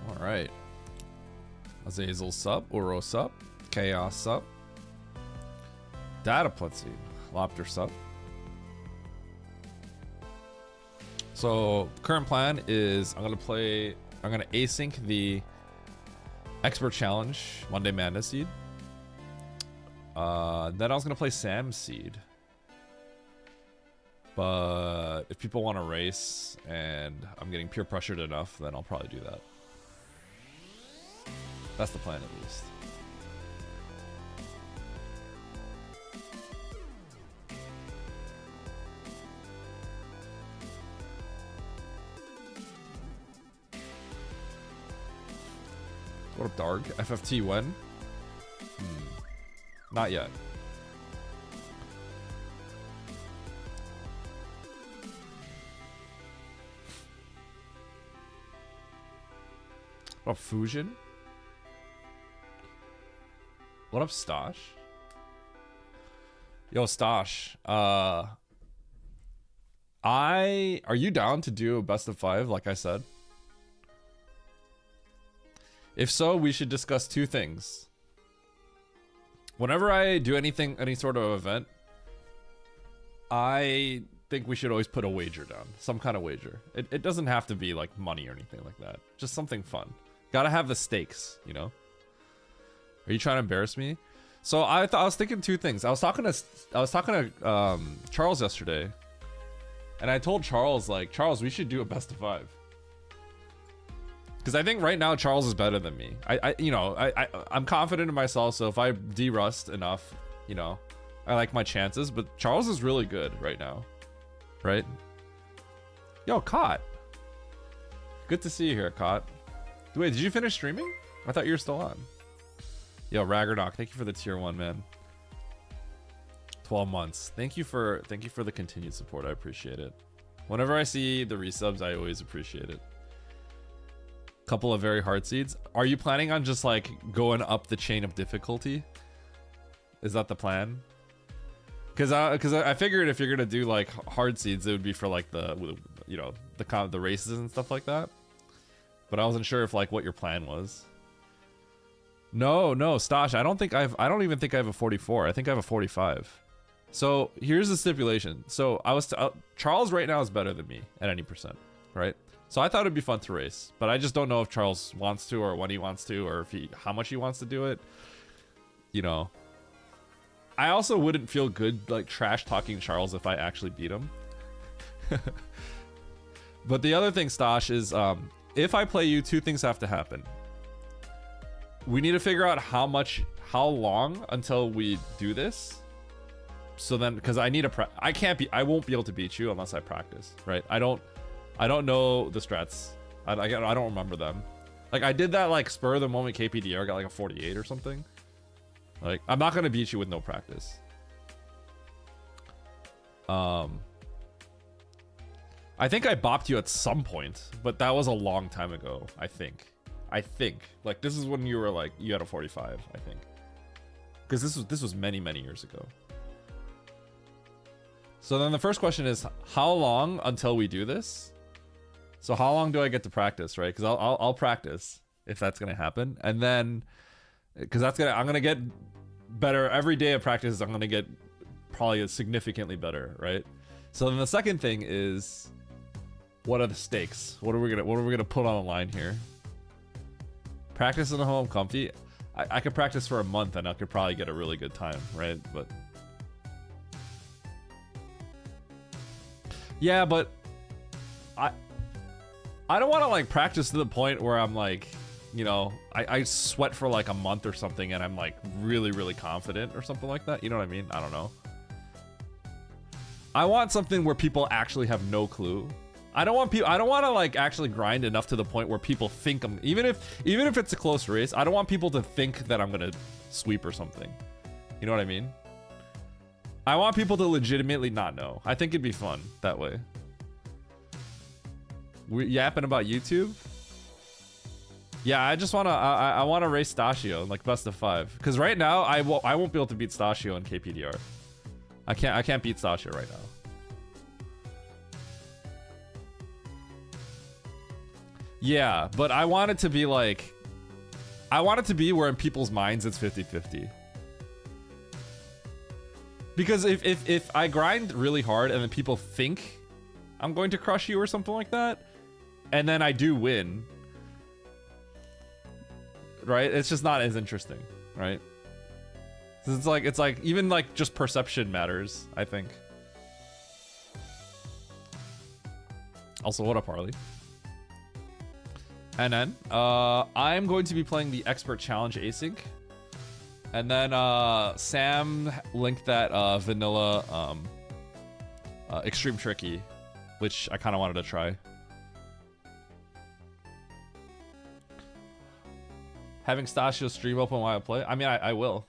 Alright. Azazel sup, Uro sup, Chaos sup, Data Plutzy, Lopter sup. So current plan is I'm gonna async the Expert Challenge Monday Madness Seed. Then I was gonna play Sam Seed. But if people want to race and I'm getting peer pressured enough, then I'll probably do that. That's the plan, at least. What up, Dark? FFT when? Not yet. What up, Fusion? What up, Stosh? Yo, Stosh. Are you down to do a best of 5, like I said? If so, we should discuss 2 things. Whenever I do anything, any sort of event, I think we should always put a wager down. Some kind of wager. It doesn't have to be like money or anything like that. Just something fun. Gotta have the stakes, you know? Are you trying to embarrass me? So I was thinking 2 things. I was talking to Charles yesterday, and I told Charles, like, Charles, we should do a best of 5. Because I think right now Charles is better than me. I'm confident in myself, so if I de-rust enough, you know, I like my chances. But Charles is really good right now, right? Yo, Cot. Good to see you here, Cot. Wait, did you finish streaming? I thought you were still on. Yo, Ragnarok, thank you for the tier 1, man. 12 months. Thank you for the continued support. I appreciate it. Whenever I see the resubs, I always appreciate it. Couple of very hard seeds. Are you planning on just like going up the chain of difficulty? Is that the plan? Because I figured if you're gonna do like hard seeds, it would be for like the races and stuff like that. But I wasn't sure if like what your plan was. No, Stosh, I don't even think I have a 44. I think I have a 45. So here's the stipulation. So Charles right now is better than me at any percent, right? So I thought it'd be fun to race, but I just don't know if Charles wants to, or when he wants to, or how much he wants to do it. You know, I also wouldn't feel good like trash talking Charles if I actually beat him. But the other thing, Stosh, is if I play you, 2 things have to happen. We need to figure out how long until we do this. So then, because I won't be able to beat you unless I practice, right? I don't know the strats. I don't remember them. Like I did that like spur of the moment KPDR, got like a 48 or something. Like I'm not gonna beat you with no practice. I think I bopped you at some point, but that was a long time ago. I think like this is when you were like you had a 45. I think because this was many years ago. So then the first question is how long until we do this? So how long do I get to practice, right? Because I'll practice if that's gonna happen, and then because I'm gonna get better every day of practice. I'm gonna get probably significantly better, right? So then the second thing is, what are the stakes? What are we gonna put on the line here? Practice in the home comfy. I could practice for a month and I could probably get a really good time, right? But yeah, but I don't want to like practice to the point where I'm like, you know, I sweat for like a month or something and I'm like really confident or something like that. You know what I mean? I don't know. I want something where people actually have no clue. I don't want to like actually grind enough to the point where people think I'm, even if it's a close race, I don't want people to think that I'm gonna sweep or something. You know what I mean? I want people to legitimately not know. I think it'd be fun that way. We're yapping about YouTube. Yeah, I just wanna I wanna race Stashio like best of 5 because right now I won't be able to beat Stashio in KPDR. I can't beat Stashio right now. Yeah, but I want it to be like, I want it to be where in people's minds it's 50-50. Because if I grind really hard and then people think I'm going to crush you or something like that, and then I do win, right? It's just not as interesting, right? It's like even like just perception matters, I think. Also, what up, Harley? And then I'm going to be playing the Expert Challenge Async. And then Sam linked that vanilla Extreme Tricky, which I kind of wanted to try. Having Stashio stream open while I play? I mean, I will.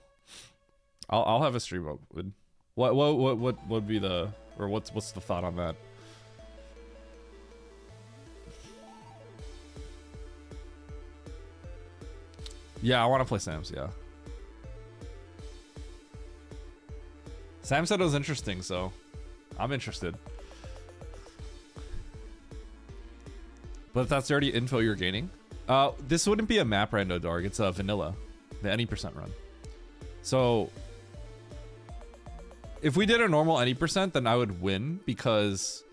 I'll have a stream open. What would be the, or what's the thought on that? Yeah, I want to play Sam's, yeah. Sam said it was interesting, so I'm interested. But if that's the already info you're gaining. This wouldn't be a map rando, Dark. It's a vanilla, the any percent run. So if we did a normal any percent, then I would win because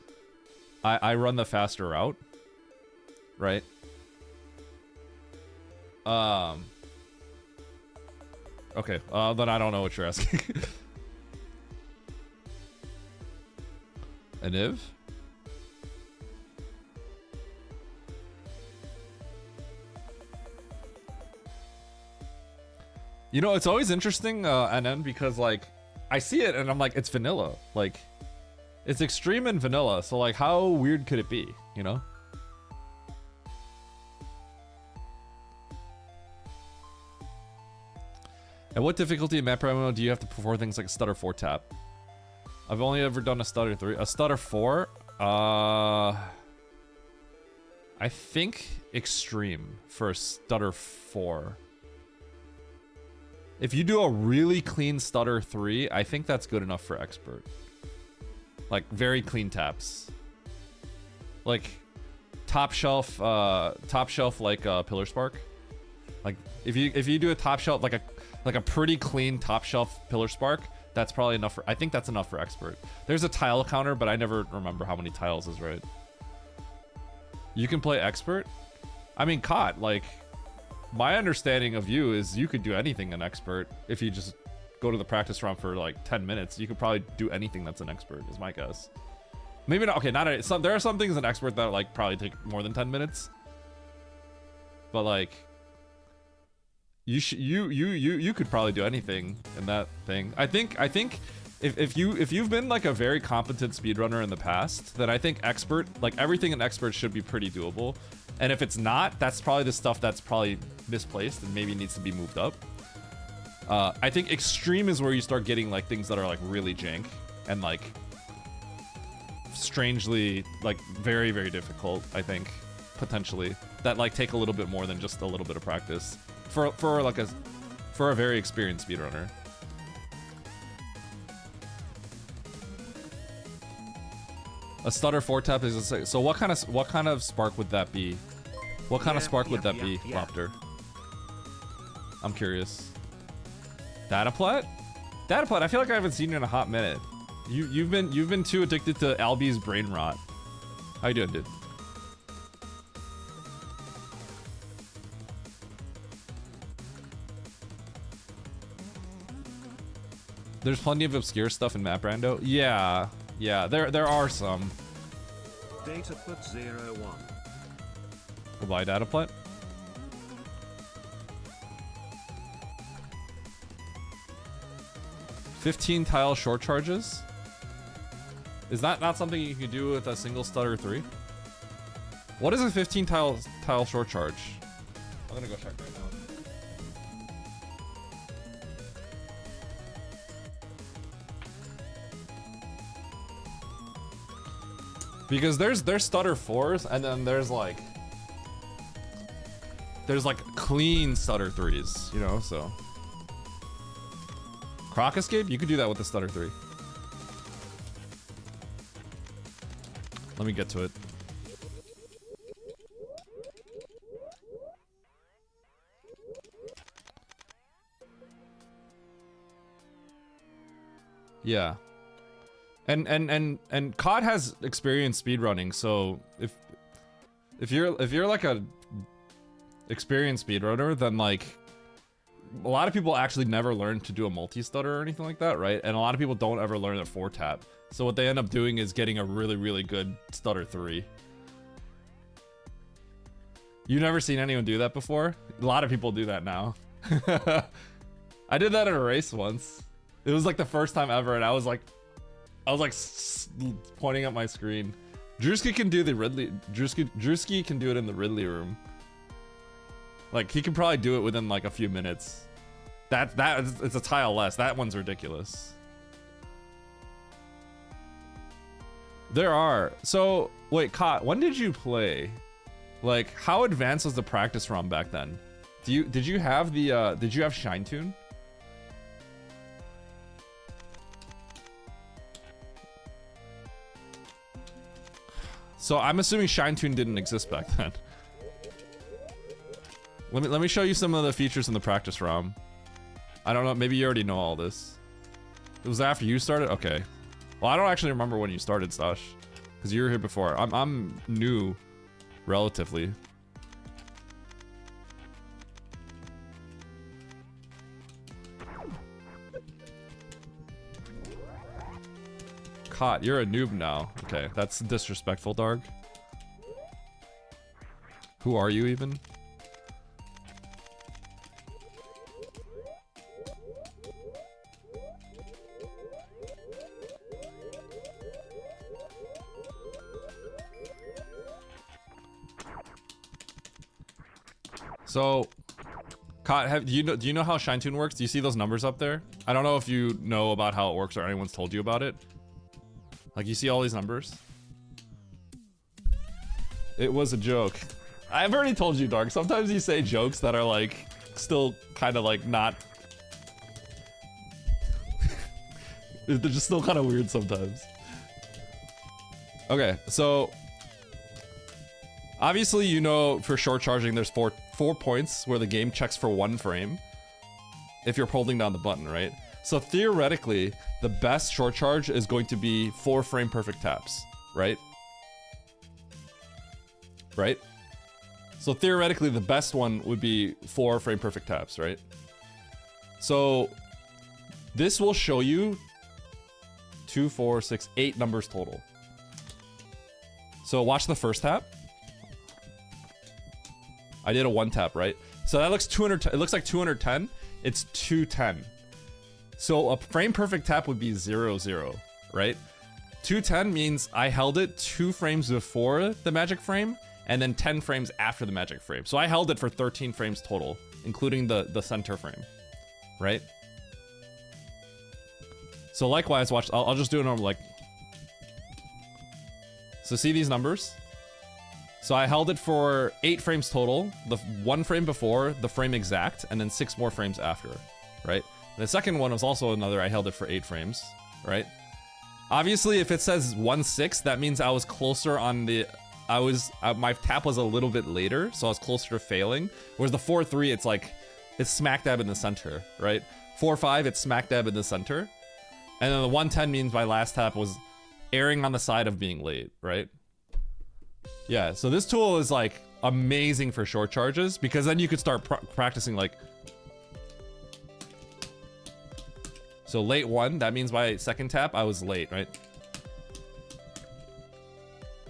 I run the faster route, right? Okay, then I don't know what you're asking. A Niv? You know, it's always interesting, NN, because like I see it and I'm like, it's vanilla. Like, it's extreme and vanilla. So like, how weird could it be? You know? At what difficulty in map promo do you have to perform things like a stutter 4 tap? I've only ever done a stutter 3. A stutter 4? I think extreme for a stutter 4. If you do a really clean stutter 3, I think that's good enough for expert. Like very clean taps. Like top shelf like Pillar Spark. Like if you do a top shelf like a pretty clean top shelf Pillar Spark, that's probably enough for, I think that's enough for expert. There's a tile counter, but I never remember how many tiles is right. You can play expert? I mean, Cot, like, my understanding of you is you could do anything in expert. If you just go to the practice round for like 10 minutes, you could probably do anything that's an expert, is my guess. Maybe not, okay, not some, there are some things in expert that like probably take more than 10 minutes. But like, you could probably do anything in that thing. I think if you've been like a very competent speedrunner in the past, then I think expert, like everything in expert should be pretty doable. And if it's not, that's probably the stuff that's probably misplaced and maybe needs to be moved up. I think extreme is where you start getting like things that are like really jank and like strangely like very, very difficult, I think, potentially, that like take a little bit more than just a little bit of practice for a very experienced speedrunner. A stutter 4 tap is a, so what kind of spark would that be? What kind of spark would that be, Lopter? I'm curious. Dataplat? Dataplat, I feel like I haven't seen you in a hot minute. You've been too addicted to Albie's brain rot. How you doing, dude? There's plenty of obscure stuff in Map Rando. Yeah, there are some. Dataplat01. Goodbye, Dataplat. "15 tile short charges? Is that not something you can do with a single stutter 3? What is a 15 tile short charge? I'm gonna go check right now. Because there's stutter 4s and then there's like clean stutter 3s, you know, so. Croc Escape? You could do that with the stutter 3. Let me get to it. Yeah. And COD has experience speedrunning, so if you're like a experienced speedrunner, then like a lot of people actually never learn to do a multi-stutter or anything like that, right? And a lot of people don't ever learn a 4-tap. So what they end up doing is getting a really, really good stutter 3. You've never seen anyone do that before? A lot of people do that now. I did that in a race once. It was like the first time ever, and I was like pointing at my screen. Drewski can do the Ridley. Drewski can do it in the Ridley room. Like he can probably do it within like a few minutes. It's a tile less. That one's ridiculous. There are. So wait, Kot, when did you play? Like how advanced was the practice ROM back then? Did you have the did you have ShineTune? So I'm assuming ShineTune didn't exist back then. Let me show you some of the features in the practice ROM. I don't know, maybe you already know all this. It was after you started? Okay. Well, I don't actually remember when you started, Stash. Because you were here before. I'm new, relatively. Kot, you're a noob now. Okay, that's disrespectful, Darg. Who are you even? So, Kot, do you know how ShineTune works? Do you see those numbers up there? I don't know if you know about how it works or anyone's told you about it. Like, you see all these numbers? It was a joke. I've already told you, Dark. Sometimes you say jokes that are, like, still kind of, like, not... They're just still kind of weird sometimes. Okay, so... Obviously, you know, for short charging, there's four points where the game checks for 1 frame. If you're holding down the button, right? So theoretically, the best short charge is going to be 4 frame perfect taps, right? Right? So theoretically, the best one would be 4 frame perfect taps, right? So this will show you 2, 4, 6, 8 numbers total. So watch the first tap. I did a 1 tap, right? So that looks 200. It looks like 210. It's 210. So a frame perfect tap would be 0, 0, right? 210 means I held it 2 frames before the magic frame and then 10 frames after the magic frame. So I held it for 13 frames total, including the center frame, right? So likewise, watch, I'll just do it normal, like. So see these numbers? So I held it for 8 frames total, the 1 frame before, the frame exact, and then 6 more frames after, right? And the second one was also another, I held it for 8 frames, right? Obviously, if it says 1-6, that means I was closer on the, my tap was a little bit later, so I was closer to failing. Whereas the 4-3, it's like, it's smack dab in the center, right? 4-5, it's smack dab in the center. And then the 110 means my last tap was erring on the side of being late, right? Yeah, so this tool is like amazing for short charges because then you could start practicing like. So late 1, that means my second tap, I was late, right?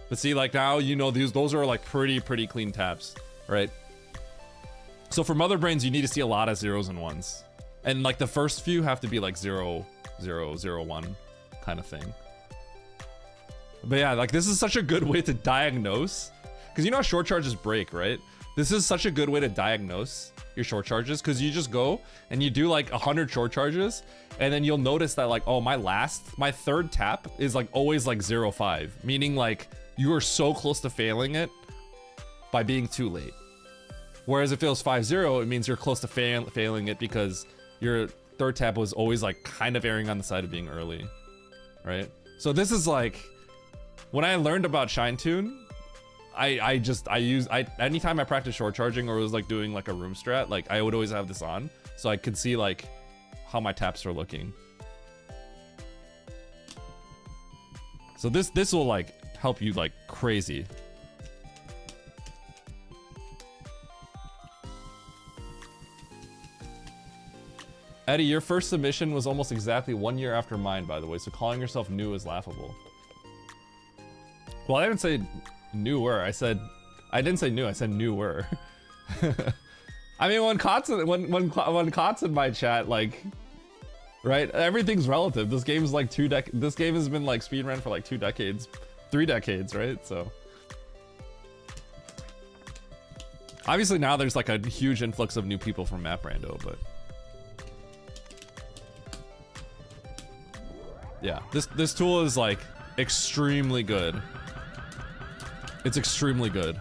But see, like now, you know, those are like pretty clean taps, right? So for Mother Brains, you need to see a lot of 0s and 1s. And like the first few have to be like 0, 0, 0, 1 kind of thing. But yeah, like this is such a good way to diagnose, because you know how short charges break, right? This is such a good way to diagnose your short charges, because you just go and you do like 100 short charges, and then you'll notice that like, oh, my third tap is like always like 0-5, meaning like you are so close to failing it by being too late. Whereas if it was 5-0, it means you're close to failing it because your third tap was always like kind of erring on the side of being early, right? So this is like, when I learned about ShineTune, anytime I practice short charging or was like doing like a room strat, like I would always have this on so I could see like how my taps are looking. So this will like help you like crazy. Eddie, your first submission was almost exactly 1 year after mine, by the way, so calling yourself new is laughable. Well, I didn't say newer, I didn't say new, I said newer. I mean, when Kot's in my chat, like, right, everything's relative. This game's like this game has been like speedrun for like 2 decades, 3 decades, right? So obviously now there's like a huge influx of new people from Map Rando, but yeah, this tool is like extremely good. It's extremely good.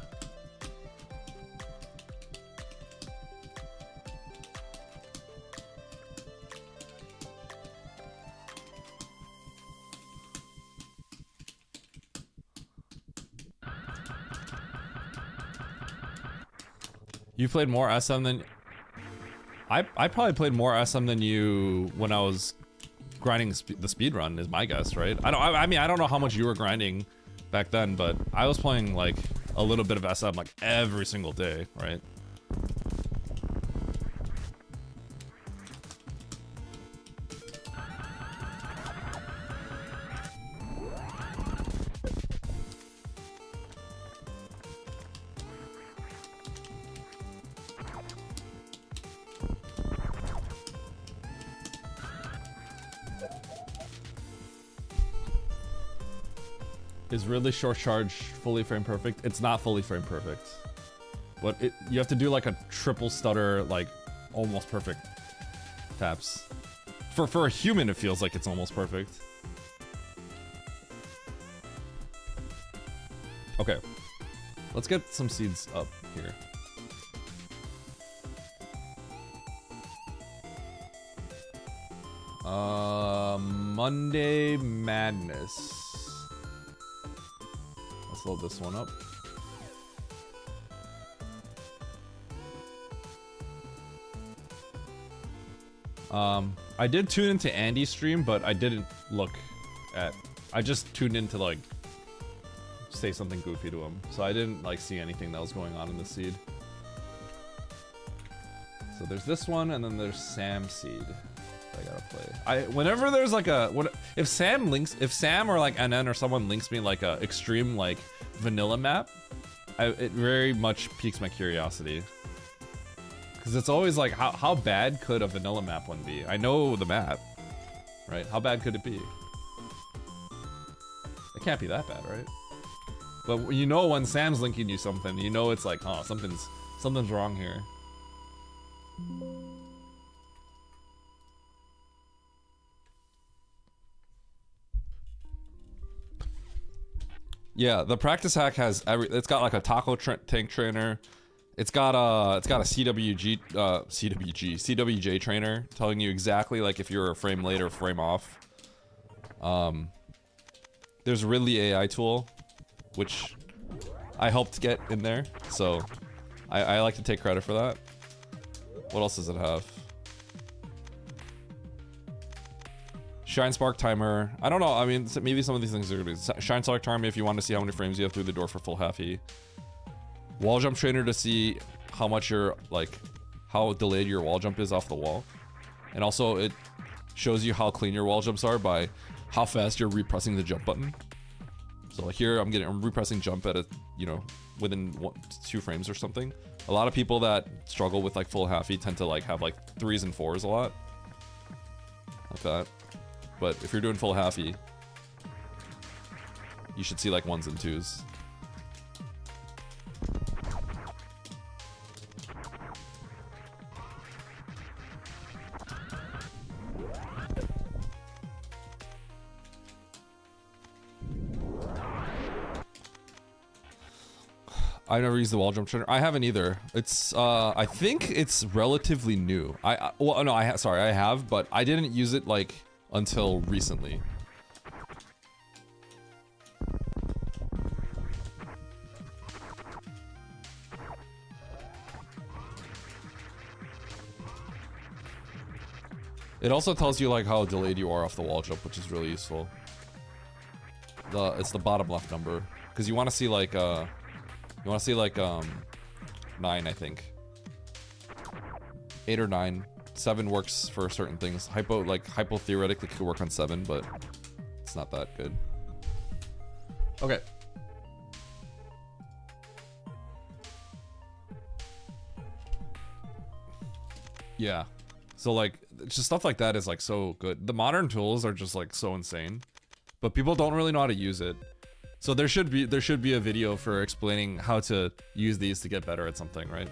You played more SM than I probably played more SM than you when I was grinding the speed run is my guess, right? I mean I don't know how much you were grinding back then, but I was playing like a little bit of SM like every single day, right? Is really short charge fully frame perfect? It's not fully frame perfect. But you have to do like a triple stutter, like almost perfect taps. For a human, it feels like it's almost perfect. Okay, let's get some seeds up here. Monday Madness. Let's load this one up. I did tune into Andy's stream, but I didn't look at. I just tuned in to like say something goofy to him, so I didn't like see anything that was going on in the seed. So there's this one, and then there's Sam seed. I gotta play. Whenever there's like if Sam or like NN or someone links me like a extreme like vanilla map, it very much piques my curiosity. Cause it's always like how bad could a vanilla map one be? I know the map, right? How bad could it be? It can't be that bad, right? But you know when Sam's linking you something, you know it's like, oh, something's wrong here. Yeah, the practice hack has it's got like a taco tank trainer. It's got a CWJ trainer telling you exactly like if you're a frame late or frame off. There's a Ridley AI tool, which I helped get in there, so I like to take credit for that. What else does it have? Shine Spark Timer. I don't know. I mean, maybe some of these things are gonna be Shine Spark Timer if you want to see how many frames you have through the door for full halfy. Wall jump trainer to see how much how delayed your wall jump is off the wall, and also it shows you how clean your wall jumps are by how fast you're repressing the jump button. So here I'm repressing jump at within 2 frames or something. A lot of people that struggle with like full halfy tend to like have like 3s and 4s a lot, like that. But if you're doing full halfy, you should see like 1s and 2s. I never used the wall jump trainer. I haven't either. It's I think it's relatively new. Well no, I have, but I didn't use it like until recently. It also tells you like how delayed you are off the wall jump, which is really useful. It's the bottom left number. Because you want to see like 9, I think. 8 or 9. 7 works for certain things. Hypo theoretically could work on 7, but it's not that good. Okay. Yeah. So like just stuff like that is like so good. The modern tools are just like so insane, but people don't really know how to use it. So there should be a video for explaining how to use these to get better at something, right?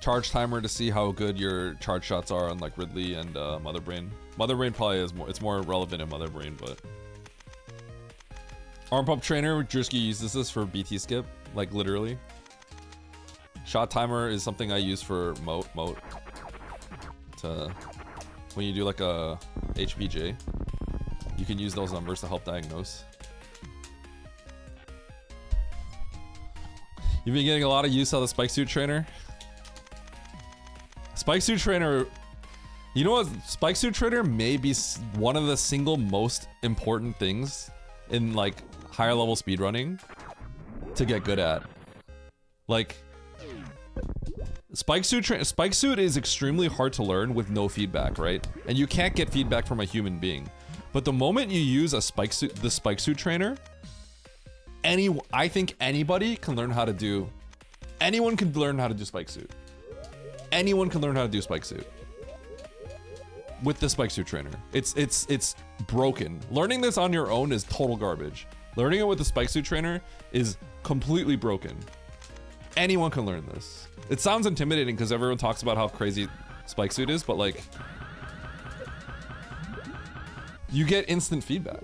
Charge timer to see how good your charge shots are on like Ridley and Mother Brain. Mother Brain probably is more, it's more relevant in Mother Brain, but Arm Pump Trainer, Drewski uses this for BT skip, like literally. Shot timer is something I use for moat to when you do like a HBJ, you can use those numbers to help diagnose. You've been getting a lot of use out of the Spike Suit Trainer. Spike Suit Trainer, you know what? Spike Suit Trainer may be one of the single most important things in like higher level speedrunning to get good at. Like, Spike Suit is extremely hard to learn with no feedback, right? And you can't get feedback from a human being. But the moment you use the Spike Suit Trainer, I think anybody can learn how to do. Anyone can learn how to do Spike Suit. Anyone can learn how to do Spike Suit with the Spike Suit Trainer. It's broken. Learning this on your own is total garbage. Learning it with the Spike Suit Trainer is completely broken. Anyone can learn this. It sounds intimidating because everyone talks about how crazy Spike Suit is, but like, you get instant feedback.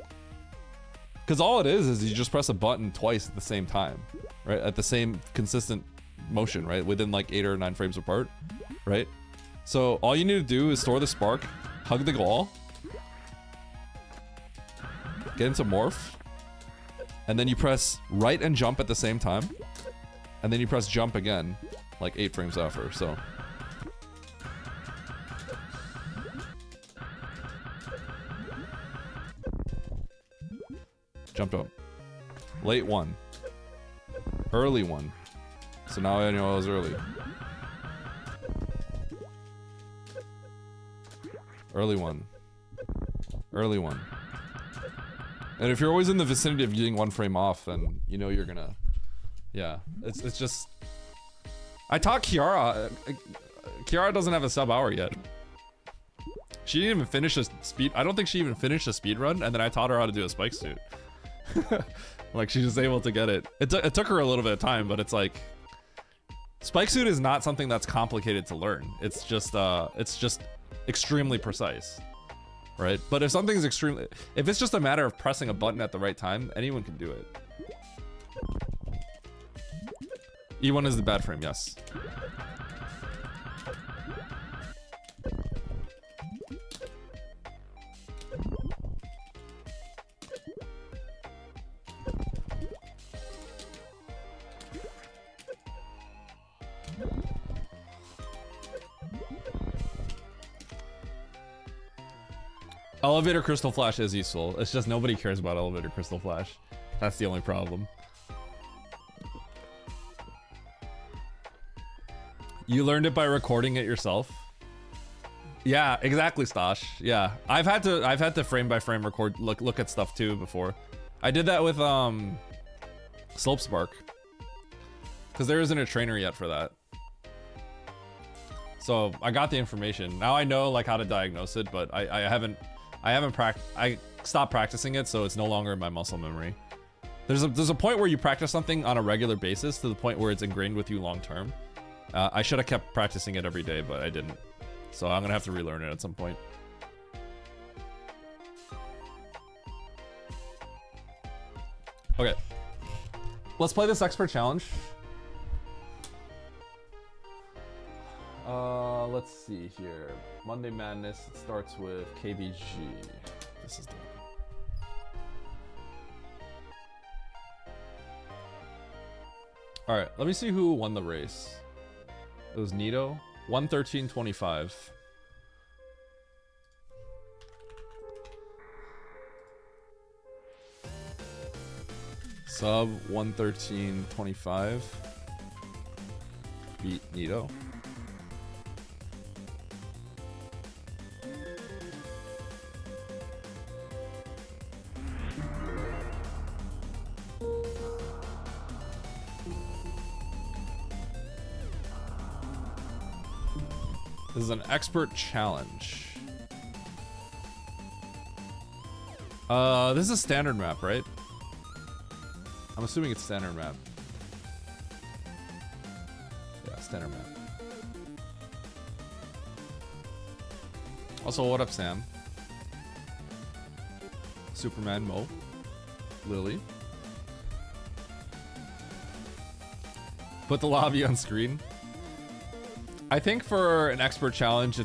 Because all it is you just press a button twice at the same time, right? At the same consistent motion, right? Within like 8 or 9 frames apart, right? So all you need to do is store the spark, hug the wall, get into morph, and then you press right and jump at the same time, and then you press jump again, like 8 frames after, so. Jumped up. Late 1. Early 1. So now I know I was early. Early 1. Early 1. And if you're always in the vicinity of getting 1 frame off, then you know you're gonna... Yeah, it's just... I taught Kiara. Kiara doesn't have a sub hour yet. She didn't even finish a speed... I don't think she even finished a speed run, and then I taught her how to do a Spike Suit. Like, she's just able to get it. It took her a little bit of time, but it's like... Spike Suit is not something that's complicated to learn. It's just extremely precise, right? But if something's if it's just a matter of pressing a button at the right time, anyone can do it. E1 is the bad frame, yes. Elevator Crystal Flash is useful. It's just nobody cares about Elevator Crystal Flash. That's the only problem. You learned it by recording it yourself? Yeah, exactly, Stosh. Yeah, I've had to frame by frame record, look at stuff too before. I did that with Slope Spark, because there isn't a trainer yet for that. So I got the information. Now I know like how to diagnose it, but I stopped practicing it, so it's no longer in my muscle memory. There's a point where you practice something on a regular basis to the point where it's ingrained with you long term. I should have kept practicing it every day, but I didn't. So I'm gonna have to relearn it at some point. Okay. Let's play this expert challenge. Let's see here. Monday Madness, it starts with KBG. This is the one. Alright, let me see who won the race. It was Nito. 113.25. Sub 113.25. Beat Nito. This is an expert challenge. This is a standard map, right? I'm assuming it's standard map. Yeah, standard map. Also, what up, Sam? Superman, Mo, Lily. Put the lobby on screen. I think for an expert challenge,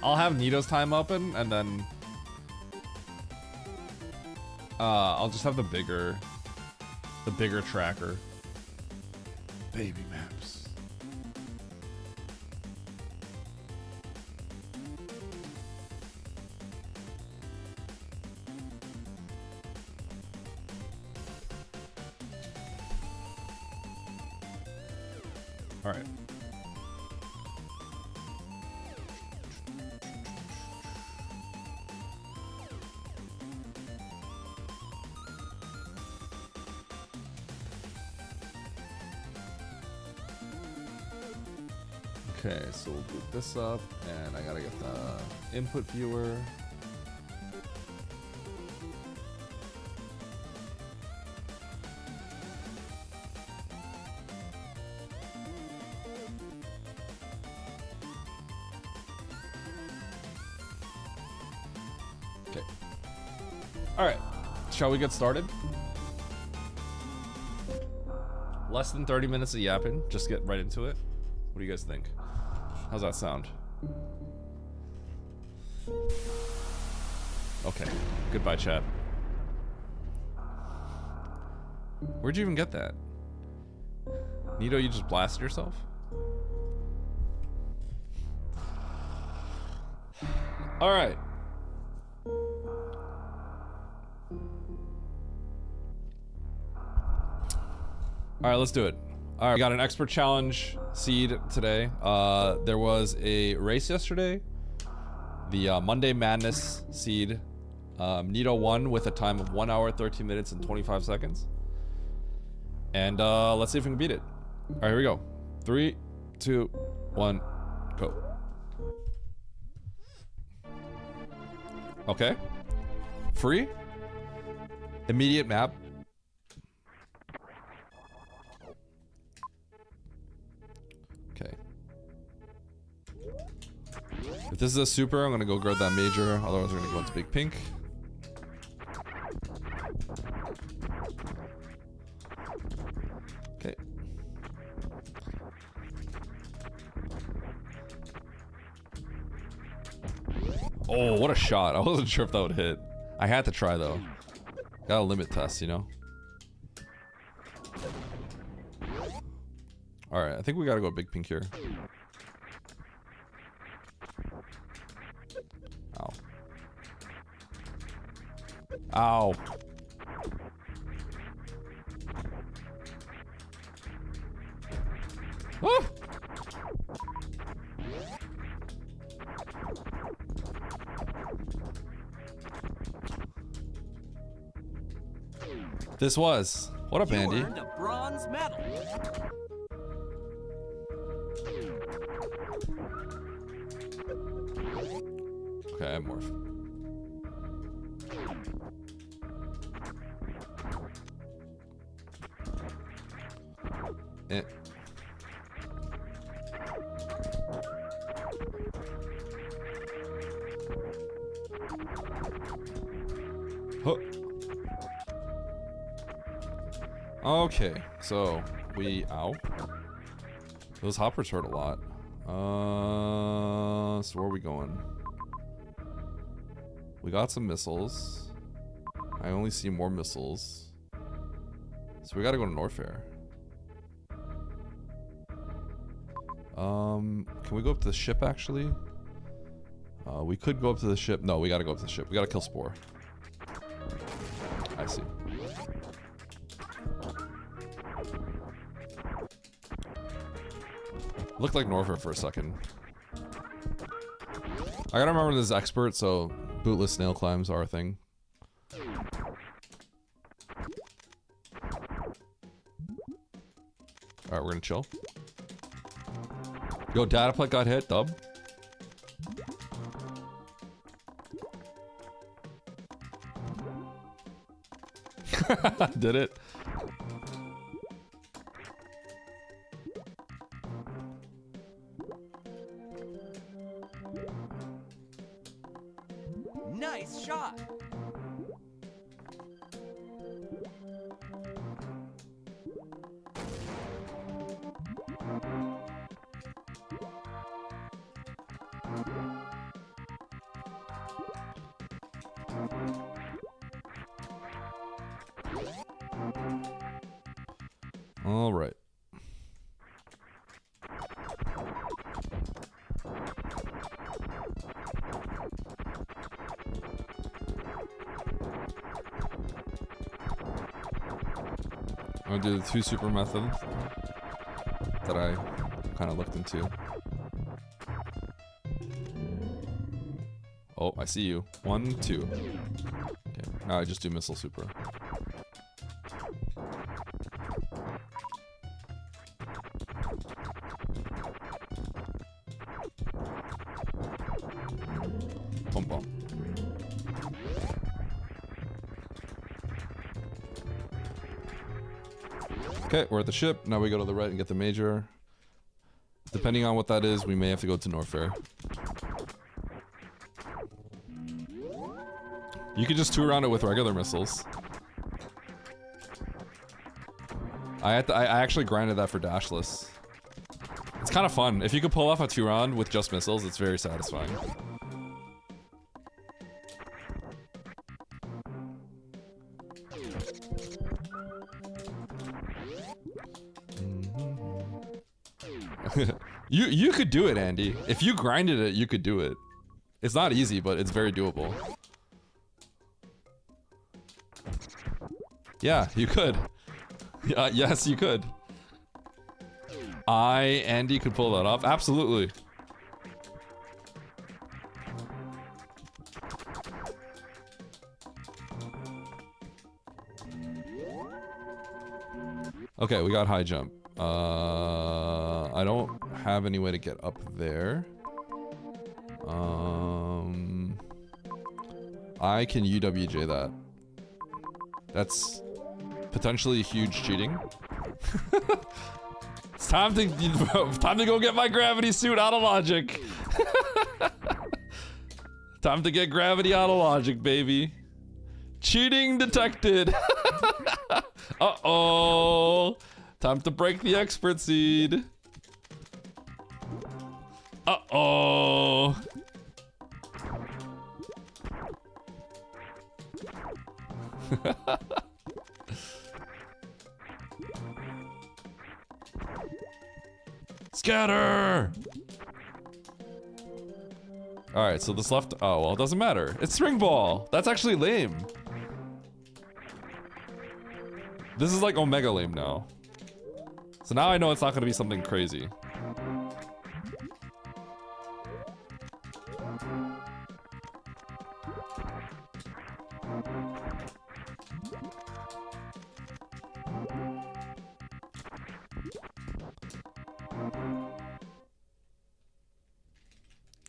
I'll have Nito's time open, and then I'll just have the bigger tracker. Baby maps. All right. Okay, so we'll boot this up, and I gotta get the input viewer. Okay. All right, shall we get started? Less than 30 minutes of yapping, just get right into it. What do you guys think? How's that sound? Okay. Goodbye, chat. Where'd you even get that? Nito, you just blasted yourself? Alright. Alright, let's do it. Alright, we got an expert challenge seed today. There was a race yesterday. The Monday Madness seed. Nito won with a time of 1 hour, 13 minutes, and 25 seconds. And let's see if we can beat it. Alright, here we go. 3, 2, 1, go. Okay. Free. Immediate map. Okay. If this is a super, I'm gonna go grab that major. Otherwise, we're gonna go into big pink. Okay. Oh, what a shot. I wasn't sure if that would hit. I had to try, though. Got a limit test, you know? Alright, I think we gotta go big pink here. Ow. Ow. Ah! This was. What up, Andy? You earned a bronze medal. Okay, I morph. Eh. Huh. Okay, so we ow. Those hoppers hurt a lot. So where are we going? We got some missiles. I only see more missiles. So we gotta go to Norfair. Can we go up to the ship actually? We could go up to the ship. No, we gotta go up to the ship. We gotta kill Spore. I see. Looked like Norfair for a second. I gotta remember this is expert, so bootless snail climbs are a thing. Alright, we're gonna chill. Yo, Dataplex got hit, dub. Did it? Nice shot. All right. I'm gonna do the 2 super method that I kind of looked into. Oh, I see you. 1, 2. Okay, now I just do missile super. Boom, boom. Okay, we're at the ship. Now we go to the right and get the major. Depending on what that is, we may have to go to Norfair. You could just 2-round it with regular missiles. I actually grinded that for dashless. It's kind of fun. If you could pull off a 2-round with just missiles, it's very satisfying. You could do it, Andy. If you grinded it, you could do it. It's not easy, but it's very doable. Yeah, you could. Yes, you could. Andy could pull that off. Absolutely. Okay, we got high jump. I don't have any way to get up there. I can UWJ that. That's potentially huge cheating. It's time to go get my gravity suit out of logic. Time to get gravity out of logic, baby. Cheating detected. Uh-oh. Time to break the expert seed. Uh-oh. Scatter! Alright, so this left... Oh, well, it doesn't matter. It's Spring Ball! That's actually lame. This is like Omega lame now. So now I know it's not gonna be something crazy.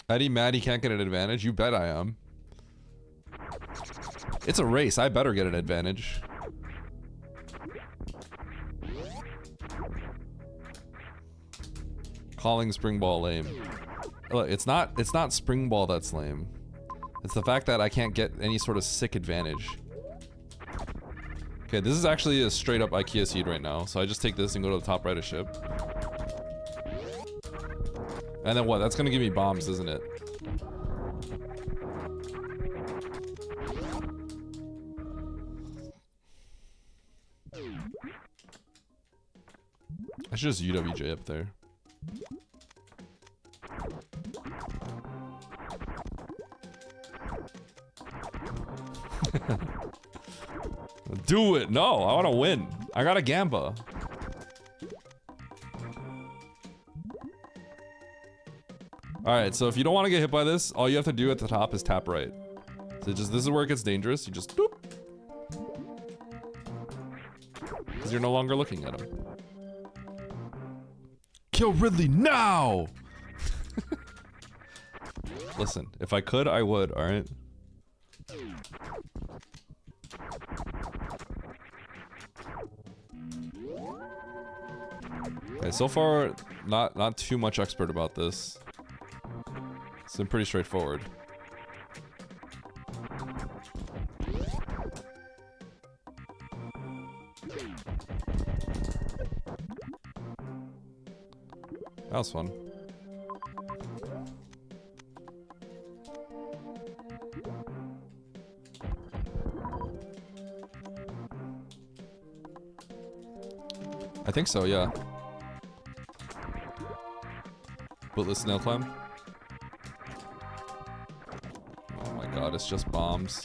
Eddie mad he can't get an advantage? You bet I am. It's a race, I better get an advantage. Calling Spring Ball lame. Look, it's not Spring Ball that's lame. It's the fact that I can't get any sort of sick advantage. Okay, this is actually a straight up IKEA seed right now, so I just take this and go to the top right of ship. And then what? That's gonna give me bombs, isn't it? I should just UWJ up there. Do it! No, I want to win. I got a Gamba. Alright, so if you don't want to get hit by this, all you have to do at the top is tap right. So this is where it gets dangerous. You just boop. Because you're no longer looking at him. Kill Ridley now! Listen, if I could, I would, alright? Okay, so far, not too much expert about this. It's been pretty straightforward. That was fun. I think so, yeah. Bootless snail climb. Oh my god, it's just bombs.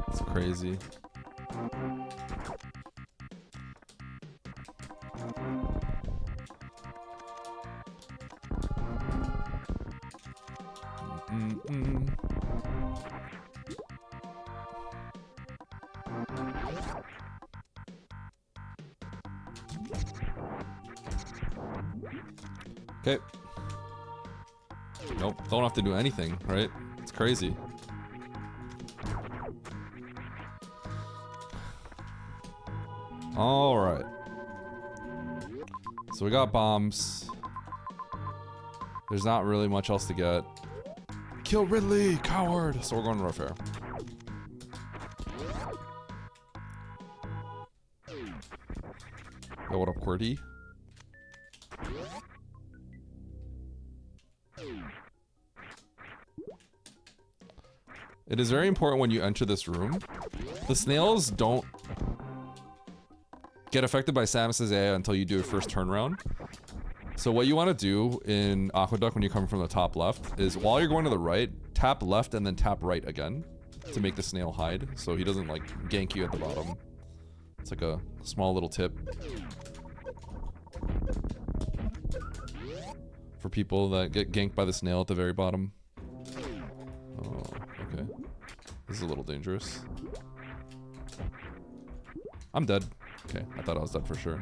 It's crazy. Okay. Nope, don't have to do anything, right? It's crazy. Alright. So we got bombs. There's not really much else to get. Kill Ridley, coward! So we're going to warfare. Yo, what up, QWERTY? It is very important when you enter this room. The snails don't get affected by Samus's AI until you do your first turnaround. So what you want to do in Aqueduct when you come from the top left is while you're going to the right, tap left and then tap right again to make the snail hide so he doesn't like gank you at the bottom. It's like a small little tip for people that get ganked by the snail at the very bottom. Oh, okay. This is a little dangerous. I'm dead. Okay, I thought I was dead for sure.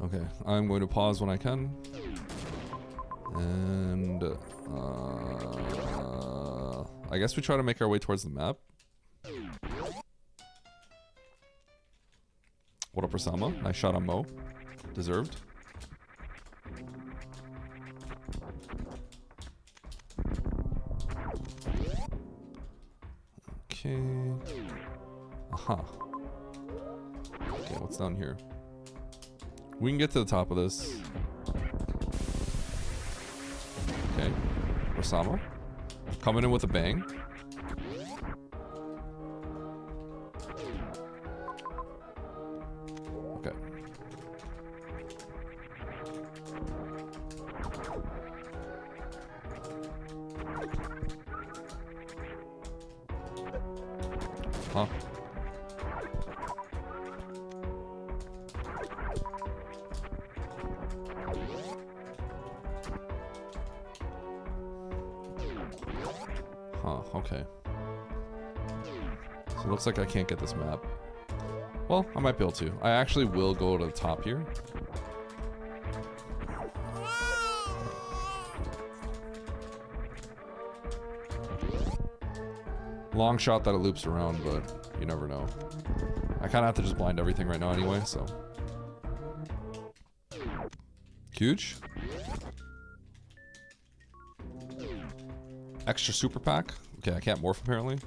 Okay, I'm going to pause when I can. And I guess we try to make our way towards the map. What up, Osama? Nice shot on Mo. Deserved. Okay. Aha. Okay, what's down here? We can get to the top of this. Okay. Osama. Coming in with a bang. Okay. Huh? Huh, okay. So it looks like I can't get this map. Well, I might be able to. I actually will go to the top here. Long shot that it loops around, but you never know. I kind of have to just blind everything right now anyway, so. Huge. Extra super pack. Okay, I can't morph apparently.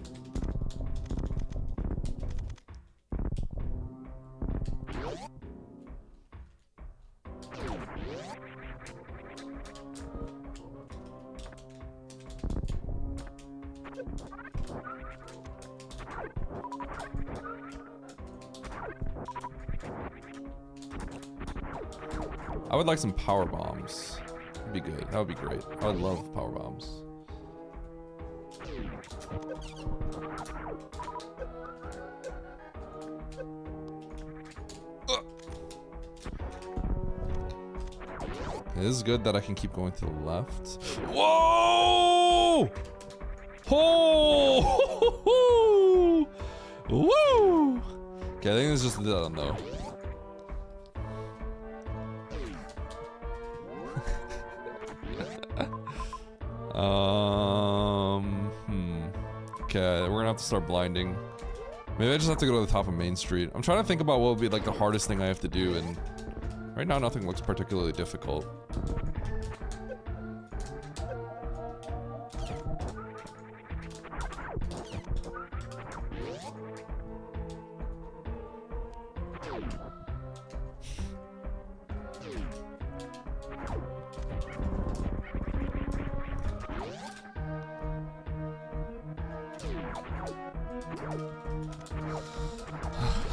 I would like some power bombs. That'd be good. That would be great. I would love power bombs. It is good that I can keep going to the left. Whoa! Oh! Woo! Okay, I think it's just done though. Okay, we're gonna have to start blinding. Maybe I just have to go to the top of Main Street. I'm trying to think about what would be like the hardest thing I have to do, and right now nothing looks particularly difficult.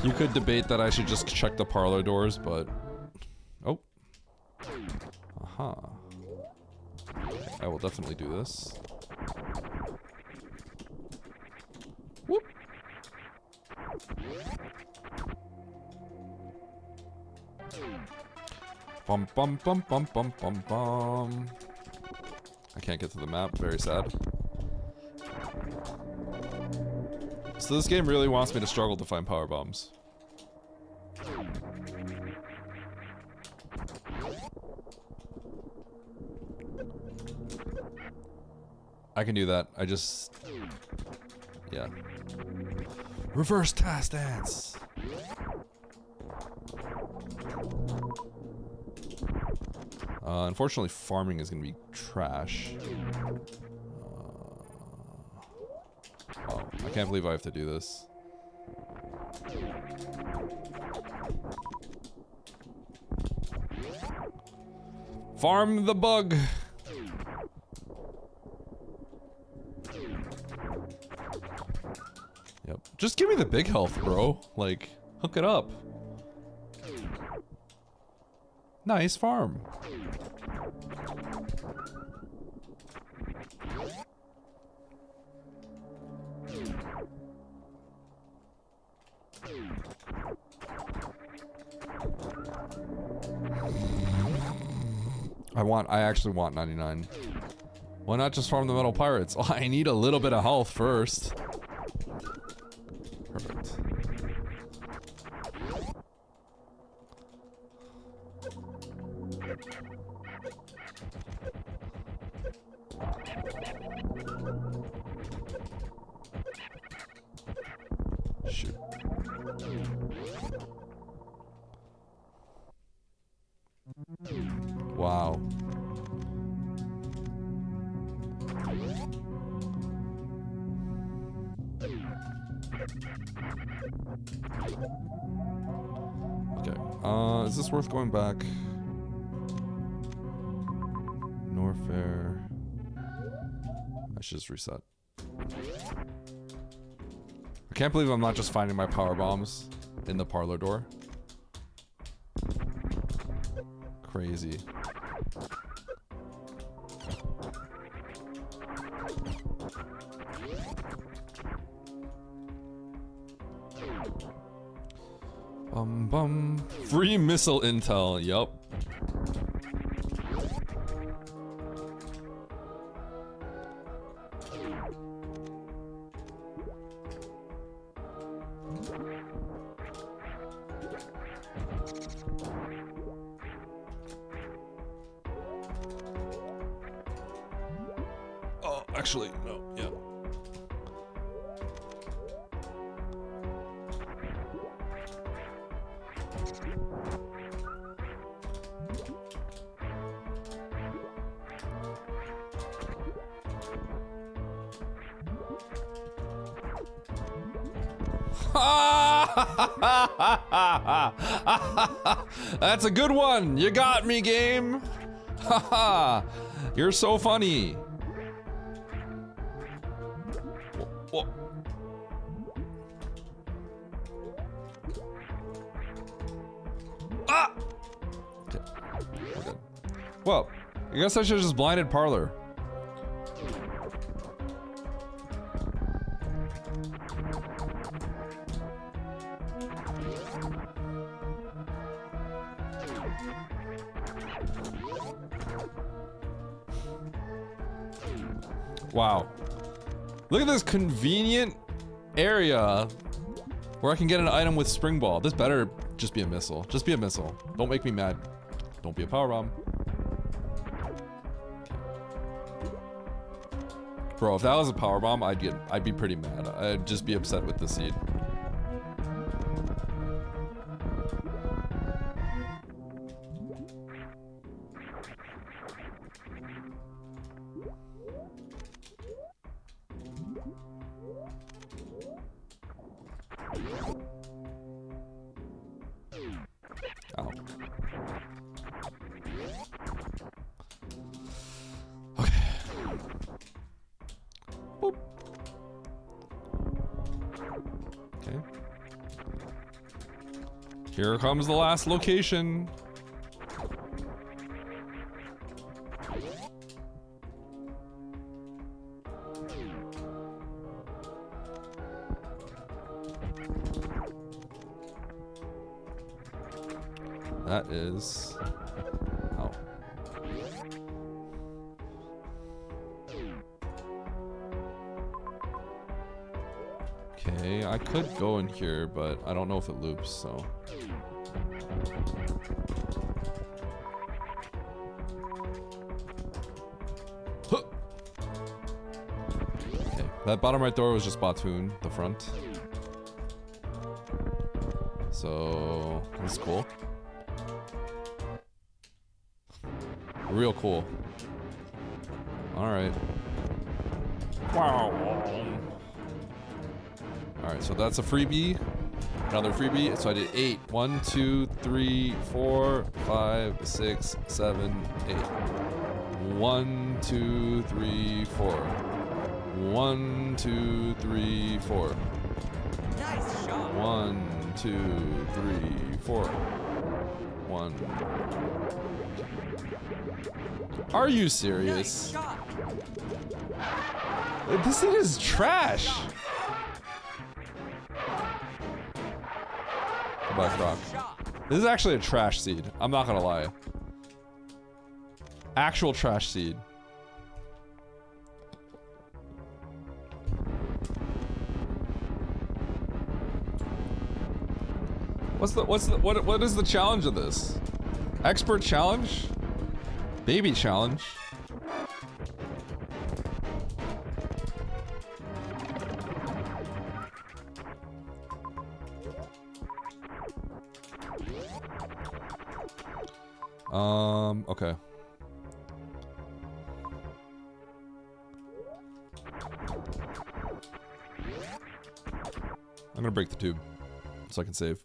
You could debate that I should just check the parlor doors, but... Oh. Aha. I will definitely do this. Whoop. Bum bum bum bum bum bum bum. I can't get to the map, very sad. So this game really wants me to struggle to find power bombs. I can do that. I just... yeah. Reverse task dance! Unfortunately, farming is gonna be trash. Oh, I can't believe I have to do this. Farm the bug! Yep. Just give me the big health, bro. Like, hook it up. Nice farm. I actually want 99. Why not just farm the metal pirates? Oh, I need a little bit of health first. Perfect. Shoot. Wow. Okay, is this worth going back? Norfair. I should just reset. I can't believe I'm not just finding my power bombs in the parlor door. Crazy. Bum. Free missile intel, yup. Oh, actually, no, yeah. That's a good one. You got me, game. Haha. You're so funny. Whoa. Ah! Okay. We're good. Well, I guess I should have just blinded parlor. Wow. Look at this convenient area where I can get an item with Spring Ball. This better just be a missile. Just be a missile. Don't make me mad. Don't be a power bomb. Bro, if that was a power bomb, I'd be pretty mad. I'd just be upset with the seed. Ow. Okay. Boop. Okay. Here comes the last location. That is... Oh. Okay, I could go in here, but I don't know if it loops, so... Huh. Okay, that bottom right door was just Batoon, the front. So... that's cool. Real cool. Alright. Wow. Alright, so that's a freebie. Another freebie. So I did 8. 1, 2, 3, 4, 5, 6, 7, 8. 1, 2, 3, 4. 1, 2, 3, 4. Nice shot. 1, 2, 3, 4. 1. Are you serious? Nice shot. This thing is trash. Black Rock. This is actually a trash seed. I'm not gonna lie. Actual trash seed. What is the challenge of this? Expert challenge? Baby challenge? Okay. I'm gonna break the tube so I can save.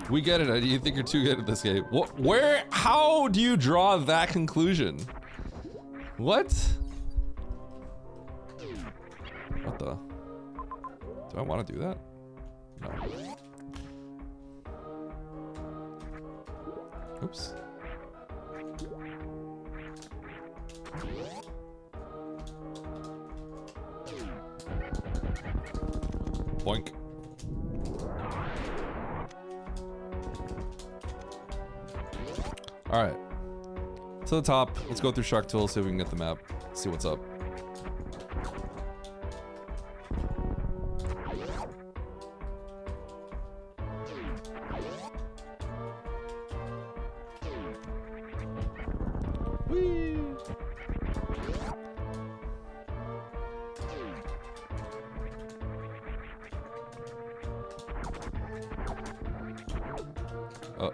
We get it, Eddie. You think you're too good at this game. What? Where? How do you draw that conclusion? What? What the? Do I want to do that? No. Oops. Boink. All right. To the top. Let's go through Shark Tool, see if we can get the map. See what's up. Whee! Oh.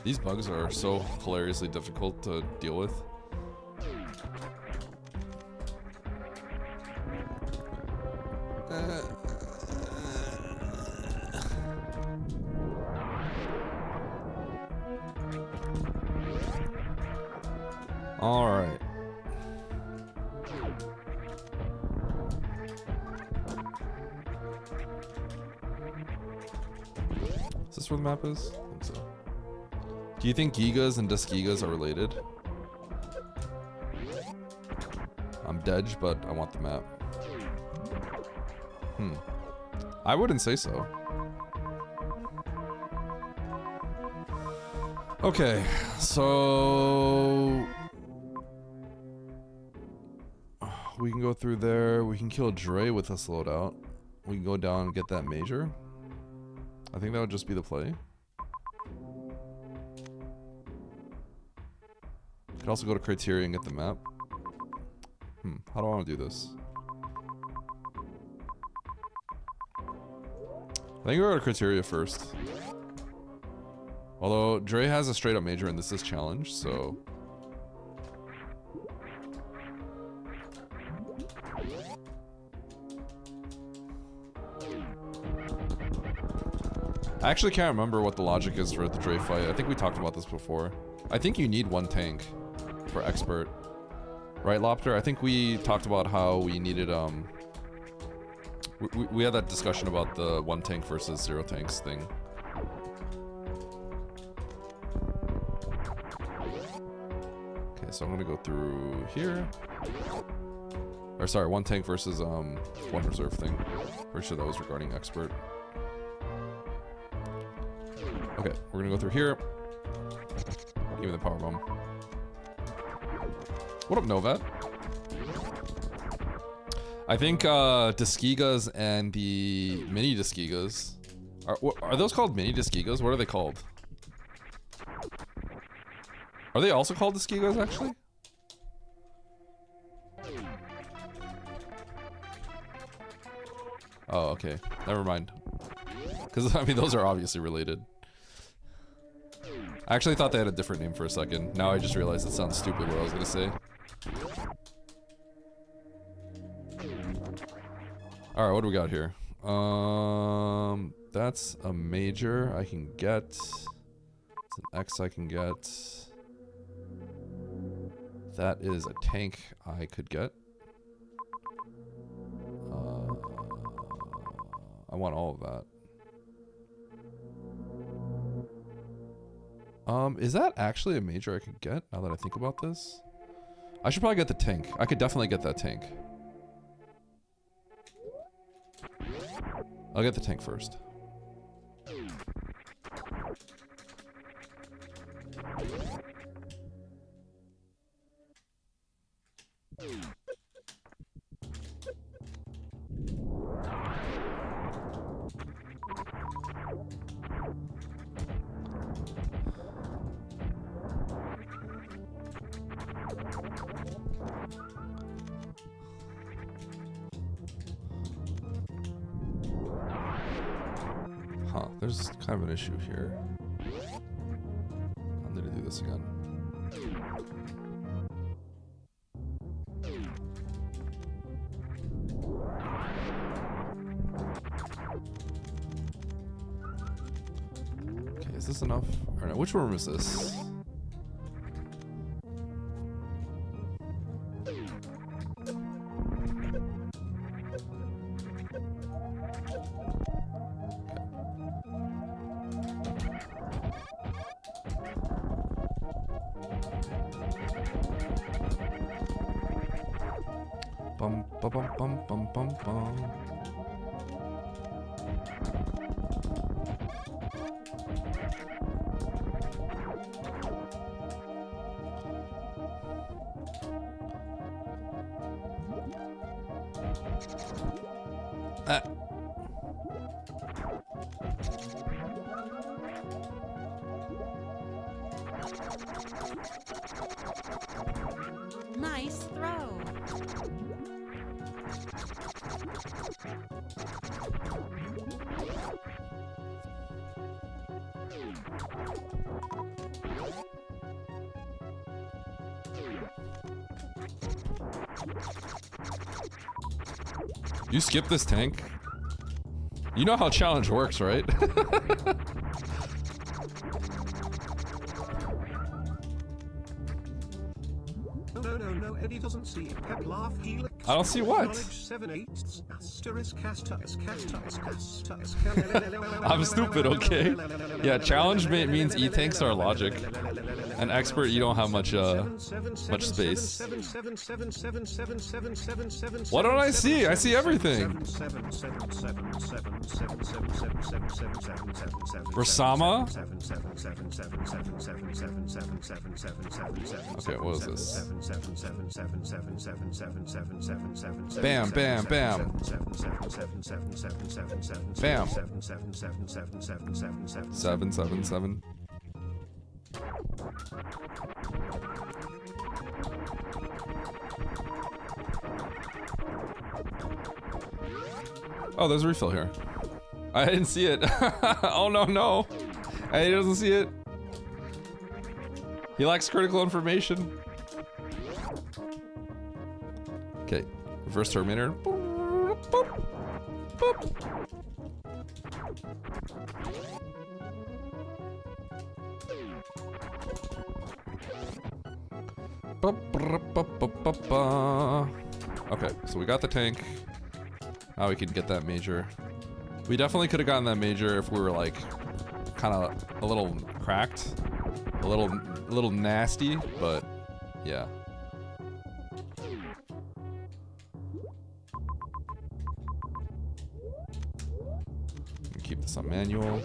These bugs are so hilariously difficult to deal with. All right. Is this where the map is? think so. Do you think Gigas and Dusgigas are related? I'm Dej, but I want the map. I wouldn't say so. Okay, so we can go through there. We can kill Dre with this loadout. We can go down and get that major. I think that would just be the play. Could also go to Criteria and get the map. How do I want to do this? I think we'll go to Criteria first. Although Dre has a straight up major and this is challenge, so. I actually can't remember what the logic is for the Dre fight. I think we talked about this before. I think you need one tank for expert. Right, Lopter? I think we talked about how we needed, we had that discussion about the one tank versus zero tanks thing. Okay, so I'm gonna go through here. Or sorry, one tank versus one reserve thing. Pretty sure that was regarding expert. Okay, we're gonna go through here. Give me the power bomb. What up, Novat? I think Dusgigas and the mini Dusgigas are those called mini Dusgigas? What are they called? Are they also called Dusgigas actually? Oh, okay. Never mind. Because I mean, those are obviously related. I actually thought they had a different name for a second. Now I just realized it sounds stupid what I was gonna say. Alright, what do we got here? That's a major I can get. It's an X I can get. That is a tank I could get. I want all of that. Is that actually a major I could get now that I think about this? I should probably get the tank. I could definitely get that tank. I'll get the tank first. Huh, there's kind of an issue here. I'm gonna do this again. Okay, is this enough? Or no, which room is this? Bum bum bum bum bum bum. Nice throw. You skip this tank? You know how challenge works, right? No, Eddie doesn't see Pep laugh, he I don't see what. I'm stupid, okay? Yeah, challenge means e-tanks are logic. An expert, you don't have much space. What don't I see? I see everything. Rasama? Okay, what is this? Bam, bam, bam. Bam. 777. Oh, there's a refill here. I didn't see it. Oh no, no. He doesn't see it. He lacks critical information. Okay, reverse Terminator. Boop, boop, boop. Okay, so we got the tank. Now we can get that major. We definitely could have gotten that major if we were like kind of a little cracked, a little nasty, but yeah. Keep this on manual.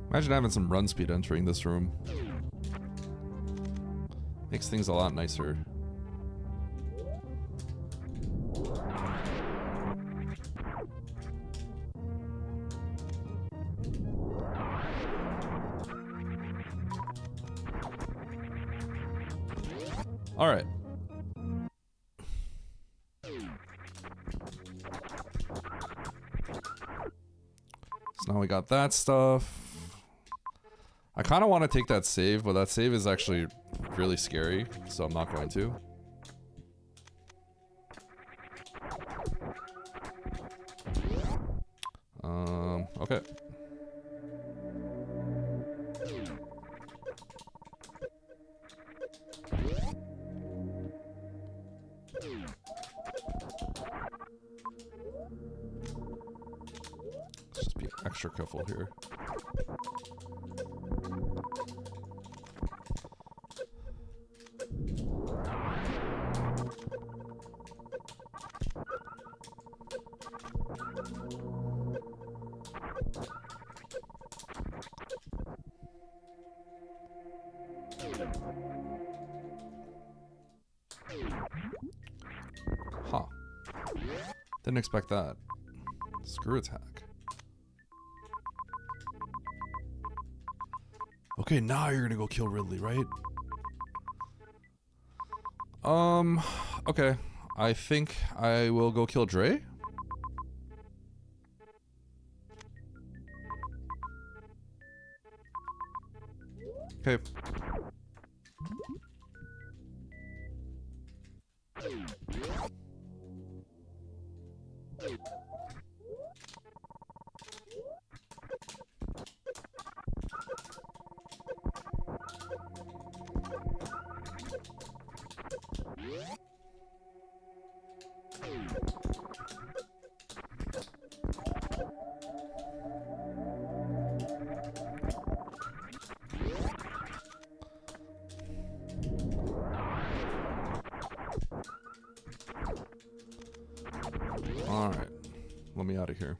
Imagine having some run speed entering this room. Makes things a lot nicer. All right. So now we got that stuff. I kind of want to take that save, but that save is actually really scary, so I'm not going to. Okay. Let's just be extra careful here. Huh. Didn't expect that. Screw attack. Okay, now you're gonna go kill Ridley, right? Okay. I think I will go kill Dre. Okay. Alright. Let me out of here.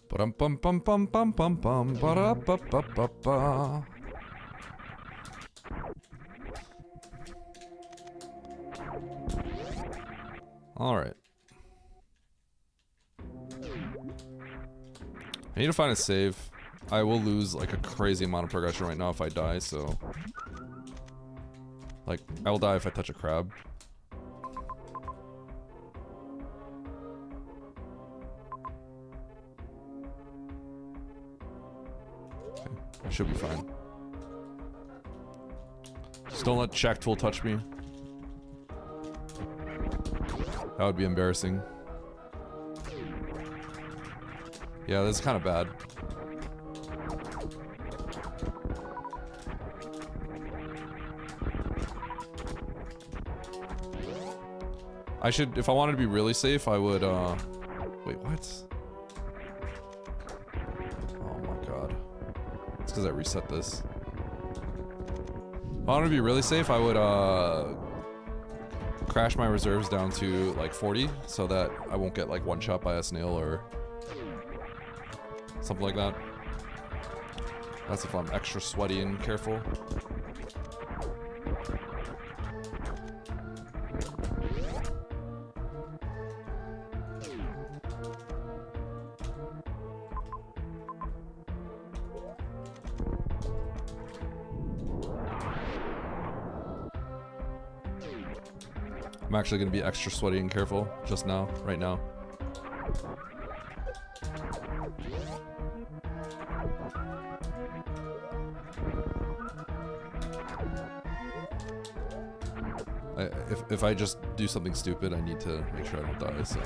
Bum bum bum bum bum bum bum ba ba ba ba ba. All right. I need to find a save. I will lose like a crazy amount of progression right now if I die, so Like, I will die if I touch a crab. Okay, I should be fine. Just don't let Shaq Tool touch me. That would be embarrassing. Yeah, this is kind of bad. I should, if I wanted to be really safe, I would, wait, what? Oh my god. It's because I reset this. If I wanted to be really safe, I would, crash my reserves down to, like, 40, so that I won't get, like, one shot by a snail or something like that. That's if I'm extra sweaty and careful. I'm actually going to be extra sweaty and careful just now, right now. If I just do something stupid, I need to make sure I don't die, so.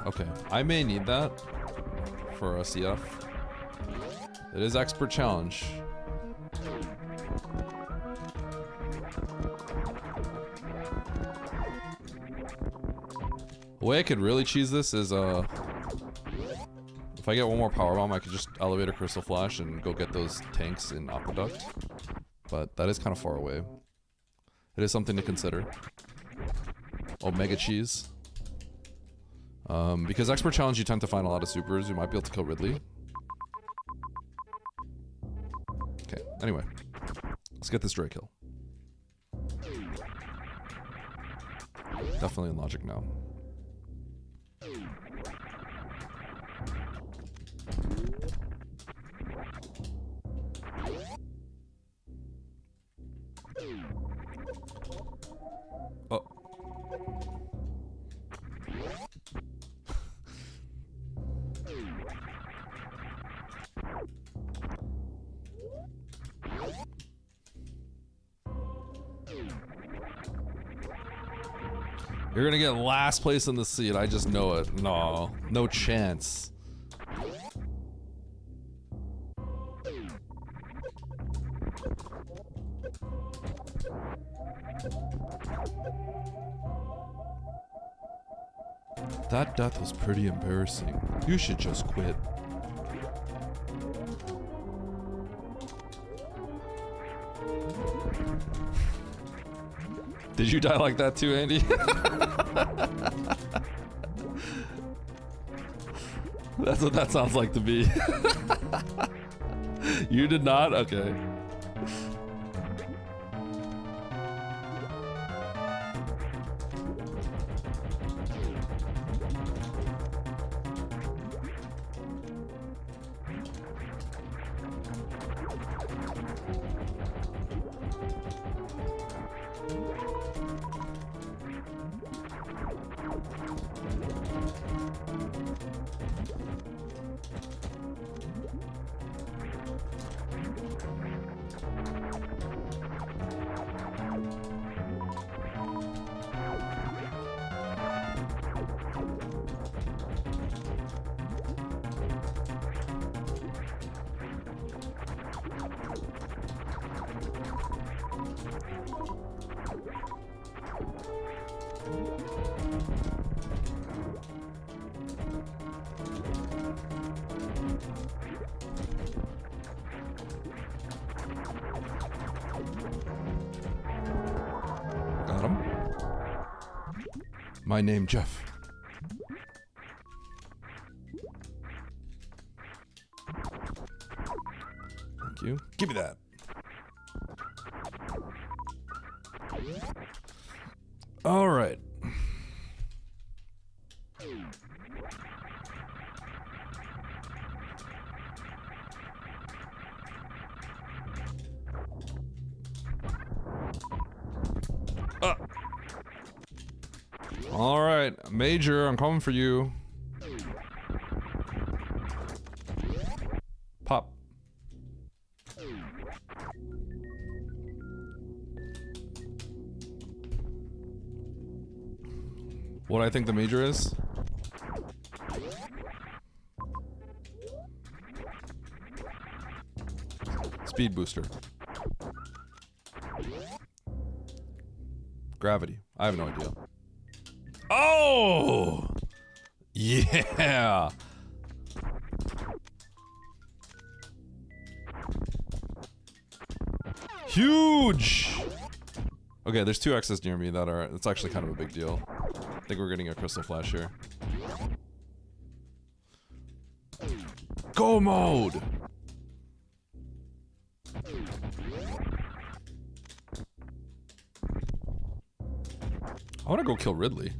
Okay, I may need that for a CF. It is expert challenge. The way I could really cheese this is, if I get one more power bomb, I could just elevator crystal flash and go get those tanks in Aqueduct. But that is kind of far away. It is something to consider. Omega cheese. Because expert challenge, you tend to find a lot of supers. You might be able to kill Ridley. Okay, anyway. Let's get this Dre kill. Definitely in logic now. Oh. You're gonna get last place in the seed. I just know it. No, no chance. That death was pretty embarrassing. You should just quit. Did you die like that too, Andy? That's what that sounds like to me. You did not? Okay. Got him. My name, Jeff. Thank you. Give me that. All right. All right, Major, I'm coming for you. Pop. What I think the Major is? Speed booster. Gravity. I have no idea. Oh! Yeah! Huge! Okay, there's 2 X's near me that are... It's actually kind of a big deal. I think we're getting a Crystal Flash here. Go mode! I want to go kill Ridley.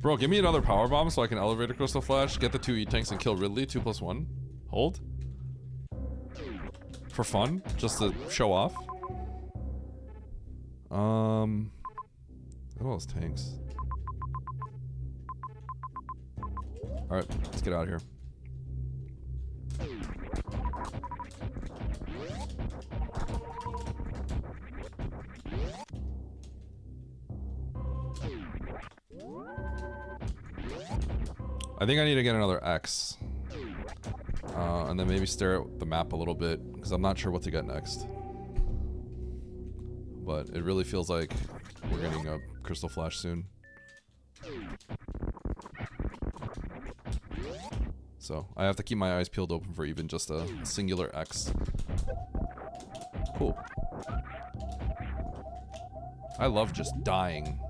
Bro, give me another power bomb so I can elevate a Crystal Flash, get the 2 E-tanks and kill Ridley. 2+1. Hold. For fun, just to show off. Look at all those tanks. Alright, let's get out of here. I think I need to get another X. And then maybe stare at the map a little bit, because I'm not sure what to get next. But it really feels like we're getting a Crystal Flash soon. So, I have to keep my eyes peeled open for even just a singular X. Cool. I love just dying.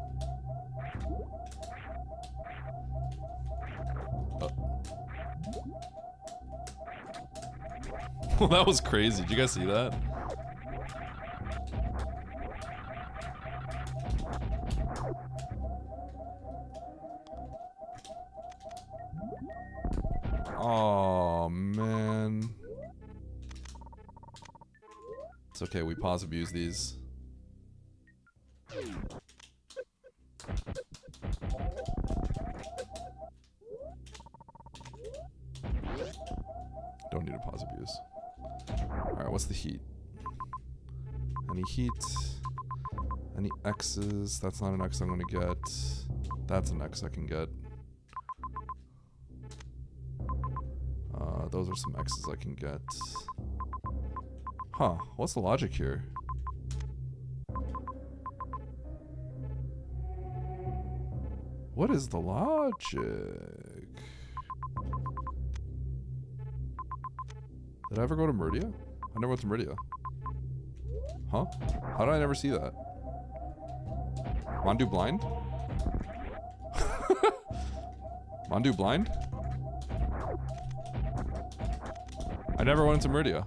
Well, that was crazy. Did you guys see that? Oh, man. It's okay, we pause abuse these. Don't need a pause abuse. Alright, what's the heat? Any heat? Any X's? That's not an X I'm gonna get. That's an X I can get. Those are some X's I can get. Huh, what's the logic here? What is the logic? Did I ever go to Meridia? I never went to Meridia. Huh? How did I never see that? Mandu blind? Mandu blind? I never went to Meridia.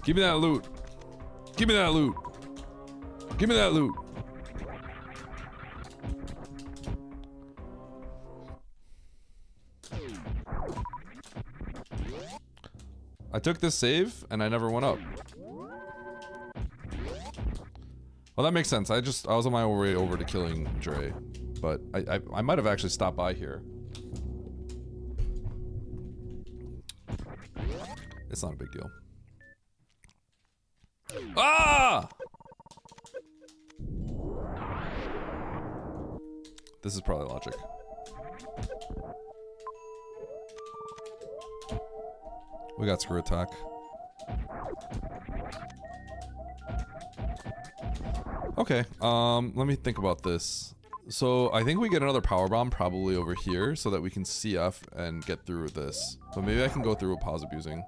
Give me that loot. Give me that loot. Give me that loot. I took this save and I never went up. Well, that makes sense. I was on my way over to killing Dre, but I might have actually stopped by here. It's not a big deal. Ah! This is probably logic. We got screw attack. Okay, let me think about this. So I think we get another power bomb probably over here so that we can CF and get through this. But maybe I can go through with pause abusing.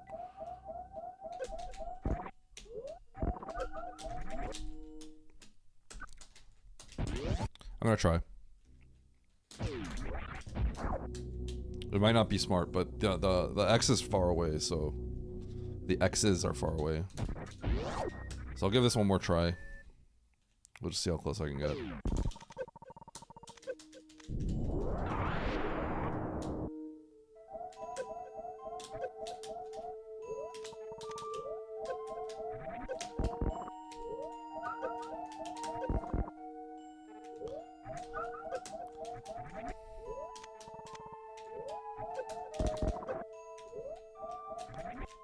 I'm gonna try. It might not be smart, but the X is far away, so the X's are far away. So I'll give this one more try. We'll just see how close I can get.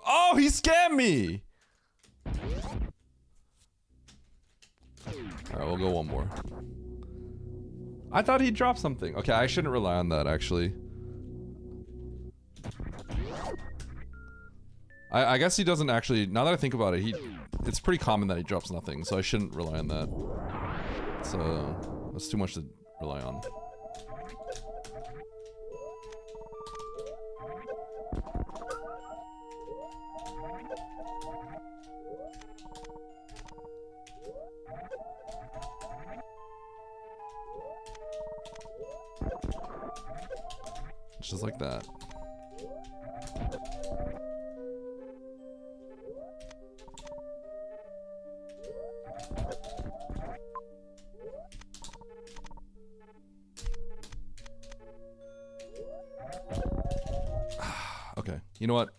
Oh, he scammed me! Alright, we'll go one more. I thought he'd drop something. Okay, I shouldn't rely on that, actually. I guess he doesn't actually... Now that I think about it, it's pretty common that he drops nothing, so I shouldn't rely on that. So, that's too much to rely on. Just like that. Okay, you know what?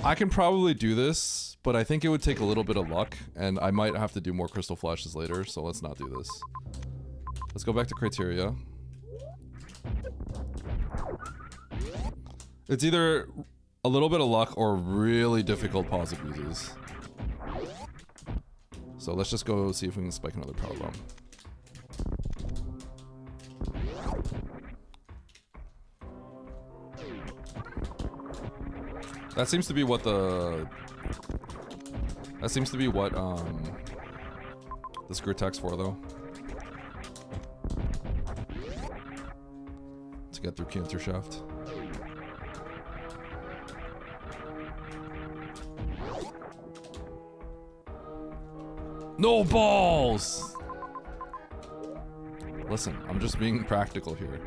I can probably do this, but I think it would take a little bit of luck, and I might have to do more crystal flashes later, so let's not do this. Let's go back to criteria. It's either a little bit of luck or really difficult pause abuses. So let's just go see if we can spike another power bomb. That seems to be what the... That seems to be what, the screw tech's for, though. To get through Cancer Shaft. No balls! Listen, I'm just being practical here.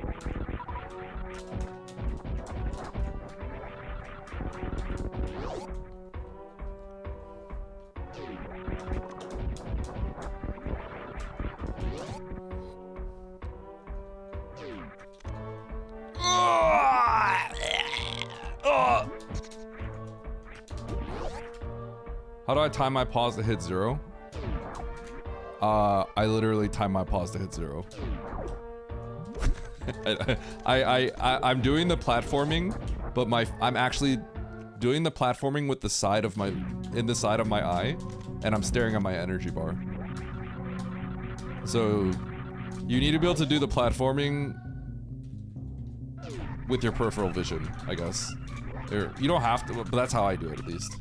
How do I time my pause to hit 0? I literally time my pause to hit 0. I'm doing the platforming, but I'm actually doing the platforming with the side of my the side of my eye, and I'm staring at my energy bar. So you need to be able to do the platforming with your peripheral vision, I guess. You don't have to, but that's how I do it, at least.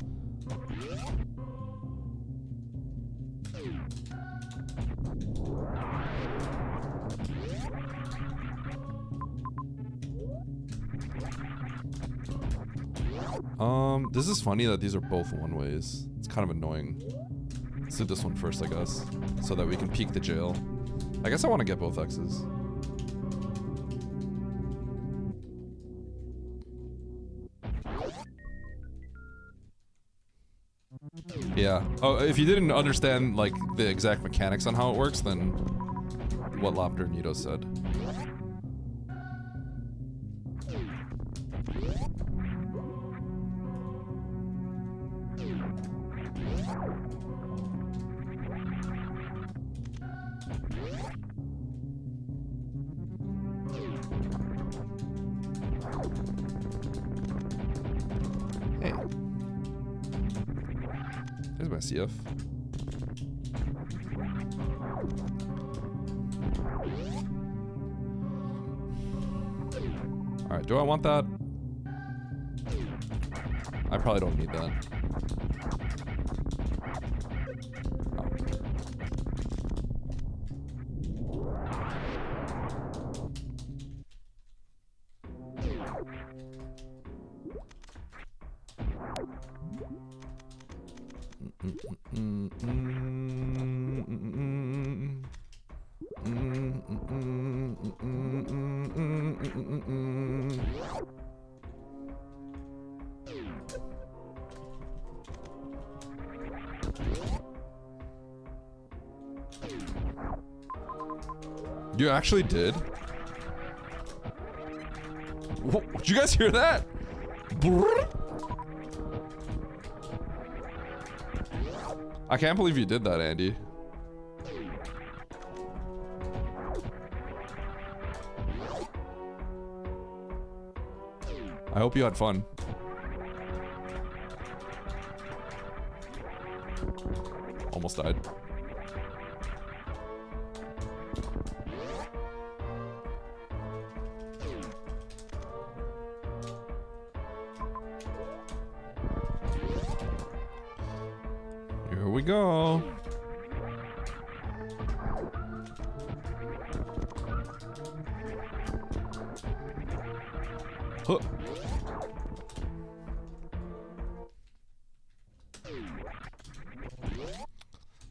This is funny that these are both one-ways. It's kind of annoying. Let's do this one first, I guess, so that we can peek the jail. I guess I want to get both X's. Yeah. Oh, if you didn't understand, like, the exact mechanics on how it works, then what Lopter Nito said. Hey. There's my CF. Alright, do I want that? I probably don't need that. You actually did? Did you guys hear that? I can't believe you did that, Andy. I hope you had fun. Almost died. Here we go. Huh.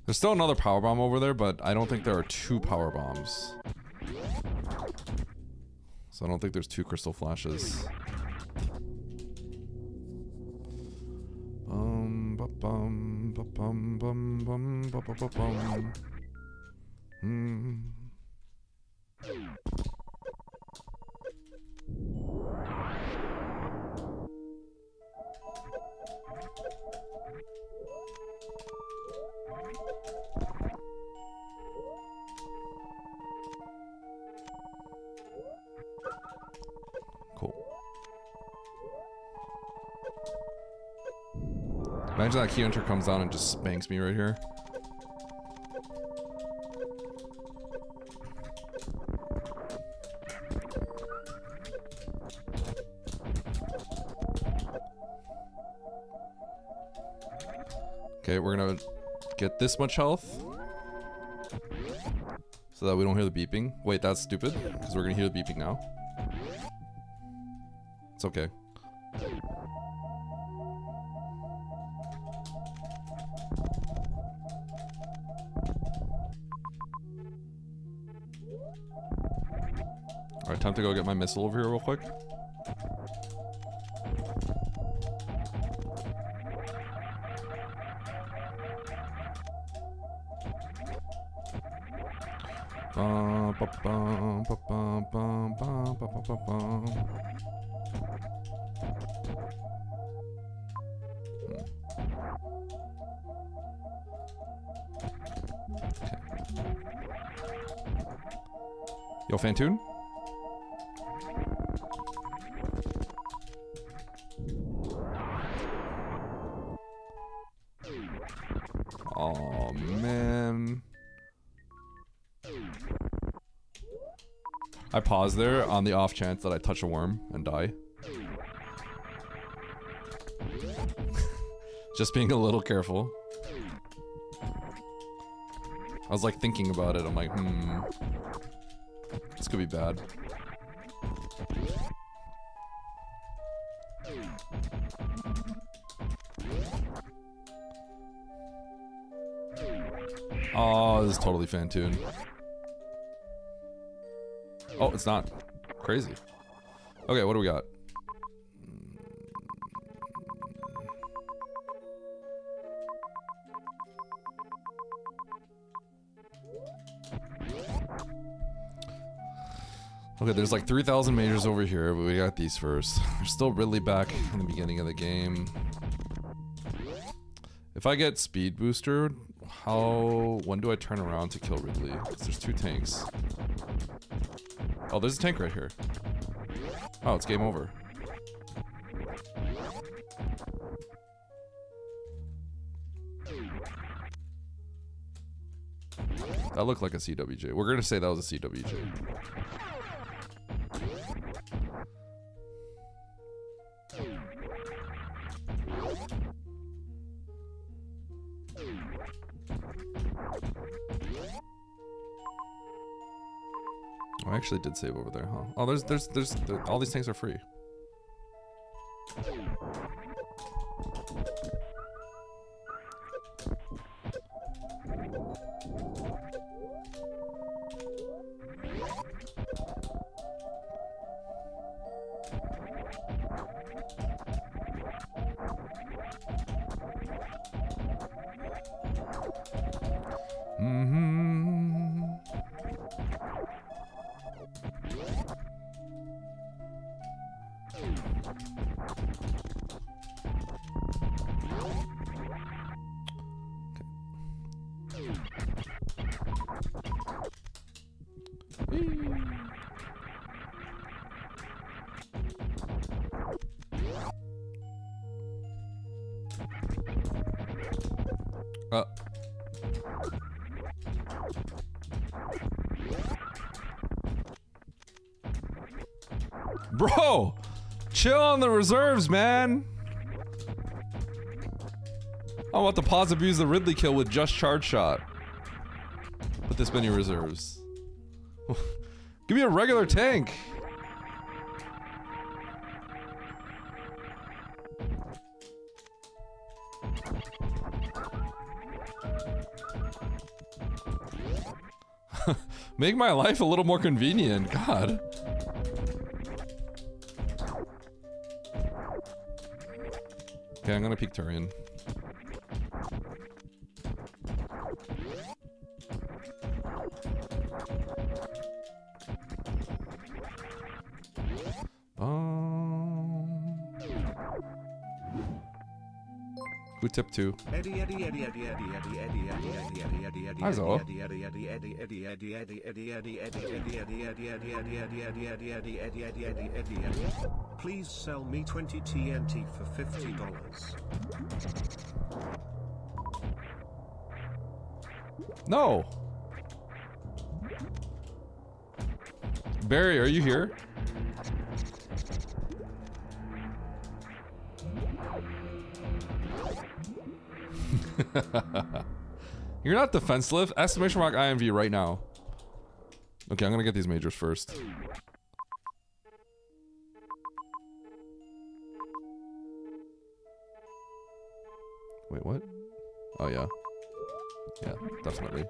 There's still another power bomb over there, but I don't think there are 2 power bombs. So I don't think there's 2 crystal flashes. Ba-bum, ba-bum, bum, bum, ba-ba-ba-bum. Cool. Imagine that key hunter comes down and just spanks me right here. Okay, we're gonna get this much health so that we don't hear the beeping. Wait, that's stupid, because we're gonna hear the beeping now. It's okay. Alright, time to go get my missile over here real quick. Yo, Fantoon? Oh man. I paused there on the off chance that I touch a worm and die. Just being a little careful. I was like thinking about it. I'm like, this could be bad. Oh, this is totally Fantoon. Oh, it's not. Crazy. Okay, what do we got? Okay, there's like 3,000 majors over here, but we got these first. We're still really back in the beginning of the game. If I get speed booster, when do I turn around to kill Ridley? 'Cause there's 2 tanks. Oh, there's a tank right here. Oh, it's game over. That looked like a CWJ. We're gonna say that was a CWJ. Oh, I actually did save over there, huh? Oh, there's all these tanks are free. Bro, chill on the reserves, man. I want to pause abuse the Ridley kill with just charge shot. With this many reserves. Give me a regular tank. Make my life a little more convenient, God. Okay, I'm gonna peek Turian. Who tipped 2? Also. Please sell me 20 TNT for $50. No. Barry, are you here? You're not defensive. Exclamation mark IMV right now. Okay, I'm gonna get these majors first. Wait, what? Oh yeah. Yeah, definitely.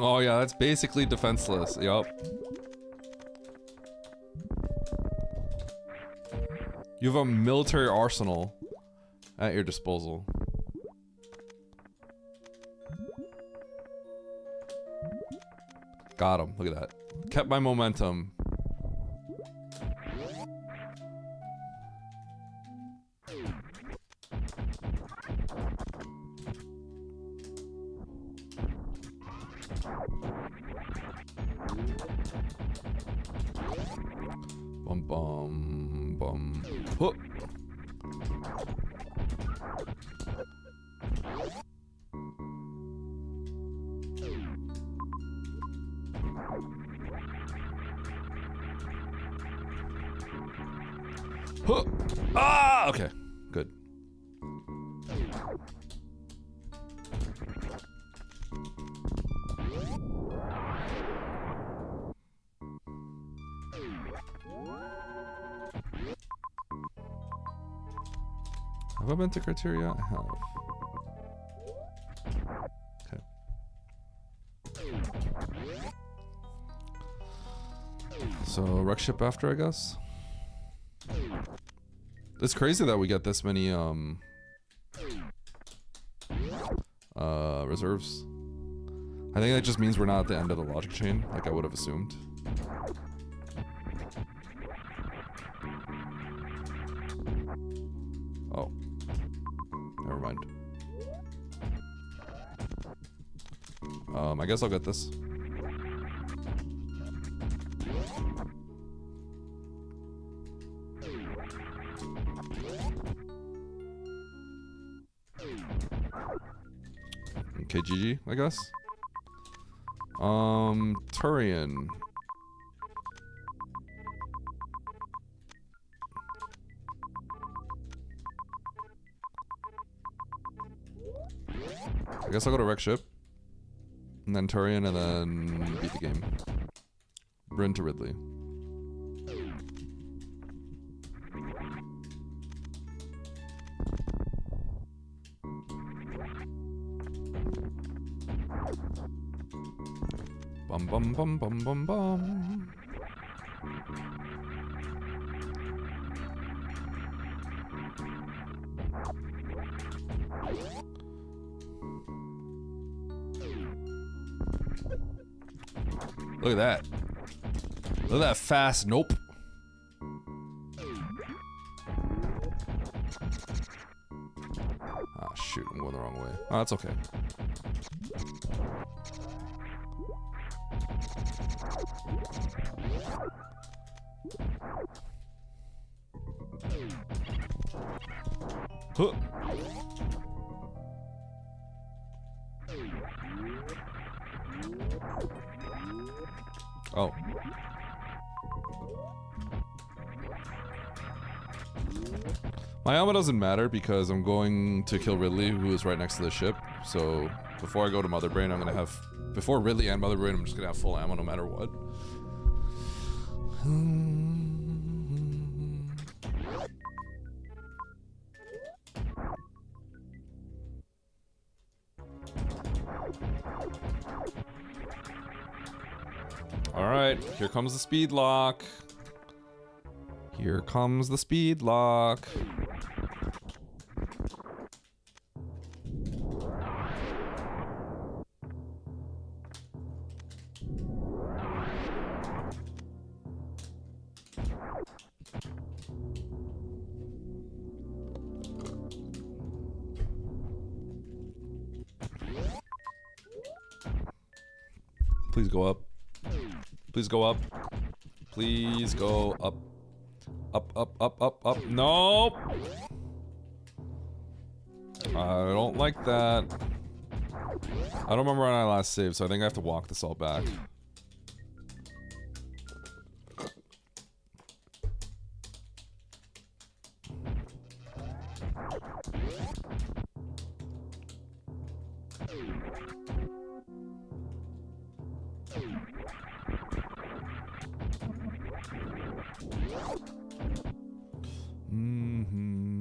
Oh yeah, that's basically defenseless. Yup. You have a military arsenal at your disposal. Got him. Look at that. Kept my momentum. Bum bum bum. Huh. Huh. Ah, okay. Good. Have I been to Criteria? I have. Okay. So, wreck ship after, I guess? It's crazy that we get this many, reserves. I think that just means we're not at the end of the logic chain, like I would have assumed. Oh. Never mind. I guess I'll get this. Okay, GG, I guess. Turian. I guess I'll go to wreck ship. And then Turian, and then beat the game. Bryn to Ridley. Bum bum bum bum bum bum. Look at that. Look at that fast nope. Ah, shoot, I'm going the wrong way. Oh, that's okay. Huh. Oh. My ammo doesn't matter because I'm going to kill Ridley, who is right next to the ship. So before I go to Mother Brain, I'm gonna have, before Ridley and Mother Brain, I'm just gonna have full ammo no matter what. All right, here comes the speed lock. Here comes the speed lock. Please go up. Please go up. Please go up. Up, up, up, up, up. Nope. I don't like that. I don't remember when I last saved, so I think I have to walk this all back.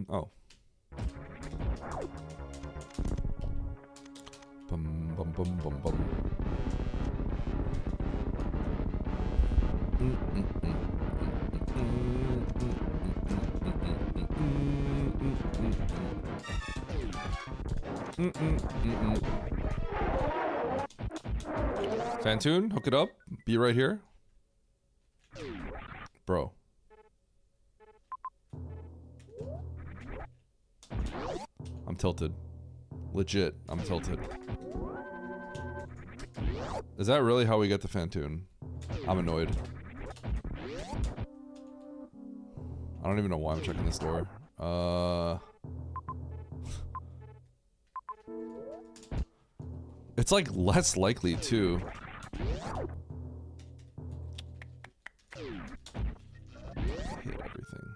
Oh. Bum bum bum bum bum. Fantoon, hook it up. Be right here. Bro. I'm tilted. Legit, I'm tilted. Is that really how we get the Fantoon? I'm annoyed. I don't even know why I'm checking this door. It's like less likely too. I hate everything.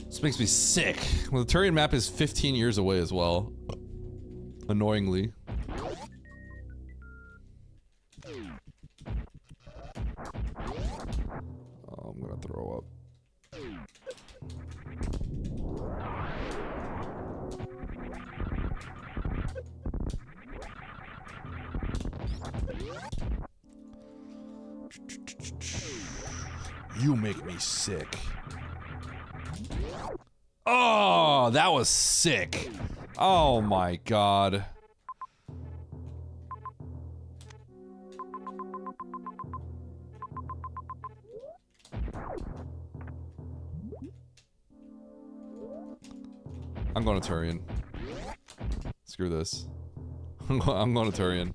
This makes me sick. Well, the Turian map is 15 years away as well. Annoyingly. Oh, I'm gonna throw up. You make me sick. Oh, that was sick. Oh my god. I'm going to Turian. Screw this. I'm going to Turian.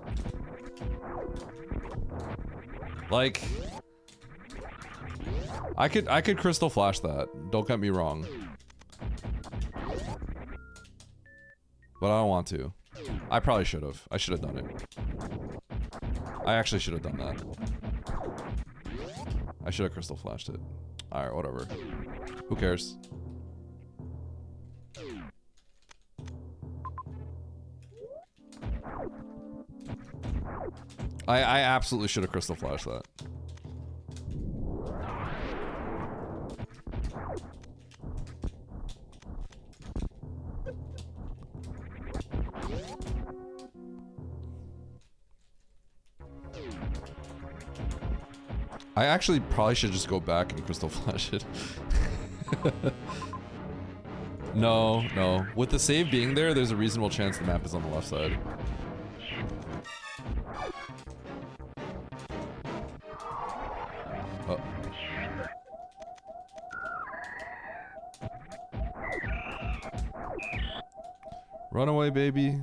Like, I could crystal flash that. Don't get me wrong. But I don't want to. I probably should have. I should have done it. I actually should have done that. I should have crystal flashed it. Alright, whatever. Who cares? I absolutely should have crystal flashed that. I actually probably should just go back and crystal flash it. No, no. With the save being there, there's a reasonable chance the map is on the left side. Oh. Run away, baby.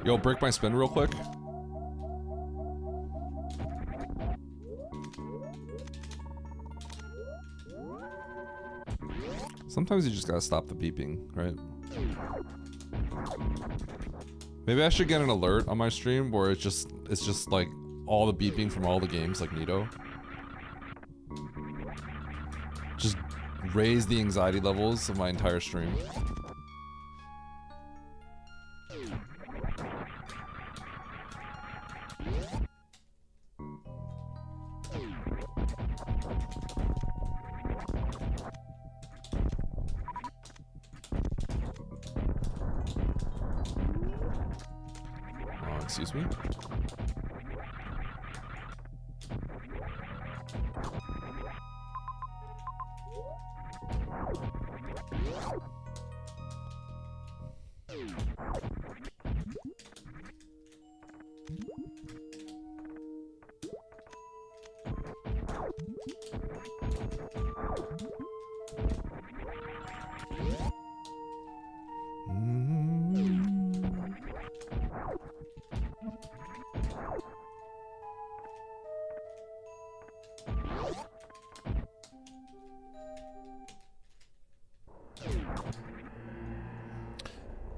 Yo, break my spin real quick. Sometimes you just gotta stop the beeping, right? Maybe I should get an alert on my stream where it's just like all the beeping from all the games like Nito. Just raise the anxiety levels of my entire stream. Excuse me?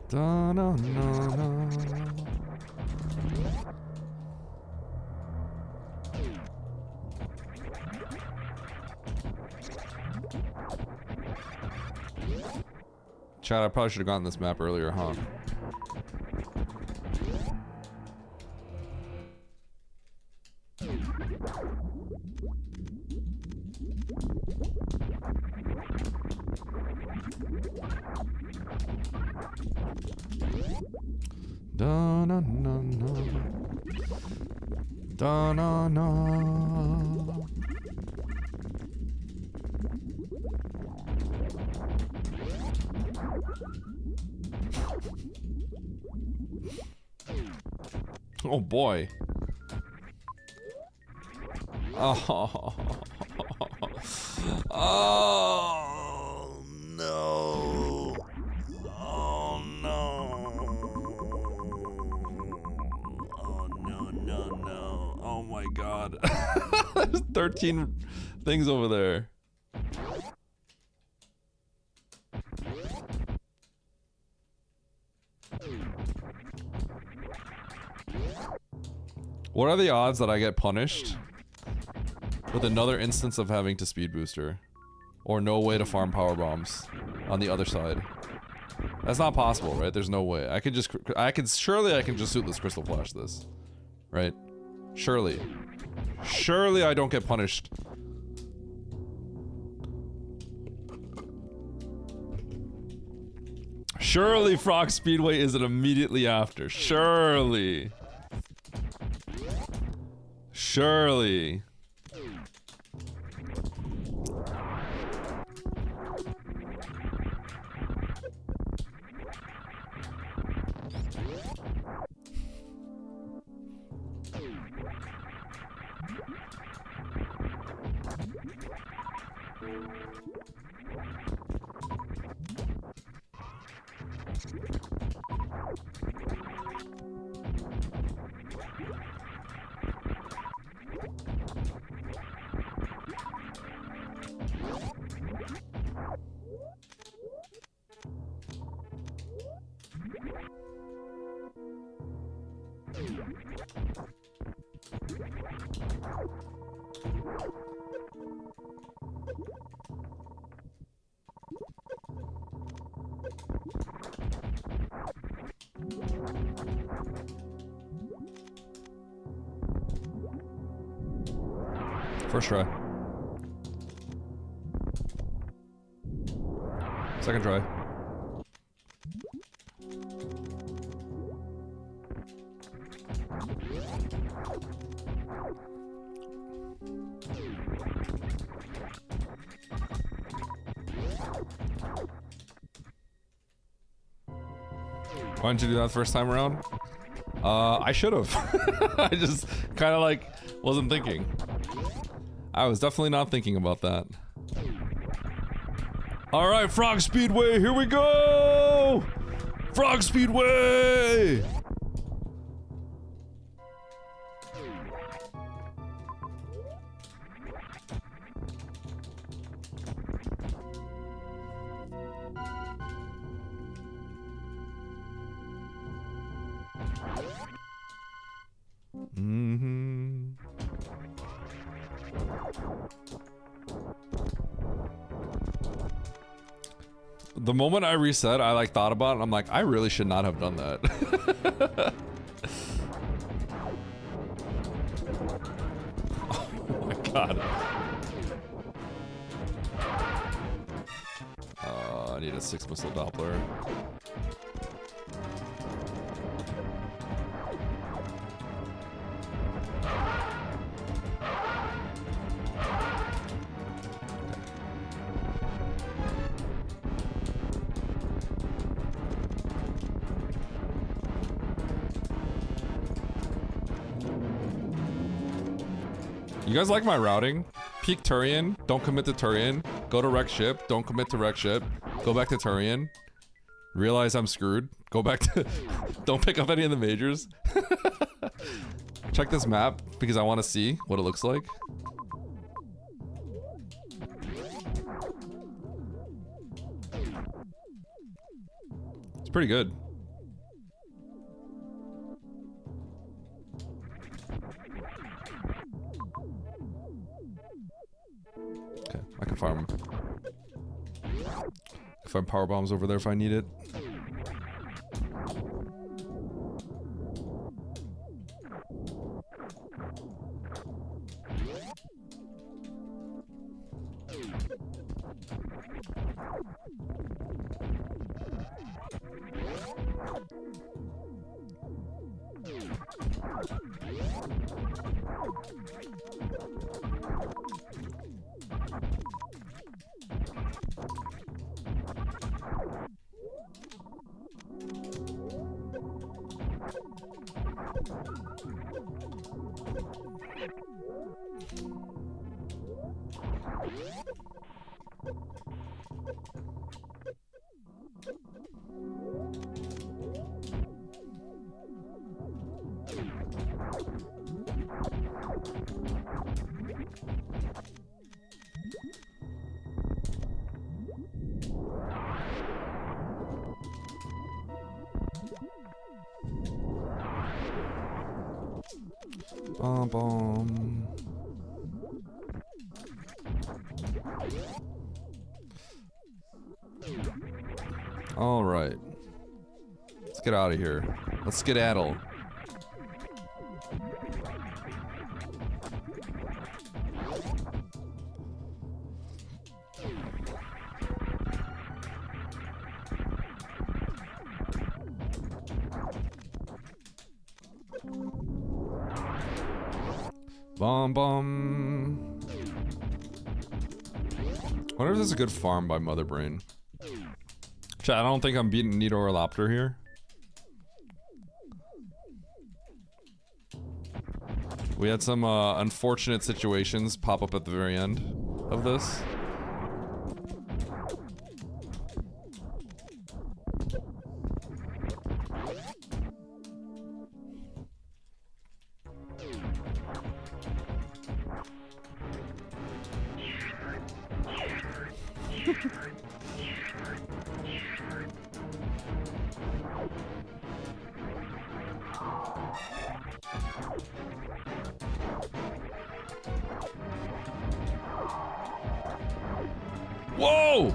Da, na, na, na. Chad, I probably should have gotten this map earlier, huh? Da na na na. Da na na. Oh boy. Oh. Oh no. Oh no. Oh no, no, no. Oh my god. There's 13 things over there. What are the odds that I get punished with another instance of having to speed booster? Or no way to farm power bombs on the other side? That's not possible, right? There's no way. Surely I can just Suitless Crystal Flash this. Right? Surely. Surely I don't get punished. Surely Frog Speedway isn't immediately after. Surely. Surely. First try. Second try. Why didn't you do that first time around? I should have. I just kind of like wasn't thinking. I was definitely not thinking about that. All right, Frog Speedway, here we go! Frog Speedway! The moment I reset, I like thought about it, and I'm like, I really should not have done that. Oh my god. I need a 6 missile Doppler. You guys like my routing? Peek Turian, don't commit to Turian. Go to wreck ship, don't commit to wreck ship. Go back to Turian. Realize I'm screwed. Go back to... Don't pick up any of the majors. Check this map, because I want to see what it looks like. It's pretty good. Okay, I can farm. Farm power bombs over there if I need it. Bomb bomb. All right. Let's get out of here. Let's skedaddle. Bomb bomb. Wonder if this is a good farm by Mother Brain. Chat, I don't think I'm beating Nidoraptor here. We had some unfortunate situations pop up at the very end of this. Whoa!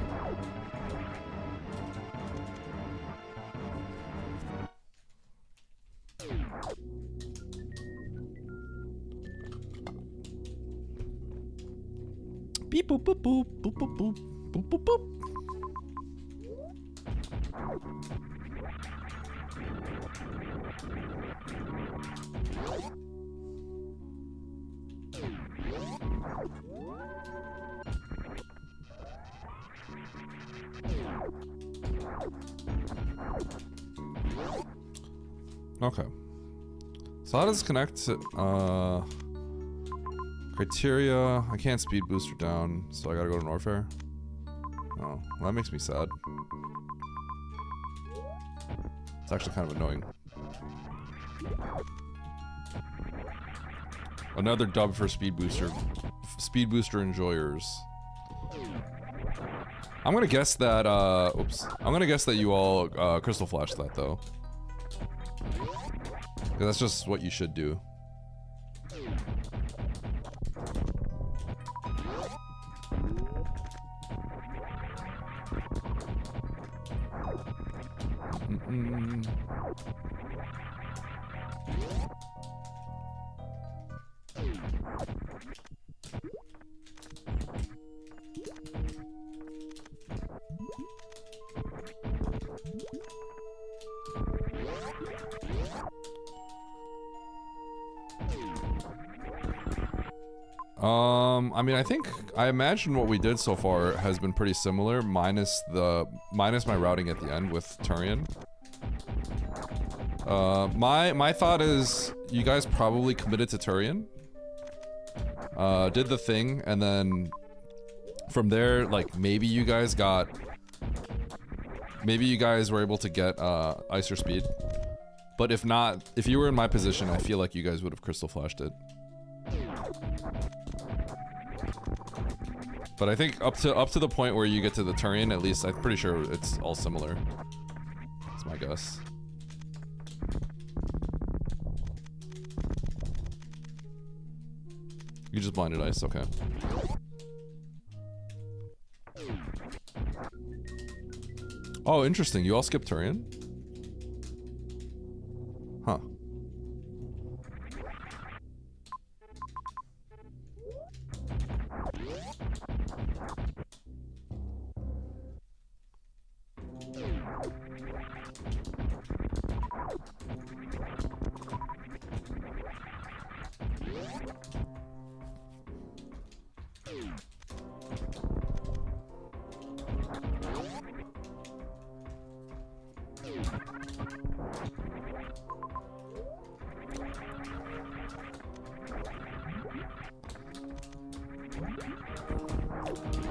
Beep boop boop boop boop boop boop boop boop boop. Okay. So how does this connect to, criteria? I can't speed booster down, so I gotta go to Norfair. Oh, well, that makes me sad. It's actually kind of annoying. Another dub for speed booster enjoyers. I'm gonna guess that, oops. I'm gonna guess that you all, crystal flashed that though. Because that's just what you should do. I mean, I imagine what we did so far has been pretty similar, minus my routing at the end with Turian. My thought is you guys probably committed to Turian, did the thing, and then from there, like, maybe you guys were able to get ice or speed. But if not, if you were in my position, I feel like you guys would have crystal flashed it. But I think up to the point where you get to the Turian, at least I'm pretty sure it's all similar. That's my guess. You just blinded ice, okay. Oh, interesting. You all skipped Turian? Huh.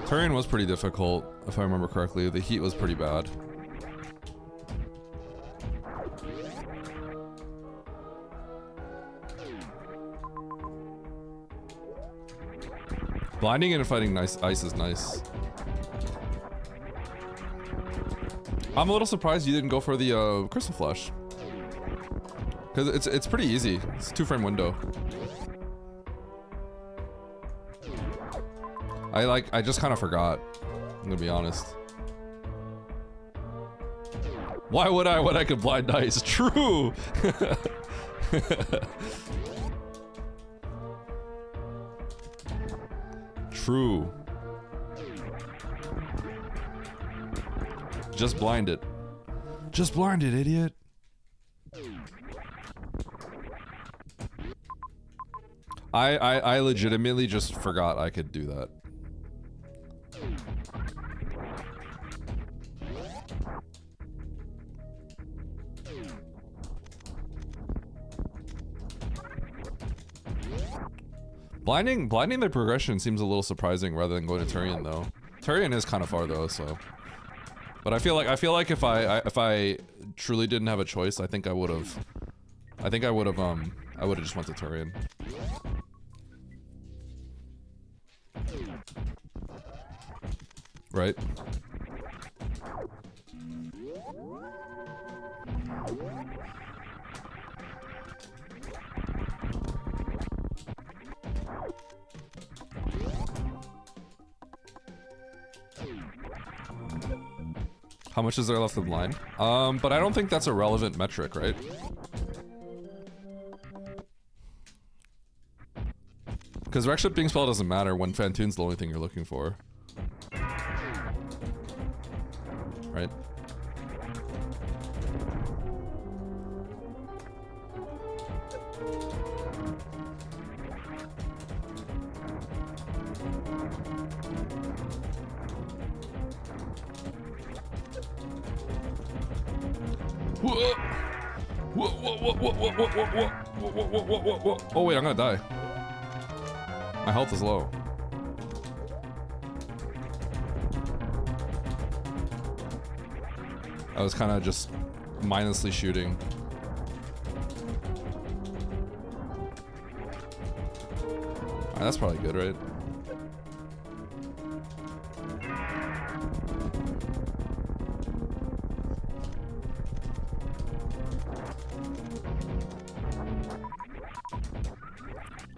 Turian was pretty difficult, if I remember correctly. The heat was pretty bad. Blinding and fighting ice is nice. I'm a little surprised you didn't go for the crystal flash. Because it's pretty easy. It's a 2-frame window. I just kind of forgot. I'm gonna be honest. Why would I when I could blind ice? True! True. Just blind it. Just blind it, idiot. I legitimately just forgot I could do that. Blinding the progression seems a little surprising rather than going to Turian though. Turian is kind of far though, so. But I feel like if I truly didn't have a choice, I think I would have just went to Turian. Right? How much is there left of the line? But I don't think that's a relevant metric, right? Because Rexship being spell doesn't matter when Fantoon's the only thing you're looking for. Right? Whoa! Whoa, whoa, Oh wait, I'm gonna die. My health is low. I was kind of just mindlessly shooting. That's probably good, right?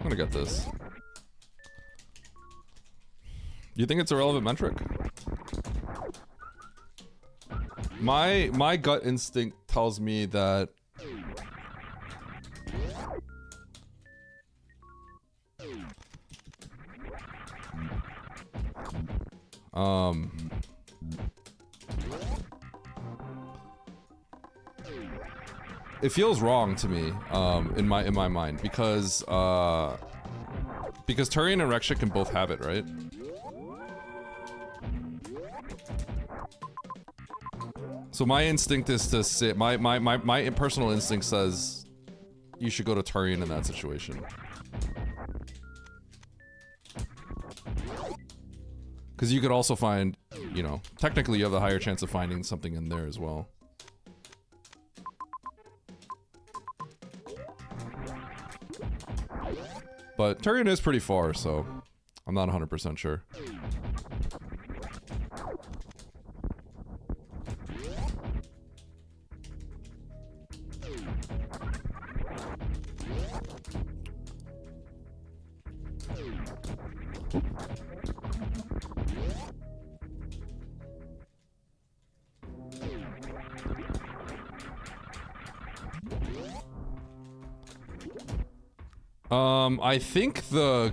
I'm gonna get this. Do you think it's a relevant metric? My gut instinct tells me that it feels wrong to me in my mind because Turian and Rexha can both have it, right? So my instinct is to say my personal instinct says you should go to Turian in that situation. Because you could also find, you know, technically you have the higher chance of finding something in there as well. But Turian is pretty far, so I'm not 100% sure. I think the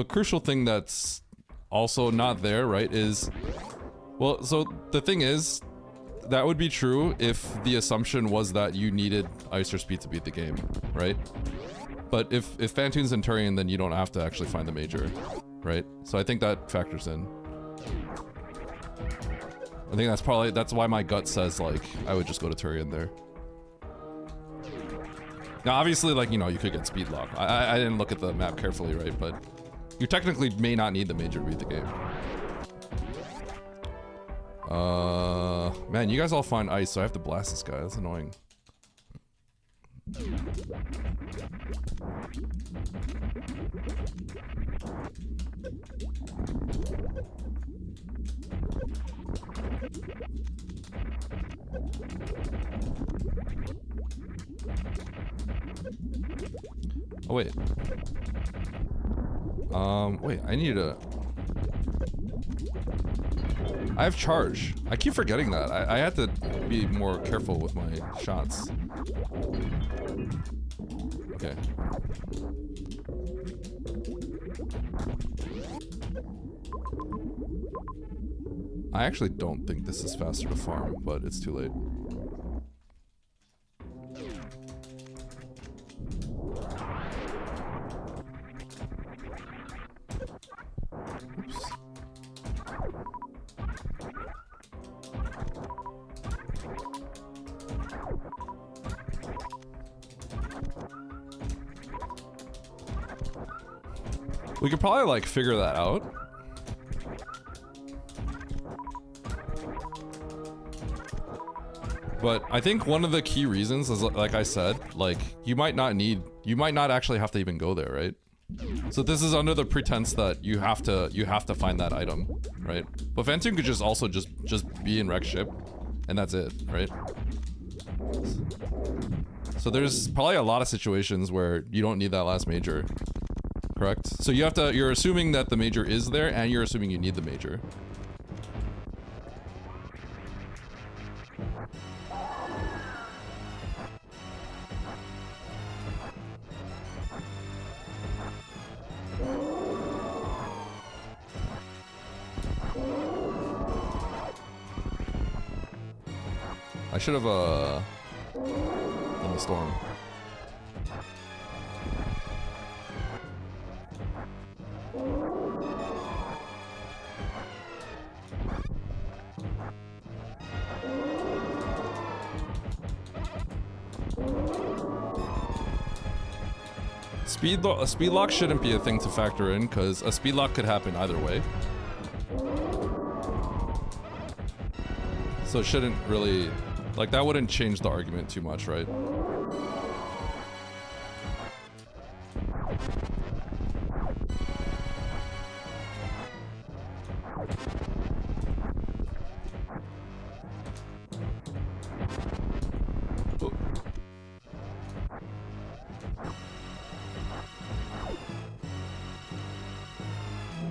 crucial thing that's also not there, right, is... Well, so the thing is, that would be true if the assumption was that you needed Ice or Speed to beat the game, right? But if Phantoon's and Turian, then you don't have to actually find the major, right? So I think that factors in. I think that's why my gut says, like, I would just go to Turian there. Now, obviously, like, you know, you could get speed lock. I didn't look at the map carefully, right? But you technically may not need the major to beat the game. Man, you guys all find ice, so I have to blast this guy. That's annoying. Oh, wait. Wait, I need to... I have charge. I keep forgetting that. I have to be more careful with my shots. Okay. I actually don't think this is faster to farm, but it's too late. Oops. We could probably like figure that out. But I think one of the key reasons is, like I said, like you might not actually have to even go there, right? So this is under the pretense that you have to find that item, right? But Phantoon could just be in Rex ship, and that's it, right? So there's probably a lot of situations where you don't need that last major, correct? So you're assuming that the major is there, and you're assuming you need the major. I should have done the storm. Speed lock shouldn't be a thing to factor in because a speed lock could happen either way. So it shouldn't really, like, that wouldn't change the argument too much, right?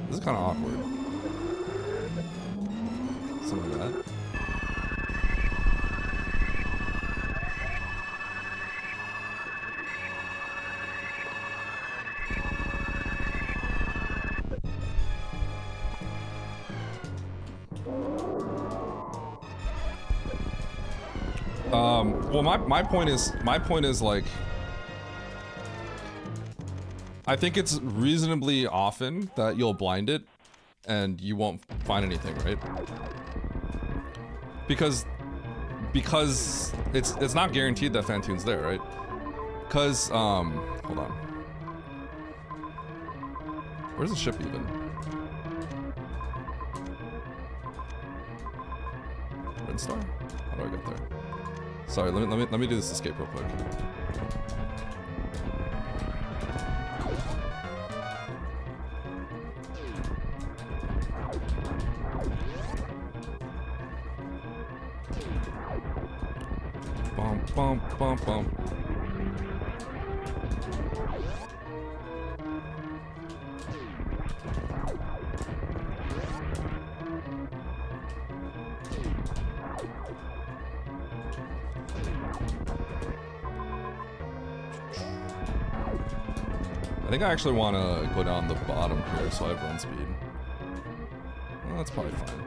This is kind of awkward. Something like that. Well, my point is like, I think it's reasonably often that you'll blind it and you won't find anything, right? Because it's not guaranteed that Phantoon's there, right? Cause hold on. Where's the ship even? Red Star? How do I get there? Sorry, let me do this escape real quick. Bump, bump, bump, bump. I think I actually want to go down the bottom here so I have run speed. Well, that's probably fine.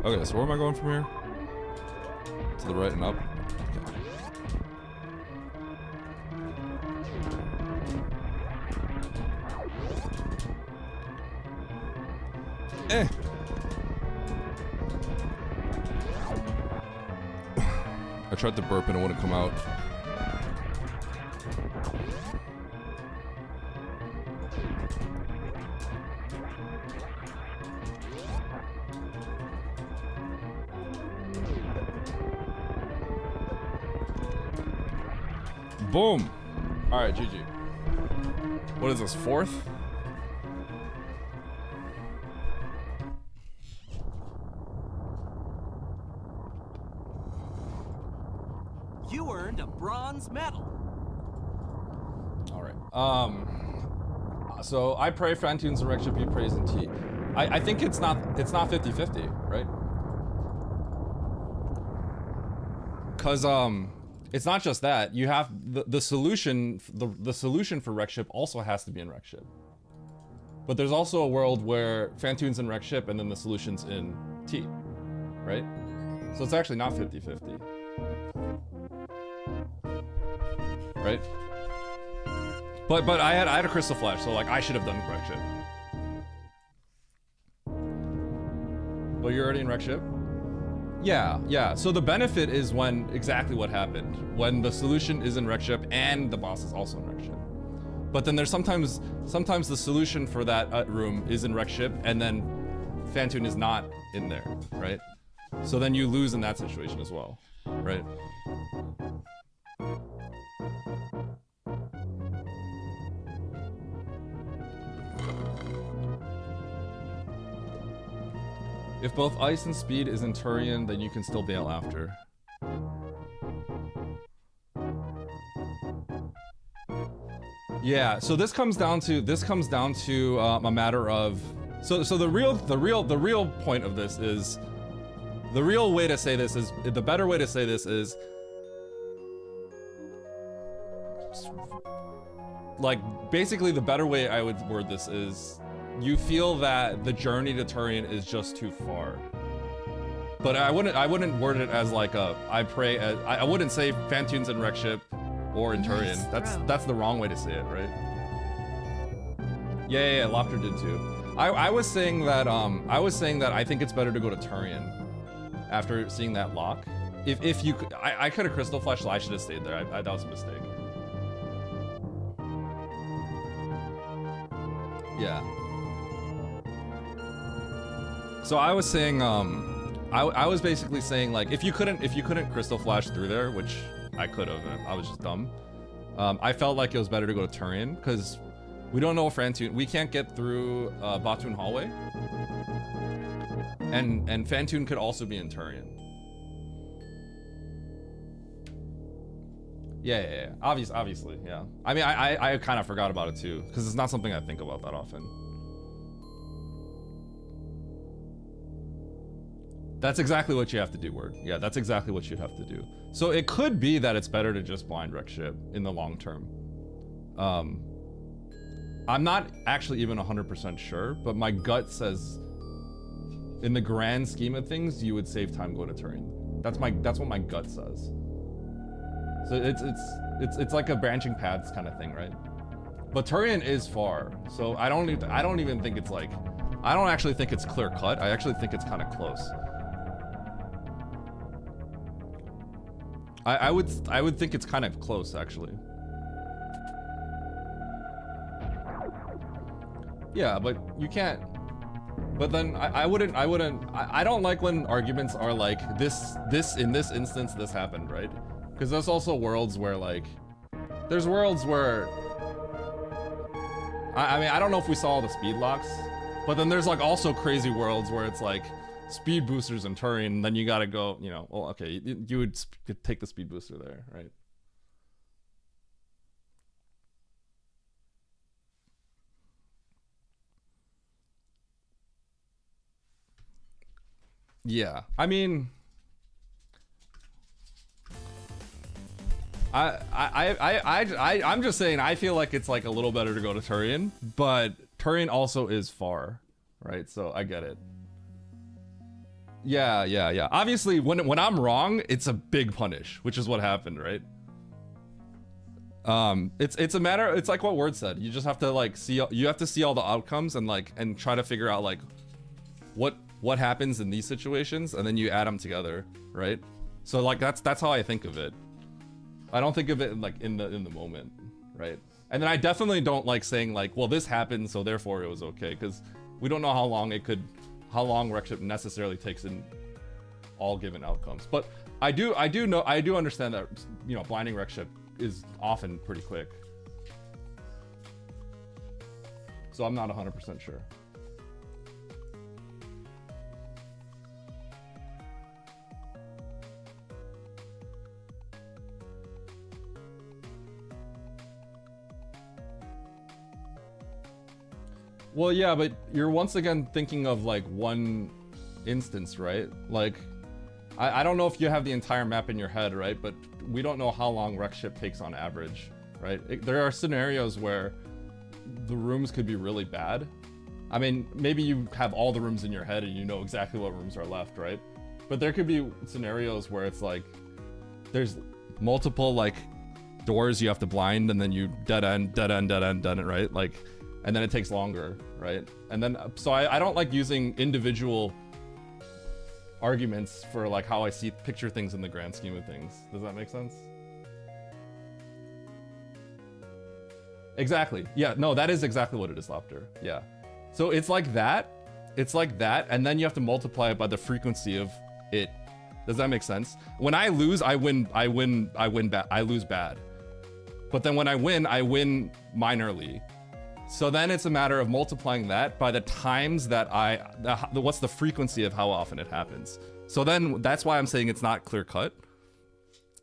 Okay, so where am I going from here? To the right and up? Okay. Eh! I tried to burp and it wouldn't come out. Boom! Alright, GG. What is this, 4th? You earned a bronze medal. Alright. So I pray Phantoon's and Wreckship, you praise in T. I think it's not 50-50, right? Cause it's not just that. You have the solution the solution for Wreckship also has to be in Wreckship. But there's also a world where Phantoon's in Wreckship and then the solution's in T. Right? So it's actually not 50-50. Right? But I had a Crystal Flash, so like I should have done Wreckship. But you're already in Wreckship? Yeah. So the benefit is when exactly what happened. When the solution is in Wreckship and the boss is also in Wreckship. But then there's sometimes the solution for that room is in Wreckship and then Phantoon is not in there, right? So then you lose in that situation as well, right? If both ice and speed is in Turian, then you can still bail after. Yeah, so this comes down to a matter of so the real point of this is the real way to say this is the better way to say this is like basically the better way I would word this is you feel that the journey to Turian is just too far. But I wouldn't word it as like I wouldn't say Phantoon's in Wreckship or in Turian. That's the wrong way to say it, right? Yeah, Lofter did too. I was saying that I think it's better to go to Turian. after seeing that lock. If you could, I could have crystal flashed, so I should have stayed there. That was a mistake. Yeah. So I was saying, I was basically saying like, if you couldn't crystal flash through there, which I could have, I was just dumb. I felt like it was better to go to Turian because we don't know Fantoon. We can't get through Batoon hallway, and Fantoon could also be in Turian. Yeah. Obviously, yeah. I mean, I kind of forgot about it too, because it's not something I think about that often. That's exactly what you have to do, Word. Yeah, that's exactly what you'd have to do. So it could be that it's better to just blind wreck ship in the long term. I'm not actually even 100% sure, but my gut says, in the grand scheme of things, you would save time going to Turian. That's what my gut says. So it's like a branching paths kind of thing, right? But Turian is far, so I don't even think it's like, I don't actually think it's clear cut. I actually think it's kind of close. I would think it's kind of close actually. Yeah, but you can't. But then I don't like when arguments are like this in this instance this happened, right? Because there's also worlds where like, there's worlds where, I mean, I don't know if we saw all the speed locks, but then there's like also crazy worlds where it's like speed boosters in Turian, and then you gotta go, you know, well, okay, you would take the speed booster there, right? Yeah, I mean, I'm just saying I feel like it's like a little better to go to Turian, but Turian also is far, right? So I get it. Yeah. Obviously, when I'm wrong, it's a big punish, which is what happened, right? It's a matter. It's like what Word said. You just have to like see. You have to see all the outcomes and like try to figure out like what happens in these situations, and then you add them together, right? So like that's how I think of it. I don't think of it like in the moment, right? And then I definitely don't like saying like, well, this happened, so therefore it was okay, because we don't know how long wreck ship necessarily takes in all given outcomes. But I do understand that, you know, blinding wreck ship is often pretty quick. So I'm not 100% sure. Well, yeah, but you're once again thinking of like one instance, right? Like, I don't know if you have the entire map in your head, right? But we don't know how long wreck ship takes on average, right? There are scenarios where the rooms could be really bad. I mean, maybe you have all the rooms in your head and you know exactly what rooms are left, right? But there could be scenarios where it's like, there's multiple like doors you have to blind, and then you dead end it, right? Like, and then it takes longer, right? And then, so I don't like using individual arguments for like how I picture things in the grand scheme of things. Does that make sense? Exactly. Yeah, no, that is exactly what it is, Lopter. Yeah. So it's like that, and then you have to multiply it by the frequency of it. Does that make sense? When I lose, I win bad. I lose bad. But then when I win minorly. So then it's a matter of multiplying that by the times that what's the frequency of how often it happens. So then that's why I'm saying it's not clear cut.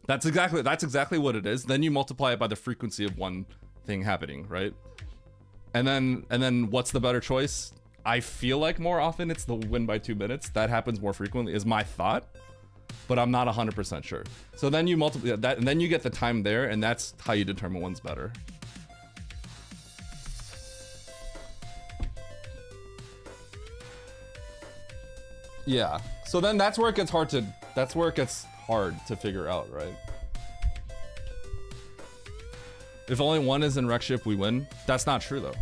That's exactly what it is. Then you multiply it by the frequency of one thing happening, right? And then what's the better choice? I feel like more often it's the win by 2 minutes. That happens more frequently is my thought, but I'm not 100% sure. So then you multiply that, and then you get the time there, and that's how you determine one's better. Yeah. So then that's where it gets hard to figure out, right? If only one is in wreck ship, we win. That's not true though,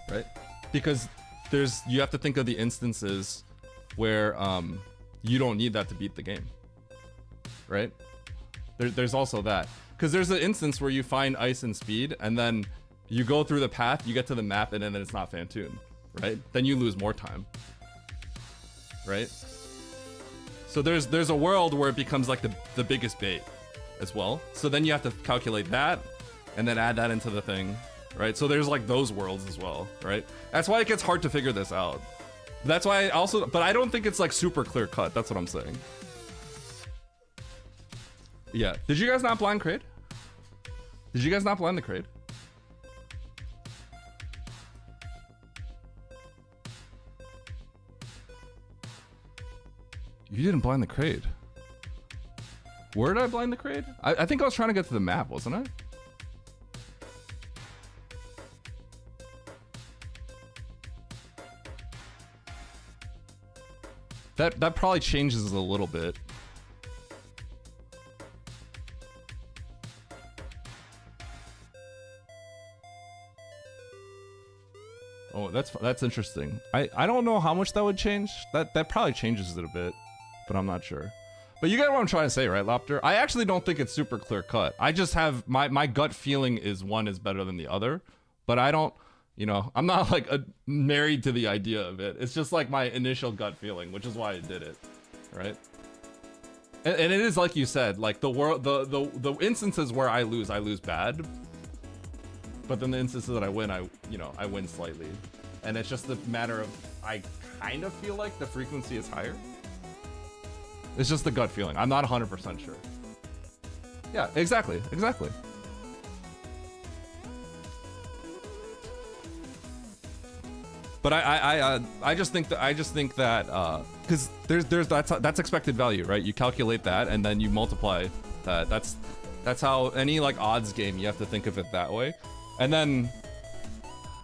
right? Because you have to think of the instances where you don't need that to beat the game, right? There's also that, because there's an instance where you find ice and speed, and then you go through the path, you get to the map, and then it's not Phantoon, right? Then you lose more time, right? So there's a world where it becomes like the biggest bait as well. So then you have to calculate that and then add that into the thing, right? So there's like those worlds as well, right? That's why it gets hard to figure this out. That's why I also, but I don't think it's like super clear cut. That's what I'm saying. Yeah. Did you guys not blind Kraid? Did you guys not blind the Kraid? You didn't blind the Kraid. Where did I blind the Kraid? I think I was trying to get to the map, wasn't I? That probably changes a little bit. Oh, that's interesting. I don't know how much that would change. That probably changes it a bit, but I'm not sure. But you get what I'm trying to say, right, Lopter? I actually don't think it's super clear cut. I just have my gut feeling is one is better than the other, but I don't, you know, I'm not like married to the idea of it. It's just like my initial gut feeling, which is why I did it, right? And it is like you said, like the instances where I lose bad, but then the instances that I win, I win slightly, and it's just a matter of I kind of feel like the frequency is higher. It's just the gut feeling. I'm not 100% sure. Yeah, exactly. But I just think that because that's expected value, right? You calculate that and then you multiply that. That's how any like odds game, you have to think of it that way. And then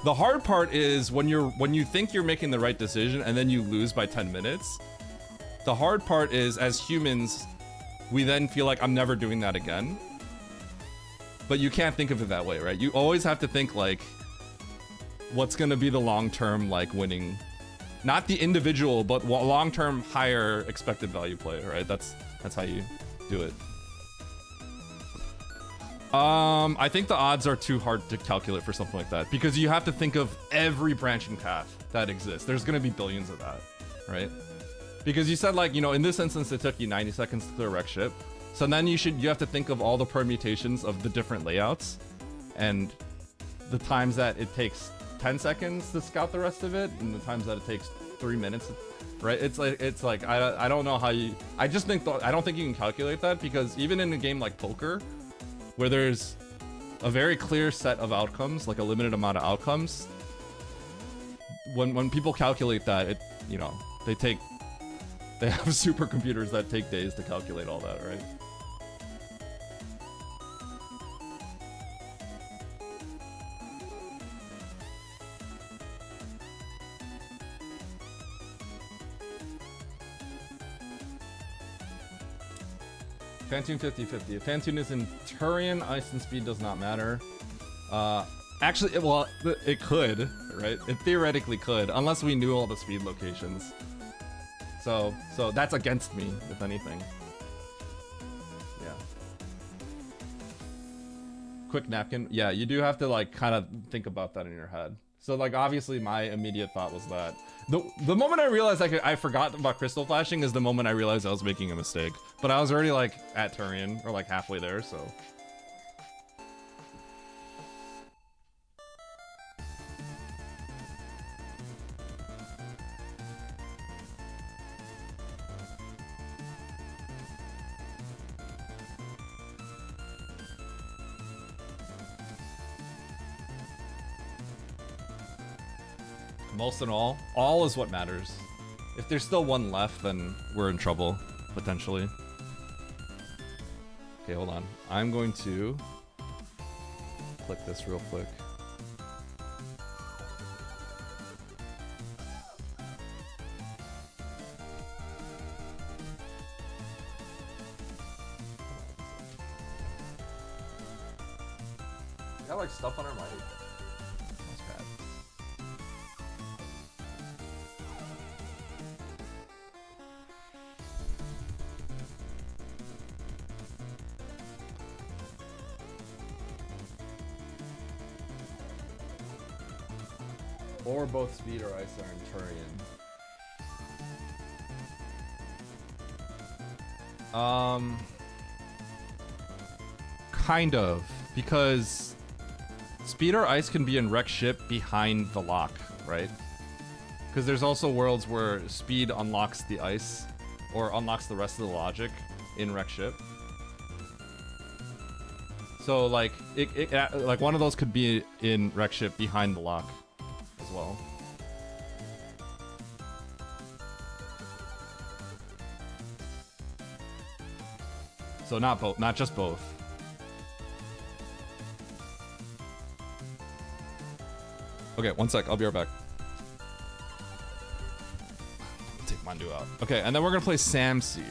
the hard part is when you think you're making the right decision and then you lose by 10 minutes. The hard part is, as humans, we then feel like I'm never doing that again. But you can't think of it that way, right? You always have to think like, what's gonna be the long-term like winning, not the individual, but long-term higher expected value play, right? That's how you do it. I think the odds are too hard to calculate for something like that because you have to think of every branching path that exists. There's gonna be billions of that, right? Because you said like, you know, in this instance, it took you 90 seconds to clear a wreck ship. So then you have to think of all the permutations of the different layouts and the times that it takes 10 seconds to scout the rest of it and the times that it takes 3 minutes, right? It's like, I don't know how you, I just think, I don't think you can calculate that because even in a game like poker, where there's a very clear set of outcomes, like a limited amount of outcomes, when people calculate that, it, you know, they have supercomputers that take days to calculate all that, right? Phantoon 50-50. If Phantoon is in Turian, ice and speed does not matter. Actually, well, it could, right? It theoretically could, unless we knew all the speed locations. So that's against me, if anything. Yeah. Quick napkin. Yeah, you do have to like kind of think about that in your head. So like obviously my immediate thought was that. The moment I realized I forgot about crystal flashing is the moment I realized I was making a mistake. But I was already like at Turian or like halfway there, so. Most in all is what matters. If there's still one left, then we're in trouble, potentially. Okay, hold on. I'm going to click this real quick. We got like stuff on our mic. That's bad. Or both speed or ice are in Turian. Kind of, because speed or ice can be in wreck ship behind the lock, right? Because there's also worlds where speed unlocks the ice or unlocks the rest of the logic in wreck ship. So like like one of those could be in wreck ship behind the lock as well. So not both, not just both. Okay, one sec. I'll be right back. Take Mandu out. Okay, and then we're gonna play Sam Seed.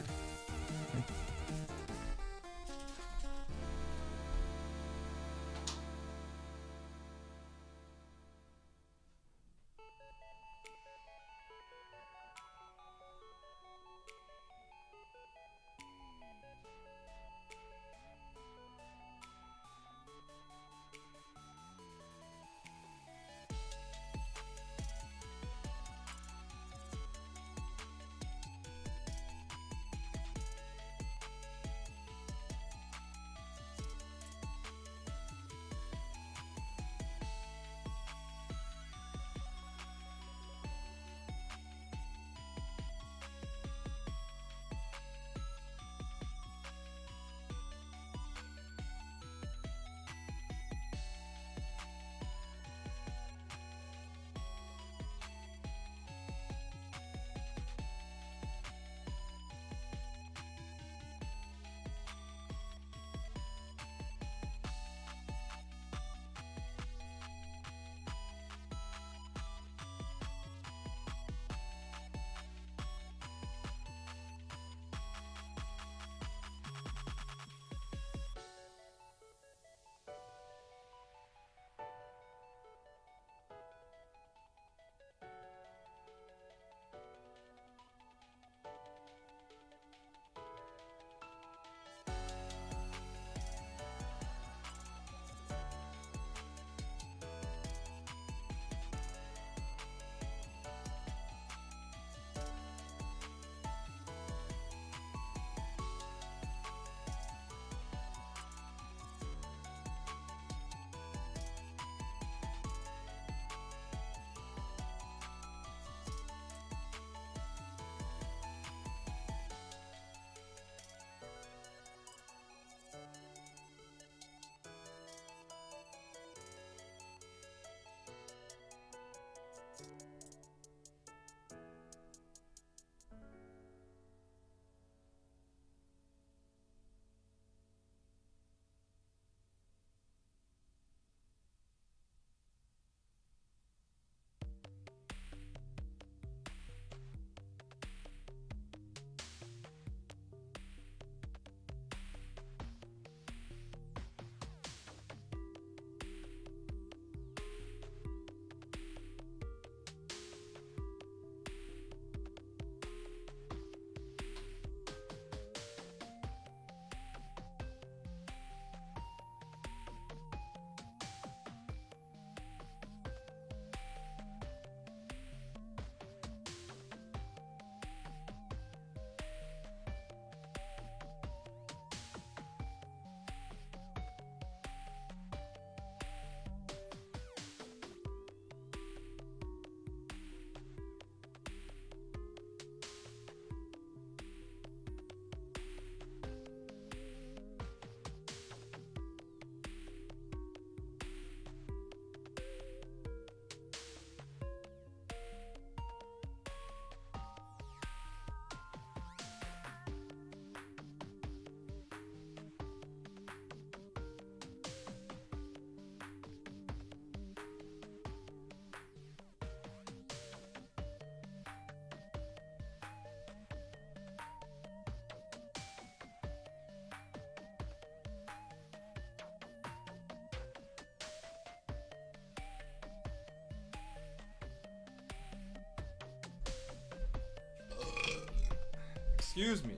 Excuse me.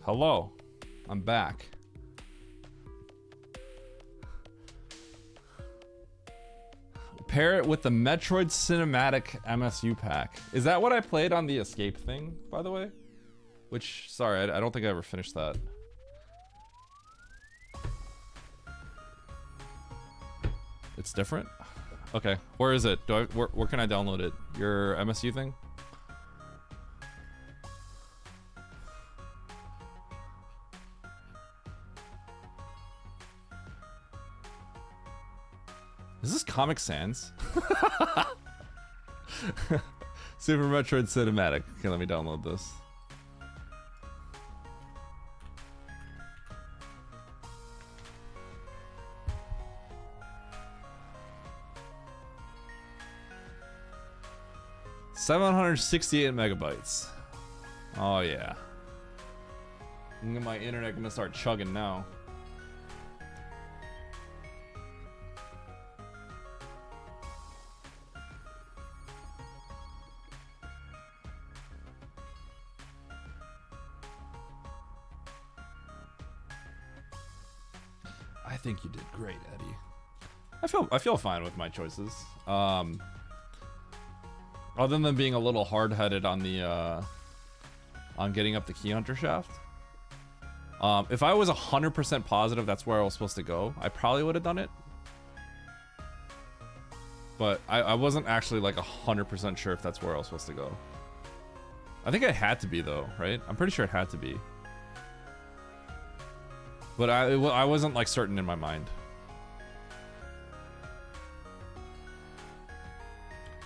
Hello. I'm back. Pair it with the Metroid Cinematic MSU pack. Is that what I played on the Escape thing, by the way? Which, sorry, I don't think I ever finished that. It's different? Okay, where is it? Where can I download it? Your MSU thing? Is this Comic Sans? Super Metroid Cinematic. Okay, let me download this. $768 megabytes. Oh yeah. My internet gonna start chugging now. I think you did great, Eddie. I feel fine with my choices. Other than being a little hard-headed on the on getting up the Key Hunter shaft. If I was 100% positive that's where I was supposed to go, I probably would have done it. But I wasn't actually like 100% sure if that's where I was supposed to go. I think it had to be though, right? I'm pretty sure it had to be. But I wasn't like certain in my mind.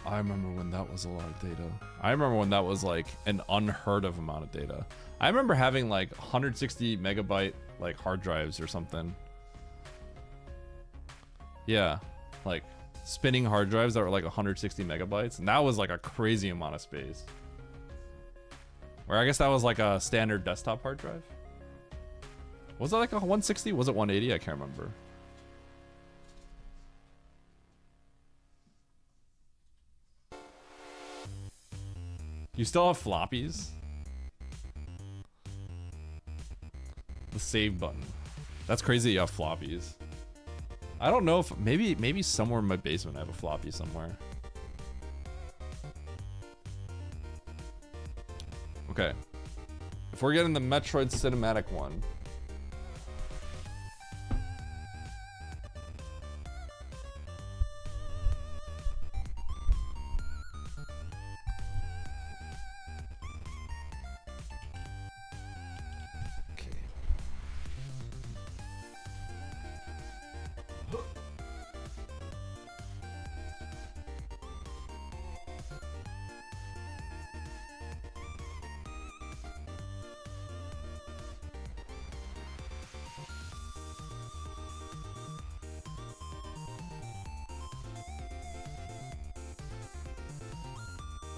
I remember when that was a lot of data. I remember when that was like an unheard of amount of data. I remember having like 160 megabyte like hard drives or something. Yeah, like spinning hard drives that were like 160 megabytes, and that was like a crazy amount of space. Or I guess that was like a standard desktop hard drive. Was it like a 160? Was it 180? I can't remember. You still have floppies? The save button. That's crazy you have floppies. I don't know if maybe somewhere in my basement I have a floppy somewhere. Okay. If we're getting the Metroid Cinematic one.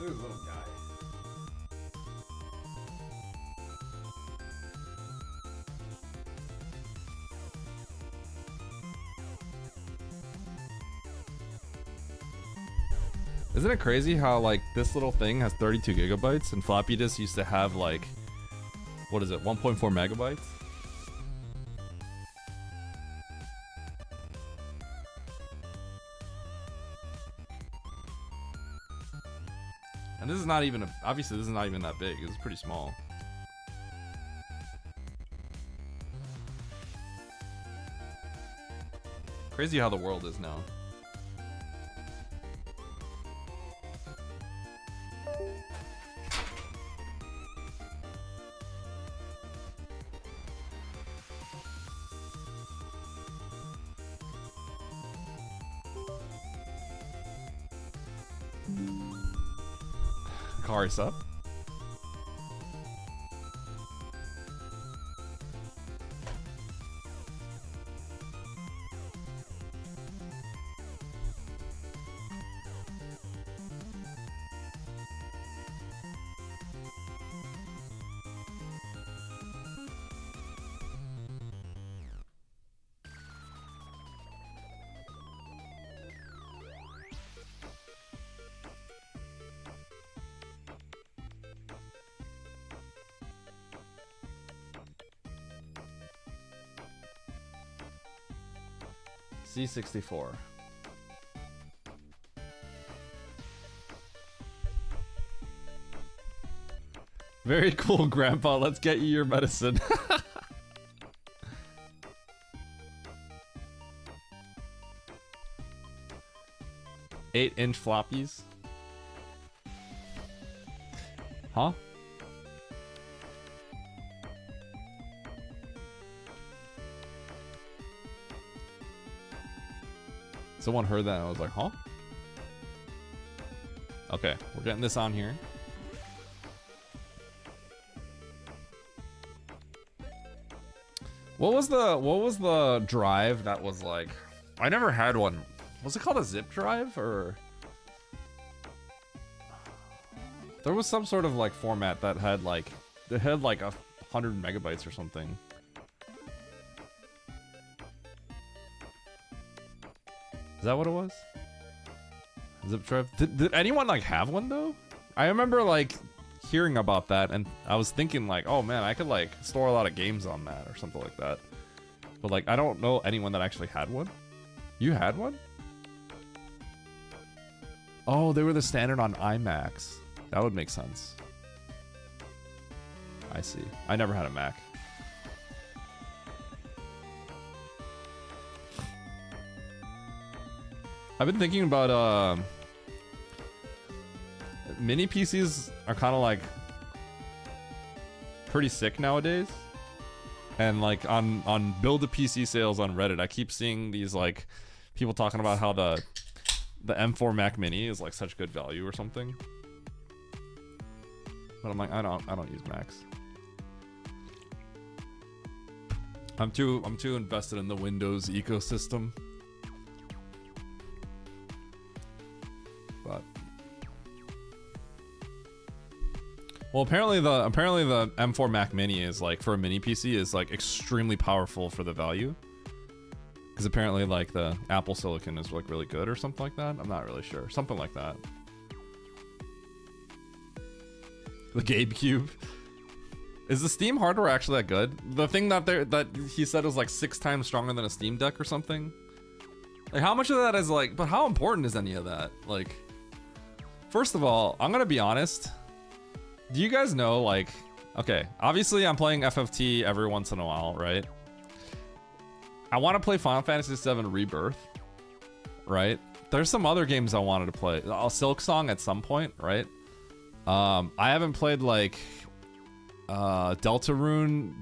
Look at this little guy. Isn't it crazy how like this little thing has 32 gigabytes and floppy disks used to have like, what is it, 1.4 megabytes? And this is not even, obviously this is not even that big, it's pretty small. Crazy how the world is now. Kari's up. C64. Very cool, Grandpa. Let's get you your medicine. 8-inch floppies. Huh? Someone heard that and I was like, huh? Okay, we're getting this on here. What was the drive that was like, I never had one. Was it called a zip drive or? There was some sort of like format that had like, it had like 100 megabytes or something. Is that what it was? Zip drive? Did anyone like have one though? I remember like hearing about that and I was thinking like, oh man, I could like store a lot of games on that or something like that. But like, I don't know anyone that actually had one. You had one? Oh, they were the standard on iMacs. That would make sense. I see. I never had a Mac. I've been thinking about mini PCs are kind of like pretty sick nowadays. And like on build a PC sales on Reddit, I keep seeing these like people talking about how the M4 Mac Mini is like such good value or something. But I'm like, I don't use Macs. I'm too invested in the Windows ecosystem. But well, apparently the M4 Mac Mini is like, for a mini PC, is like extremely powerful for the value. Because apparently like the Apple Silicon is like really good or something like that. I'm not really sure. Something like that. The GameCube. Is the Steam hardware actually that good? The thing that he said was like 6 times stronger than a Steam Deck or something. Like how much of that is like, but how important is any of that? Like, first of all, I'm gonna be honest. Do you guys know, like, okay, obviously I'm playing FFT every once in a while, right? I want to play Final Fantasy VII Rebirth, right? There's some other games I wanted to play. Silk Song at some point, right? I haven't played like Deltarune.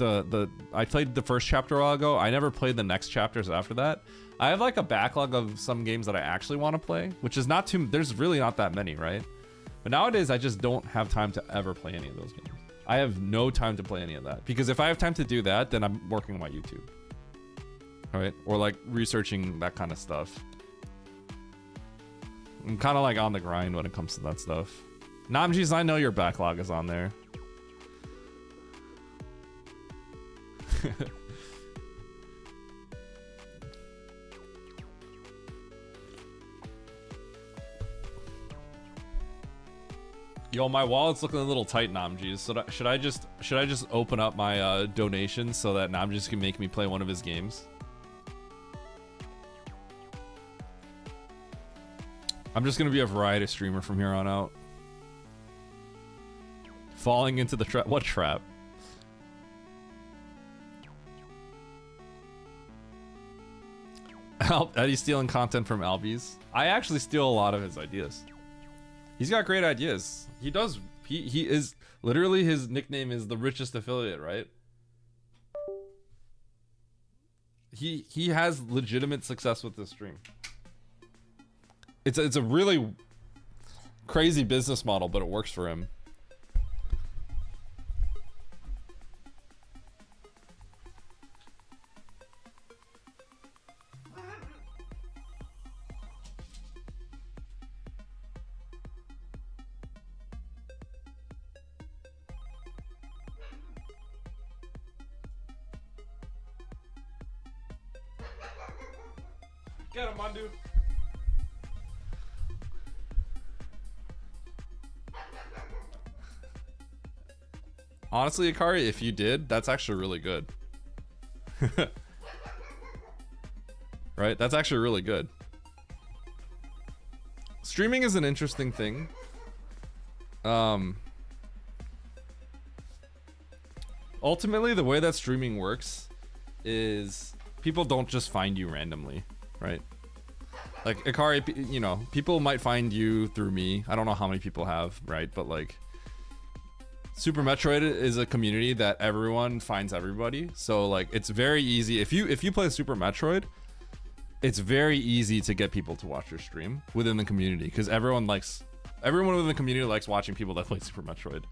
I played the first chapter a while ago. I never played the next chapters after that. I have like a backlog of some games that I actually want to play, which is not too. There's really not that many, right? But nowadays, I just don't have time to ever play any of those games. I have no time to play any of that because if I have time to do that, then I'm working on my YouTube, all right, or like researching that kind of stuff. I'm kind of like on the grind when it comes to that stuff. Namjeez, I know your backlog is on there. Yo, my wallet's looking a little tight, Namjeez. So should I just open up my donations so that Namjeez can make me play one of his games? I'm just gonna be a variety streamer from here on out. Falling into the trap. What trap? Eddie's stealing content from Albies. I actually steal a lot of his ideas. He's got great ideas. He does. He is literally, his nickname is the richest affiliate, right? He has legitimate success with this stream. It's a really crazy business model, but it works for him. Get him, Mandu. Honestly, Akari, if you did, that's actually really good. right? That's actually really good. Streaming is an interesting thing. Ultimately, the way that streaming works is people don't just find you randomly, right? Like Ikari, you know, people might find you through me. I don't know how many people have, right? But like, Super Metroid is a community that everyone finds everybody. So like, it's very easy if you play Super Metroid, it's very easy to get people to watch your stream within the community because everyone within the community likes watching people that play Super Metroid.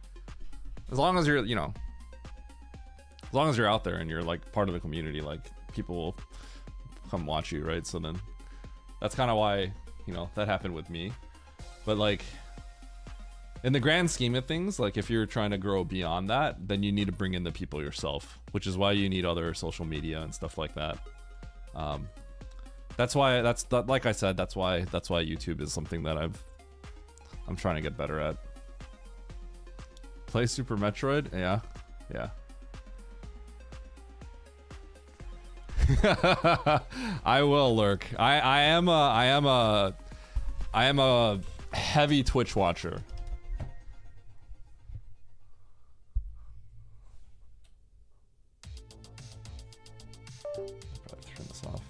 As long as you're, you know, as long as you're out there and you're like part of the community, like people will come watch you, right? So then that's kind of why, you know, that happened with me. But like, in the grand scheme of things, like if you're trying to grow beyond that, then you need to bring in the people yourself, which is why you need other social media and stuff like that. That's why like I said, that's why YouTube is something that I'm trying to get better at. Play Super Metroid? Yeah. I will lurk. I am a heavy Twitch watcher. Probably turn this off.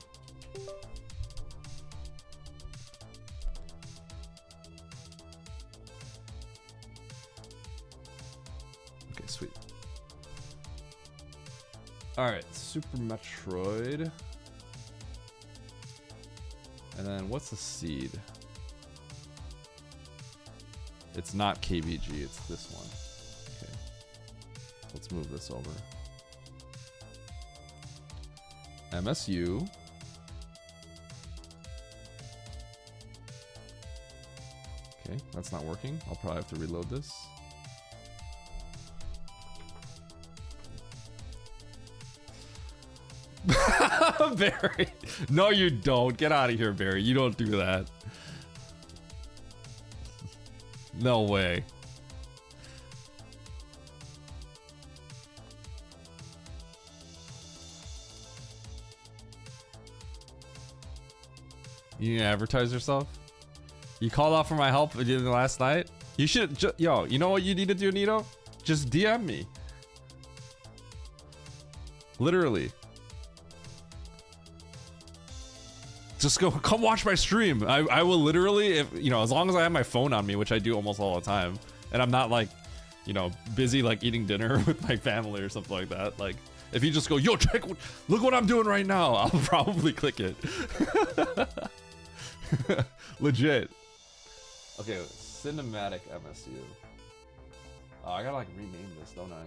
Okay, sweet. All right, Super Metroid. And then what's the seed? It's not KBG, it's this one. Okay. Let's move this over. MSU. Okay, that's not working. I'll probably have to reload this. Barry. No, you don't. Get out of here, Barry. You don't do that. No way. You need to advertise yourself? You called out for my help last night? You should, yo, you know what you need to do, Nito? Just DM me. Literally. Just go, come watch my stream. I will literally, if you know, as long as I have my phone on me, which I do almost all the time, and I'm not like, you know, busy like eating dinner with my family or something like that. Like, if you just go, yo, look what I'm doing right now, I'll probably click it. Legit. Okay, cinematic MSU. Oh, I gotta like rename this, don't I?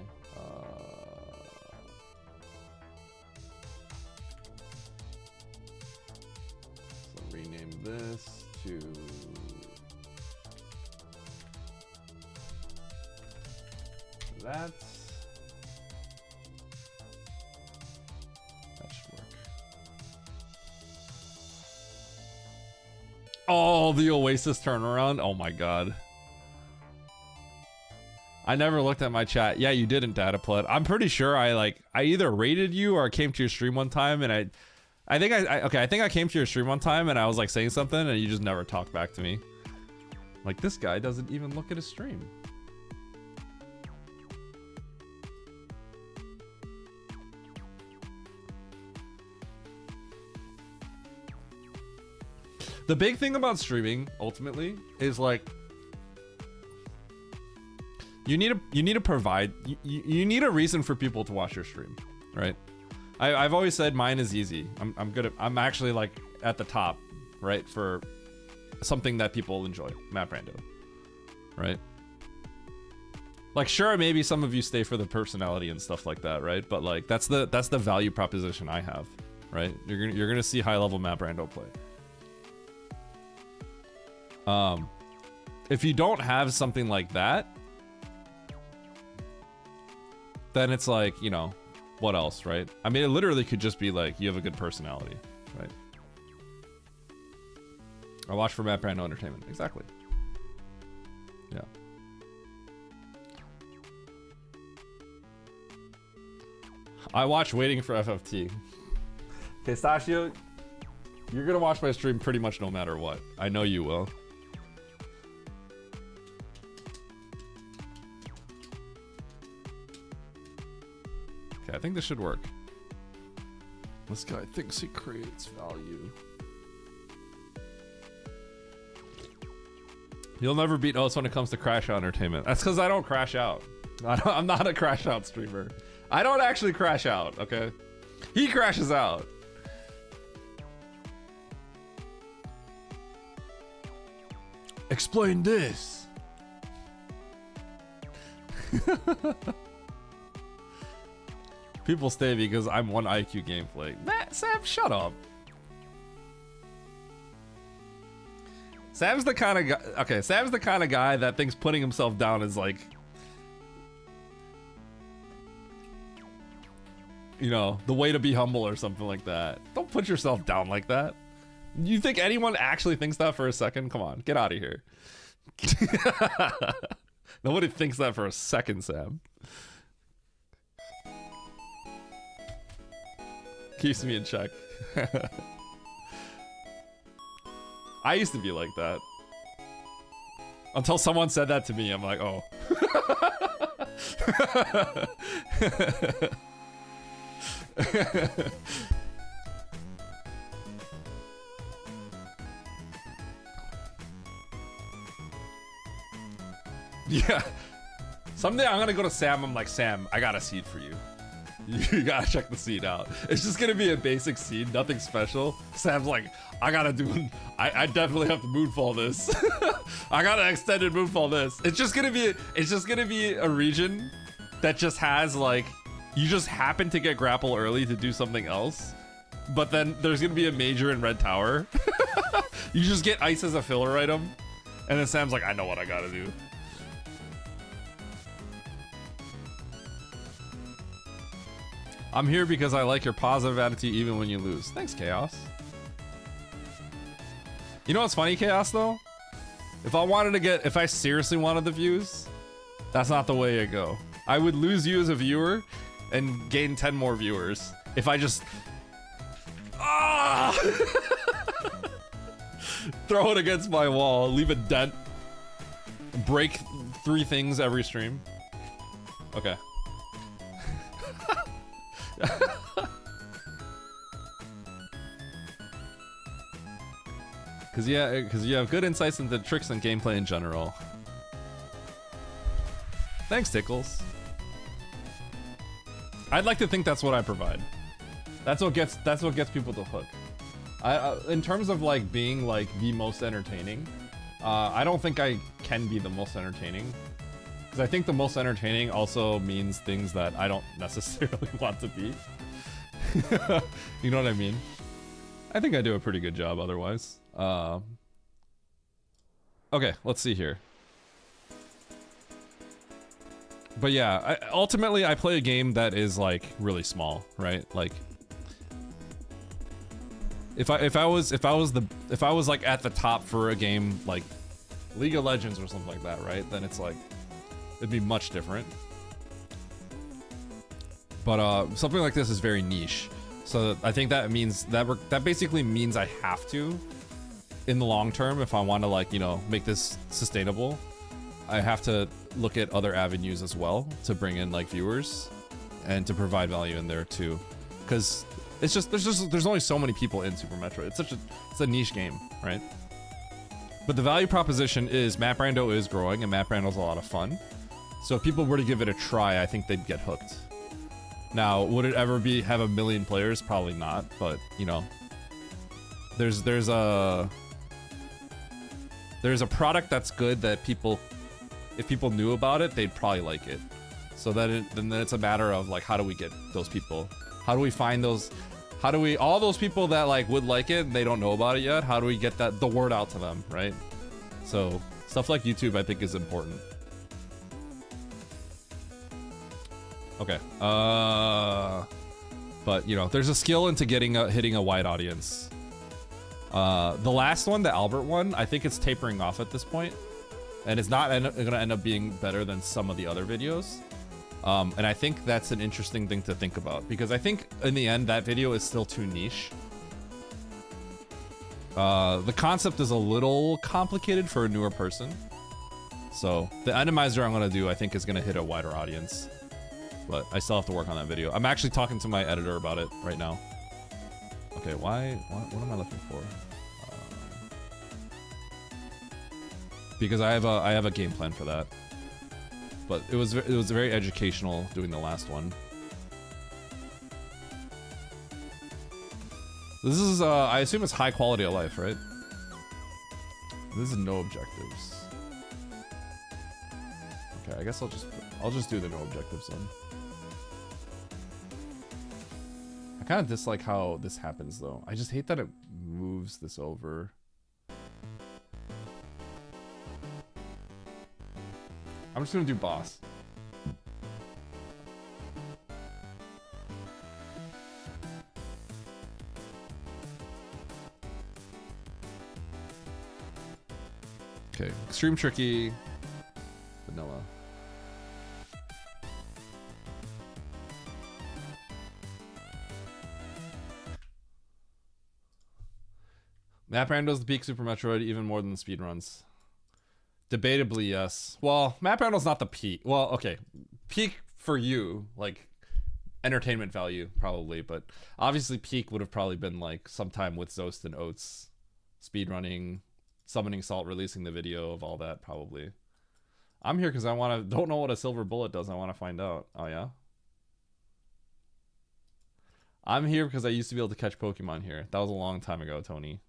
Rename this to that. That should work. Oh, the Oasis turnaround. Oh my god. I never looked at my chat. Yeah, you didn't, Dataplet. I'm pretty sure I either rated you or came to your stream one time and I think I came to your stream one time and I was like saying something and you just never talked back to me. Like, this guy doesn't even look at his stream. The big thing about streaming ultimately is like you need to provide you need a reason for people to watch your stream, right? I've always said mine is easy. I'm actually like at the top, right, for something that people enjoy. Map Rando, right? Like, sure, maybe some of you stay for the personality and stuff like that, right? But like that's the value proposition I have, right? You're gonna see high level Map Rando play. If you don't have something like that, then it's like, you know, what else, right? I mean, it literally could just be like, you have a good personality, right? I watch for Map Rando Entertainment. Exactly. Yeah. I watch Waiting for FFT. Pistachio, You're gonna watch my stream pretty much no matter what. I know you will. Okay, I think this should work. This guy thinks he creates value. You'll never beat us when it comes to crash out entertainment. That's because I don't crash out. I'm not a crash out streamer. I don't actually crash out, okay? He crashes out. Explain this. People stay because I'm one IQ gameplay. Matt, Sam, shut up. Sam's the kind of guy. Okay, Sam's the kind of guy that thinks putting himself down is like, you know, the way to be humble or something like that. Don't put yourself down like that. You think anyone actually thinks that for a second? Come on, get out of here. Nobody thinks that for a second, Sam. Keeps me in check. I used to be like that. Until someone said that to me, I'm like, oh. Yeah. Someday I'm gonna go to Sam. I'm like, Sam, I got a seed for you. You gotta check the seed out. It's just gonna be a basic seed, nothing special. Sam's like, I definitely have to moonfall this. I gotta extended moonfall this. It's just gonna be a region that just has like, you just happen to get grapple early to do something else, but then there's gonna be a major in Red Tower. You just get ice as a filler item, and then Sam's like, I know what I gotta do. I'm here because I like your positive attitude even when you lose. Thanks, Chaos. You know what's funny, Chaos, though? If I seriously wanted the views, that's not the way I go. I would lose you as a viewer and gain 10 more viewers if I just... Ah! Throw it against my wall, leave a dent, break 3 things every stream. Okay. Because you have good insights into tricks and gameplay in general. Thanks, Tickles. I'd like to think that's what I provide. That's what gets people to hook. In terms of like being like the most entertaining, I don't think I can be the most entertaining. Because I think the most entertaining also means things that I don't necessarily want to be. You know what I mean? I think I do a pretty good job otherwise. Okay, let's see here. But yeah, ultimately I play a game that is like really small, right? Like if I was like at the top for a game like League of Legends or something like that, right? Then it's like it'd be much different. But something like this is very niche. So I think that means that basically means I have to, in the long term, if I want to like, you know, make this sustainable, I have to look at other avenues as well to bring in like viewers and to provide value in there too. Because it's just there's only so many people in Super Metroid. It's a niche game, right? But the value proposition is Map Rando is growing and Map Rando's a lot of fun. So if people were to give it a try, I think they'd get hooked. Now, would it ever have 1 million players? Probably not, but you know, there's a product that's good that if people knew about it, they'd probably like it. So then it's a matter of like, how do we get those people? How do we find those? All those people that like would like it and they don't know about it yet? How do we get the word out to them, right? So stuff like YouTube, I think, is important. Okay. But you know, there's a skill into hitting a wide audience. The last one, the Albert one, I think it's tapering off at this point, and it's not gonna end up being better than some of the other videos. And I think that's an interesting thing to think about, because I think in the end that video is still too niche. The concept is a little complicated for a newer person. So the randomizer I'm gonna do, I think, is gonna hit a wider audience. But I still have to work on that video. I'm actually talking to my editor about it right now. Okay, what am I looking for? Because I have a game plan for that. But it was very educational doing the last one. This is I assume it's high quality of life, right? This is no objectives. Okay, I guess I'll just do the no objectives then. I kind of dislike how this happens though. I just hate that it moves this over. I'm just gonna do boss. Okay, extreme tricky, vanilla. Map Rando's the peak Super Metroid even more than the speedruns. Debatably, yes. Well, Map Rando's not the peak. Well, okay. Peak for you, like entertainment value, probably, but obviously peak would have probably been like sometime with Zost and Oats speedrunning, summoning Salt, releasing the video of all that, probably. I'm here because don't know what a silver bullet does. I want to find out. Oh, yeah? I'm here because I used to be able to catch Pokemon here. That was a long time ago, Tony.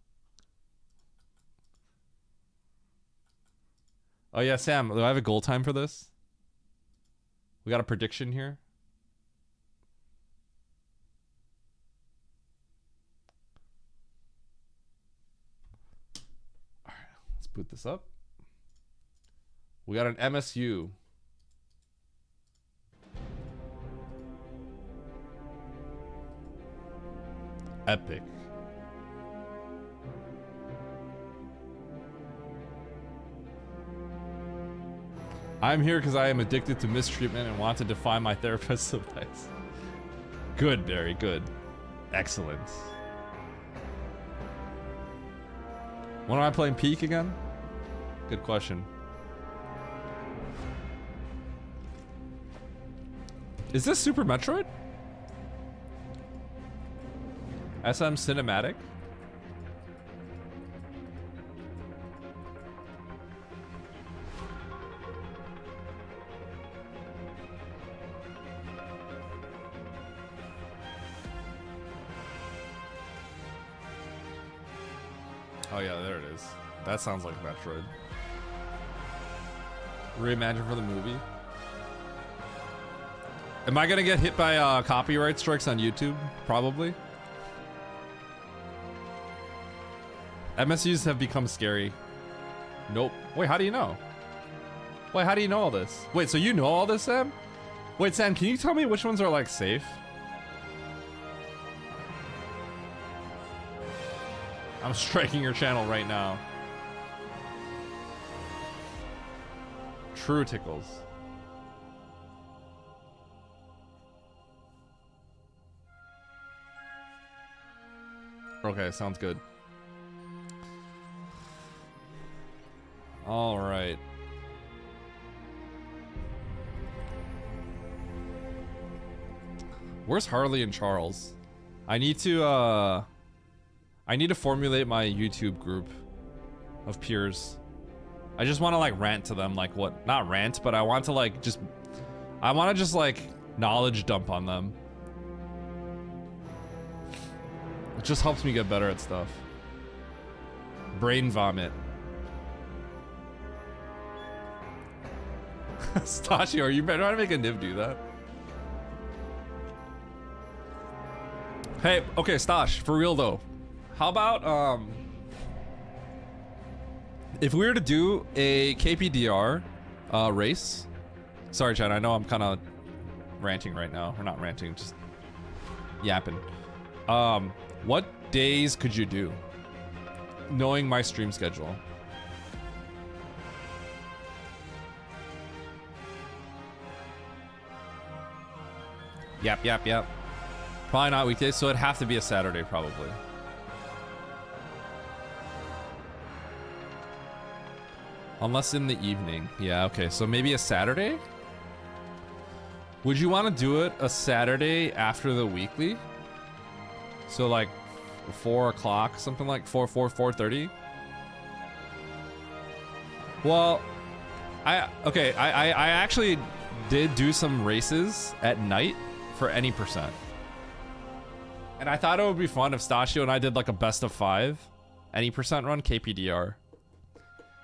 Oh yeah, Sam, do I have a goal time for this? We got a prediction here. All right, let's boot this up. We got an MSU. Epic. I'm here because I am addicted to mistreatment and want to defy my therapist's advice. Good, Barry, good. Excellent. When am I playing Peak again? Good question. Is this Super Metroid? SM Cinematic? Oh yeah, there it is. That sounds like Metroid. Reimagine for the movie. Am I gonna get hit by copyright strikes on YouTube? Probably. MSUs have become scary. Nope. Wait, how do you know? Wait, how do you know all this? Wait, so you know all this, Sam? Wait, Sam, can you tell me which ones are like safe? I'm striking your channel right now. True tickles. Okay, sounds good. All right. Where's Harley and Charles? I need to formulate my YouTube group of peers. I just want to like rant to them, like what? Not rant, but I want to like just like knowledge dump on them. It just helps me get better at stuff. Brain vomit. Stashi, are you trying to make a Niv do that? Hey, okay, Stash, for real though. How about if we were to do a KPDR race? Sorry, Chad, I know I'm kind of ranting right now. Or not ranting, just yapping. What days could you do? Knowing my stream schedule. Yep. Probably not weekdays, so it'd have to be a Saturday, probably. Unless in the evening. Yeah, okay. So maybe a Saturday? Would you want to do it a Saturday after the weekly? So like 4 o'clock, something like 4:30? Well, I actually did do some races at night for any percent. And I thought it would be fun if Stachio and I did like a best of 5 any percent run KPDR.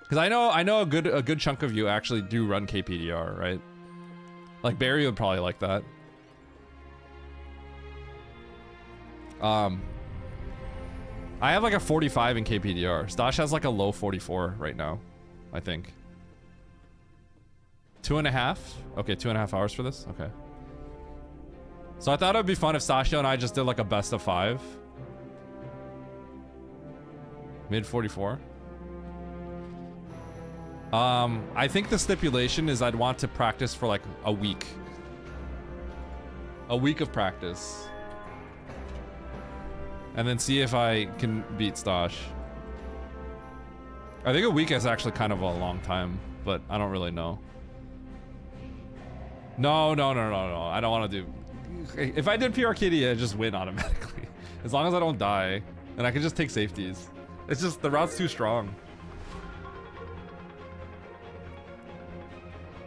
Because I know a good chunk of you actually do run KPDR, right? Like Barry would probably like that. I have like a 45 in KPDR. Stash has like a low 44 right now, I think. 2.5? Okay, 2.5 hours for this? Okay. So I thought it would be fun if Stachio and I just did like a best of 5. Mid 44. I think the stipulation is I'd want to practice for like a week. A week of practice. And then see if I can beat Stash. I think a week is actually kind of a long time, but I don't really know. No. I don't want to do... If I did PR Kitty, I'd just win automatically. As long as I don't die. And I can just take safeties. It's just, the route's too strong.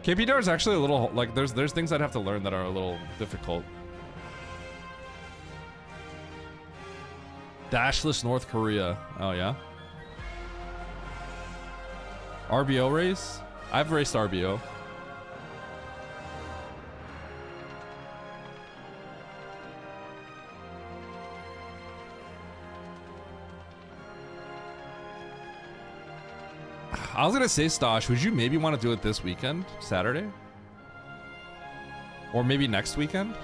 KPDR is actually a little, like, there's things I'd have to learn that are a little difficult. Dashless North Korea. Oh, yeah? RBO race? I've raced RBO. I was gonna say, Stosh, would you maybe want to do it this weekend, Saturday? Or maybe next weekend?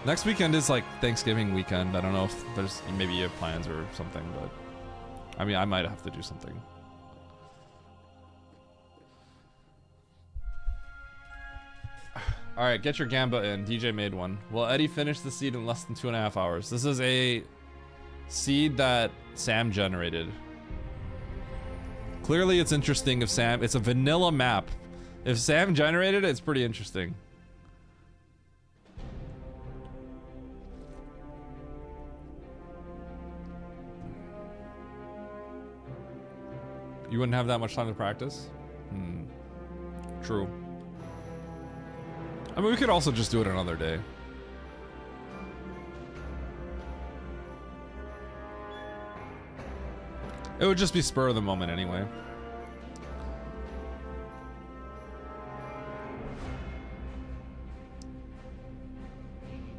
Next weekend is like Thanksgiving weekend. I don't know if there's, maybe you have plans or something, but I mean, I might have to do something. All right, get your Gamba in. DJ made one. Will Eddie finish the seed in less than 2.5 hours? This is a seed that Sam generated. Clearly it's interesting if Sam, it's a vanilla map. If Sam generated it, it's pretty interesting. You wouldn't have that much time to practice? True. I mean, we could also just do it another day. It would just be spur of the moment anyway.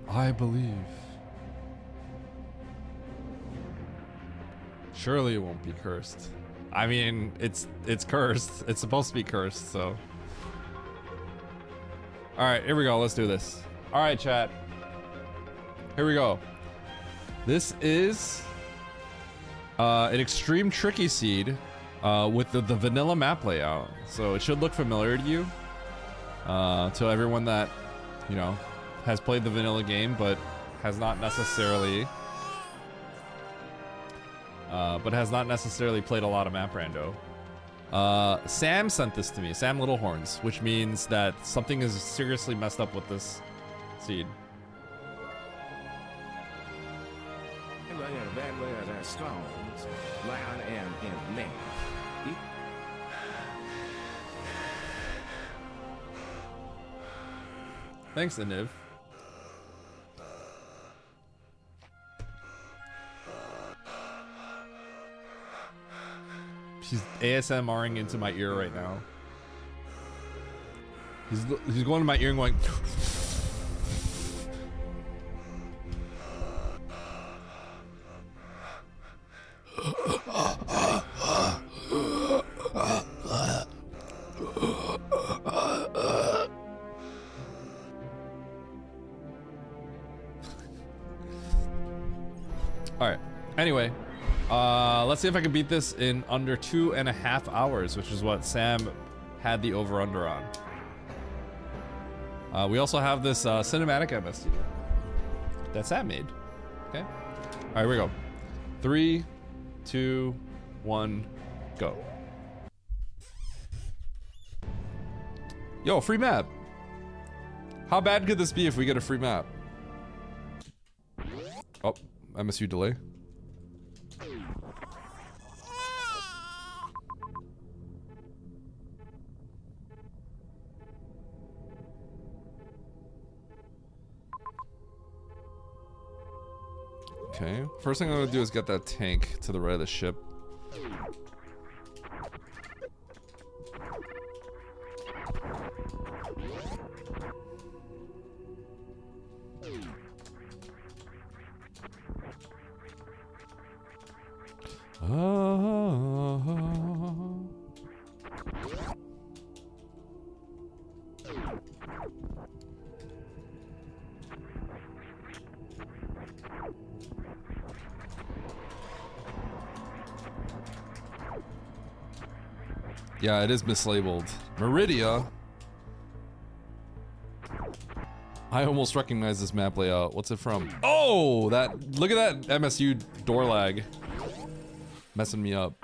I believe. Surely it won't be cursed. I mean, it's cursed. It's supposed to be cursed, so. All right, here we go. Let's do this. All right, chat. Here we go. This is an extreme tricky seed with the vanilla map layout. So it should look familiar to you. To everyone that, you know, has played the vanilla game but has not necessarily played a lot of map rando. Sam sent this to me, Sam Littlehorns, which means that something is seriously messed up with this seed. Thanks, Aniv. He's ASMRing into my ear right now. He's going to my ear and going. All right. Anyway. Let's see if I can beat this in under 2.5 hours, which is what Sam had the over-under on. We also have this cinematic MST that Sam made. Okay. All right, here we go. 3, 2, 1, go. Yo, free map. How bad could this be if we get a free map? Oh, MSU delay. Okay, first thing I'm gonna do is get that tank to the right of the ship. Yeah, it is mislabeled. Meridia. I almost recognize this map layout. What's it from? Oh, that, look at that MSU door lag. Messing me up.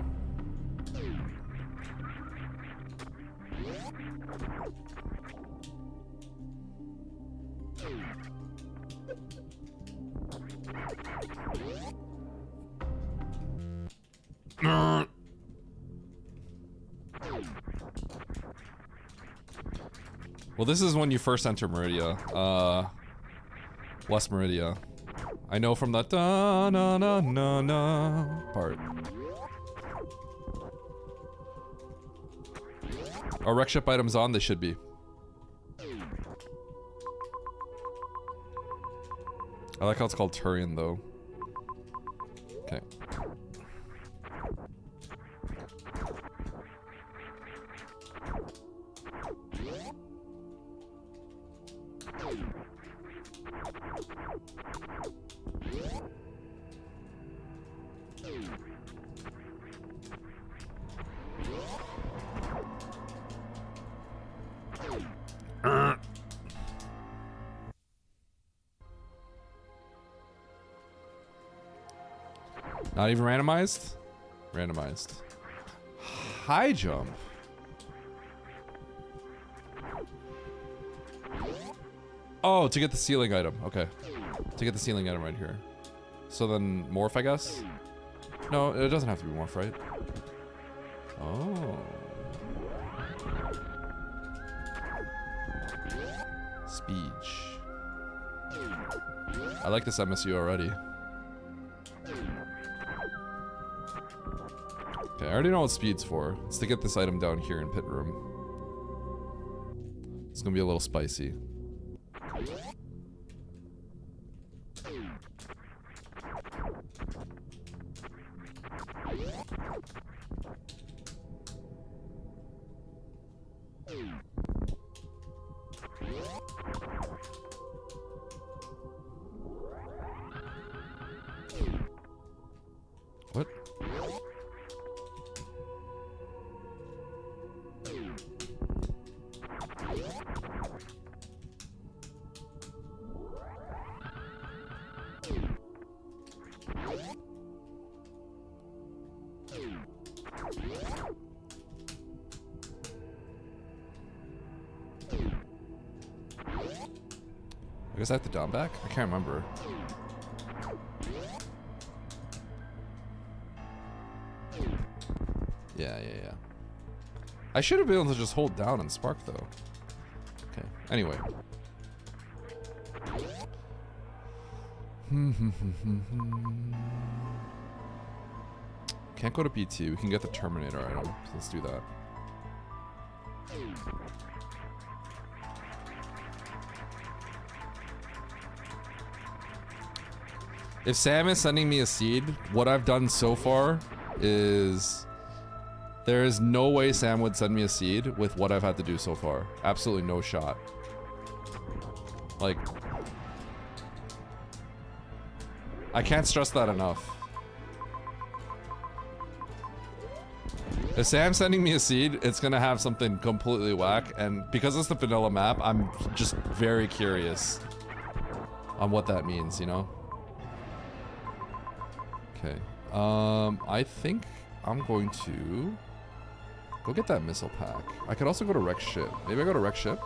Well, this is when you first enter Meridia. West Meridia. I know from that da na na na na part. Are wreck ship items on? They should be. I like how it's called Turian though. Okay. Not even randomized? Randomized. High jump. Oh, to get the ceiling item. Okay. To get the ceiling item right here. So then morph, I guess? No, it doesn't have to be morph, right? Oh. Speech. I like this MSU already. Okay, I already know what speed's for. It's to get this item down here in pit room. It's gonna be a little spicy. What? I guess I have to down back? I can't remember. Yeah. I should have been able to just hold down and spark though. Okay, anyway. Can't go to PT. We can get the Terminator item. So let's do that. If Sam is sending me a seed, what I've done so far is there is no way Sam would send me a seed with what I've had to do so far. Absolutely no shot. Like, I can't stress that enough. If Sam's sending me a seed, it's gonna have something completely whack, and because it's the vanilla map, I'm just very curious on what that means, you know? Okay. I think I'm going to go get that missile pack. I could also go to wreck ship. Maybe I go to wreck ship.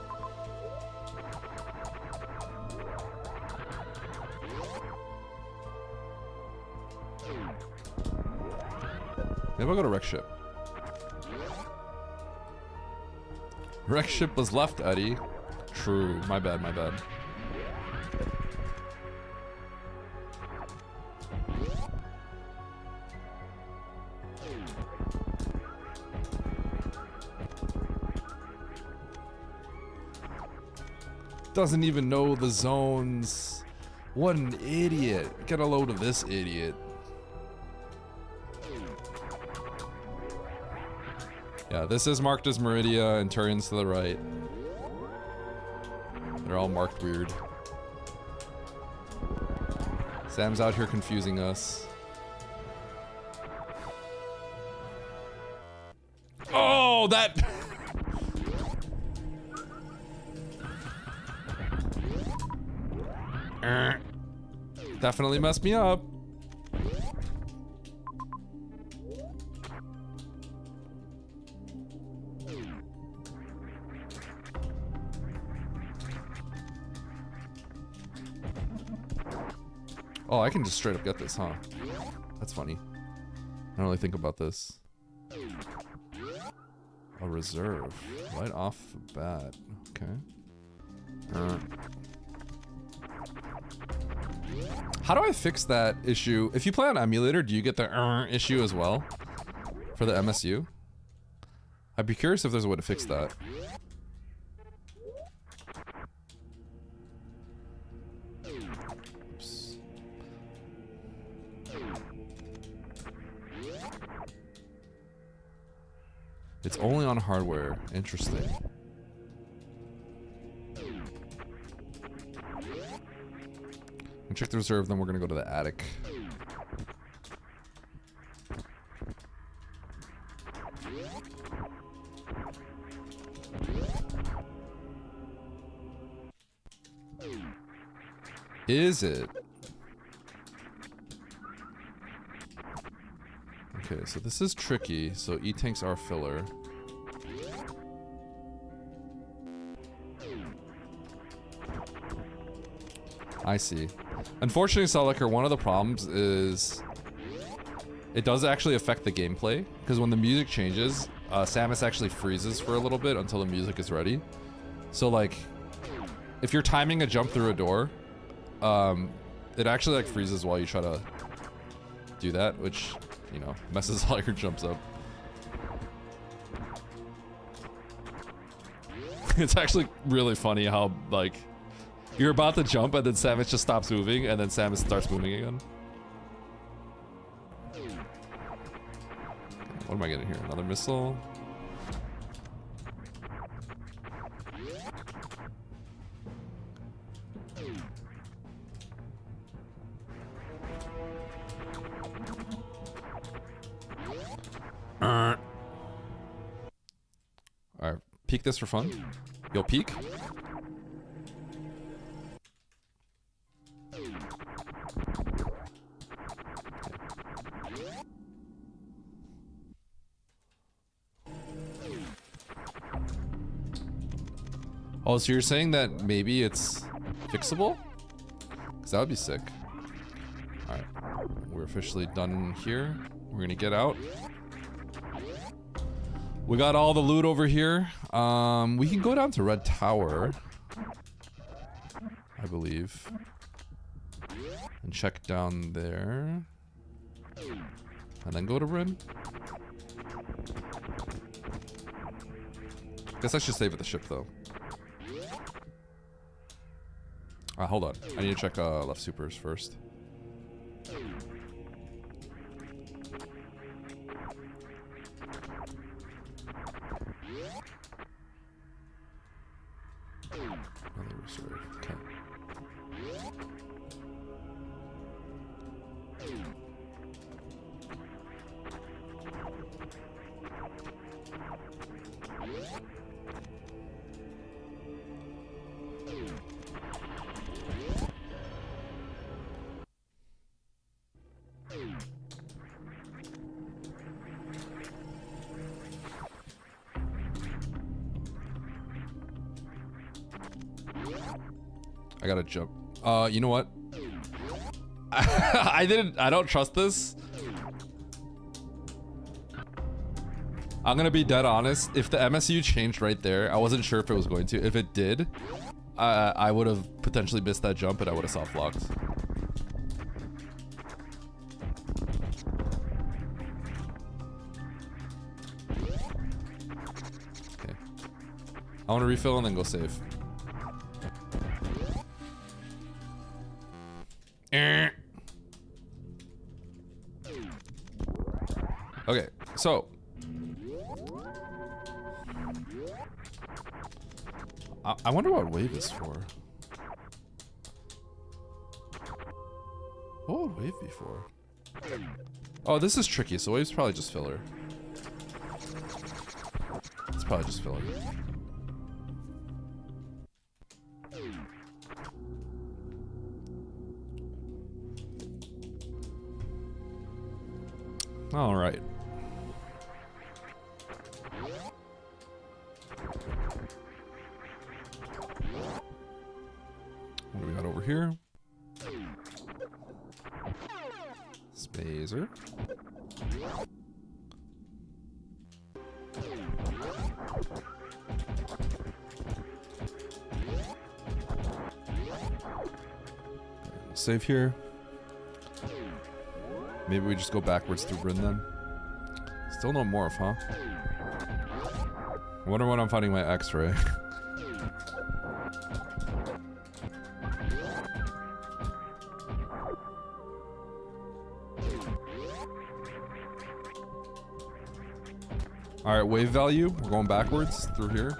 Maybe I'll go to wreck ship. Wreck ship was left, Eddie. True. My bad, my bad. Doesn't even know the zones. What an idiot. Get a load of this idiot. Yeah, this is marked as Meridia and Turian's to the right. They're all marked weird. Sam's out here confusing us. Oh, that... Definitely messed me up. Oh, I can just straight up get this, huh? That's funny. I don't really think about this. A reserve. Right off the bat. Okay. How do I fix that issue? If you play on emulator, do you get the issue as well? For the MSU? I'd be curious if there's a way to fix that. Oops. It's only on hardware. Interesting. And check the reserve, then we're gonna go to the attic. Is it? Okay, so this is tricky. So E-tanks are filler. I see. Unfortunately, Soliker, one of the problems is it does actually affect the gameplay, because when the music changes, Samus actually freezes for a little bit until the music is ready. So like, if you're timing a jump through a door, it actually like freezes while you try to do that, which, you know, messes all your jumps up. It's actually really funny how like you're about to jump and then Samus just stops moving and then Samus starts moving again. What am I getting here? Another missile? Alright, peek this for fun. Yo, peek. Oh, so you're saying that maybe it's fixable? Because that would be sick. Alright, we're officially done here. We're gonna get out. We got all the loot over here. We can go down to Red Tower, I believe, and check down there, and then go to Rim. Guess I should save at the ship though. Hold on, I need to check left supers first. Another reserve. Okay. gotta jump. You know what? I don't trust this. I'm gonna be dead honest. If the MSU changed right there, I wasn't sure if it was going to. If it did, I would have potentially missed that jump and I would have soft locked. Okay. I want to refill and then go save. Okay, so I wonder what wave is for. What would wave be for? Oh, this is tricky, so wave's probably just filler. It's probably just filler. All right. What do we got over here? Spazer. Save here. Maybe we just go backwards through Bryn then. Still no morph, huh? I wonder when I'm finding my X-ray. Alright, wave value. We're going backwards through here.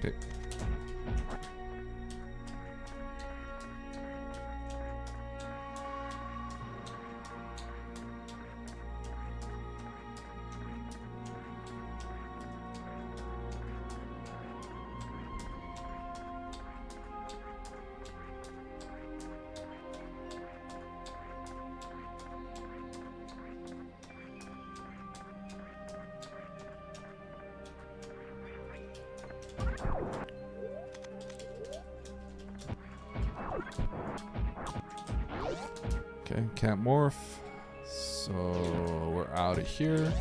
Okay. Okay, can't morph. So we're out of here.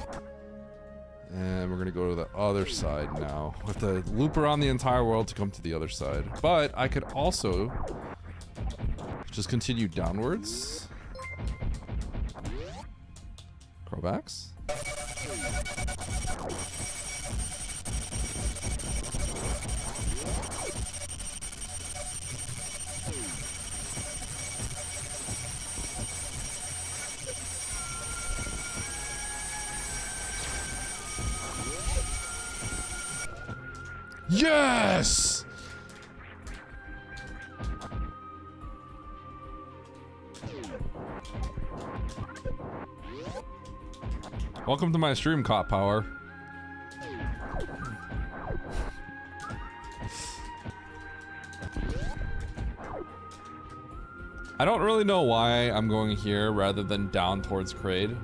And we're gonna go to the other side now. We have to loop around the entire world to come to the other side. But I could also just continue downwards. Crowbacks. Yes! Welcome to my stream, Cop Power. I don't really know why I'm going here rather than down towards Kraid.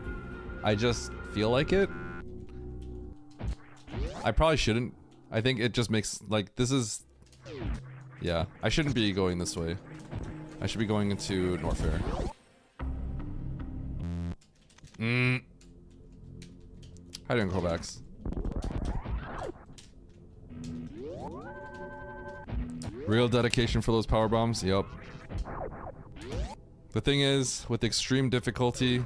I just feel like it. I probably shouldn't. I think it just makes, like, this is... Yeah, I shouldn't be going this way. I should be going into Norfair. How you doing, Kovacs? Real dedication for those power bombs. Yep. The thing is, with extreme difficulty,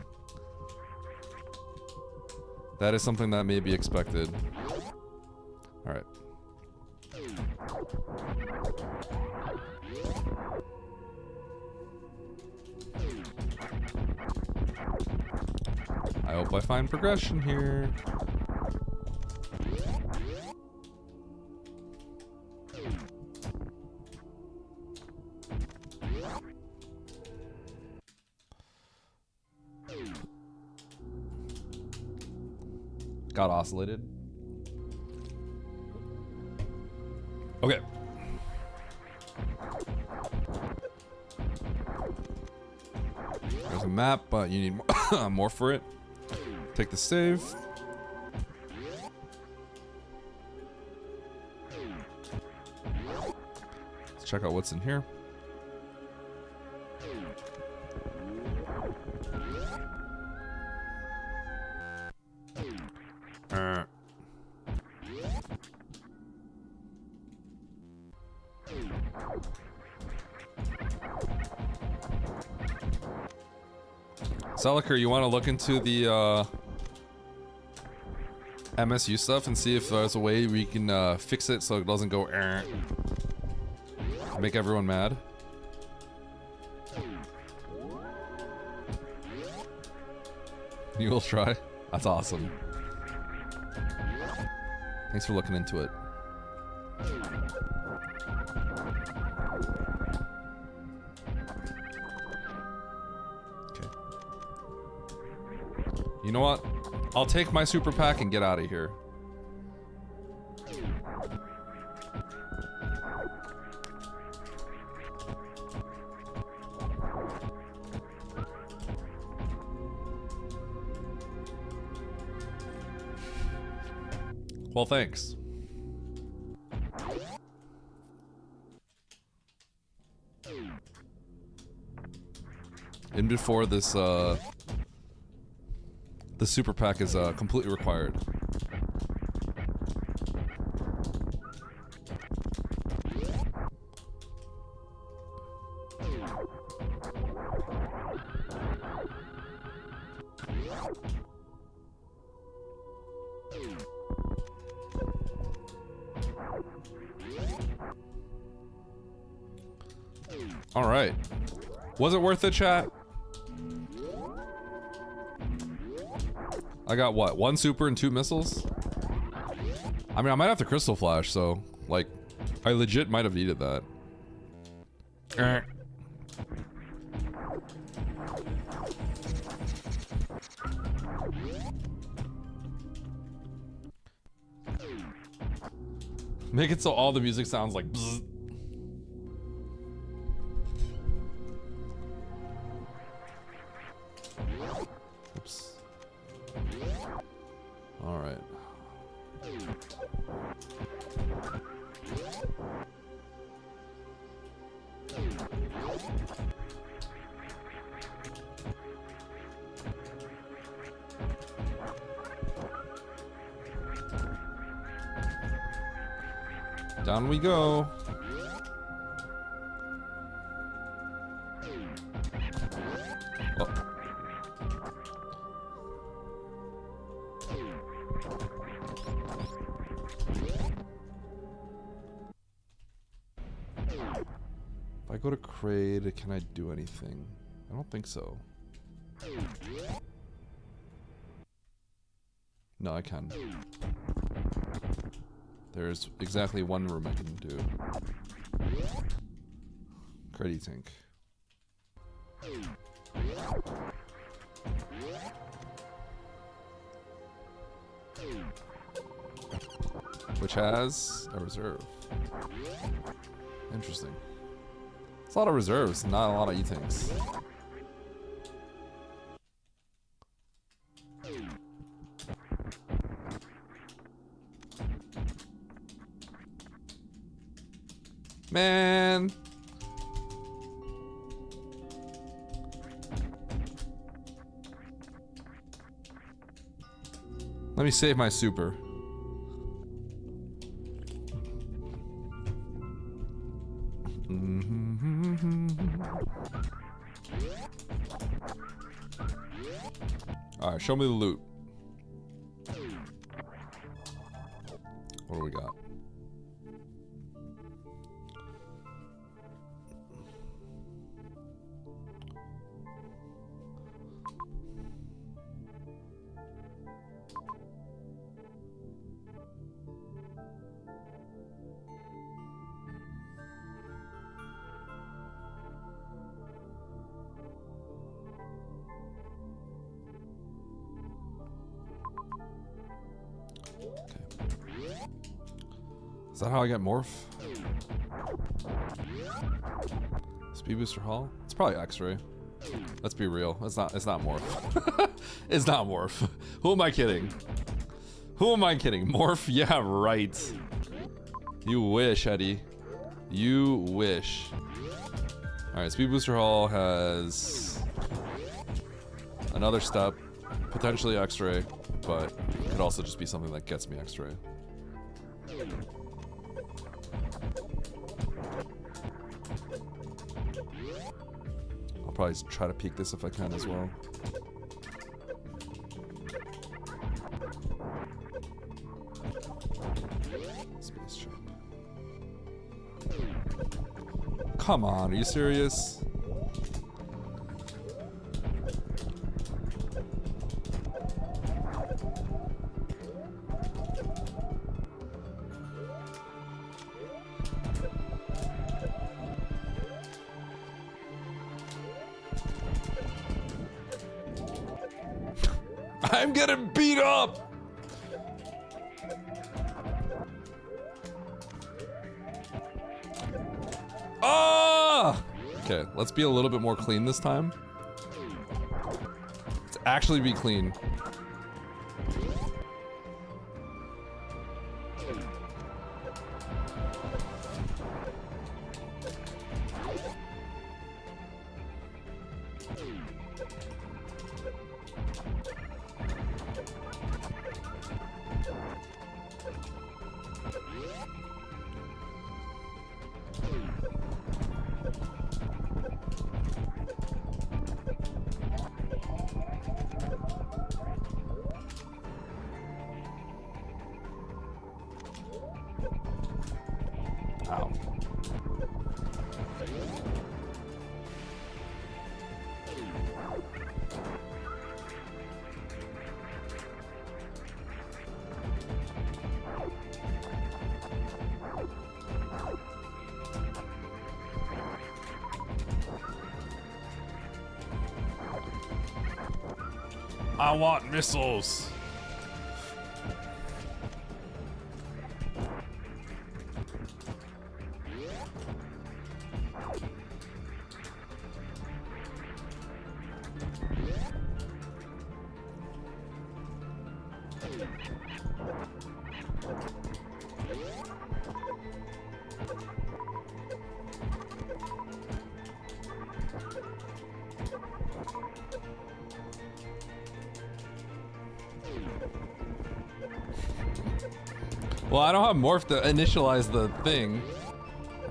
that is something that may be expected. Alright. I hope I find progression here. Got oscillated. Okay. There's a map, but you need more, more for it. Take the save. Let's check out what's in here. Seliker, you want to look into the MSU stuff and see if there's a way we can fix it so it doesn't go make everyone mad? You will try? That's awesome. Thanks for looking into it. You know what? I'll take my super pack and get out of here. Well, thanks. And before this, the super pack is completely required. All right. Was it worth it, chat? I got what? 1 super and 2 missiles? I mean, I might have to crystal flash, so like, I legit might have needed that. Make it so all the music sounds like bzz. Oops. All right. Down we go. Oh. If I go to Kraid, can I do anything? I don't think so. No, I can. There's exactly one room I can do. Cruddy tank. Which has a reserve. Interesting. It's a lot of reserves, not a lot of E-tanks. Man. Let me save my super. All right, show me the loot. What do we got? Is that how I get morph? Speed booster hull? It's probably X-ray. Let's be real. It's not morph. It's not morph. Who am I kidding? Who am I kidding? Morph? Yeah, right. You wish, Eddie. You wish. Alright, speed booster hull has another step, potentially X-ray, but it could also just be something that gets me X-ray. I'll probably try to peek this if I can as well. Space jump. Come on, are you serious? I'm getting beat up! Ah! Okay, let's be a little bit more clean this time. Let's actually be clean. Ow. I want missiles. Well, I don't have morph to initialize the thing.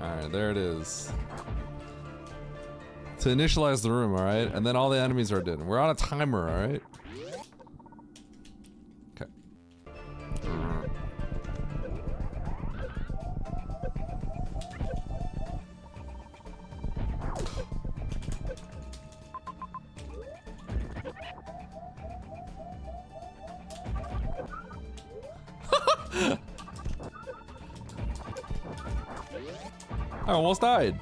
Alright, there it is. To initialize the room, alright? And then all the enemies are dead. We're on a timer, alright? Okay. I almost died.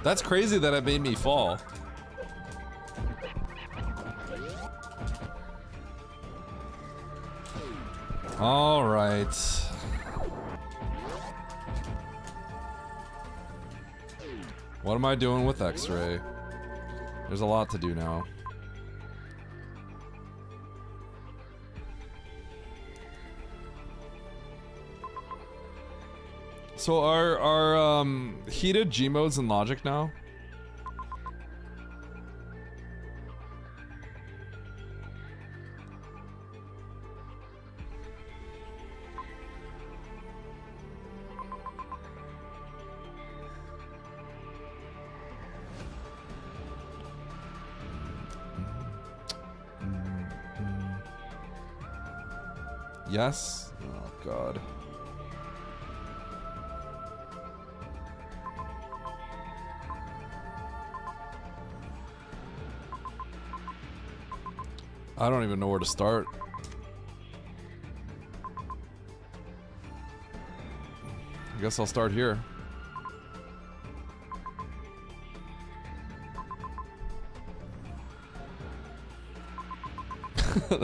That's crazy that it made me fall. All right. What am I doing with X-ray? There's a lot to do now. So are heated G modes in Logic now? Yes. Oh god. I don't even know where to start. I guess I'll start here.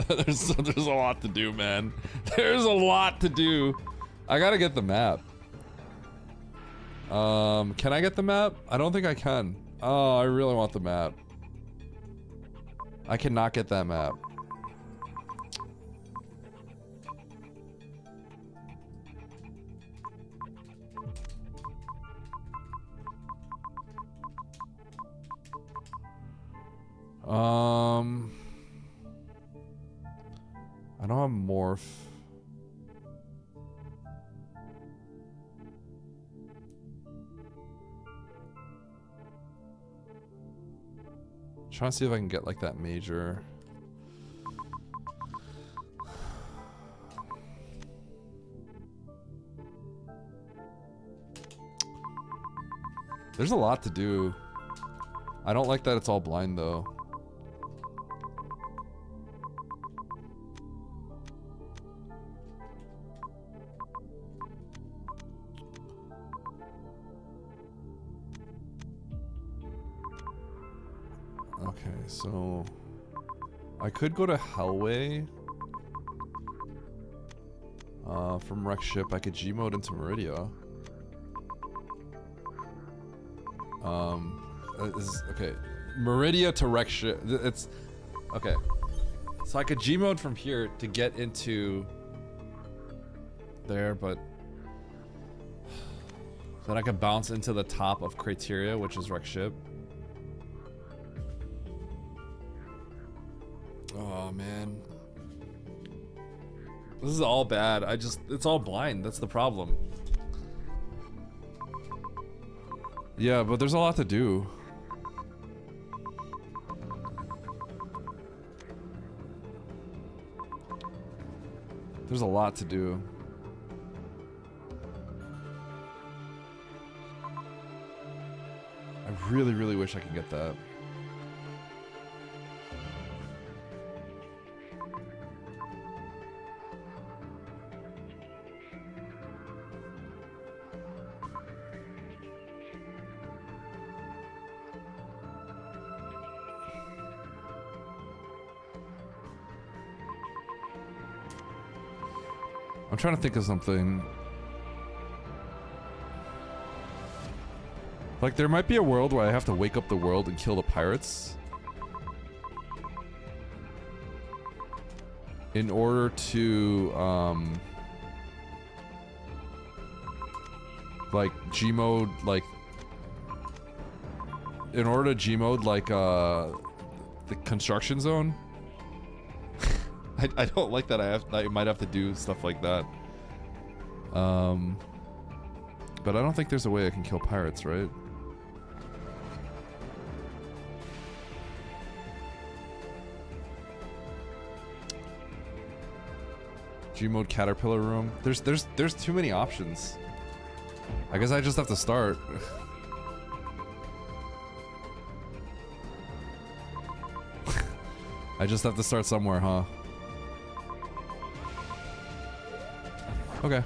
there's a lot to do, man. There's a lot to do. I gotta get the map. Can I get the map? I don't think I can. Oh, I really want the map. I cannot get that map. I don't have morph. Trying to see if I can get like that major. There's a lot to do. I don't like that it's all blind though. Okay, so I could go to Hellway. From Wreck Ship, I could Gmode into Meridia. Okay, Meridia to Wreck Ship. It's okay. So I could Gmode from here to get into there, but then I could bounce into the top of Criteria, which is Wreck Ship. Oh man, this is all bad. It's all blind. That's the problem. Yeah, but there's a lot to do. There's a lot to do. I really, really wish I could get that. I'm trying to think of something. Like, there might be a world where I have to wake up the world and kill the pirates in order to, like, Gmode, like, in order to Gmode, like, the construction zone. I don't like that. I might have to do stuff like that. But I don't think there's a way I can kill pirates, right? Gmode Caterpillar Room. There's too many options. I guess I just have to start. I just have to start somewhere, huh? Okay.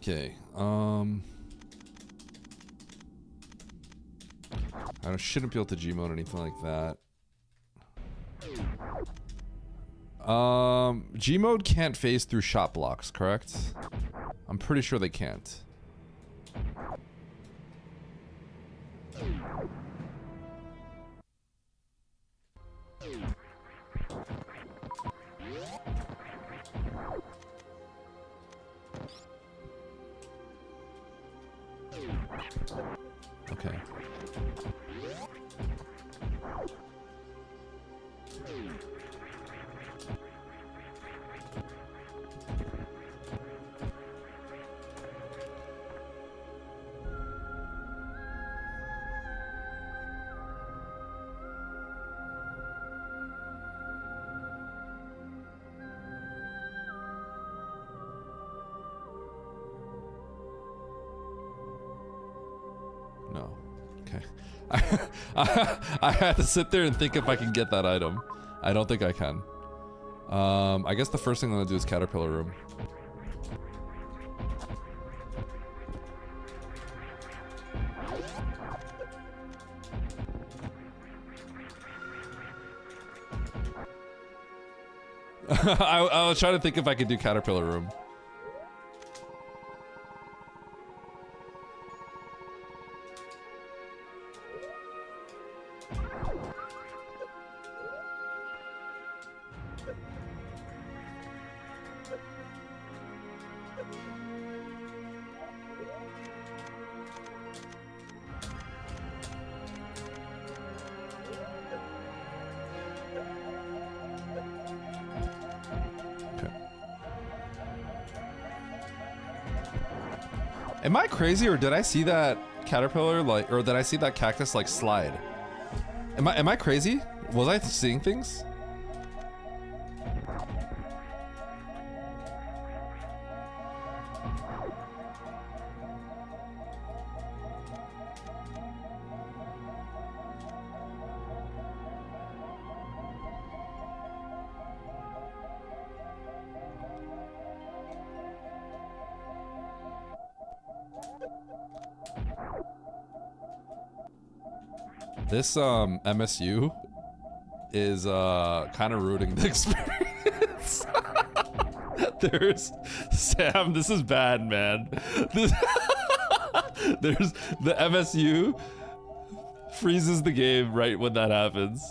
Okay. I shouldn't be able to Gmod anything like that. Gmod can't phase through shot blocks, correct? I'm pretty sure they can't. Okay. No. Okay. I had to sit there and think if I can get that item. I don't think I can. I guess the first thing I'm gonna do is Caterpillar Room. I was trying to think if I could do Caterpillar Room. Am I crazy, or did I see that caterpillar like, or did I see that cactus like slide? Am I crazy? Was I seeing things? This MSU is kind of ruining the experience. There's Sam, this is bad, man. There's the MSU freezes the game right when that happens.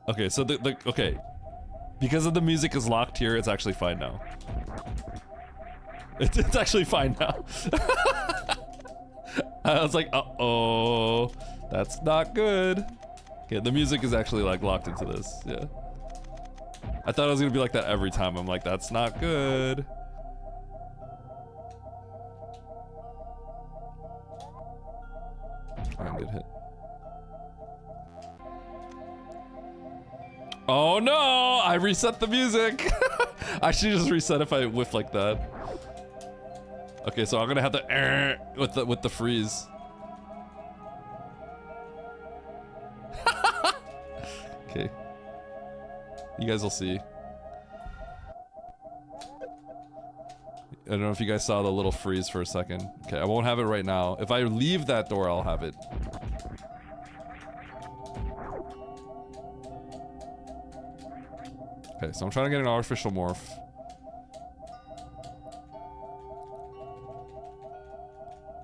Okay, so okay. Because of the music is locked here, it's actually fine now. It's actually fine now. I was like, uh-oh, that's not good. Okay, the music is actually like locked into this, yeah. I thought it was gonna be like that every time. I'm like, that's not good. Fine, good hit. Oh no! I reset the music! I should just reset if I whiff like that. Okay, so I'm gonna have to with the freeze. Okay. You guys will see. I don't know if you guys saw the little freeze for a second. Okay, I won't have it right now. If I leave that door, I'll have it. Okay, so I'm trying to get an artificial morph.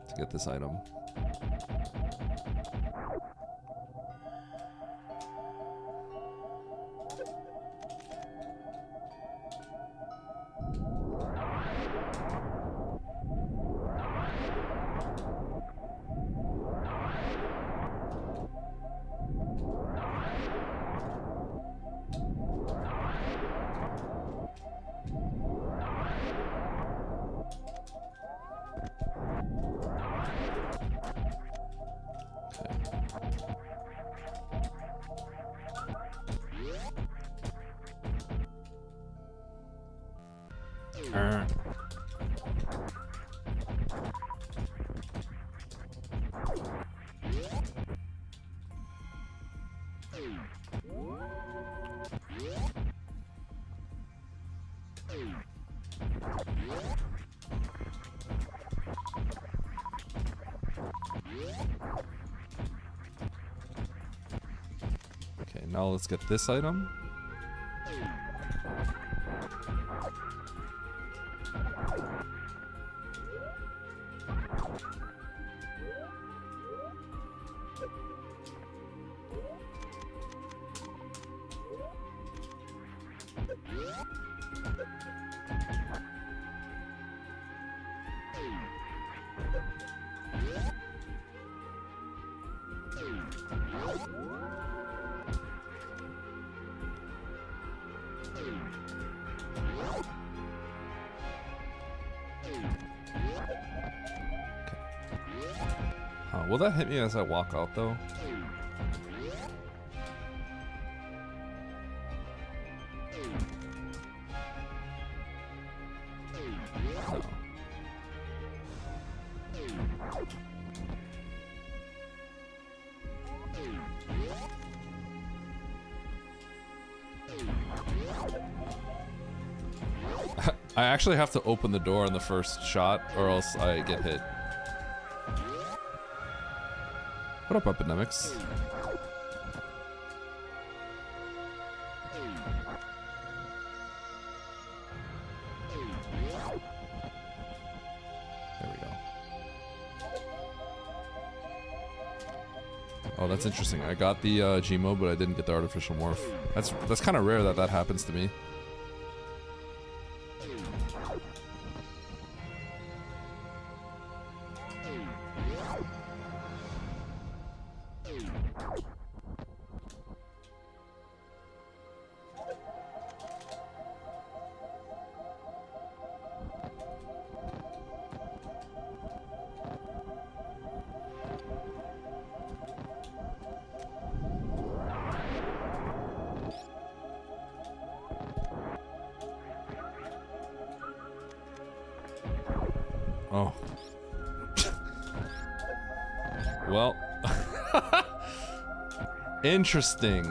To get this item. Okay, now let's get this item. Will that hit me as I walk out, though? No. I actually have to open the door on the first shot, or else I get hit. What up, Epidemics? There we go. Oh, that's interesting. I got the Gmo, but I didn't get the artificial morph. That's kind of rare that that happens to me. Oh. Well. Interesting.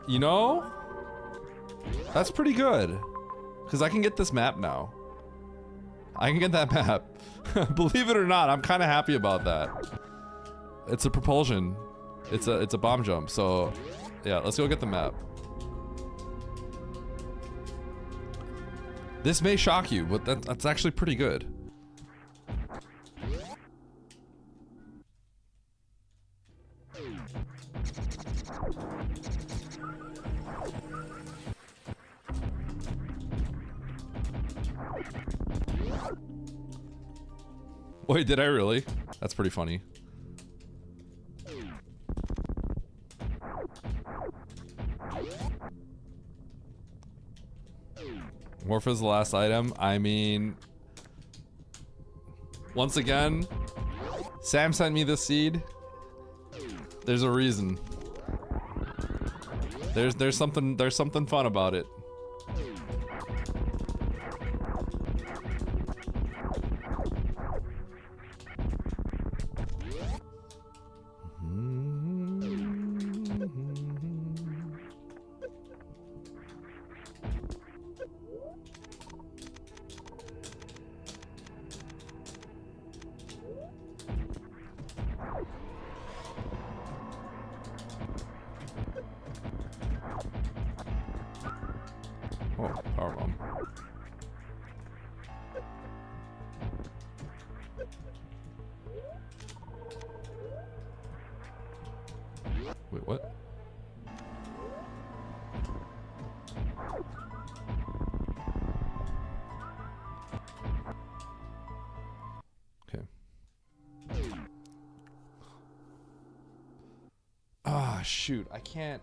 You know? That's pretty good. Because I can get this map now. I can get that map. Believe it or not, I'm kind of happy about that. It's a propulsion. It's a bomb jump. So, yeah, let's go get the map. This may shock you, but that's actually pretty good. Wait, did I really? That's pretty funny. Morph is the last item. I mean, once again, Sam sent me this seed. There's a reason. There's something fun about it. Oh, power bomb. Wait, what? Okay. Ah, shoot. I can't.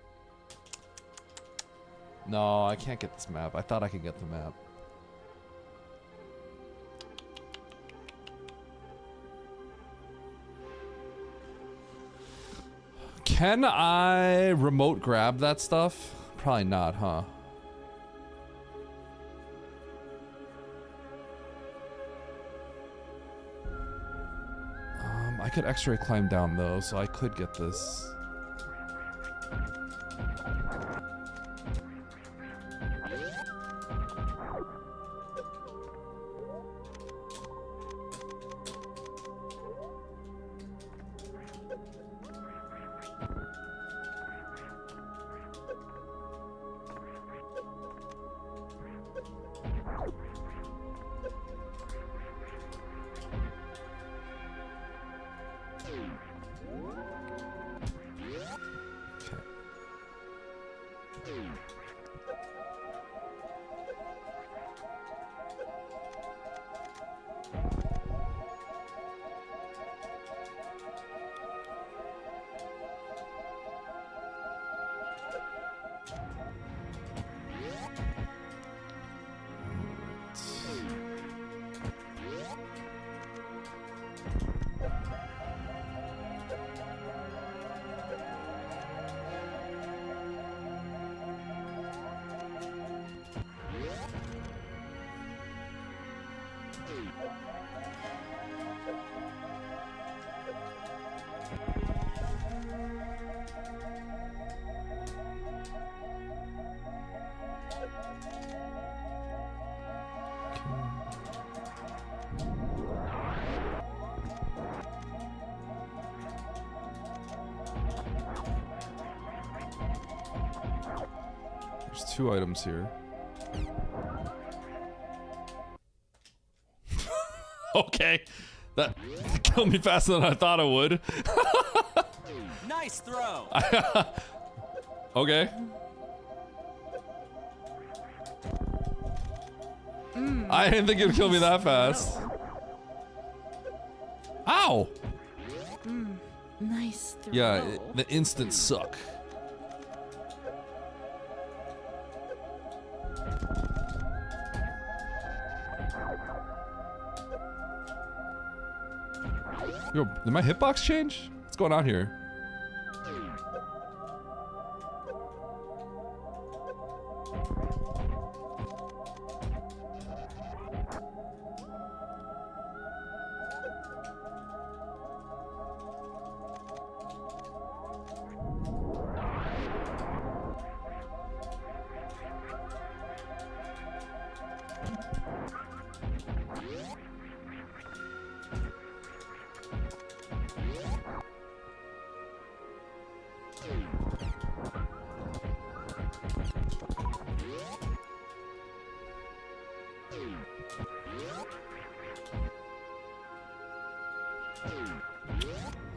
No, I can't get this map. I thought I could get the map. Can I remote grab that stuff? Probably not, huh? I could X-ray climb down though, so I could get this. There's 2 items here. Okay. That killed me faster than I thought it would. Nice throw. Okay. I didn't think it'd kill me that fast. Ow! Nice throw. Yeah, the instant suck. Yo, did my hitbox change? What's going on here?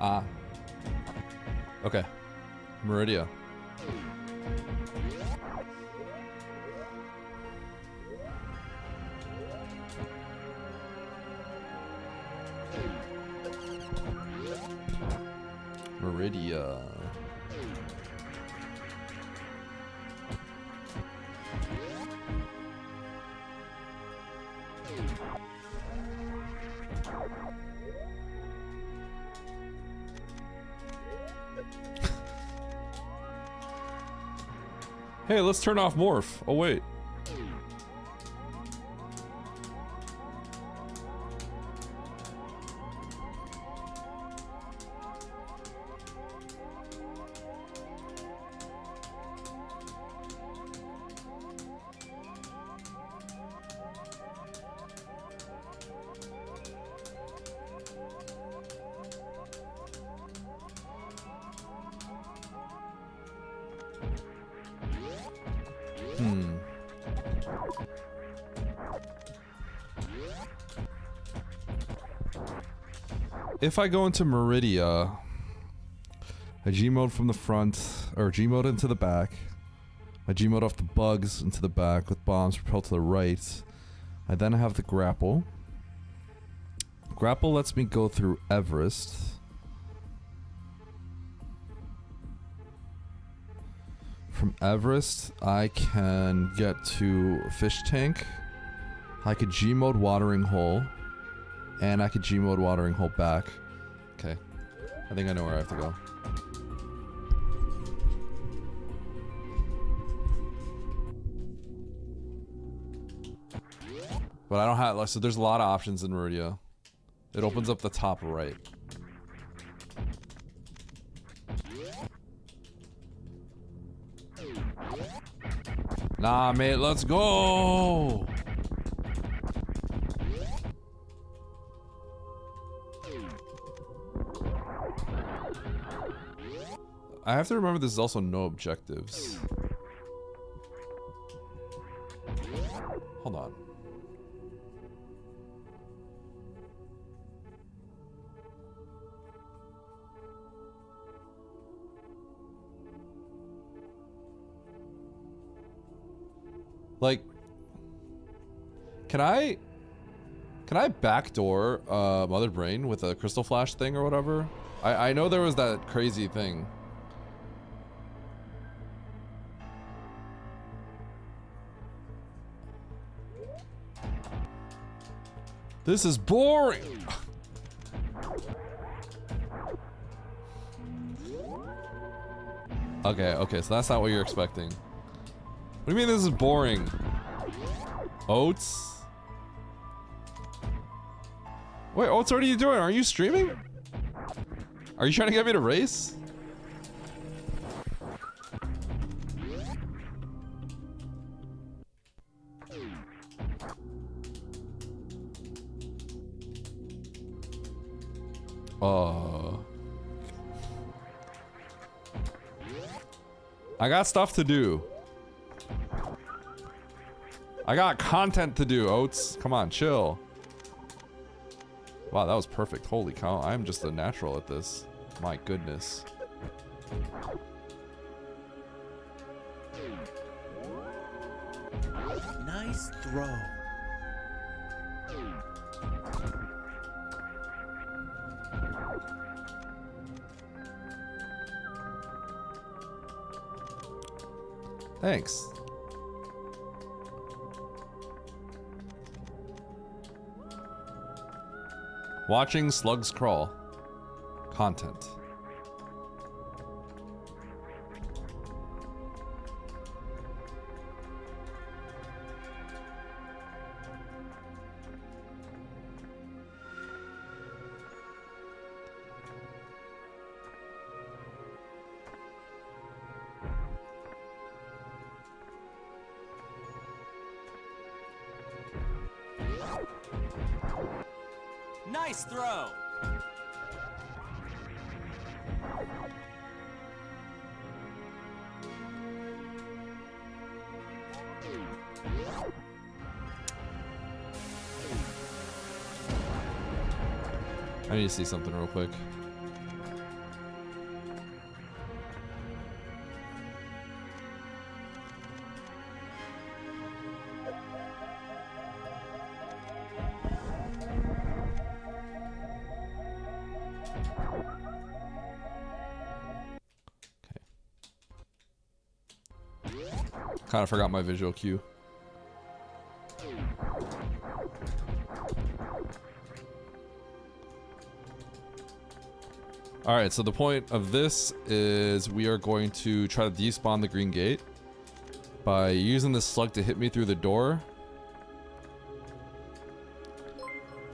Ah. Okay. Meridia. Meridia. Hey, let's turn off morph. Oh wait. If I go into Meridia, I G-mode from the front, or G-mode into the back. I G-mode off the bugs into the back with bombs propelled to the right. I then have the grapple. Grapple lets me go through Everest. From Everest, I can get to Fish Tank. I could G-mode Watering Hole. And I could G-mode Watering Hole back. Okay. I think I know where I have to go. But I don't have, like, so there's a lot of options in Meridia. It opens up the top right. Nah, mate, let's go! I have to remember there's also no objectives. Hold on. Like, can I backdoor Mother Brain with a Crystal Flash thing or whatever? I know there was that crazy thing. This is boring. Okay, so that's not what you're expecting. What do you mean this is boring? Oats? Wait, Oats, what are you doing? Are you streaming? Are you trying to get me to race? I got stuff to do. I got content to do, Oats. Come on, chill. Wow, that was perfect. Holy cow, I'm just a natural at this. My goodness. Nice throw. Thanks. Watching slugs crawl. Content. Nice throw. I need to see something real quick. Kind of forgot my visual cue. Alright, so the point of this is we are going to try to despawn the green gate by using this slug to hit me through the door.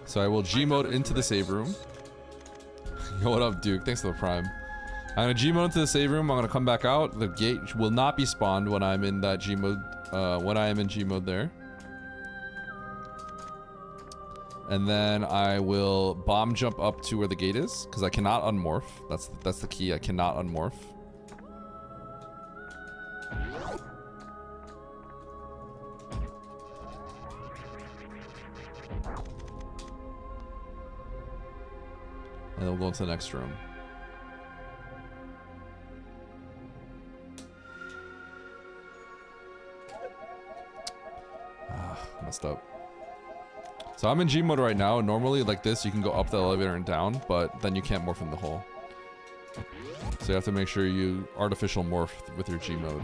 So I will G-mode into the save room. Yo, what up, Duke? Thanks for the prime. I'm gonna G-mode into the save room. I'm gonna come back out. The gate will not be spawned when I'm in that G-mode. When I am in G-mode there. And then I will bomb jump up to where the gate is, because I cannot unmorph. That's the key. I cannot unmorph. And then we'll go into the next room. Messed up. So I'm in G mode right now. Normally like this you can go up the elevator and down, but then you can't morph in the hole. So you have to make sure you artificial morph with your G mode.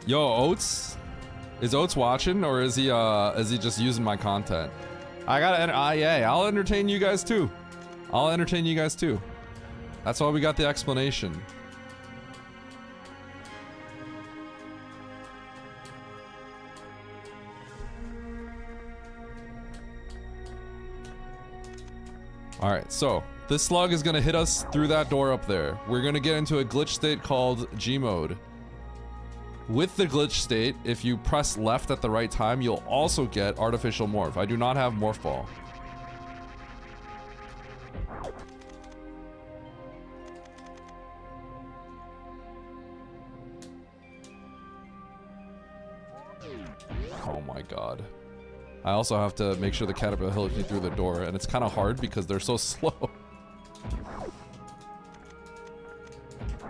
Yo, Oats? Is Oats watching, or is he just using my content? I gotta, yeah, I'll entertain you guys too. I'll entertain you guys too. That's why we got the explanation. Alright, so this slug is gonna hit us through that door up there. We're gonna get into a glitch state called G mode. With the glitch state, if you press left at the right time, you'll also get artificial morph. I do not have morph ball. Oh my god. I also have to make sure the caterpillar helps me through the door, and it's kind of hard because they're so slow.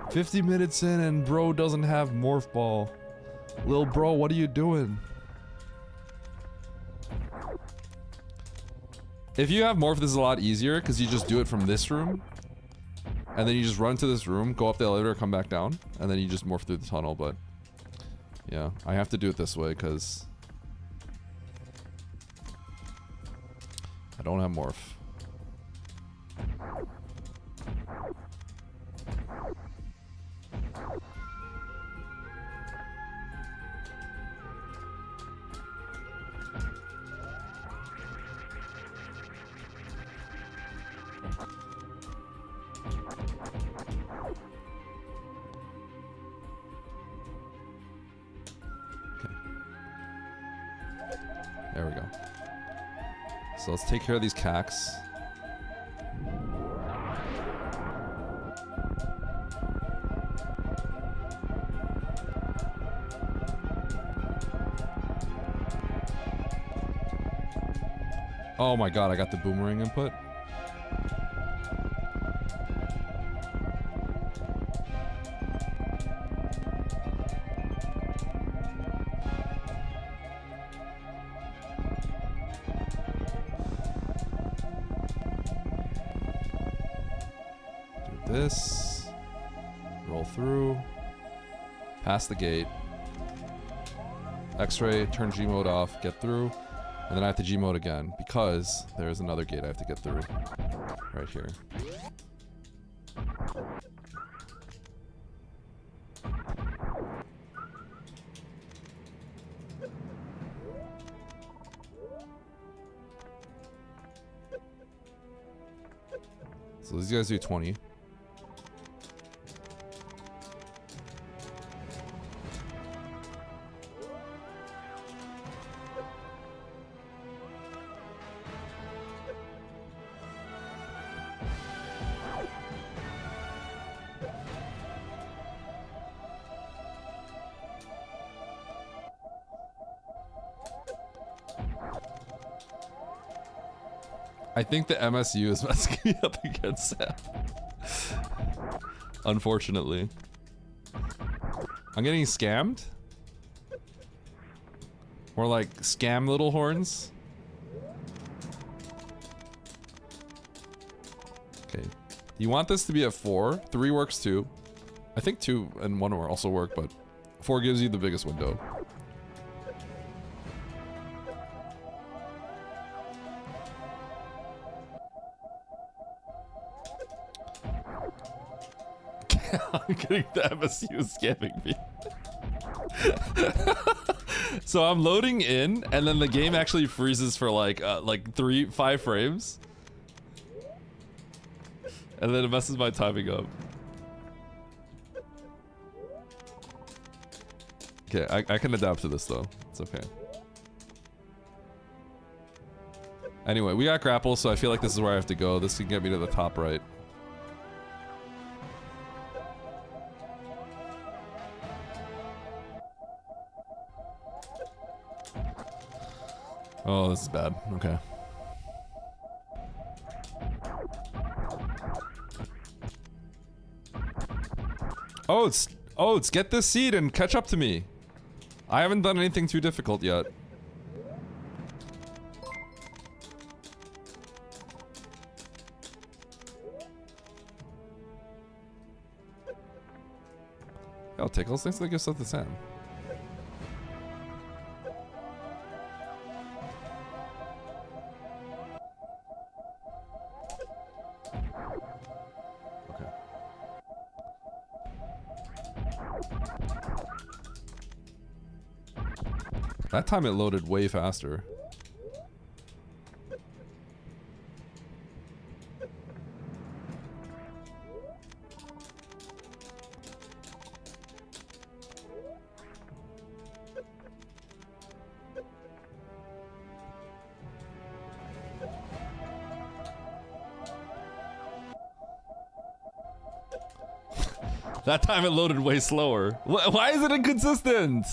50 minutes in and bro doesn't have morph ball. Lil bro, what are you doing? If you have morph, this is a lot easier because you just do it from this room. And then you just run to this room, go up the elevator, come back down, and then you just morph through the tunnel, but... yeah, I have to do it this way because... I don't have morph. There we go. So let's take care of these cacks. Oh my god, I got the boomerang input. This, roll through, pass the gate, X-ray, turn G mode off, get through, and then I have to G mode again because there's another gate I have to get through right here. So these guys do 20. I think the MSU is messing me up against Sam. Unfortunately. I'm getting scammed? More like scam little horns? Okay. You want this to be at 4. 3 works too. I think 2 and 1 will also work, but 4 gives you the biggest window. I'm getting the MSU scamming me. So I'm loading in, and then the game actually freezes for like 5 frames, and then it messes my timing up. Okay, I can adapt to this though. It's okay. Anyway, we got grapple, so I feel like this is where I have to go. This can get me to the top right. Oh, this is bad. Okay. Oh, it's get this seed and catch up to me. I haven't done anything too difficult yet. I'll take those things that give stuff to Sam. That time it loaded way faster. That time it loaded way slower. Why is it inconsistent?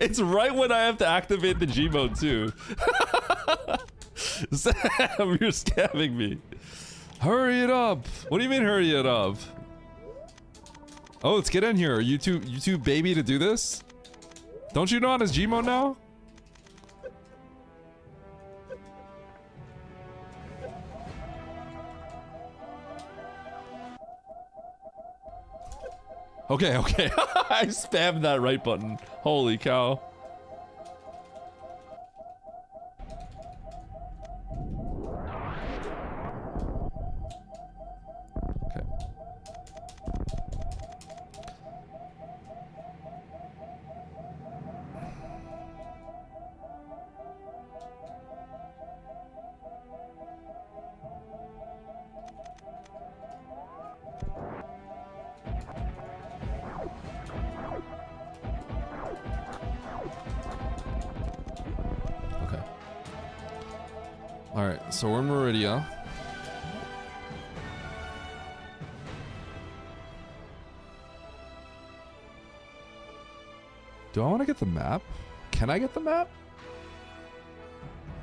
It's right when I have to activate the G mode too. Sam, you're scamming me. Hurry it up. What do you mean hurry it up? Oh, let's get in here. Are you too baby to do this? Don't you know on his G mode now? Okay, okay. I spammed that right button. Holy cow. Okay. Okay. All right, so we're in Meridia. Do I want to get the map? Can I get the map?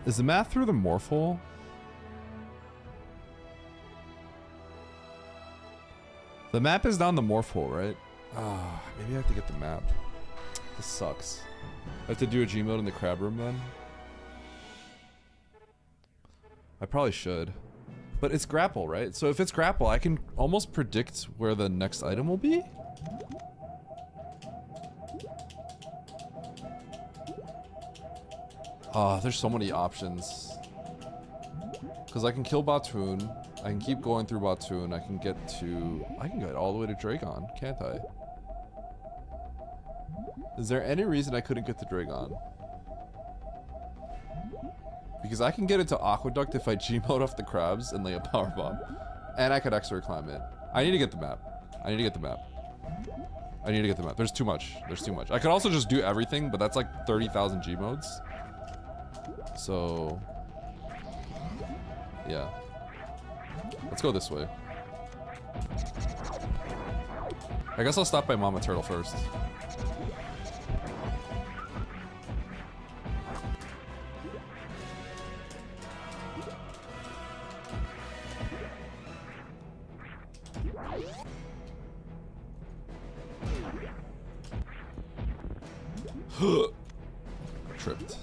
Is the map through the morph hole? The map is down the morph hole, right? Ah, maybe I have to get the map. This sucks. I have to do a G mode in the crab room then? I probably should. But it's grapple, right? So if it's grapple, I can almost predict where the next item will be? Ah, there's so many options. Because I can kill Batoon. I can keep going through Batoon. I can get all the way to Dragon, can't I? Is there any reason I couldn't get to Dragon? Because I can get into Aqueduct if I G-mode off the crabs and lay a power bomb. And I could X-ray climb it. I need to get the map. I need to get the map. I need to get the map. There's too much. There's too much. I could also just do everything, but that's like 30,000 G-modes. So... yeah. Let's go this way. I guess I'll stop by Mama Turtle first. Tripped.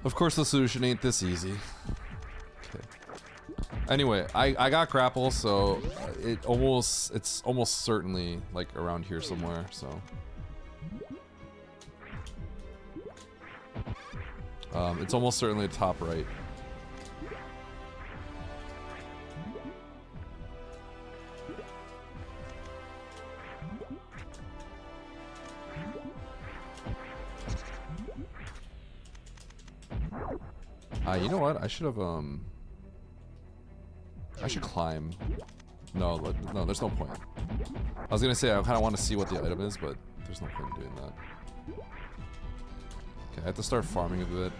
Of course the solution ain't this easy. Okay. Anyway, I got grapple, so it's almost certainly like around here somewhere, so. It's almost certainly top right. You know what? I should have, I should climb. No, there's no point. I was gonna say I kind of want to see what the item is, but there's no point in doing that. Okay, I have to start farming a bit.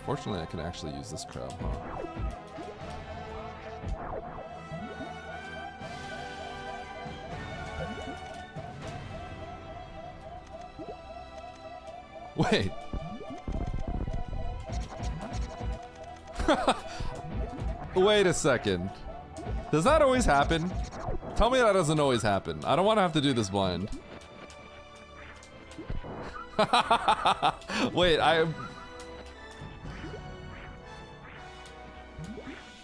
Fortunately, I can actually use this crab, huh? Wait. Wait a second. Does that always happen? Tell me that doesn't always happen. I don't want to have to do this blind. Wait,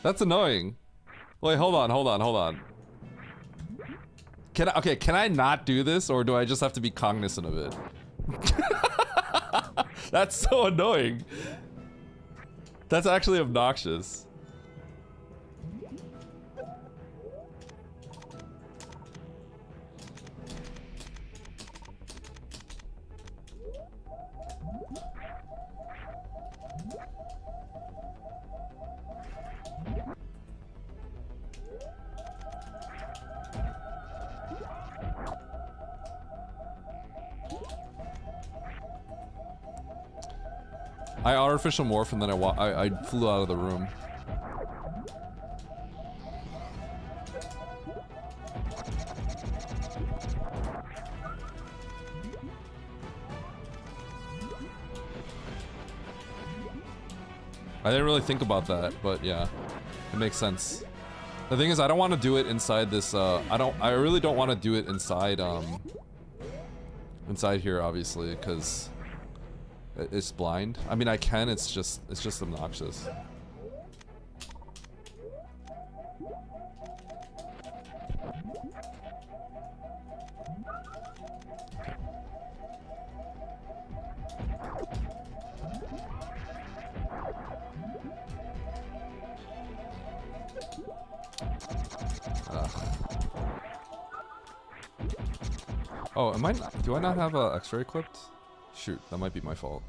That's annoying. Wait, hold on. Can I not do this, or do I just have to be cognizant of it? That's so annoying. That's actually obnoxious. I artificial morph and then I flew out of the room. I didn't really think about that, but yeah, it makes sense. The thing is, I don't want to do it inside this. I really don't want to do it inside. Inside here, obviously, because it's blind. I mean, I can. It's just obnoxious. Oh, do I not have a X-ray equipped? Shoot, that might be my fault.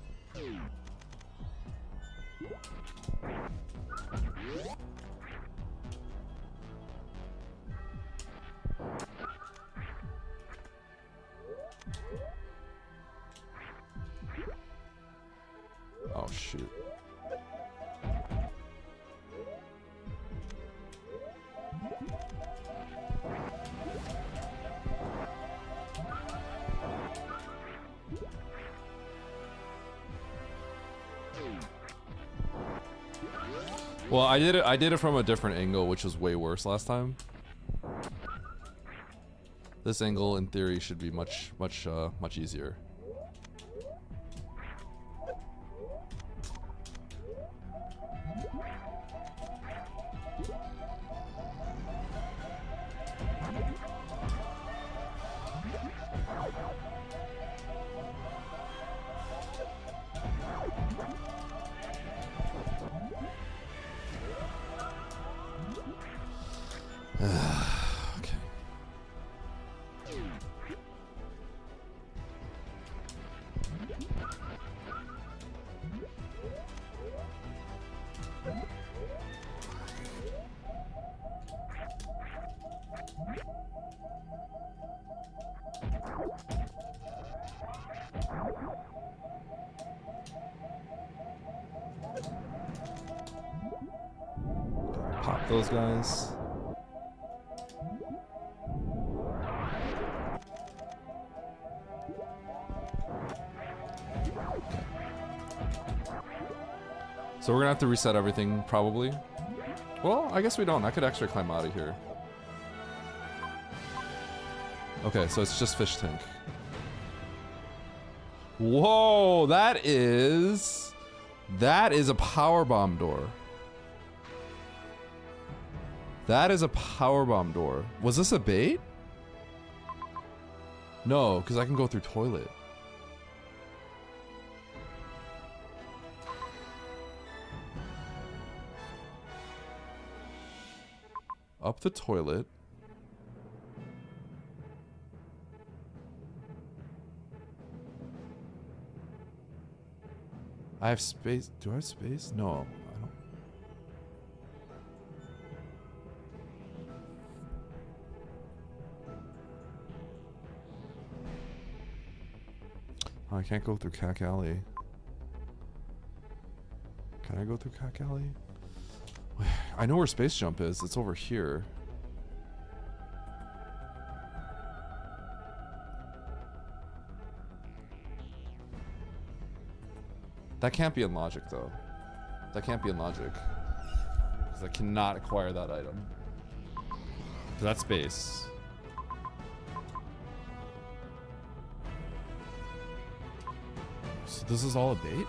Oh, shoot. Well, I did it from a different angle, which was way worse last time. This angle, in theory, should be much easier. Okay. Pop those guys. So we're gonna have to reset everything, probably. Well, I guess we don't. I could actually climb out of here. Okay, so it's just fish tank. Whoa, that is a power bomb door. That is a power bomb door. Was this a bait? No, because I can go through toilet. Up the toilet. I have space. Do I have space? No, I don't. Oh, I can't go through Cack Alley. Can I go through Cack Alley? I know where Space Jump is. It's over here. That can't be in Logic, though. That can't be in Logic. Because I cannot acquire that item. That's space. So this is all a bait?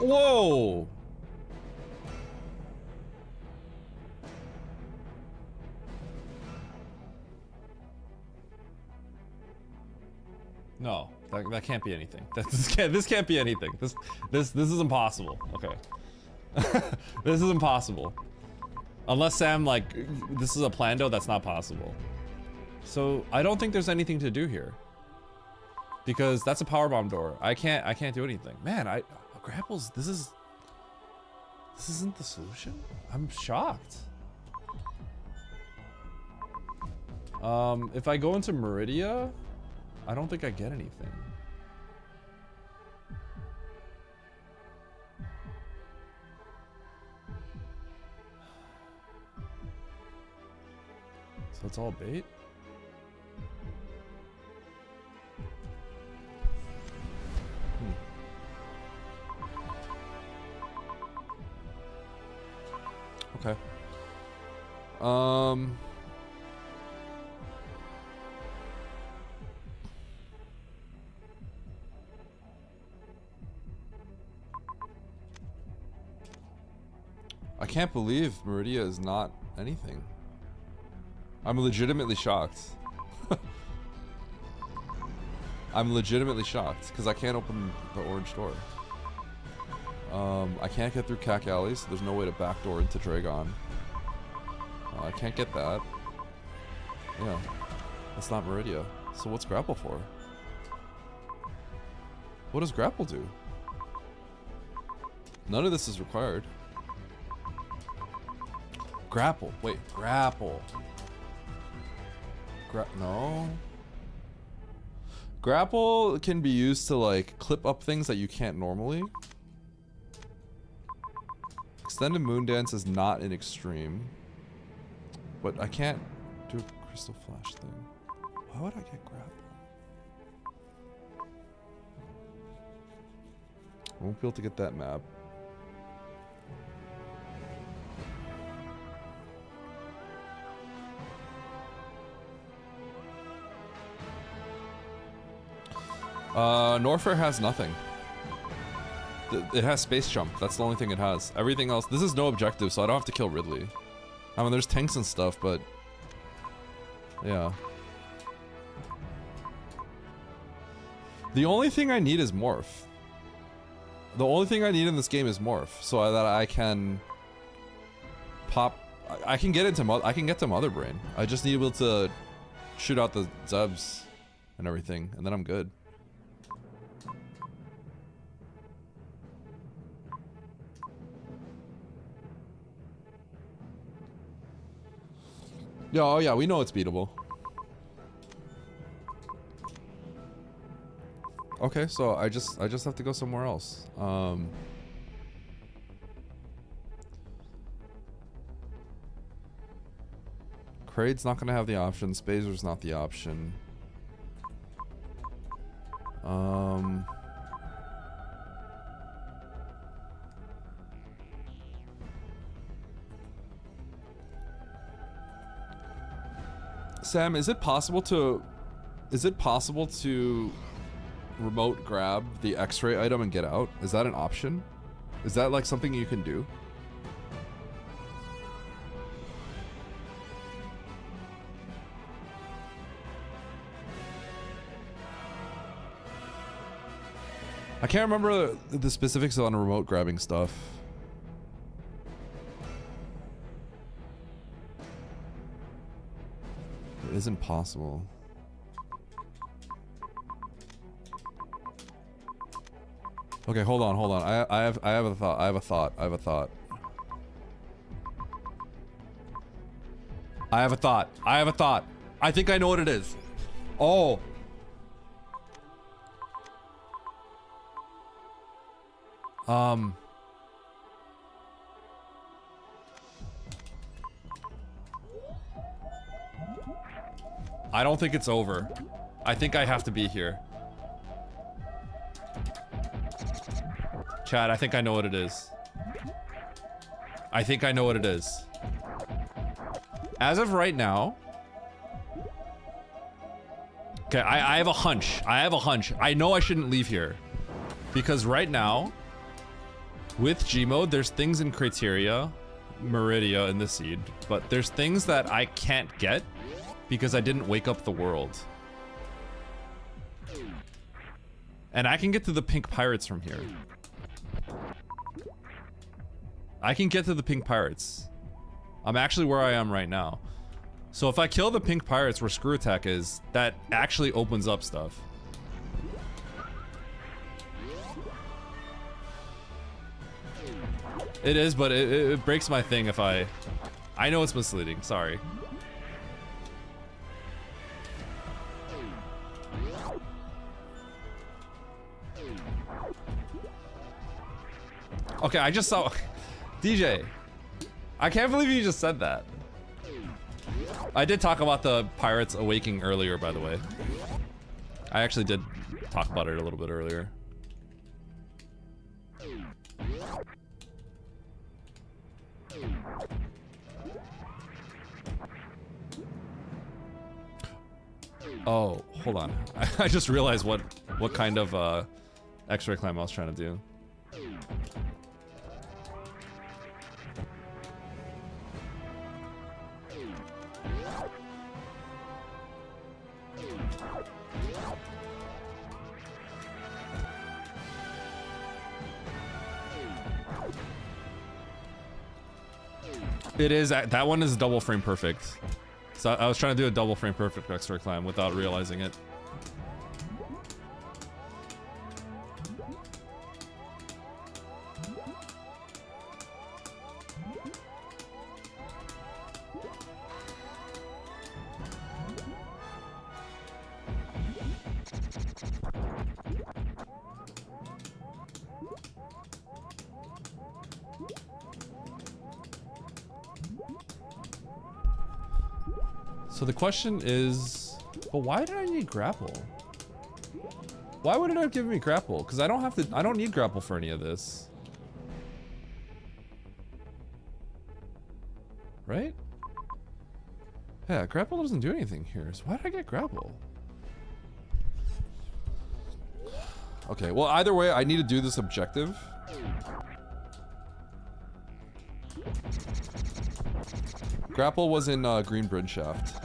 Whoa! No, that can't be anything. This can't be anything. This is impossible. Okay. This is impossible. Unless Sam, like, this is a plando, that's not possible. So I don't think there's anything to do here. Because that's a powerbomb door. I can't do anything. Man, grapples, this isn't the solution? I'm shocked. If I go into Meridia, I don't think I get anything. So it's all bait? Okay. I can't believe Meridia is not anything. I'm legitimately shocked. I'm legitimately shocked because I can't open the orange door. I can't get through Cack Alley, so there's no way to backdoor into Dragon. I can't get that. Yeah, that's not Meridia. So what's Grapple for? What does Grapple do? None of this is required. Grapple. Wait, Grapple. No. Grapple can be used to like clip up things that you can't normally. Extended Moon Dance is not an extreme. But I can't do a Crystal Flash thing. Why would I get Grapple? I won't be able to get that map. Norfair has nothing. It has Space Jump. That's the only thing it has. Everything else... This is no objective, so I don't have to kill Ridley. I mean, there's tanks and stuff, but... Yeah. The only thing I need is Morph. The only thing I need in this game is Morph, so that I can... pop... I can get into... I can get to Mother Brain. I just need to be able to shoot out the Zebs and everything, and then I'm good. Yeah, oh yeah, we know it's beatable. Okay, so I just have to go somewhere else. Kraid's not gonna have the option. Spazer's not the option. Sam, is it possible to remote grab the X-ray item and get out? Is that an option? Is that like something you can do? I can't remember the specifics on remote grabbing stuff. It isn't possible. Okay, hold on. I have a thought. I have a thought. I have a thought. I think I know what it is. Oh. I don't think it's over. I think I have to be here. Chad, I think I know what it is. I think I know what it is. As of right now... Okay, I have a hunch. I have a hunch. I know I shouldn't leave here. Because right now, with Gmode, there's things in Criteria, Meridia, and the Seed, but there's things that I can't get because I didn't wake up the world. And I can get to the Pink Pirates from here. I can get to the Pink Pirates. I'm actually where I am right now. So if I kill the Pink Pirates where Screw Attack is, that actually opens up stuff. It is, but it breaks my thing if I know it's misleading, sorry. Okay, I just saw... DJ, I can't believe you just said that. I did talk about the Pirates Awakening earlier, by the way. I actually did talk about it a little bit earlier. Oh, hold on. I just realized what kind of X-ray climb I was trying to do. It is, that one is double frame perfect. So I was trying to do a double frame perfect X-ray climb without realizing it. So the question is, but why did I need grapple? Why would it have given me grapple? Because I don't need grapple for any of this. Right? Yeah, grapple doesn't do anything here. So why did I get grapple? Okay, well either way, I need to do this objective. Grapple was in Green Bridge Shaft.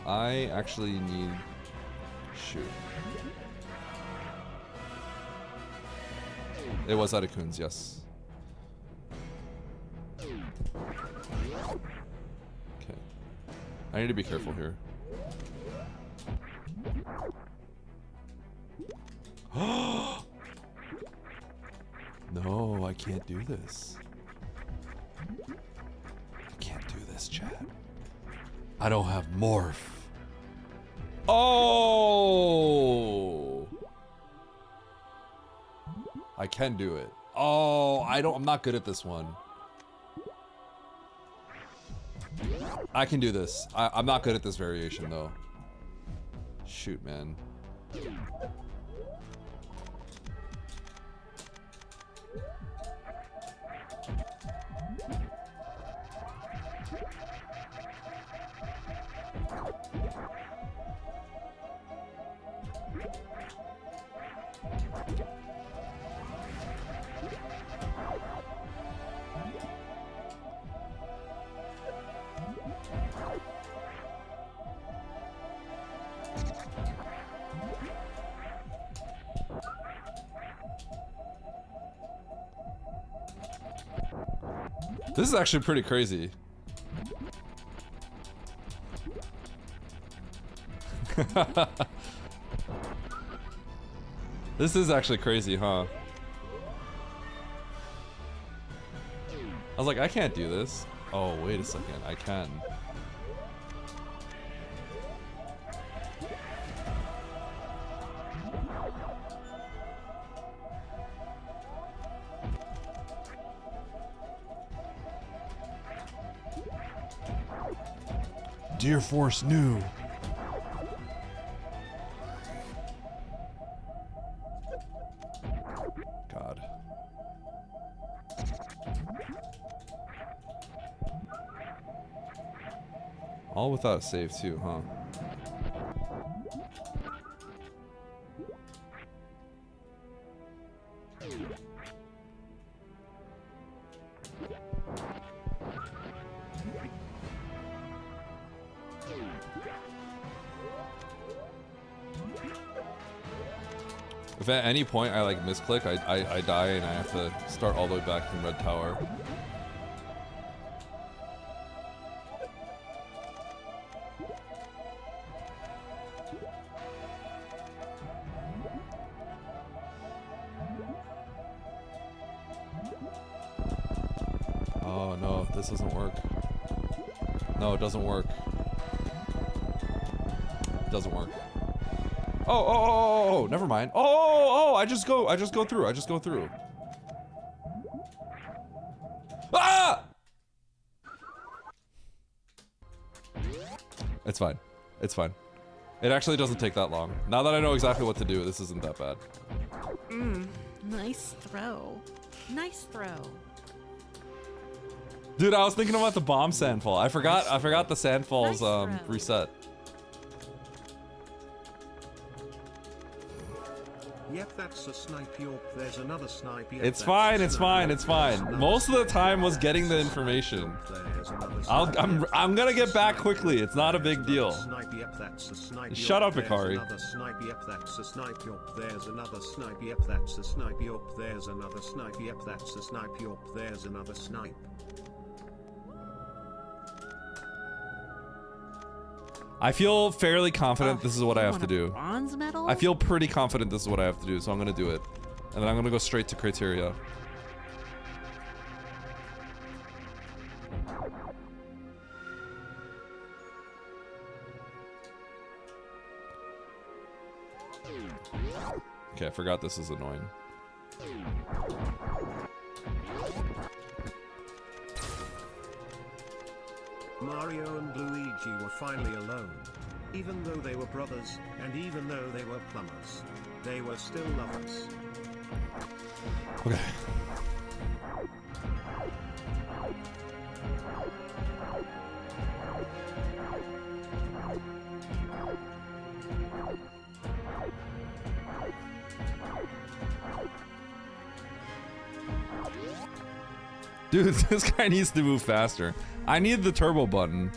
I actually need... Shoot. It was out of Coons, yes. Okay. I need to be careful here. No, I can't do this. I can't do this, chat. I don't have morph. Oh! I can do it. Oh, I'm not good at this one. I can do this. I'm not good at this variation though. Shoot, man. This is actually pretty crazy. This is actually crazy, huh? I was like, I can't do this. Oh, wait a second, I can. Dear Force new. God. All without a save too, huh? If at any point I like misclick, I die and I have to start all the way back from Red Tower. Oh no, this doesn't work. No, it doesn't work. It doesn't work. Oh, never mind. Oh, I just go through. Ah! It's fine. It's fine. It actually doesn't take that long. Now that I know exactly what to do, this isn't that bad. Nice throw. Nice throw. Dude, I was thinking about the bomb sandfall. I forgot the sandfall's Nice throw. reset. Yep, that's a snipe. York, there's another snipe. Yep, It's that's fine, a it's snipe. fine, it's fine. There's Most of the another time was snipe. getting the information. There's another snipe. I'm gonna get back quickly. It's not a big deal. Snipe, yep, that's a snipe. Shut York, up, Ikari. There's another snipe, yep, that's a snipe. York, there's another snipe, yep, that's a snipe. York, there's another snipe, yep, that's a snipe. York, there's another snipe. I feel fairly confident this is what I have to do. Bronze medal? I feel pretty confident this is what I have to do, so I'm gonna do it. And then I'm gonna go straight to criteria. Okay, I forgot this is annoying. Mario and Luigi were finally alone. Even though they were brothers, and even though they were plumbers, they were still lovers. Okay. Dude, this guy needs to move faster. I need the turbo button.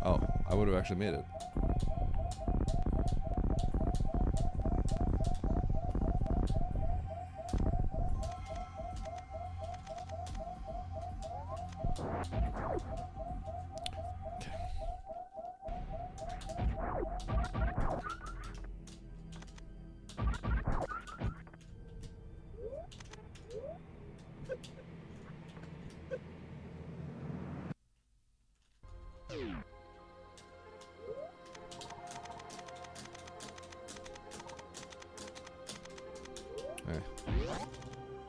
Oh, I would have actually made it.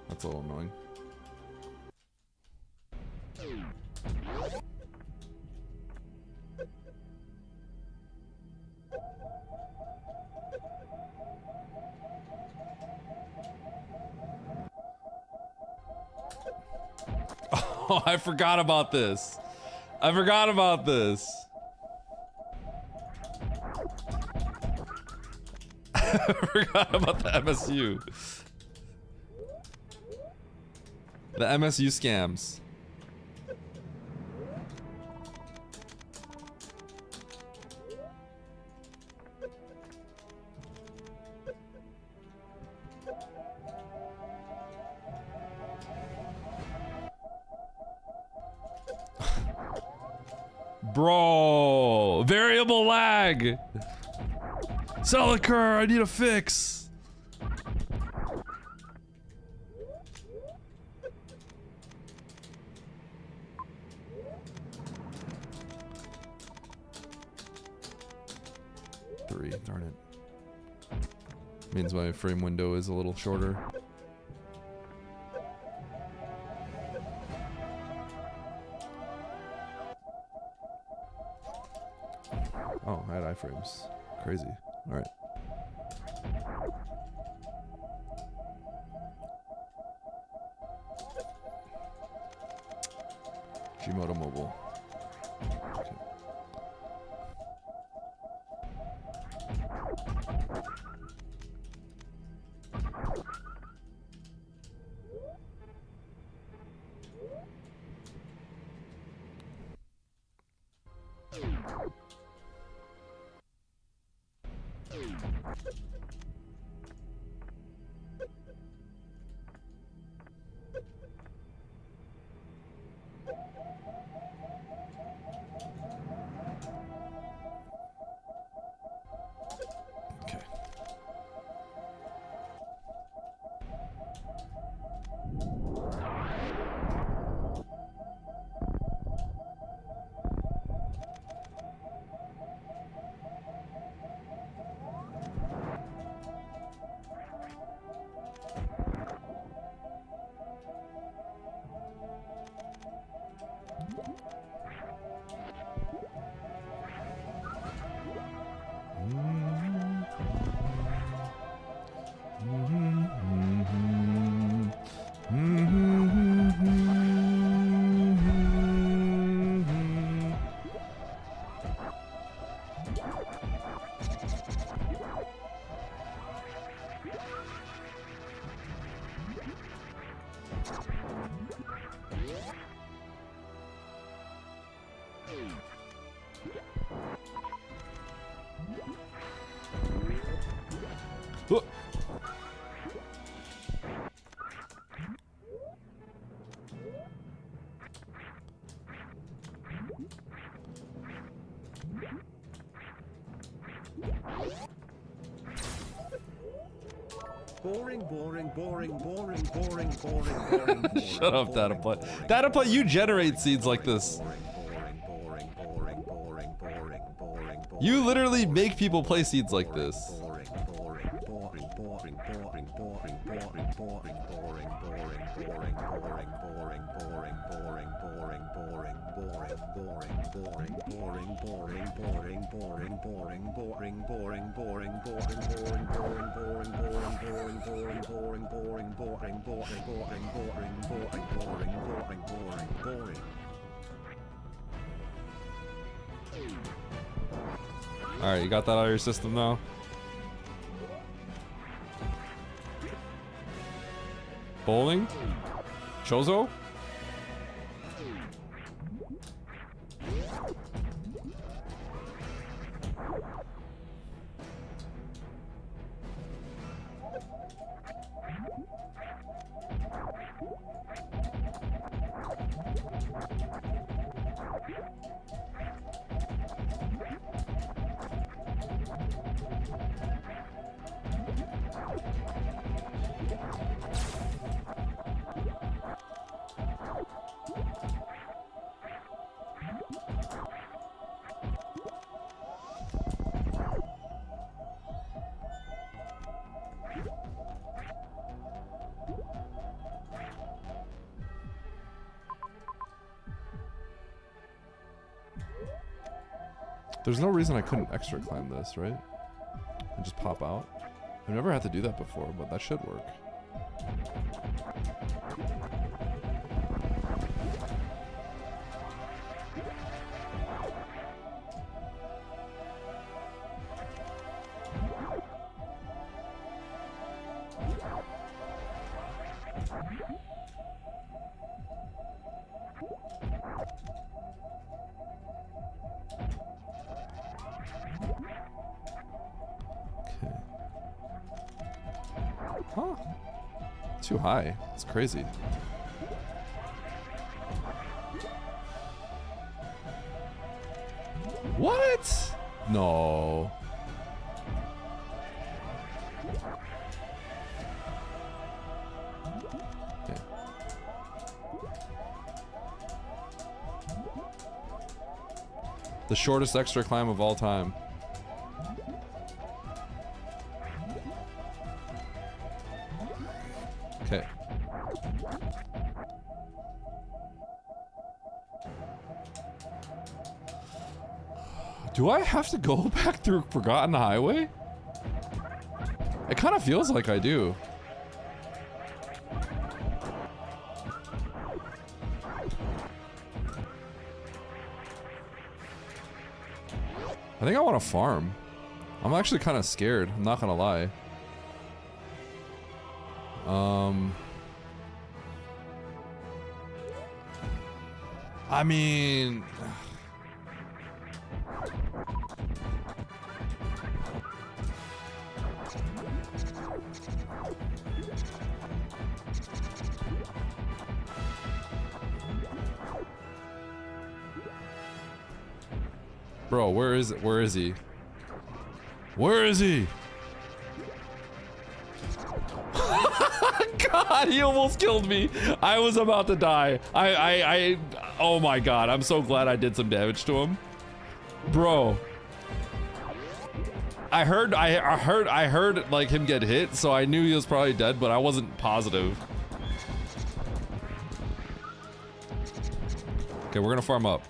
That's a little annoying. Oh, I forgot about this. I forgot about this. I forgot about the MSU. The MSU scams. Bro, variable lag. Celicar, I need a fix. Three, darn it. Means my frame window is a little shorter. Oh, I had iframes. Crazy. Alright. Gmodo Mobile. Okay. Okay. Oh. Boring, boring, boring, boring, boring, boring, boring. Shut up, Dataput. Dataput, you generate seeds like this. You literally make people play seeds like this. Alright, you got that out of your system now? Bowling? Chozo? There's no reason I couldn't extra climb this, right? And just pop out. I've never had to do that before, but that should work. Huh. Too high. It's crazy. What? No. Okay. The shortest extra climb of all time. Okay. Do I have to go back through Forgotten Highway? It kind of feels like I do. I think I want to farm. I'm actually kind of scared. I'm not gonna lie. I mean, bro, where is it? Where is he? Where is he? God, he almost killed me. I was about to die. Oh my God, I'm so glad I did some damage to him. Bro. I heard like him get hit, so I knew he was probably dead, but I wasn't positive. Okay, we're gonna farm up.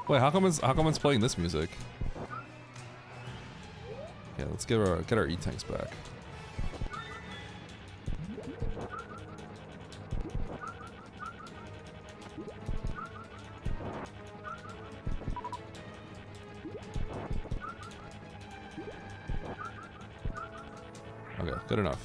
Wait, how come it's playing this music? Yeah, let's get our E-tanks back. Okay, good enough.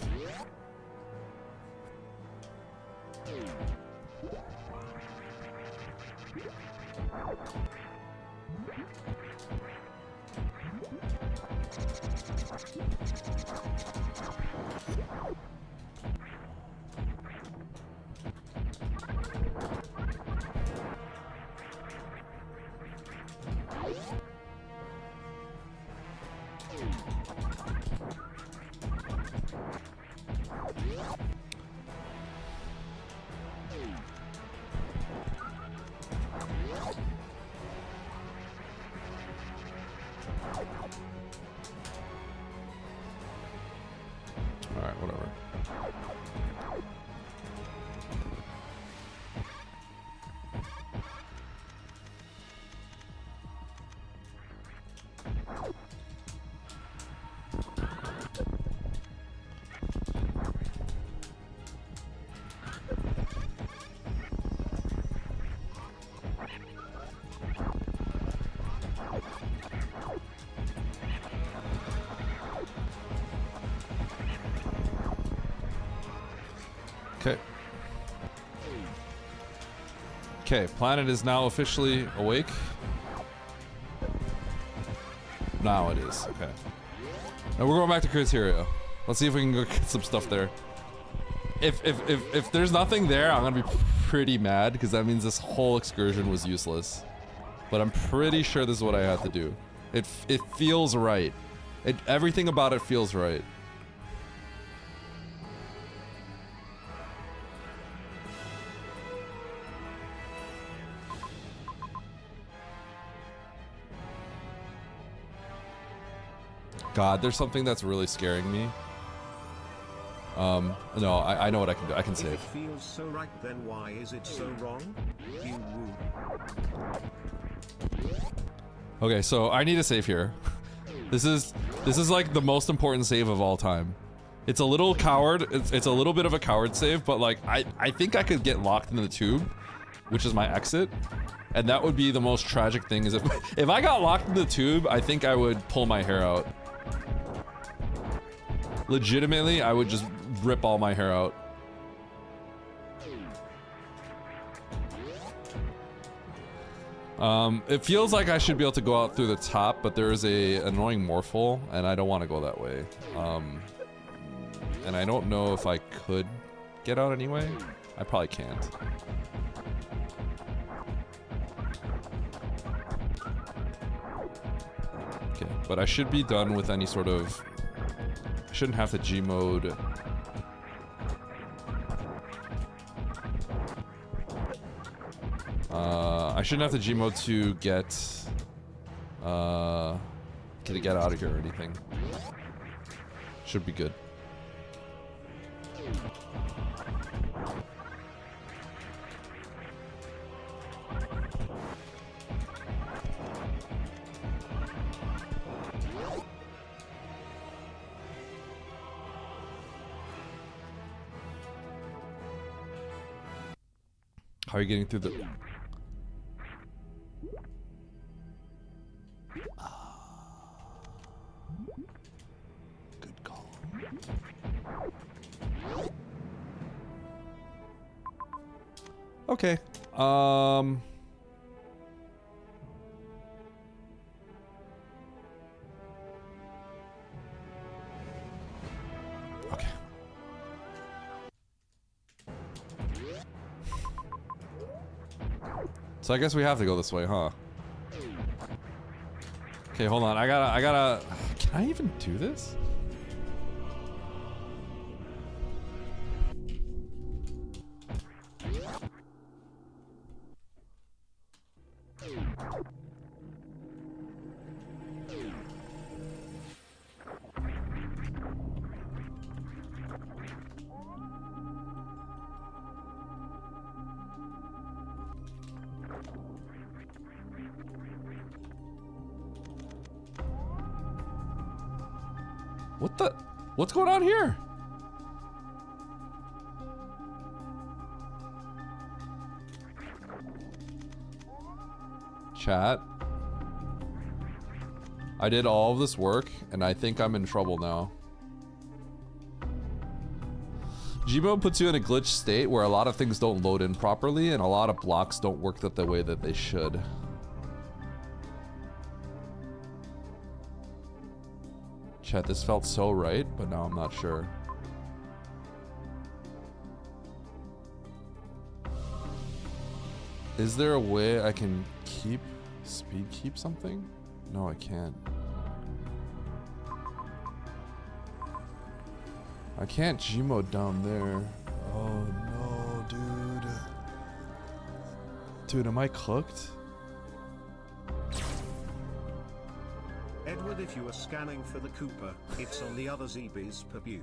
Alright, whatever. Okay. Okay, planet is now officially awake. Now it is. Okay. Now we're going back to Criteria. Let's see if we can go get some stuff there. If there's nothing there, I'm gonna be pretty mad because that means this whole excursion was useless. But I'm pretty sure this is what I have to do. It feels right. Everything about it feels right. God, there's something that's really scaring me. No, I know what I can do. I can If save. it feels so right, then why is it so wrong? You woo. Okay, so I need a save here. This is like the most important save of all time. It's a little coward. It's a little bit of a coward save, but like I think I could get locked into the tube, which is my exit, and that would be the most tragic thing. Is if I got locked in the tube, I think I would pull my hair out. Legitimately, I would just rip all my hair out. It feels like I should be able to go out through the top, but there is a annoying morphole, and I don't want to go that way. And I don't know if I could get out anyway. I probably can't. Okay, but I should be done with any sort of... I shouldn't have to G-mode. I shouldn't have to G-mode to get out of here or anything. Should be good. How are you getting through the... Good call. Okay. Okay. So I guess we have to go this way, huh? Okay, hold on. I gotta... Can I even do this? What the? What's going on here? Chat. I did all of this work, and I think I'm in trouble now. Gmode puts you in a glitch state where a lot of things don't load in properly, and a lot of blocks don't work the way that they should. Chat, this felt so right, but now I'm not sure. Is there a way I can keep something? No, I can't. I can't Gmode down there. Oh no, dude. Dude, am I cooked? Edward, if you are scanning for the Cooper, it's on the other ZBs per view.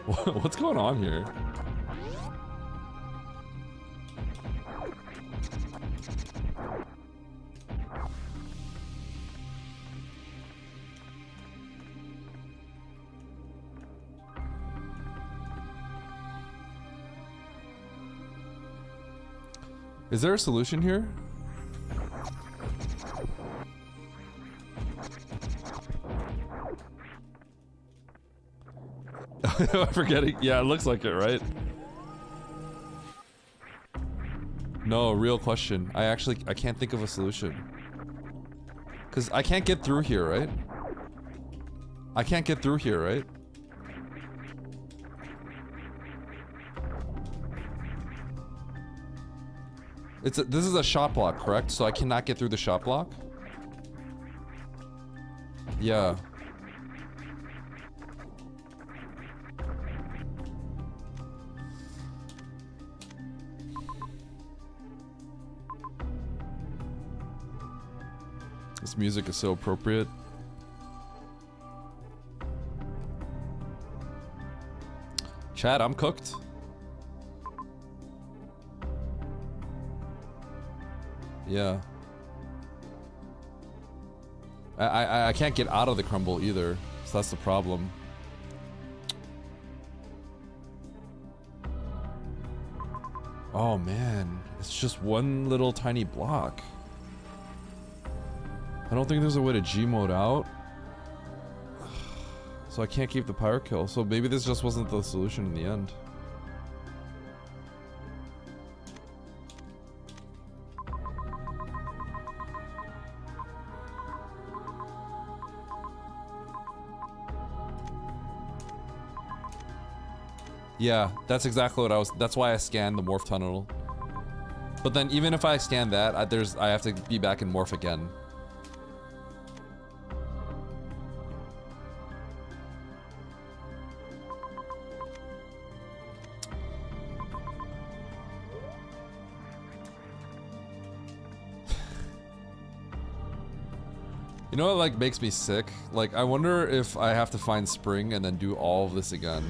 What's going on here? Is there a solution here? I'm forgetting. Yeah, it looks like it, right? No, real question. I can't think of a solution. Cause I can't get through here, right? I can't get through here, right? This is a shot block, correct? So I cannot get through the shot block? Yeah. This music is so appropriate. Chad, I'm cooked. Yeah. I can't get out of the crumble either, so that's the problem. Oh man, it's just one little tiny block. I don't think there's a way to G-mode out. So I can't keep the pyro kill, so maybe this just wasn't the solution in the end. Yeah, that's exactly what that's why I scanned the morph tunnel. But then even if I scan that, I have to be back in morph again. You know what like makes me sick? Like I wonder if I have to find spring and then do all of this again.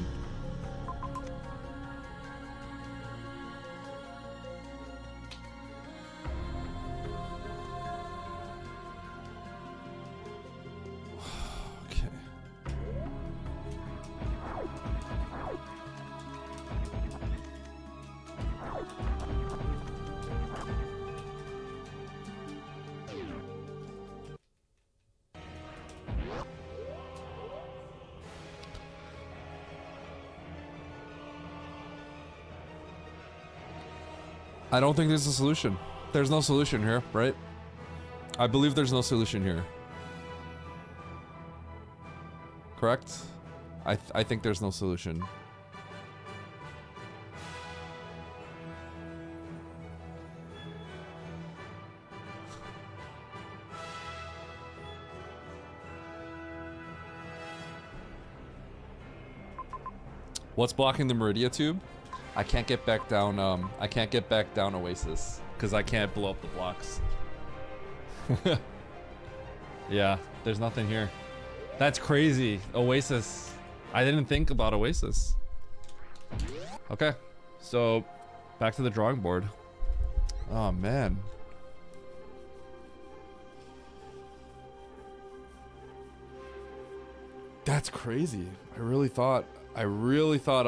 I don't think there's a solution. There's no solution here, right? I believe there's no solution here. Correct? I think there's no solution. What's blocking the Meridia tube? I can't get back down, I can't get back down Oasis. Because I can't blow up the blocks. Yeah, there's nothing here. That's crazy. Oasis. I didn't think about Oasis. Okay, so back to the drawing board. Oh man. That's crazy. I really thought I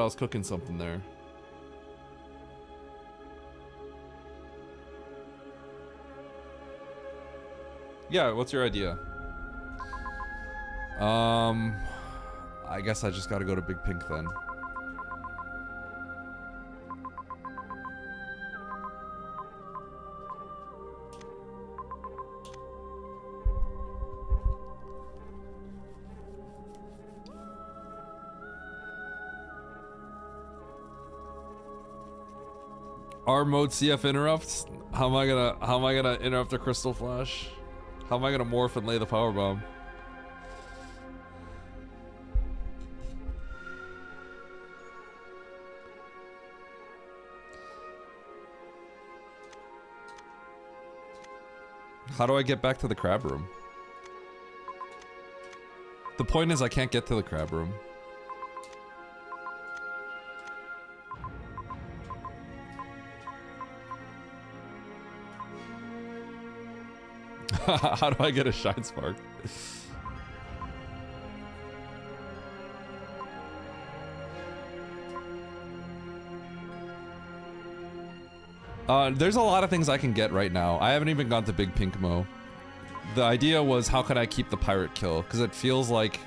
was cooking something there. Yeah, what's your idea? I guess I just gotta go to Big Pink then. R mode CF interrupts? How am I gonna interrupt a crystal flash? How am I gonna morph and lay the power bomb? How do I get back to the crab room? The point is I can't get to the crab room. How do I get a Shine Spark? There's a lot of things I can get right now. I haven't even gone to Big Pink Mo. The idea was how could I keep the pirate kill? Because it feels like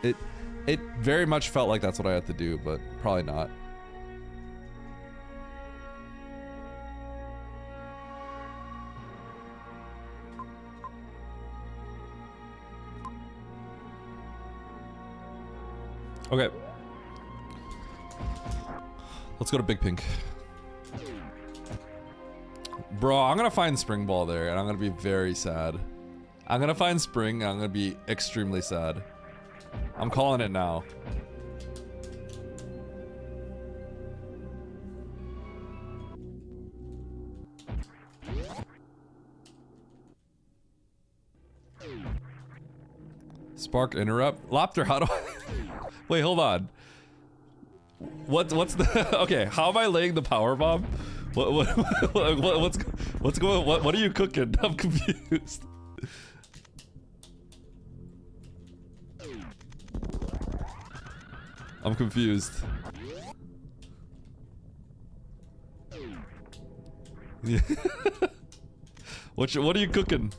it very much felt like that's what I had to do, but probably not. Okay. Let's go to Big Pink. Bro, I'm gonna find Spring Ball there, and I'm gonna be very sad. I'm gonna find Spring, and I'm gonna be extremely sad. I'm calling it now. Spark interrupt? Lopter, how do I... Wait, hold on. What's the... Okay, how am I laying the power bomb? What's going... What are you cooking? I'm confused. I'm confused. What are you cooking?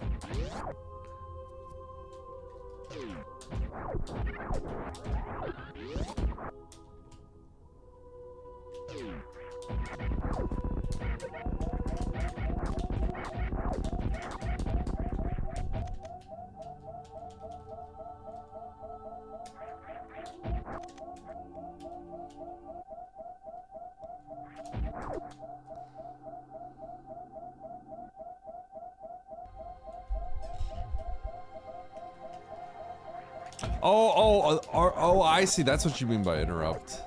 Oh, I see. That's what you mean by interrupt.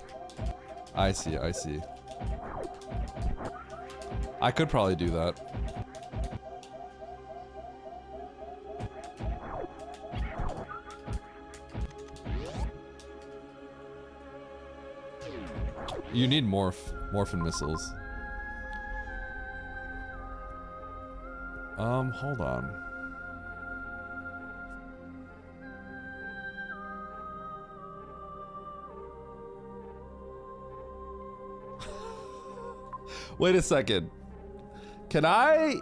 I see. I could probably do that. You need morphin missiles. Hold on. Wait a second. Can I?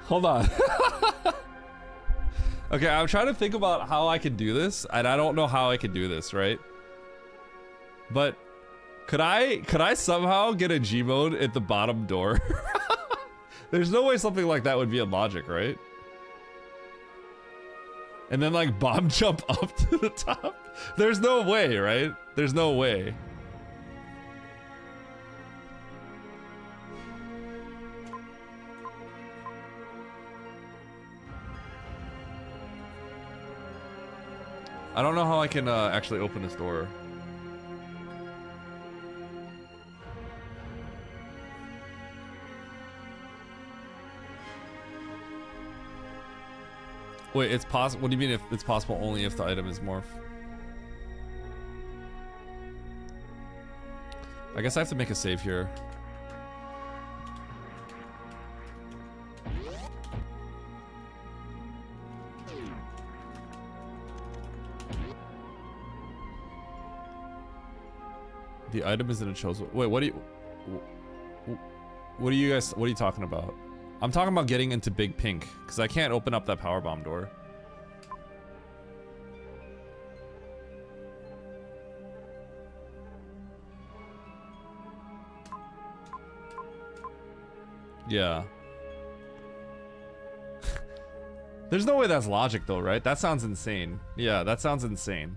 Hold on. Okay, I'm trying to think about how I can do this, and I don't know how I can do this, right? But could I somehow get a G mode at the bottom door? There's no way something like that would be in logic, right? And then like bomb jump up to the top? There's no way, right? There's no way. I don't know how I can actually open this door. Wait, it's possible? What do you mean if it's possible only if the item is morph? I guess I have to make a save here. The item isn't a chosen. Wait, what are you talking about? I'm talking about getting into Big Pink because I can't open up that power bomb door. Yeah. There's no way that's logic though, right? That sounds insane. Yeah, that sounds insane.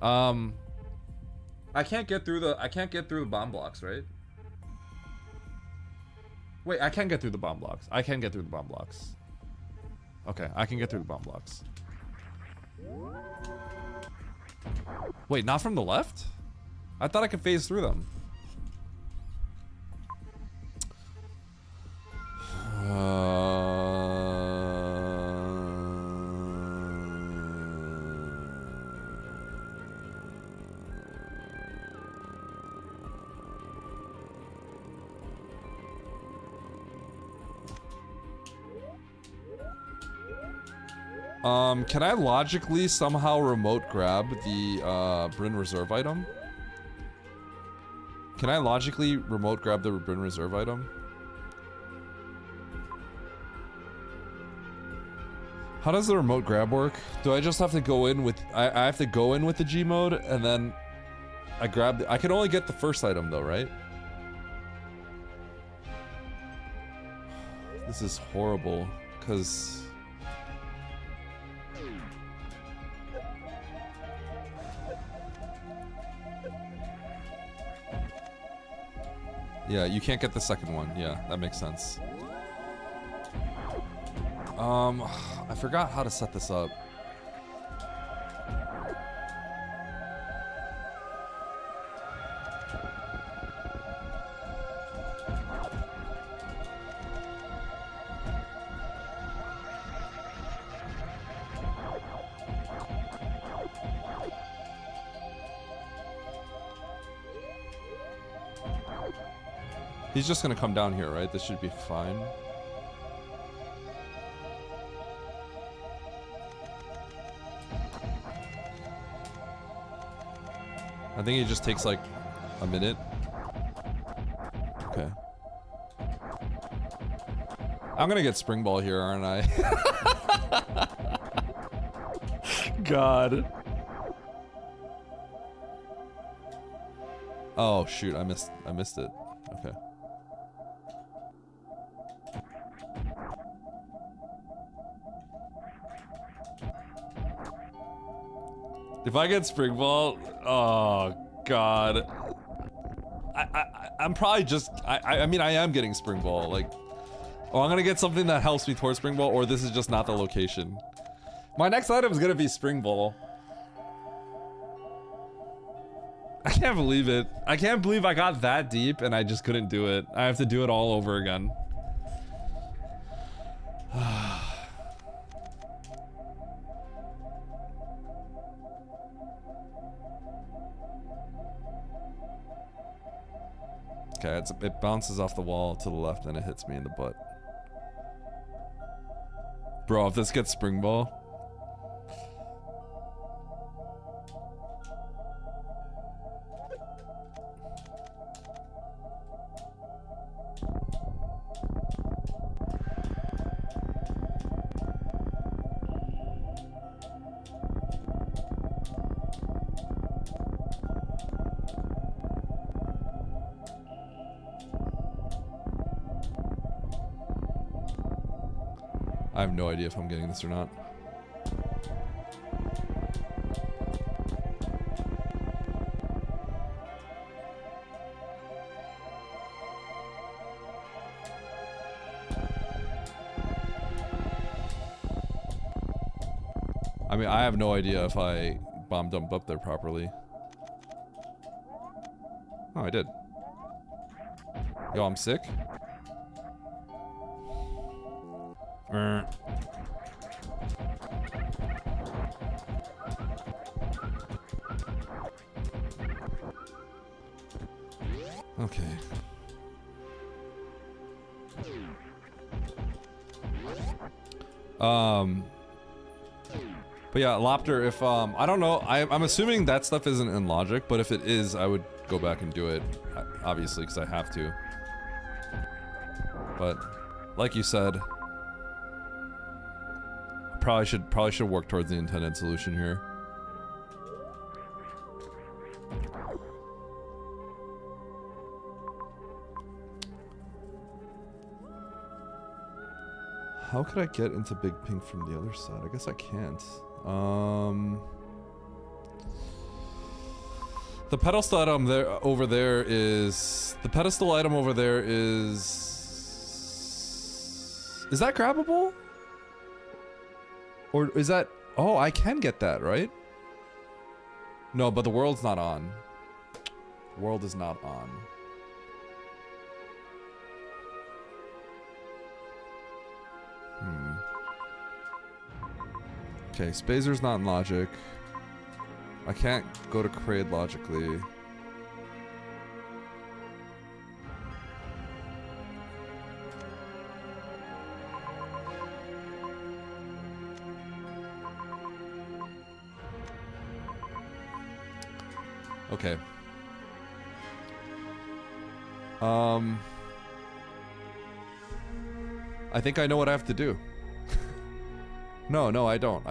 I can't get through the bomb blocks, right? Wait, I can get through the bomb blocks. I can get through the bomb blocks. Okay, I can get through the bomb blocks. Wait, not from the left? I thought I could phase through them. Can I logically somehow remote grab the Bryn Reserve item? Can I logically remote grab the Bryn Reserve item? How does the remote grab work? Do I just have to go in with... I have to go in with the G mode and then I grab... I can only get the first item though, right? This is horrible, because... Yeah, you can't get the second one. Yeah, that makes sense. I forgot how to set this up. He's just gonna come down here, right? This should be fine. I think it just takes like a minute. Okay. I'm gonna get Spring Ball here, aren't I? God. Oh shoot, I missed it. Okay. If I get Spring Ball, oh god. I'm probably just I mean I am getting Spring Ball, like, oh, I'm gonna get something that helps me towards Spring Ball, or this is just not the location. My next item is gonna be Spring Ball. I can't believe it. I can't believe I got that deep and I just couldn't do it. I have to do it all over again. Okay, it bounces off the wall to the left and it hits me in the butt. Bro, if this gets Spring Ball... I have no idea if I'm getting this or not. I mean, I have no idea if I bomb dumped up there properly. Oh, I did. Yo, I'm sick. Okay. But yeah, Lopter, if I don't know, I'm assuming that stuff isn't in logic, but if it is, I would go back and do it, obviously, because I have to. But like you said, probably should work towards the intended solution here. How could I get into Big Pink from the other side? I guess I can't. The pedestal item over there is that grabbable? Or is that... Oh, I can get that, right? No, but the world's not on. World is not on. Okay, Spazer's not in logic. I can't go to Kraid logically. Okay. I think I know what I have to do. No, I don't.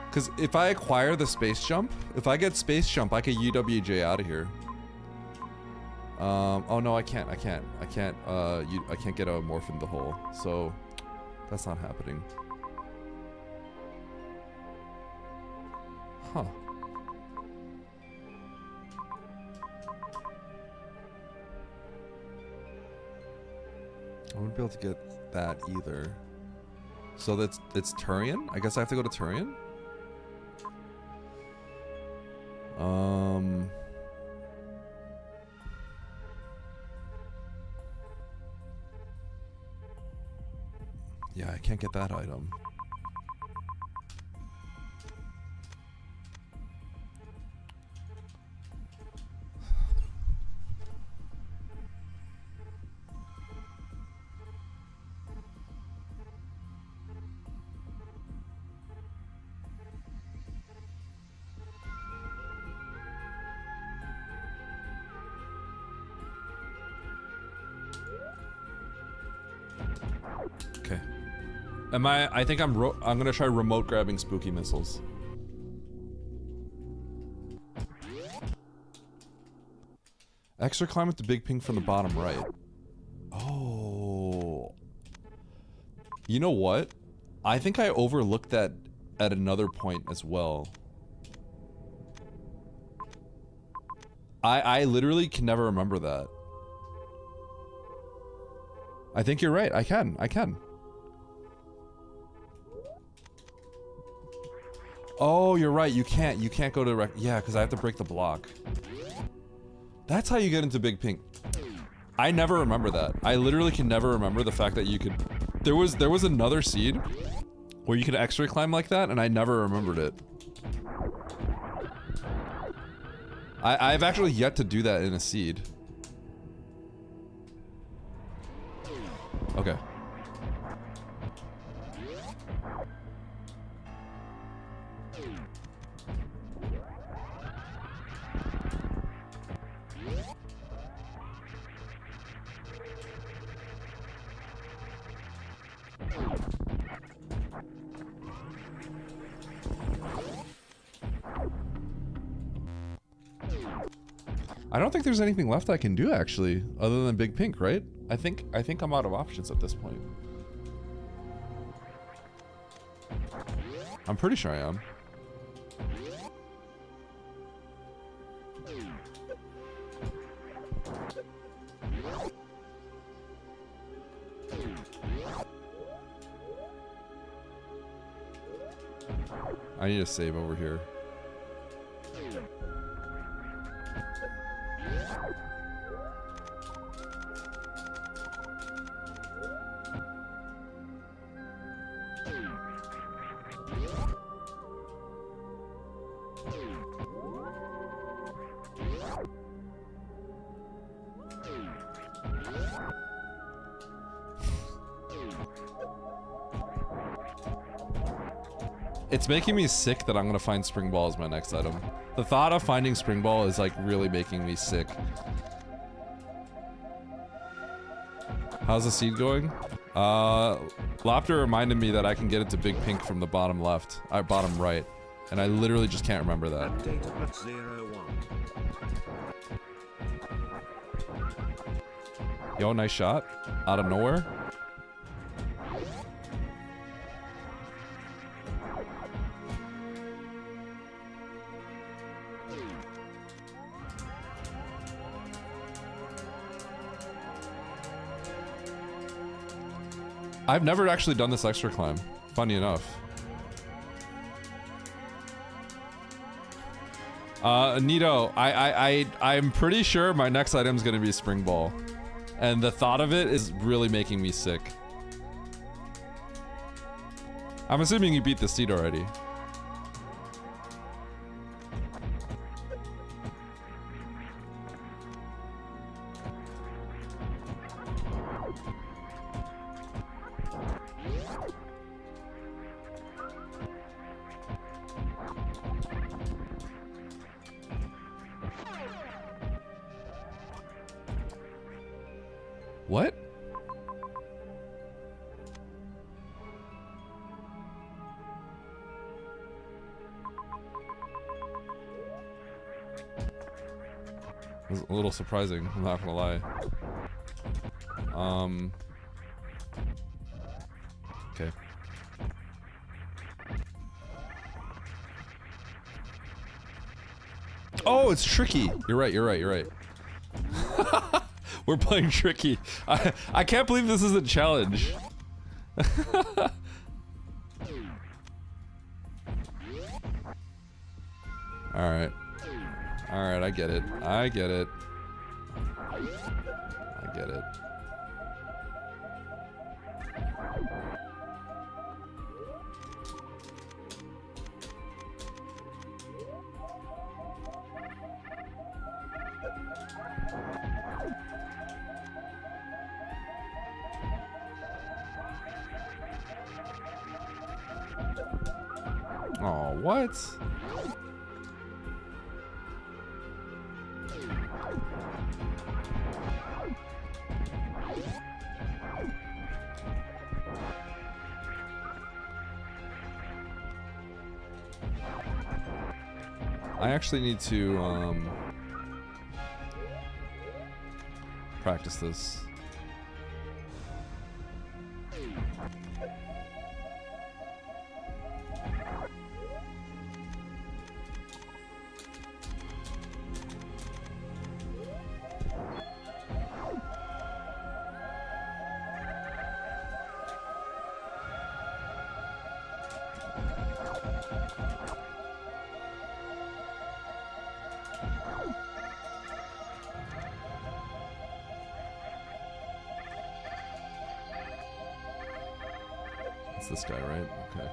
Because if I acquire the space jump, if I get space jump, I can UWJ out of here. Oh no, I can't get a morph in the hole, so that's not happening. Huh. I wouldn't be able to get that either. So it's Turian? I guess I have to go to Turian? Yeah, I can't get that item. Okay. I think I'm gonna try remote grabbing spooky missiles. Extra climb with the big ping from the bottom right. Oh. You know what? I think I overlooked that at another point as well. I literally can never remember that. I think you're right. I can. Oh, you're right. You can't go to yeah, because I have to break the block. That's how you get into Big Pink. I never remember that. I literally can never remember the fact that you could. There was another seed where you could extra climb like that, and I never remembered it. I've actually yet to do that in a seed. Okay. I don't think there's anything left I can do actually, other than Big Pink, right? I think I'm out of options at this point. I'm pretty sure I am. I need to save over here. It's making me sick that I'm gonna find Spring Ball as my next item. The thought of finding Spring Ball is like really making me sick. How's the seed going? Lopter reminded me that I can get it to Big Pink from the bottom left, bottom right, and I literally just can't remember that. Update at 01. Yo, nice shot. Out of nowhere. I've never actually done this extra climb, funny enough. Nito, I'm pretty sure my next item is gonna be Spring Ball. And the thought of it is really making me sick. I'm assuming you beat the seed already. What? It was a little surprising, I'm not gonna lie. Okay. Oh, it's tricky. You're right, you're right, you're right. We're playing tricky. I can't believe this is a challenge. Alright. Alright, I get it. I get it. I get it. Oh, what? I actually need to practice this. It's this guy, right? Okay.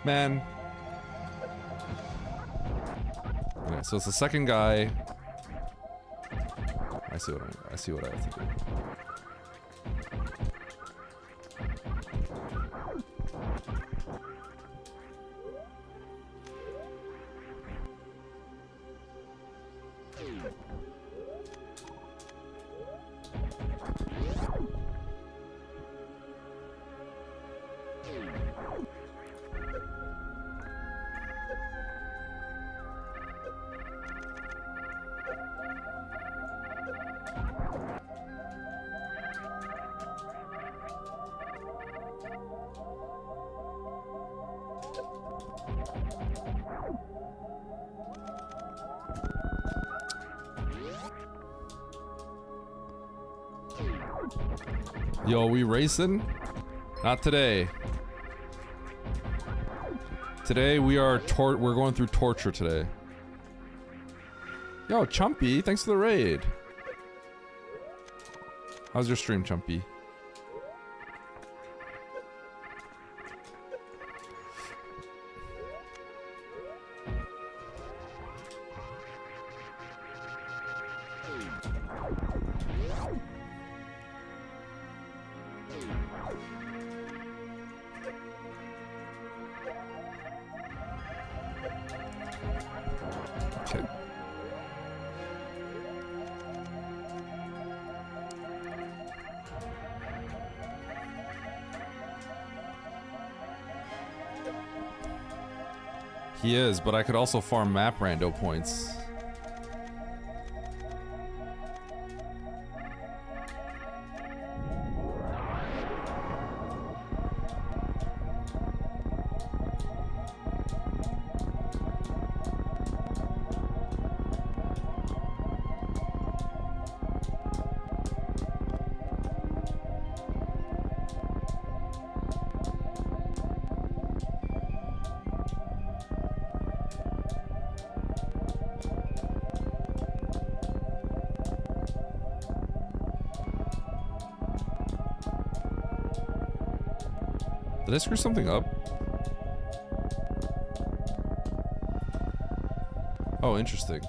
Man. Okay, so it's the second guy. I see what I have to do. Yo, we racing? Not today. Today we are we're going through torture today. Yo, Chumpy, thanks for the raid. How's your stream, Chumpy? Okay. He is, but I could also farm map rando points. Did I screw something up? Oh, interesting.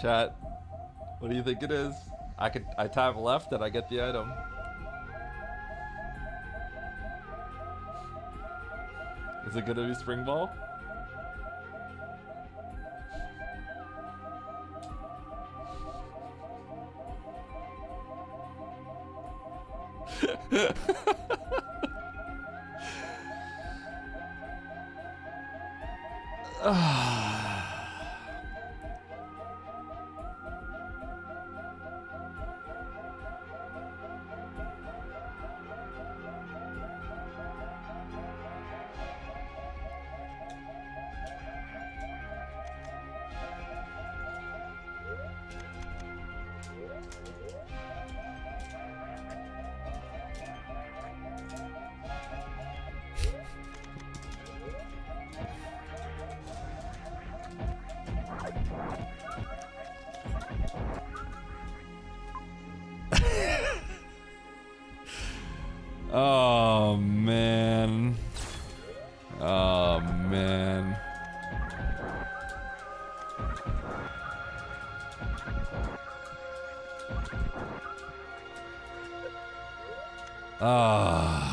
Chat, what do you think it is? I tap left and I get the item. Is it gonna be Spring Ball? Oh man. Oh man. Ah.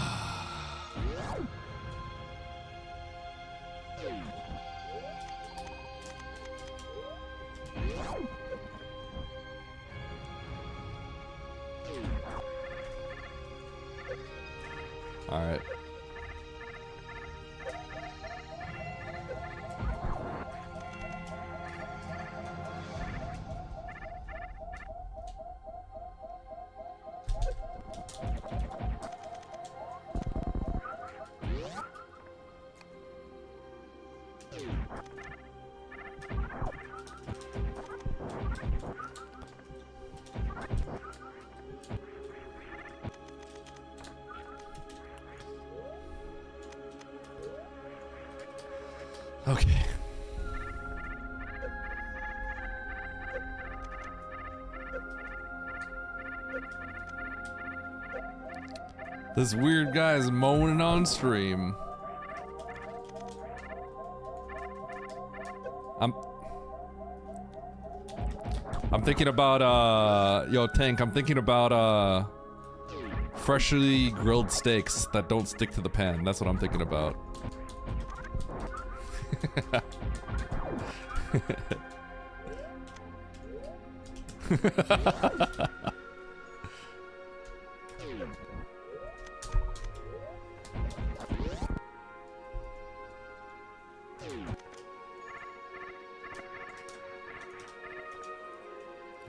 All right. Okay. This weird guy is moaning on stream. I'm thinking about yo Tank, I'm thinking about freshly grilled steaks that don't stick to the pan. That's what I'm thinking about.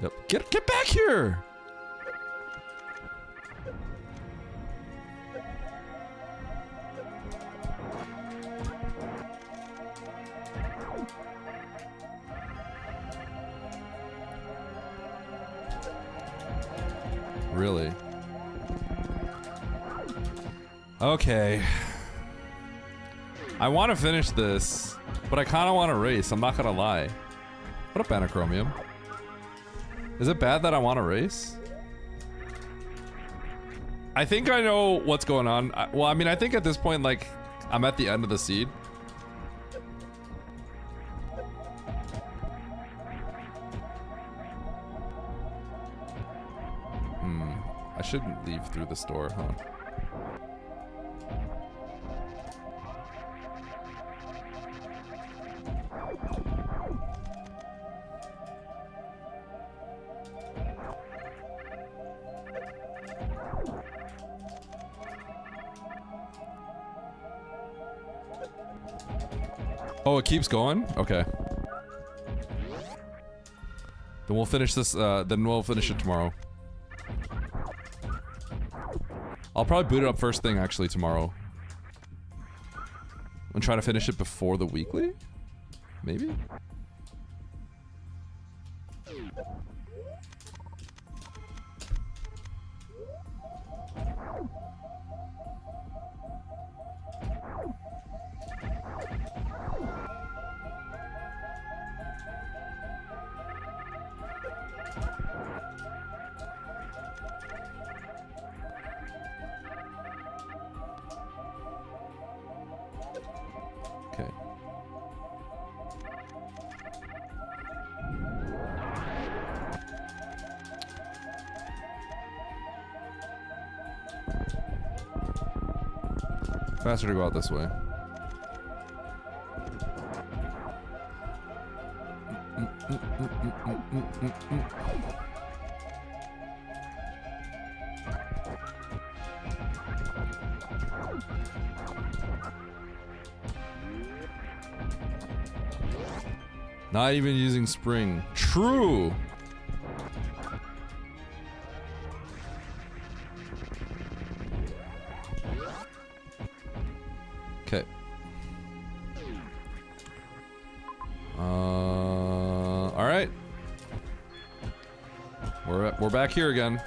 Yep. Get back here. Really? Okay. I want to finish this, but I kind of want to race. I'm not gonna lie. What up, Anachromium? Is it bad that I want to race? I think I know what's going on. Well, I mean, I think at this point, like, I'm at the end of the seed. I shouldn't leave through the store, huh? Oh, it keeps going? Okay. Then we'll finish this, then we'll finish it tomorrow. I'll probably boot it up first thing, actually, tomorrow. And try to finish it before the weekly? Maybe? Faster to go out this way. Not even using spring. True. Okay. All right. We're back here again.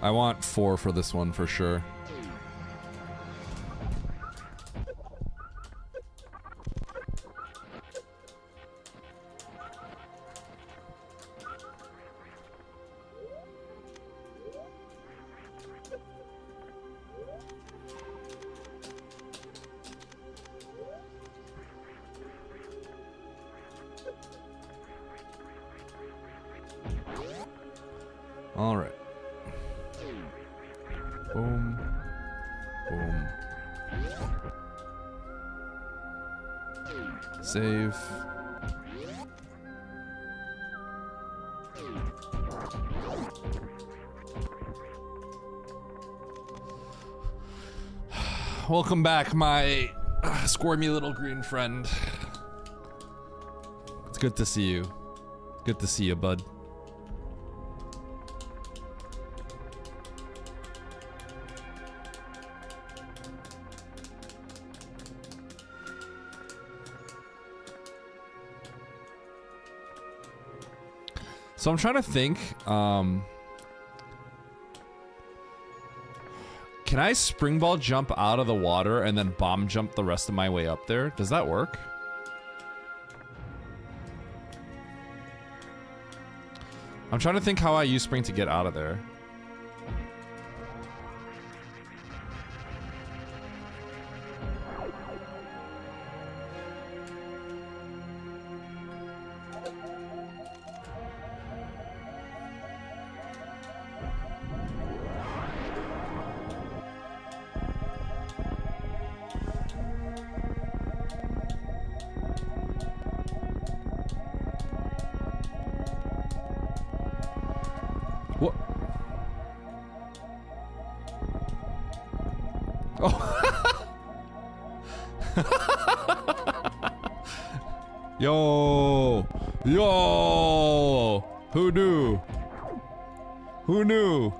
I want 4 for this one for sure. All right. Boom. Boom. Save. Welcome back, my squirmy little green friend. It's good to see you. Good to see you, bud. So I'm trying to think, can I springball jump out of the water and then bomb jump the rest of my way up there? Does that work? I'm trying to think how I use spring to get out of there. What? Oh. Yo. Yo. Who knew? Who knew?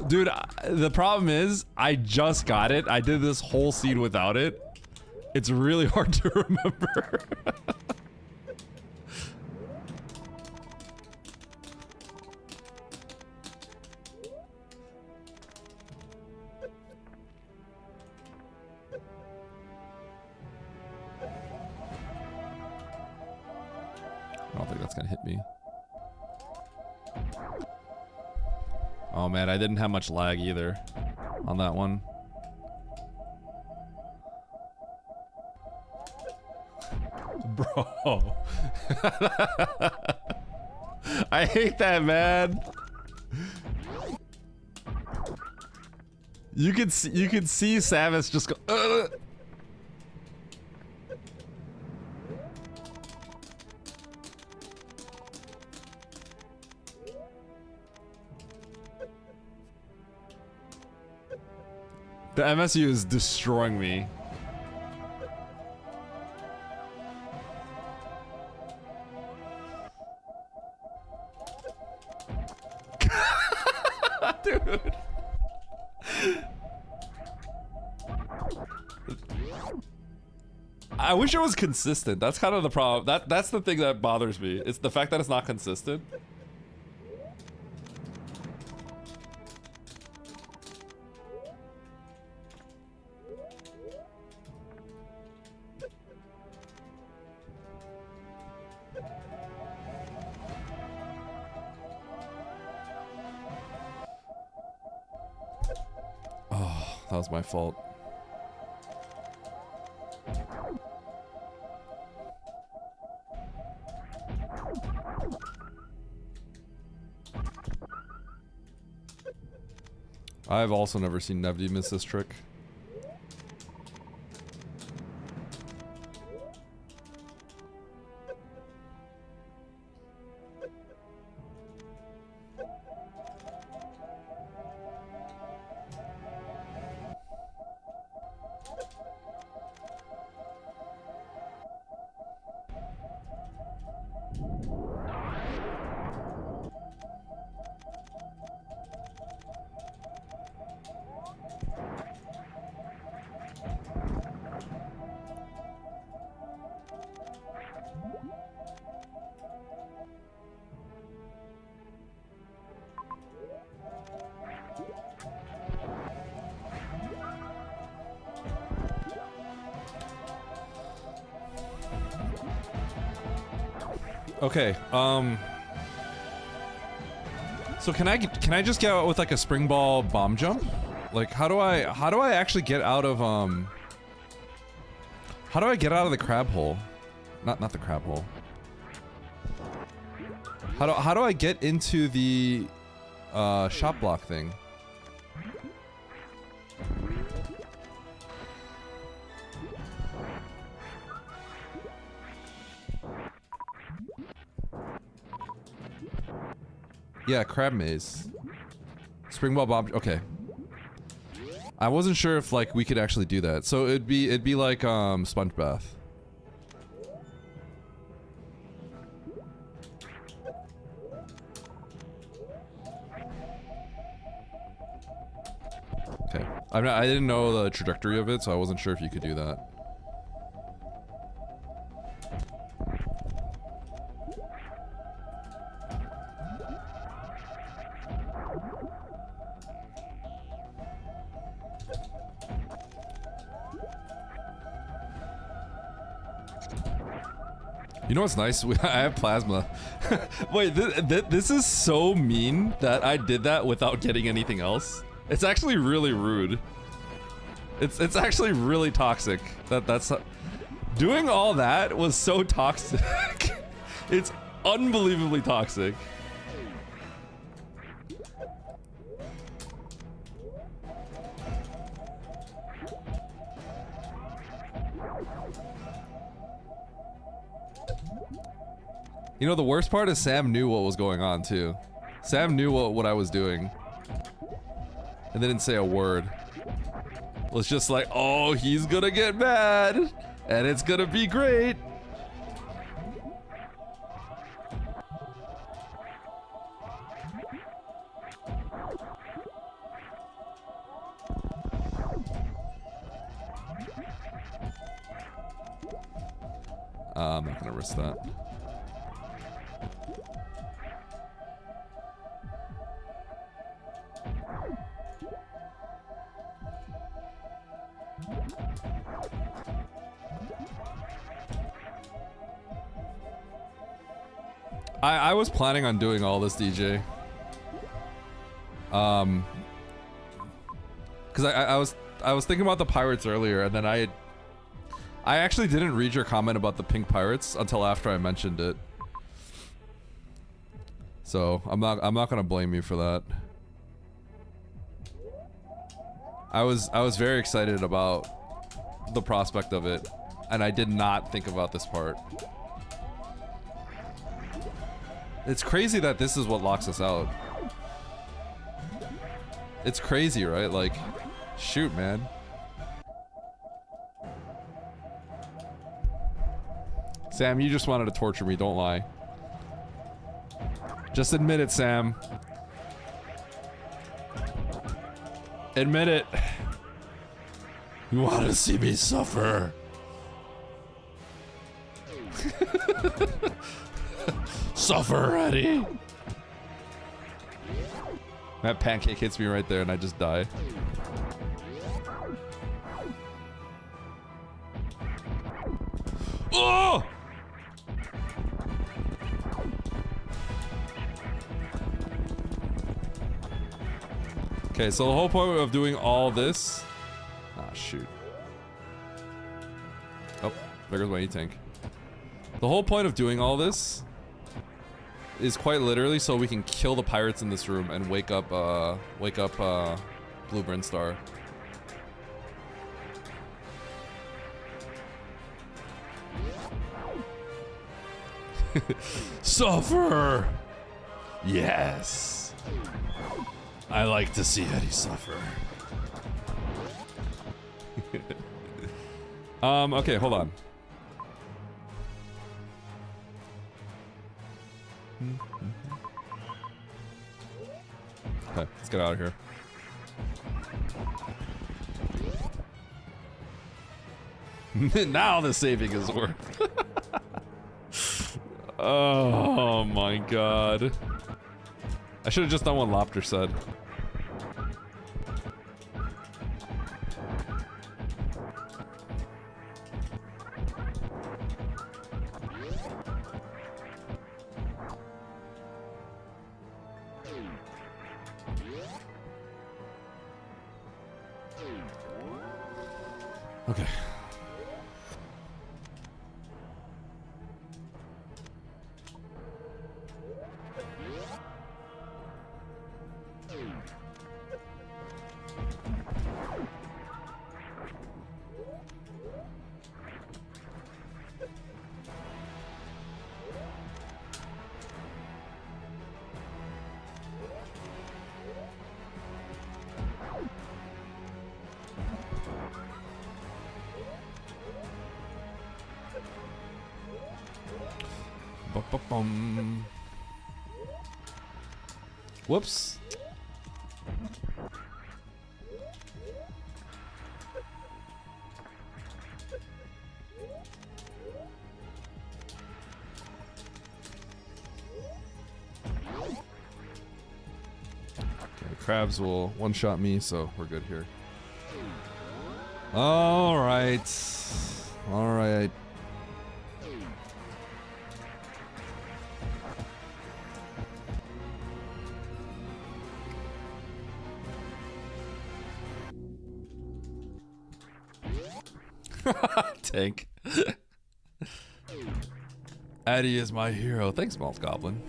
Dude, the problem is, I just got it. I did this whole scene without it. It's really hard to remember. I don't think that's gonna hit me. Oh man, I didn't have much lag either on that one. Bro. I hate that, man. You could see Samus just go The MSU is destroying me. Dude. I wish it was consistent. That's kind of the problem. That's the thing that bothers me. It's the fact that it's not consistent. That was my fault. I've also never seen Nevdi miss this trick. Okay, so can I just get out with like a spring ball bomb jump? Like how do I actually get out of how do I get out of the crab hole? Not the crab hole. How do I get into the shot block thing? Yeah, crab maze. Spring ball bomb. Okay. I wasn't sure if like we could actually do that. So it'd be like sponge bath. Okay. I didn't know the trajectory of it, so I wasn't sure if you could do that. You know what's nice? I have plasma. Wait, this is so mean that I did that without getting anything else. It's actually really rude. It's actually really toxic. That's doing all that was so toxic. It's unbelievably toxic. You know, the worst part is Sam knew what was going on, too. Sam knew what I was doing. And they didn't say a word. It was just like, oh, he's gonna get mad. And it's gonna be great. I'm not gonna risk that. I was planning on doing all this, DJ. Because I was thinking about the pirates earlier, and then I actually didn't read your comment about the pink pirates until after I mentioned it. So I'm not gonna blame you for that. I was very excited about the prospect of it, and I did not think about this part. It's crazy that this is what locks us out. It's crazy, right? Like, shoot, man. Sam, you just wanted to torture me, don't lie. Just admit it, Sam. Admit it. You want to see me suffer. Suffer already. That pancake hits me right there and I just die. Oh! Okay, so the whole point of doing all this Ah, shoot. Oh, there goes my E-tank. The whole point of doing all this is quite literally so we can kill the pirates in this room and wake up Blue Brinstar. Suffer! Yes. I like to see Eddie suffer. Okay, hold on. Okay, let's get out of here. Now the saving is worth. Oh my god. I should have just done what Lopter said. Okay. Ba-ba-bum. Whoops. Okay, crabs will one-shot me, so we're good here. All right. All right. Tank. Addy is my hero. Thanks, Malt Goblin.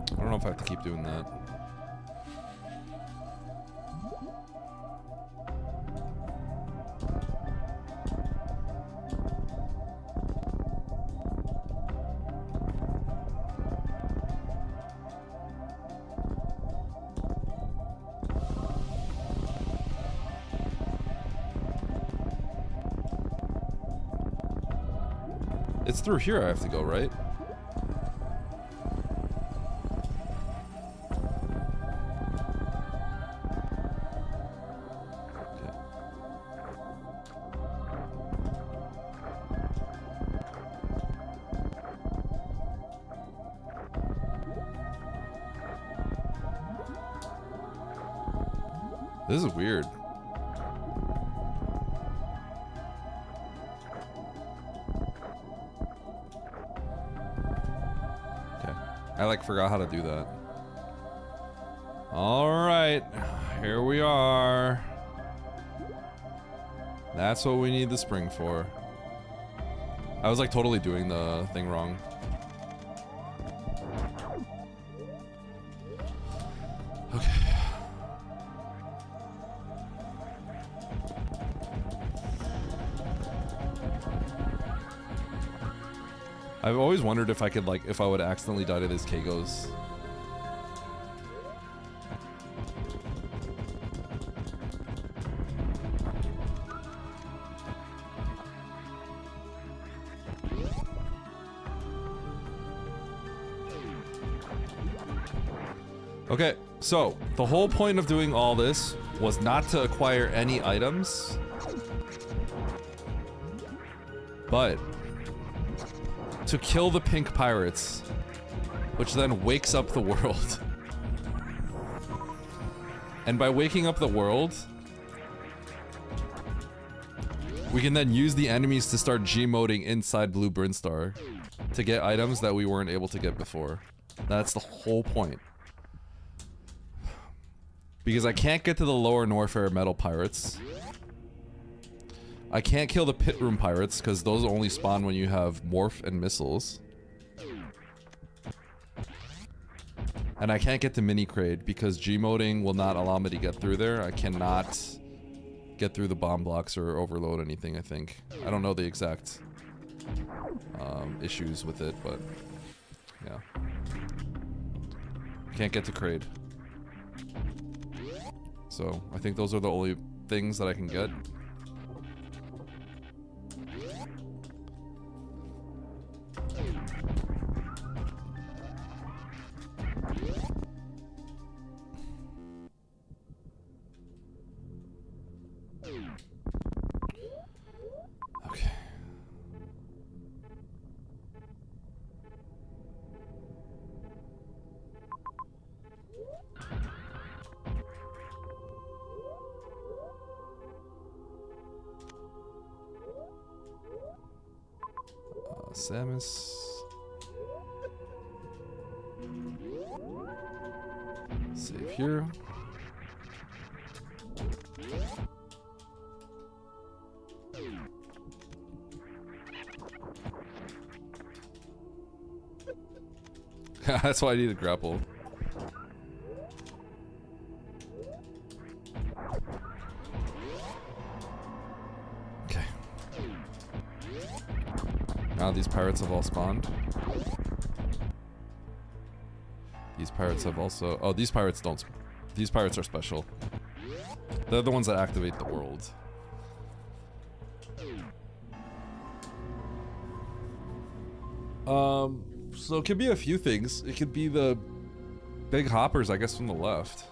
I don't know if I have to keep doing that. It's through here I have to go, right? This is weird. Okay. I like forgot how to do that. All right. Here we are. That's what we need the spring for. I was like totally doing the thing wrong. Okay. I've always wondered if I could like, if I would accidentally die to these Kagos. Okay, so the whole point of doing all this was not to acquire any items, but to kill the pink pirates, which then wakes up the world. And by waking up the world, we can then use the enemies to start G-moding inside Blue Brinstar to get items that we weren't able to get before. That's the whole point. Because I can't get to the lower Norfair metal pirates. I can't kill the pit room pirates because those only spawn when you have morph and missiles. And I can't get to mini crate because G-moding will not allow me to get through there. I cannot get through the bomb blocks or overload anything, I think. I don't know the exact issues with it, but yeah. Can't get to Kraid. So I think those are the only things that I can get. Okay. Samus. Save here. That's why I need a grapple. Okay. Now these pirates have all spawned. These pirates have also... Oh, these pirates don't... These pirates are special. They're the ones that activate the world. So it could be a few things. It could be the big hoppers, I guess, from the left.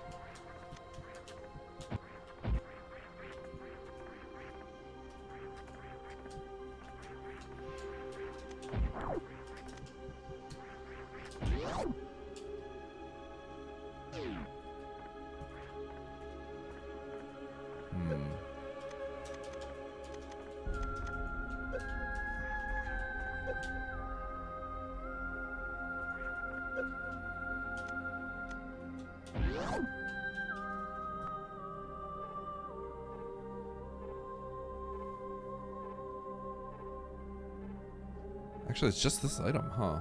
Actually, it's just this item, huh?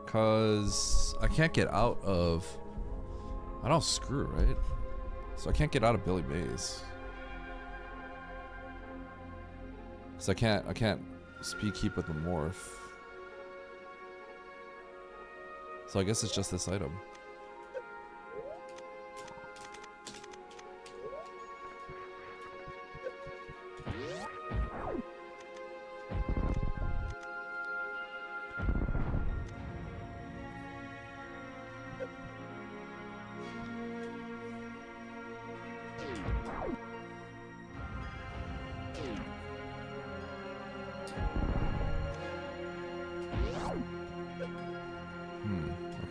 Cause I can't get out of... I don't screw, right? So I can't get out of Billy Mays. Cause I can't speed keep with the morph. So I guess it's just this item.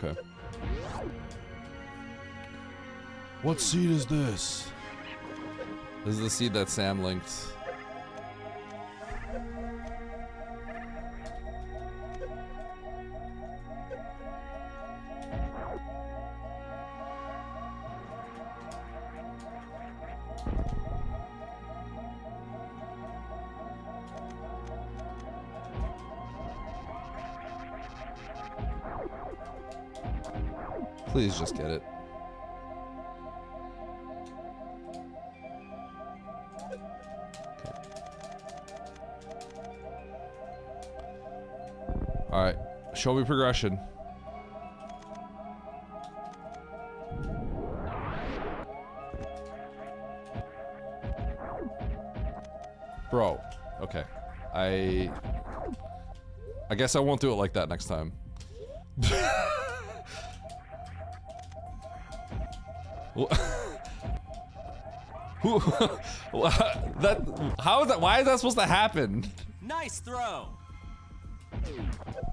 Okay. What seed is this? This is the seed that Sam linked. Please just get it. Okay. Alright. Show me progression. Bro. Okay. I guess I won't do it like that next time. Who? That? How is that? Why is that supposed to happen? Nice throw.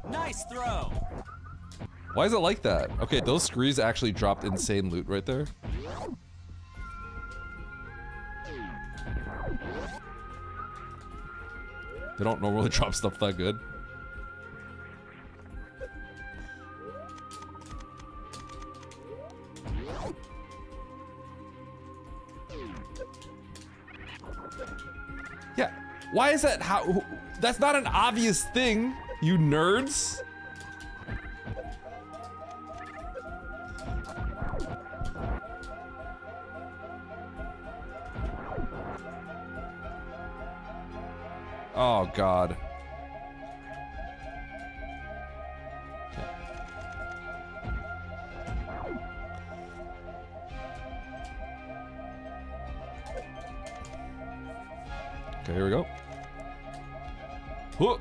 Nice throw. Why is it like that? Okay, those screes actually dropped insane loot right there. They don't normally drop stuff that good. Yeah, why is that? How? That's not an obvious thing, you nerds. Oh God. Okay, here we go. Whoa.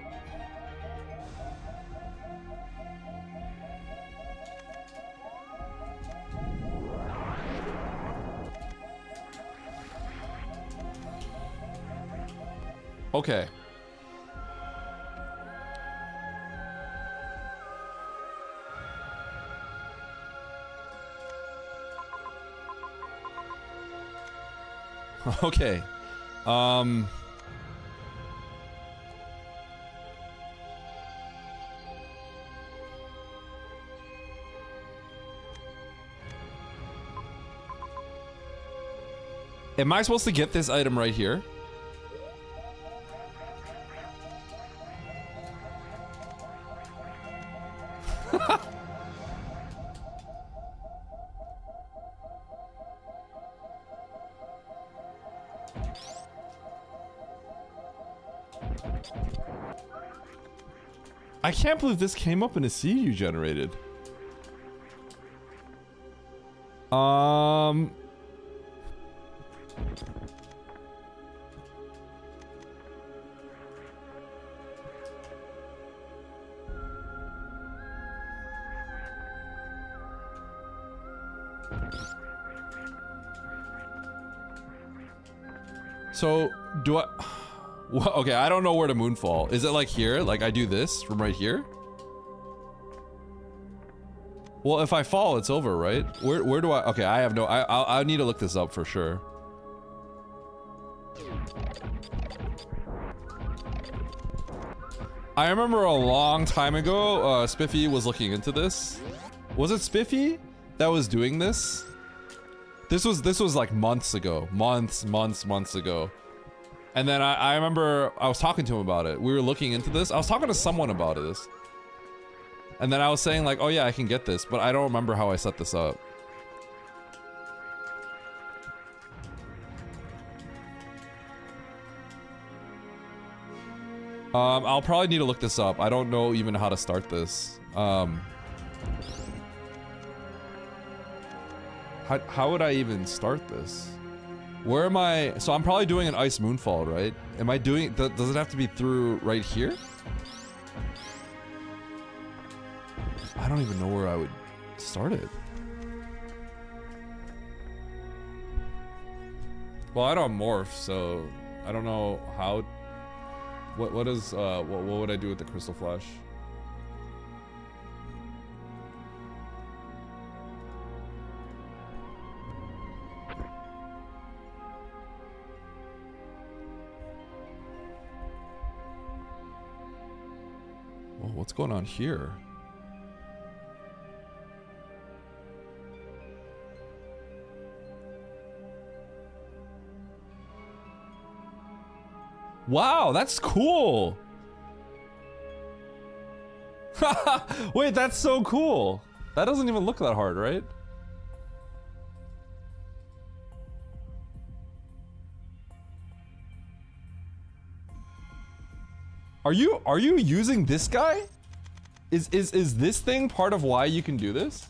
Okay. Okay. Am I supposed to get this item right here? I can't believe this came up in a seed you generated. So, do I... Well, okay, I don't know where to moonfall. Is it like here? Like I do this from right here? Well, if I fall, it's over, right? Where do I... Okay, I have no... I need to look this up for sure. I remember a long time ago, Spiffy was looking into this. Was it Spiffy that was doing this? This was like months ago. Months ago. And then I remember I was talking to him about it. We were looking into this. I was talking to someone about this. And then I was saying like, oh yeah, I can get this, but I don't remember how I set this up. I'll probably need to look this up. I don't know even how to start this. How would I even start this? Where am I? So I'm probably doing an ice moonfall, right? Am I doing, does it have to be through right here? I don't even know where I would start it. Well, I don't morph, so I don't know how. What would I do with the crystal flash? Well, what's going on here? Wow, that's cool. Wait, that's so cool. That doesn't even look that hard, right? Are you using this guy? Is this thing part of why you can do this?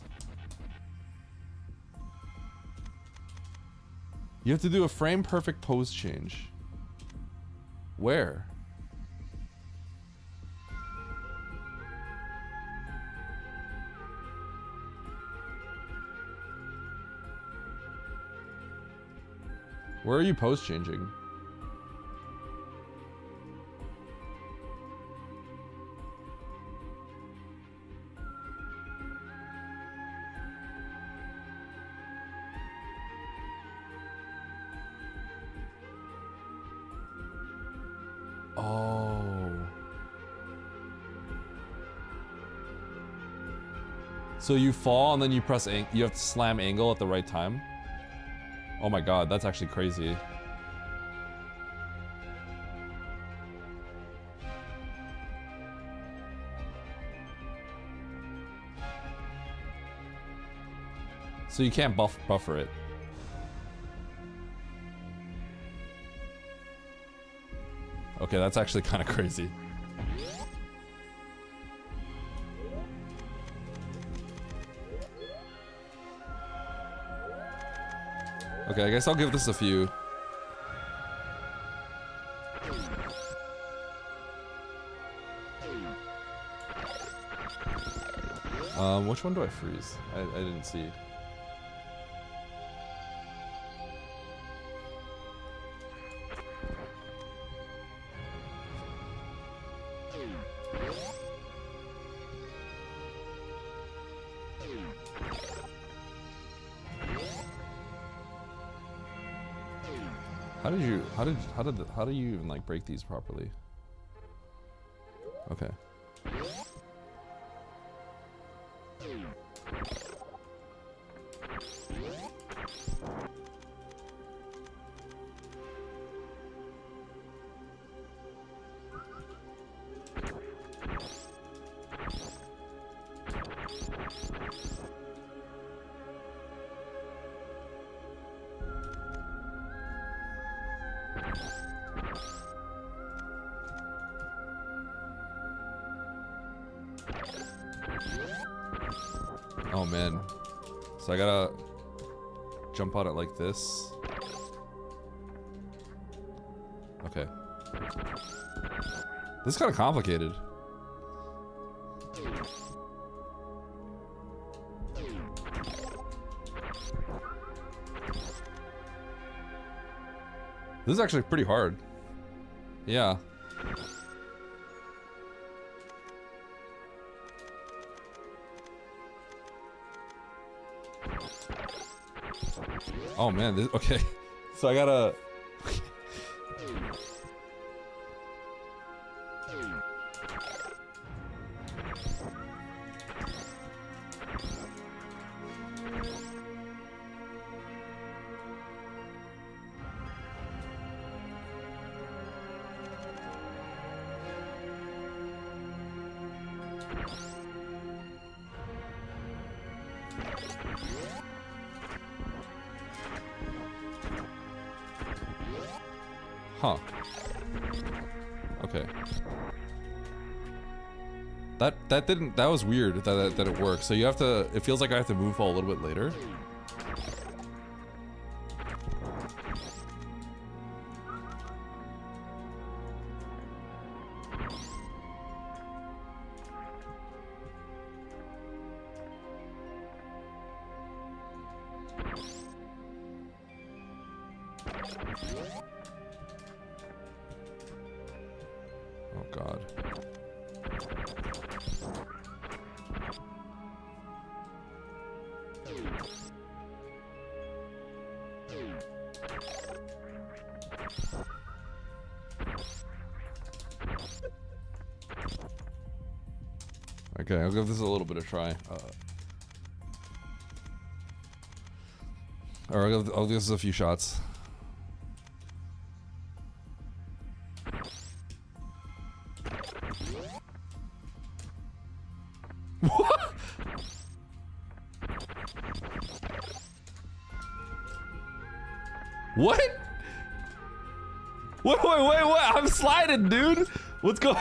You have to do a frame perfect pose change. Where? Where are you post changing? Oh. So you fall and then you press you have to slam angle at the right time? Oh my god, that's actually crazy. So you can't buffer it. Okay, that's actually kind of crazy. Okay, I guess I'll give this a few. Which one do I freeze? I didn't see. How do you even like break these properly? Okay. Oh man. So I gotta jump on it like this. Okay. This is kind of complicated. This is actually pretty hard. Yeah. Oh man, this, okay. So I gotta... Huh. Okay. That was weird that it worked. So you have to, it feels like I have to move a little bit later. Oh God. Okay, I'll give this a little bit of try. Or I'll give this a few shots. What? What? Wait, I'm sliding, dude. What's going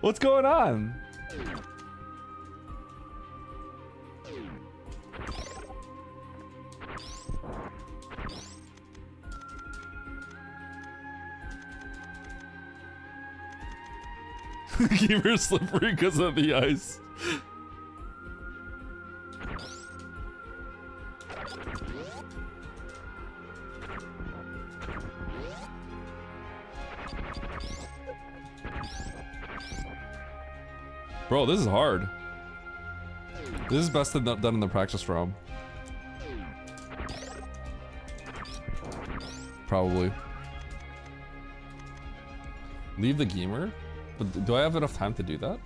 What's going on? Keep her slippery because of the ice. Bro, this is hard. This is best done in the practice ROM. Probably. Leave the gamer? But do I have enough time to do that?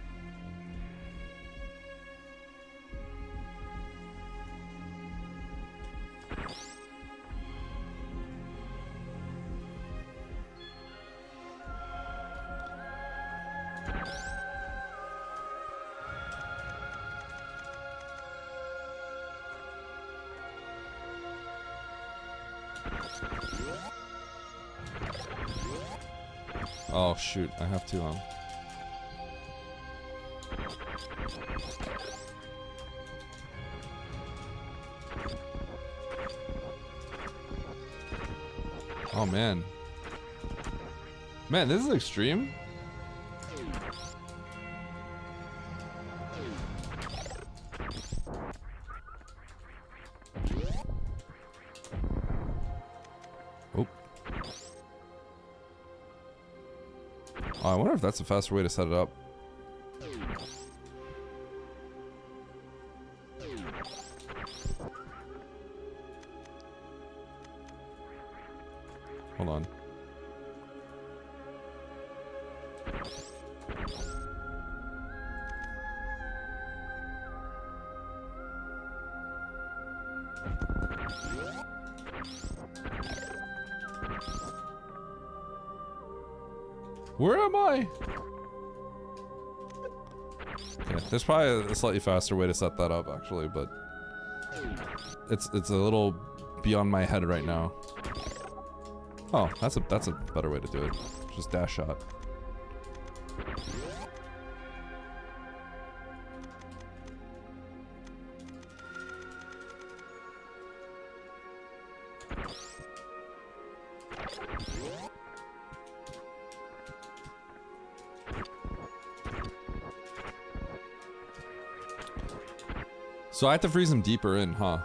Oh shoot, I have to Oh man. Man, this is extreme. Oh. I wonder if that's a faster way to set it up. Hold on. Where am I? Okay, there's probably a slightly faster way to set that up actually, but it's a little beyond my head right now. Oh, that's a better way to do it. Just dash shot. So I have to freeze him deeper in, huh?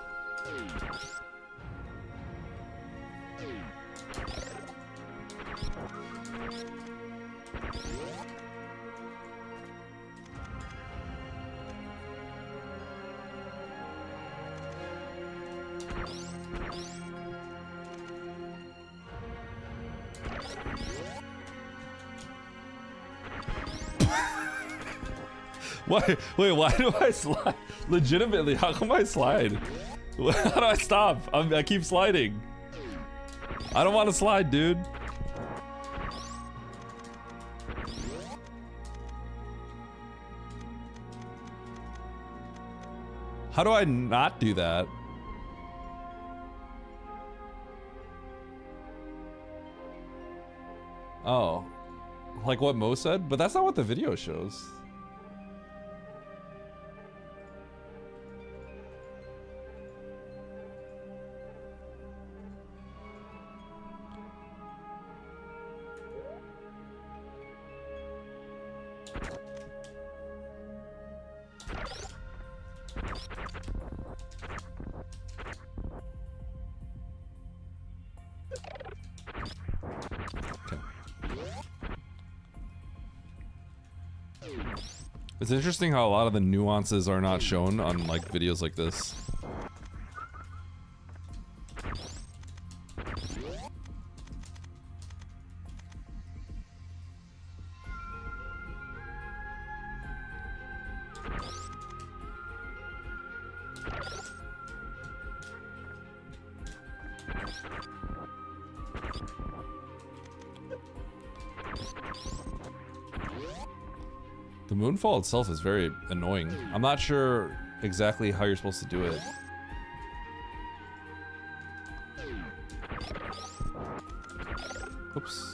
Wait, why do I slide? Legitimately, how come I slide? How do I stop? I keep sliding. I don't want to slide, dude. How do I not do that? Oh. Like what Mo said? But that's not what the video shows. It's interesting how a lot of the nuances are not shown on like videos like this. The moonfall itself is very annoying. I'm not sure exactly how you're supposed to do it. Oops.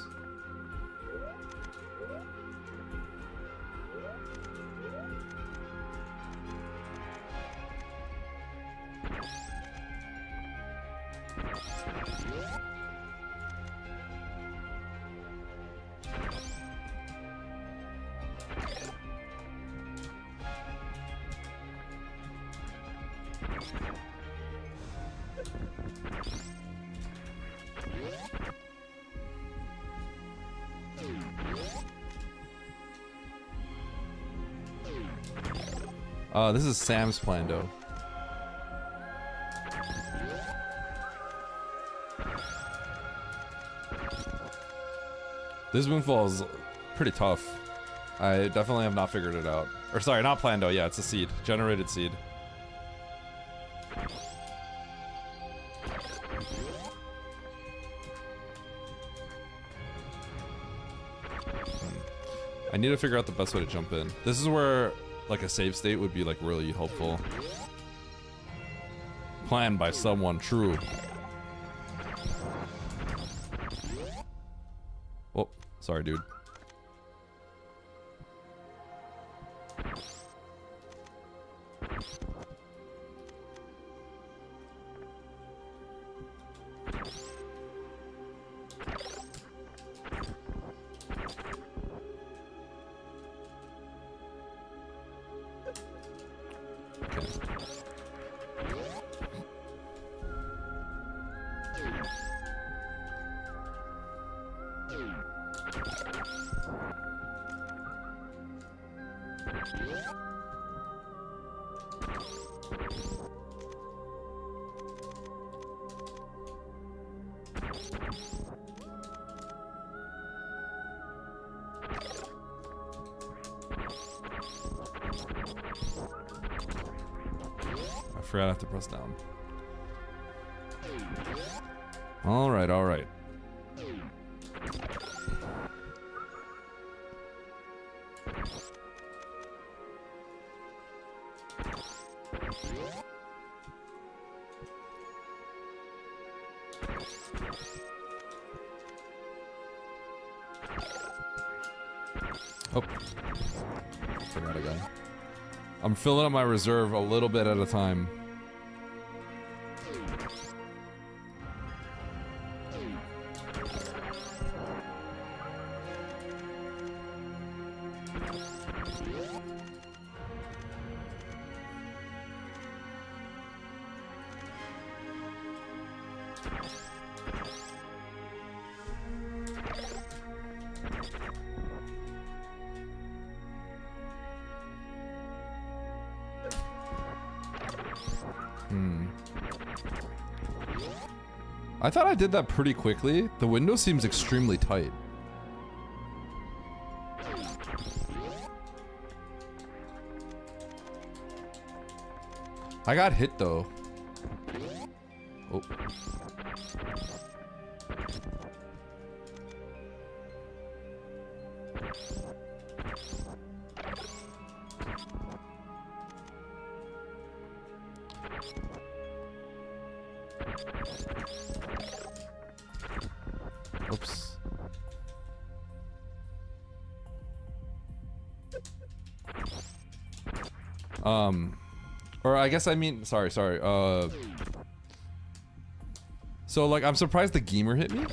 This is Sam's Plando. This Moonfall is pretty tough. I definitely have not figured it out. Or sorry, not Plando. Yeah, it's a seed. Generated seed. I need to figure out the best way to jump in. This is where like a save state would be like really helpful. Planned by someone true. Oh, sorry, dude. I forgot I have to press down. Alright, alright. Oh. Forgot again. I'm filling up my reserve a little bit at a time. I thought I did that pretty quickly. The window seems extremely tight. I got hit though. Oh. Oops. Or I guess I mean, sorry. So like, I'm surprised the Gamer hit me.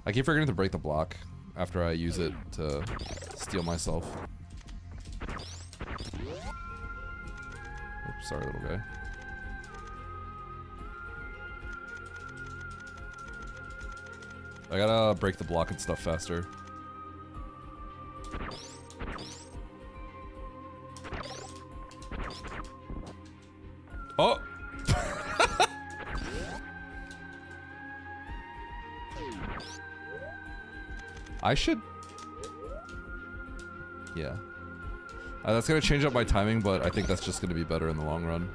I keep forgetting to break the block after I use it to steal myself. Oops, sorry, little guy. I gotta break the block and stuff faster. Oh! I should... Yeah. That's gonna change up my timing, but I think that's just gonna be better in the long run.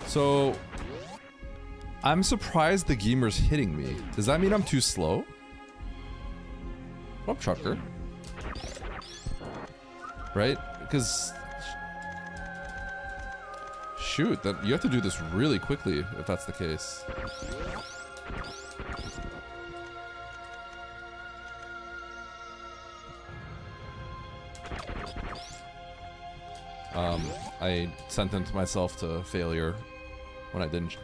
So, I'm surprised the Gamer's hitting me. Does that mean I'm too slow? What up, trucker? Right? Because... Shoot, that you have to do this really quickly if that's the case. I sentenced myself to failure when I didn't.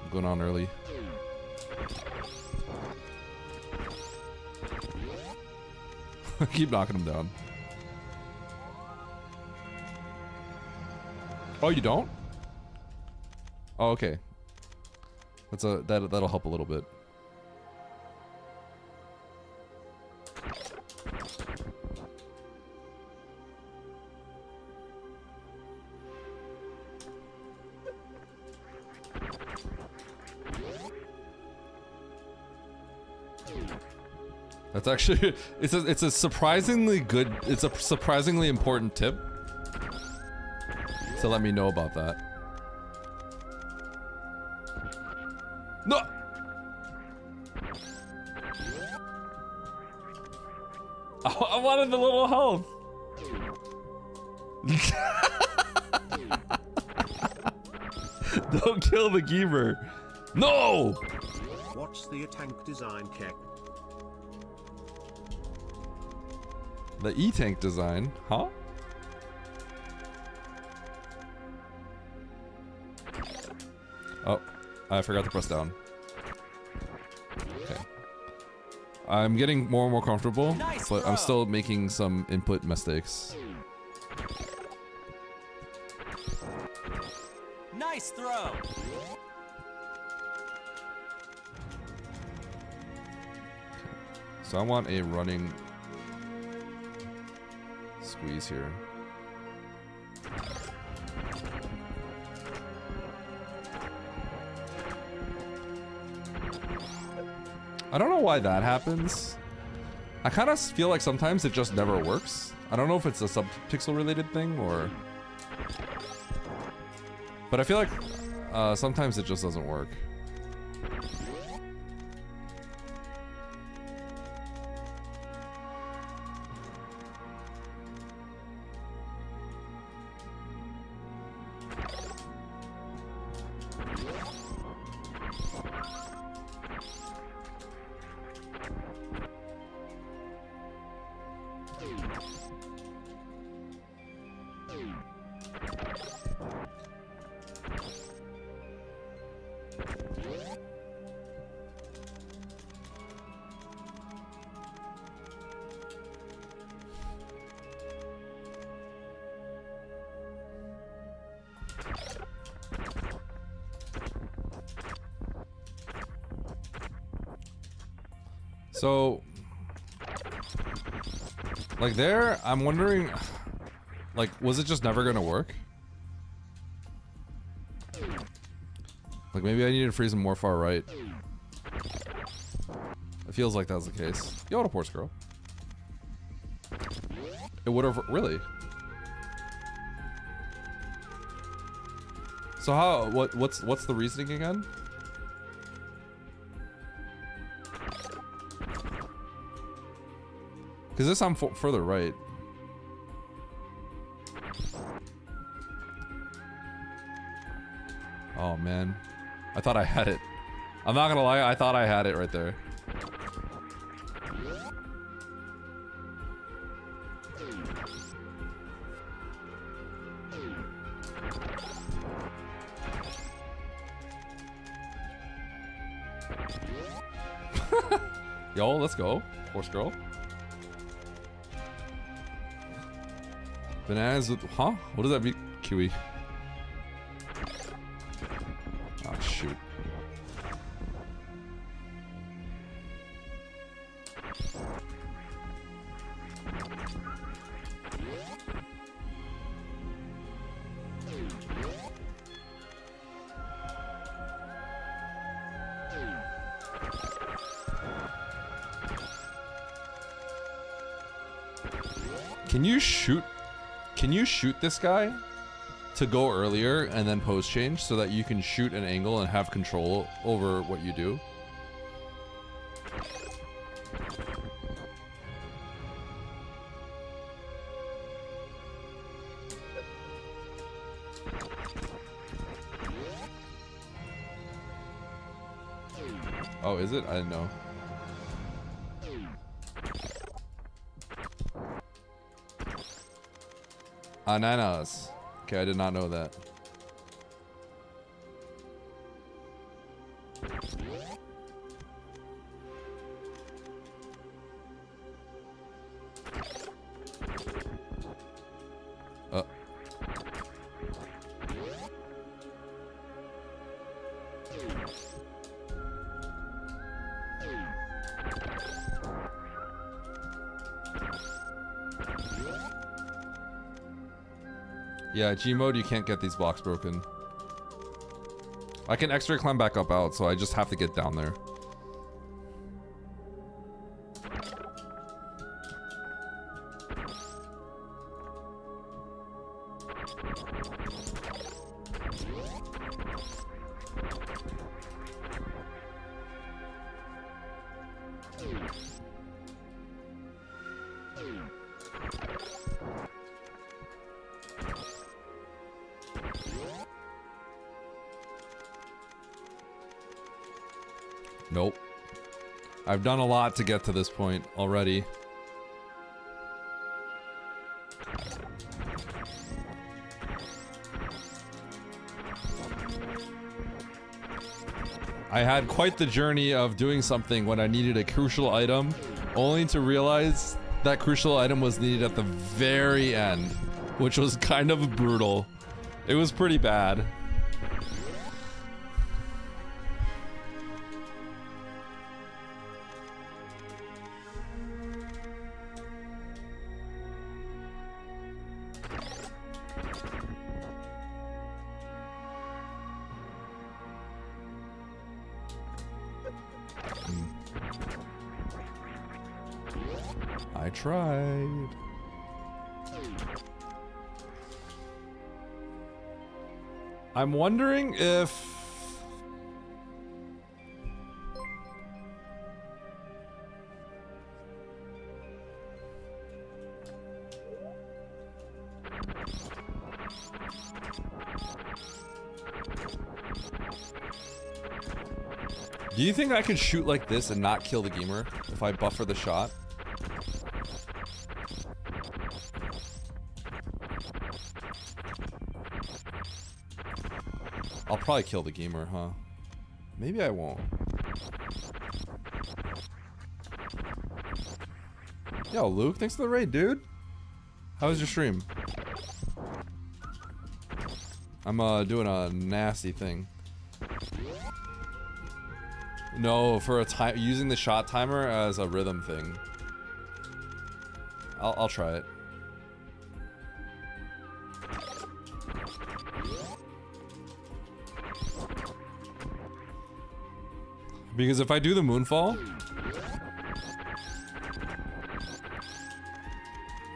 I'm going on early. Keep knocking him down. Oh, you don't? Oh, okay. That'll help a little bit. That's actually it's a surprisingly good, it's a surprisingly important tip to let me know about that. No. I wanted the little health. Don't kill the Geemer. No. What's the tank design, Keck? The E-Tank design, huh? Oh, I forgot to press down. Okay. I'm getting more and more comfortable, Nice but throw. I'm still making some input mistakes. Nice throw. So I want a running squeeze here. I don't know why that happens. I kind of feel like sometimes it just never works. I don't know if it's a subpixel related thing or... But I feel like sometimes it just doesn't work. So, like there, I'm wondering, like, was it just never gonna work? Like maybe I needed to freeze him more far right. It feels like that's the case. Yo, what a horse girl. It would have, really? So how, what's the reasoning again? Because this I'm further right. Oh man, I thought I had it. I'm not gonna lie, I thought I had it right there. Yo, let's go, horse girl. Bananas with, huh? What does that mean? Kiwi. Oh, shoot. Can you shoot this guy to go earlier and then pose change so that you can shoot an angle and have control over what you do? Oh, is it? I didn't know. Ananas. Okay, I did not know that. Yeah, G mode, you can't get these blocks broken. I can X-ray climb back up out, so I just have to get down there. Nope. I've done a lot to get to this point already. I had quite the journey of doing something when I needed a crucial item, only to realize that crucial item was needed at the very end, which was kind of brutal. It was pretty bad. I tried. I'm wondering if... Do you think I could shoot like this and not kill the gamer if I buffer the shot? I'll probably kill the gamer, huh? Maybe I won't. Yo, Luke, thanks for the raid, dude. How was your stream? I'm doing a nasty thing. No, for a time, using the shot timer as a rhythm thing. I'll try it. Because if I do the moonfall,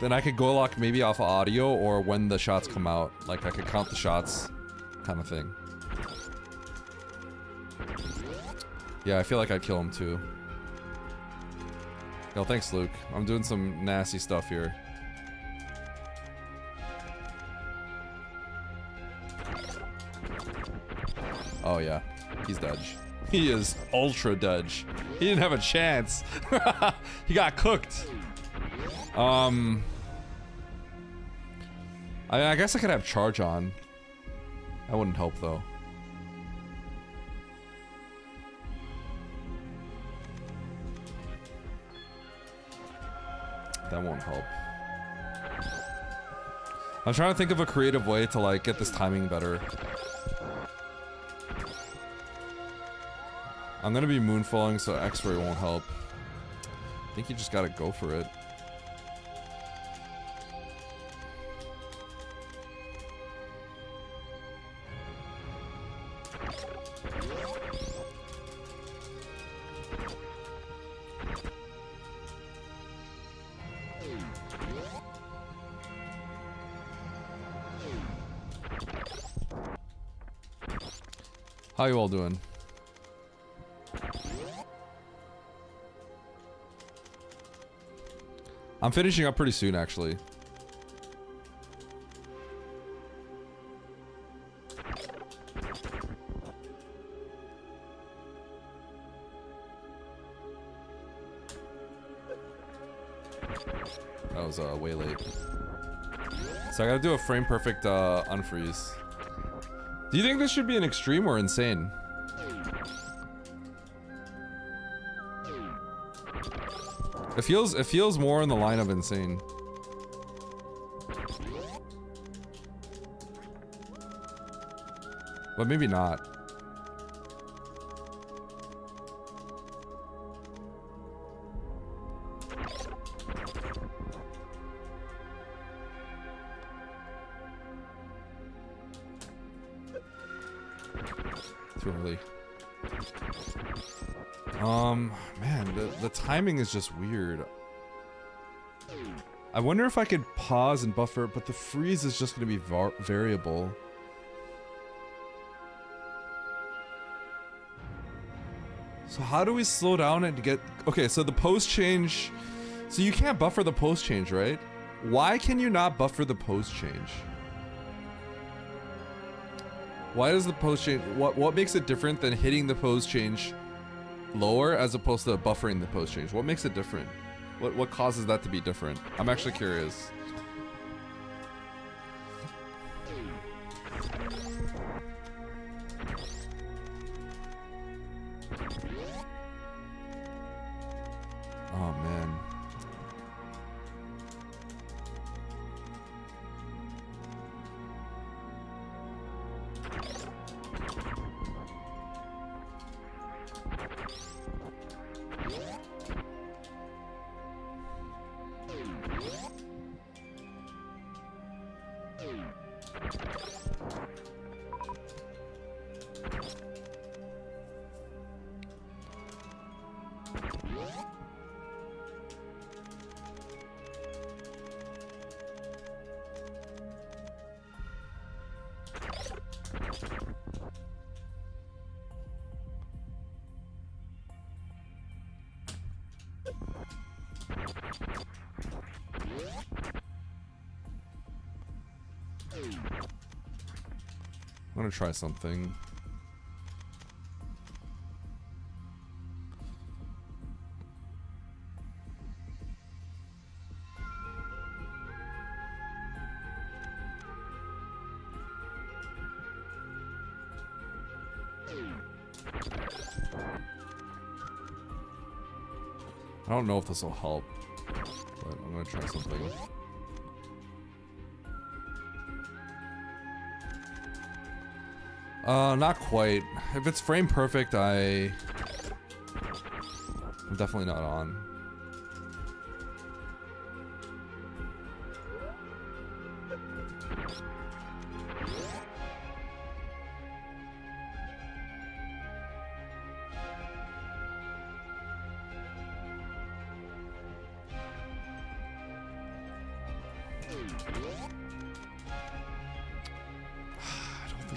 then I could go lock maybe off of audio or when the shots come out. Like I could count the shots kind of thing. Yeah, I feel like I'd kill him too. Yo, thanks, Luke. I'm doing some nasty stuff here. Oh yeah, he's dodge. He is ultra dodge. He didn't have a chance. He got cooked. I guess I could have charge on. That wouldn't help though. That won't help. I'm trying to think of a creative way to like get this timing better. I'm gonna be moonfalling, so X-ray won't help. I think you just gotta go for it. How you all doing? I'm finishing up pretty soon, actually. That was way late. So I gotta do a frame perfect unfreeze. Do you think this should be an extreme or insane? It feels more in the line of insane. But maybe not. Too early. Man, the timing is just weird. I wonder if I could pause and buffer, but the freeze is just going to be variable. So how do we slow down and get... Okay, so the pose change... So you can't buffer the pose change, right? Why can you not buffer the pose change? Why does the pose change... What makes it different than hitting the pose change lower as opposed to buffering the pose change? What makes it different? What causes that to be different? I'm actually curious. Oh man. I'm gonna try something. I don't know if this will help, but I'm gonna try something. Not quite. If it's frame perfect, I'm definitely not on.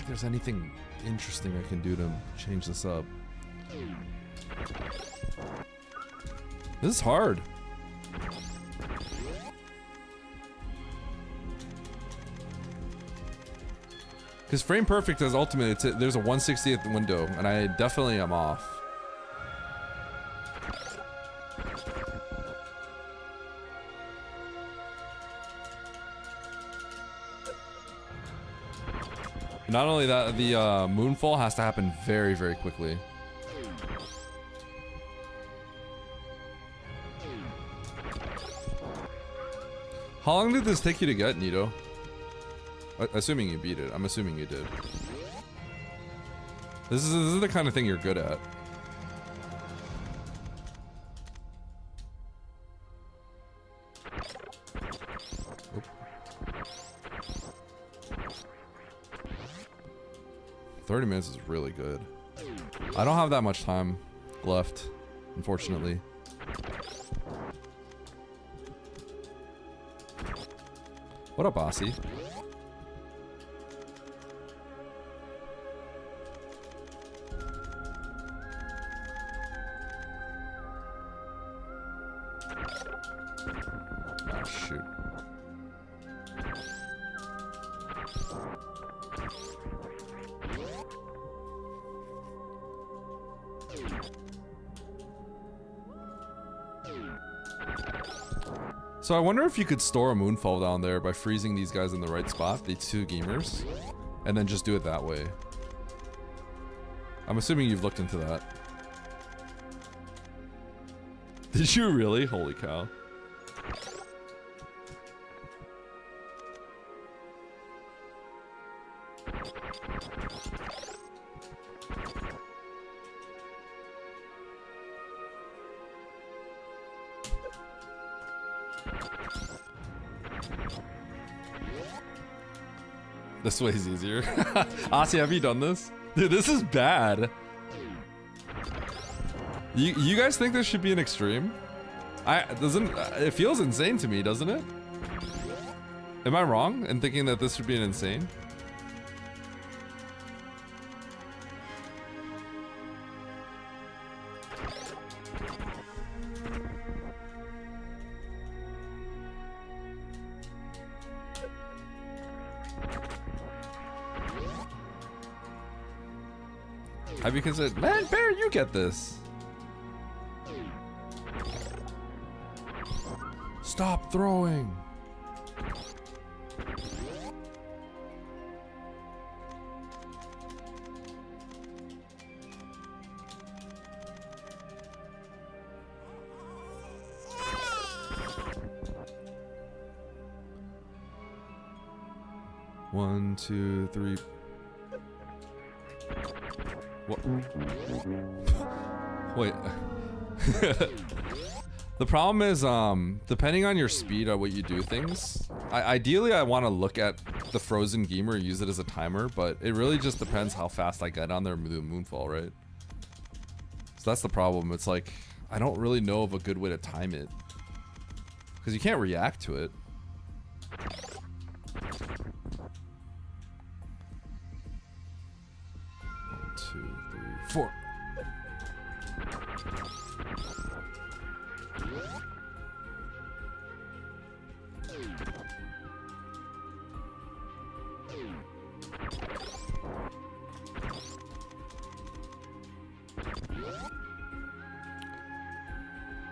There's anything interesting I can do to change this up. This is hard. Because frame perfect is ultimate. There's a 1/60th window, and I definitely am off. Not only that, the moonfall has to happen very, very quickly. How long did this take you to get, Nito? Assuming you beat it. I'm assuming you did. This is the kind of thing you're good at. Oop. 30 minutes is really good. I don't have that much time left, unfortunately. What up, Aussie? Oh, shoot. So I wonder if you could store a moonfall down there by freezing these guys in the right spot, the two gamers, and then just do it that way. I'm assuming you've looked into that. Did you really? Holy cow. This way is easier. Asi, have you done this? Dude, this is bad. You guys think this should be an extreme? It feels insane to me, doesn't it? Am I wrong in thinking that this should be an insane? Have you considered, man, Bear, you get this. Stop throwing. One, two, three. What? Wait. The problem is, depending on your speed on what you do things, ideally I want to look at the frozen gamer, use it as a timer, but it really just depends how fast I get on there with the moonfall, right? So that's the problem. It's like, I don't really know of a good way to time it. Because you can't react to it. One, two, three, four.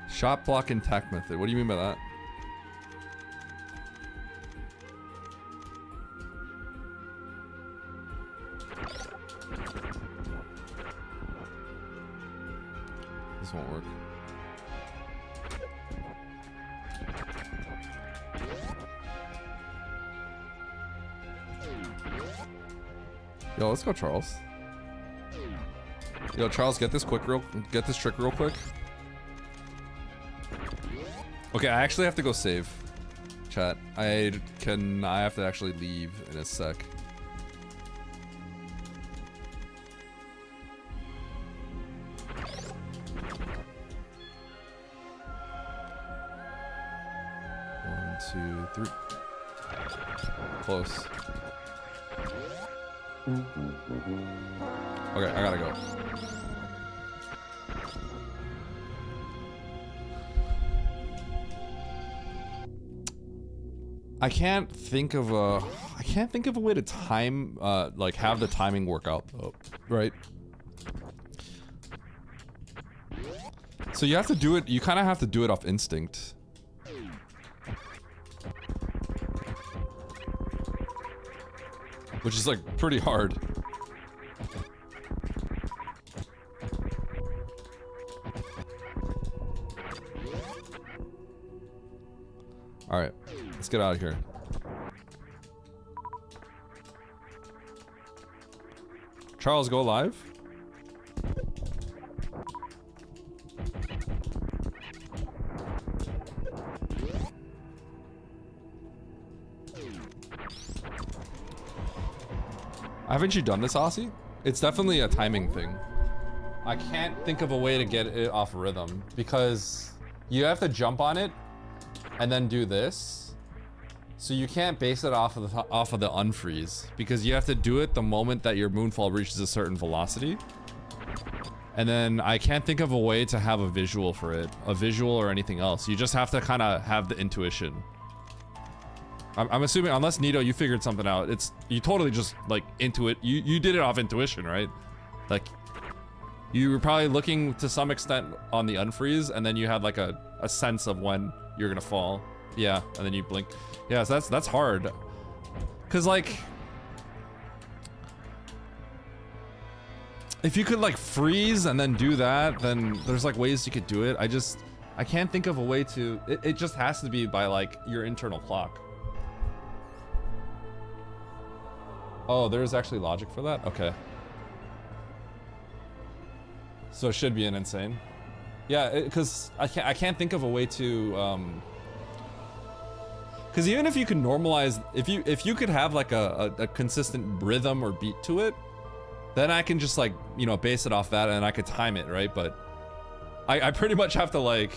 Shot block and tack method. What do you mean by that? This won't work. Yo, let's go, Charles. Yo, Charles, get this trick real quick. Okay, I actually have to go save. Chat. I have to actually leave in a sec. One, two, three. Close. Okay, I gotta go. I can't think of a way to time, like have the timing work out though, right? So you have to do it, you kind of have to do it off instinct. Which is like pretty hard. All right. Let's get out of here. Charles, go live. Haven't you done this, Aussie? It's definitely a timing thing. I can't think of a way to get it off rhythm because you have to jump on it and then do this. So you can't base it off of the unfreeze because you have to do it the moment that your moonfall reaches a certain velocity. And then I can't think of a way to have a visual for it, a visual or anything else. You just have to kind of have the intuition. I'm assuming, unless Nito, you figured something out, you totally just like intuit. You did it off intuition, right? Like you were probably looking to some extent on the unfreeze, and then you had like a sense of when you're gonna fall. Yeah, and then you blink. Yeah, so that's hard. Cause like, if you could like freeze and then do that, then there's like ways you could do it. I can't think of a way to, it just has to be by like your internal clock. Oh, there's actually logic for that? Okay. So it should be an insane. Yeah, cause I can't think of a way to, because even if you could normalize, if you could have like a consistent rhythm or beat to it, then I can just like, you know, base it off that and I could time it, right? But I pretty much have to like,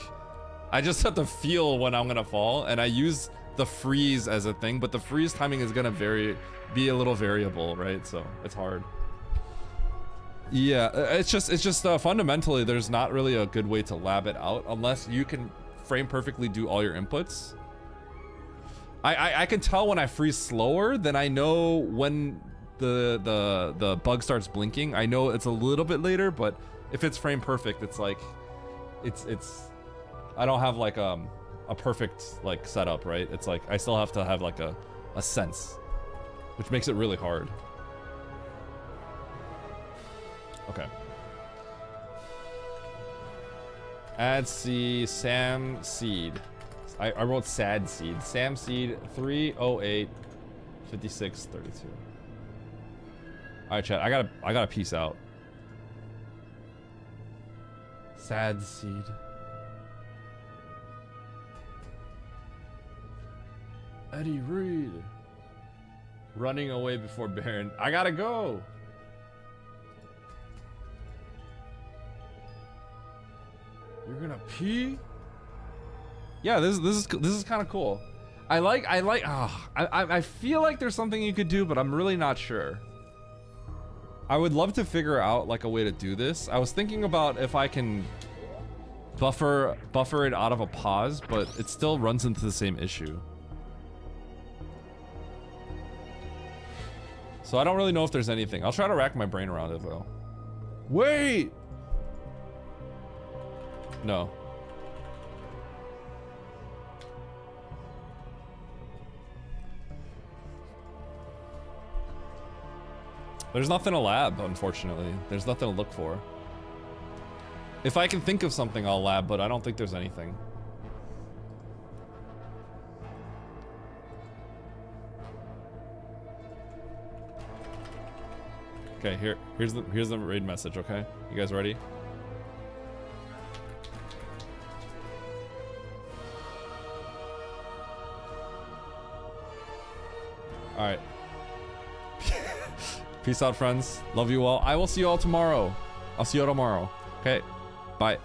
I just have to feel when I'm gonna fall, and I use the freeze as a thing, but the freeze timing is gonna be a little variable, right? So it's hard. Yeah, it's just fundamentally there's not really a good way to lab it out unless you can frame perfectly do all your inputs. I can tell when I freeze slower, then I know when the bug starts blinking. I know it's a little bit later, but if it's frame perfect, it's like it's I don't have like a perfect like setup, right? It's like I still have to have like a sense, which makes it really hard. Okay. Add C Sam Seed. I wrote Sad Seed. Sam Seed 308 56 32. All right, chat. I gotta peace out. Sad Seed. Eddie Reed. Running away before Baron. I gotta go. You're gonna pee? Yeah, this is kind of cool. I feel like there's something you could do, but I'm really not sure. I would love to figure out like a way to do this. I was thinking about if I can buffer it out of a pause, but it still runs into the same issue. So I don't really know if there's anything. I'll try to rack my brain around it though. Wait! No. There's nothing to lab, unfortunately. There's nothing to look for. If I can think of something, I'll lab, but I don't think there's anything. Okay, here's the raid message, okay? You guys ready? All right. Peace out, friends. Love you all. I will see you all tomorrow. I'll see you all tomorrow. Okay. Bye.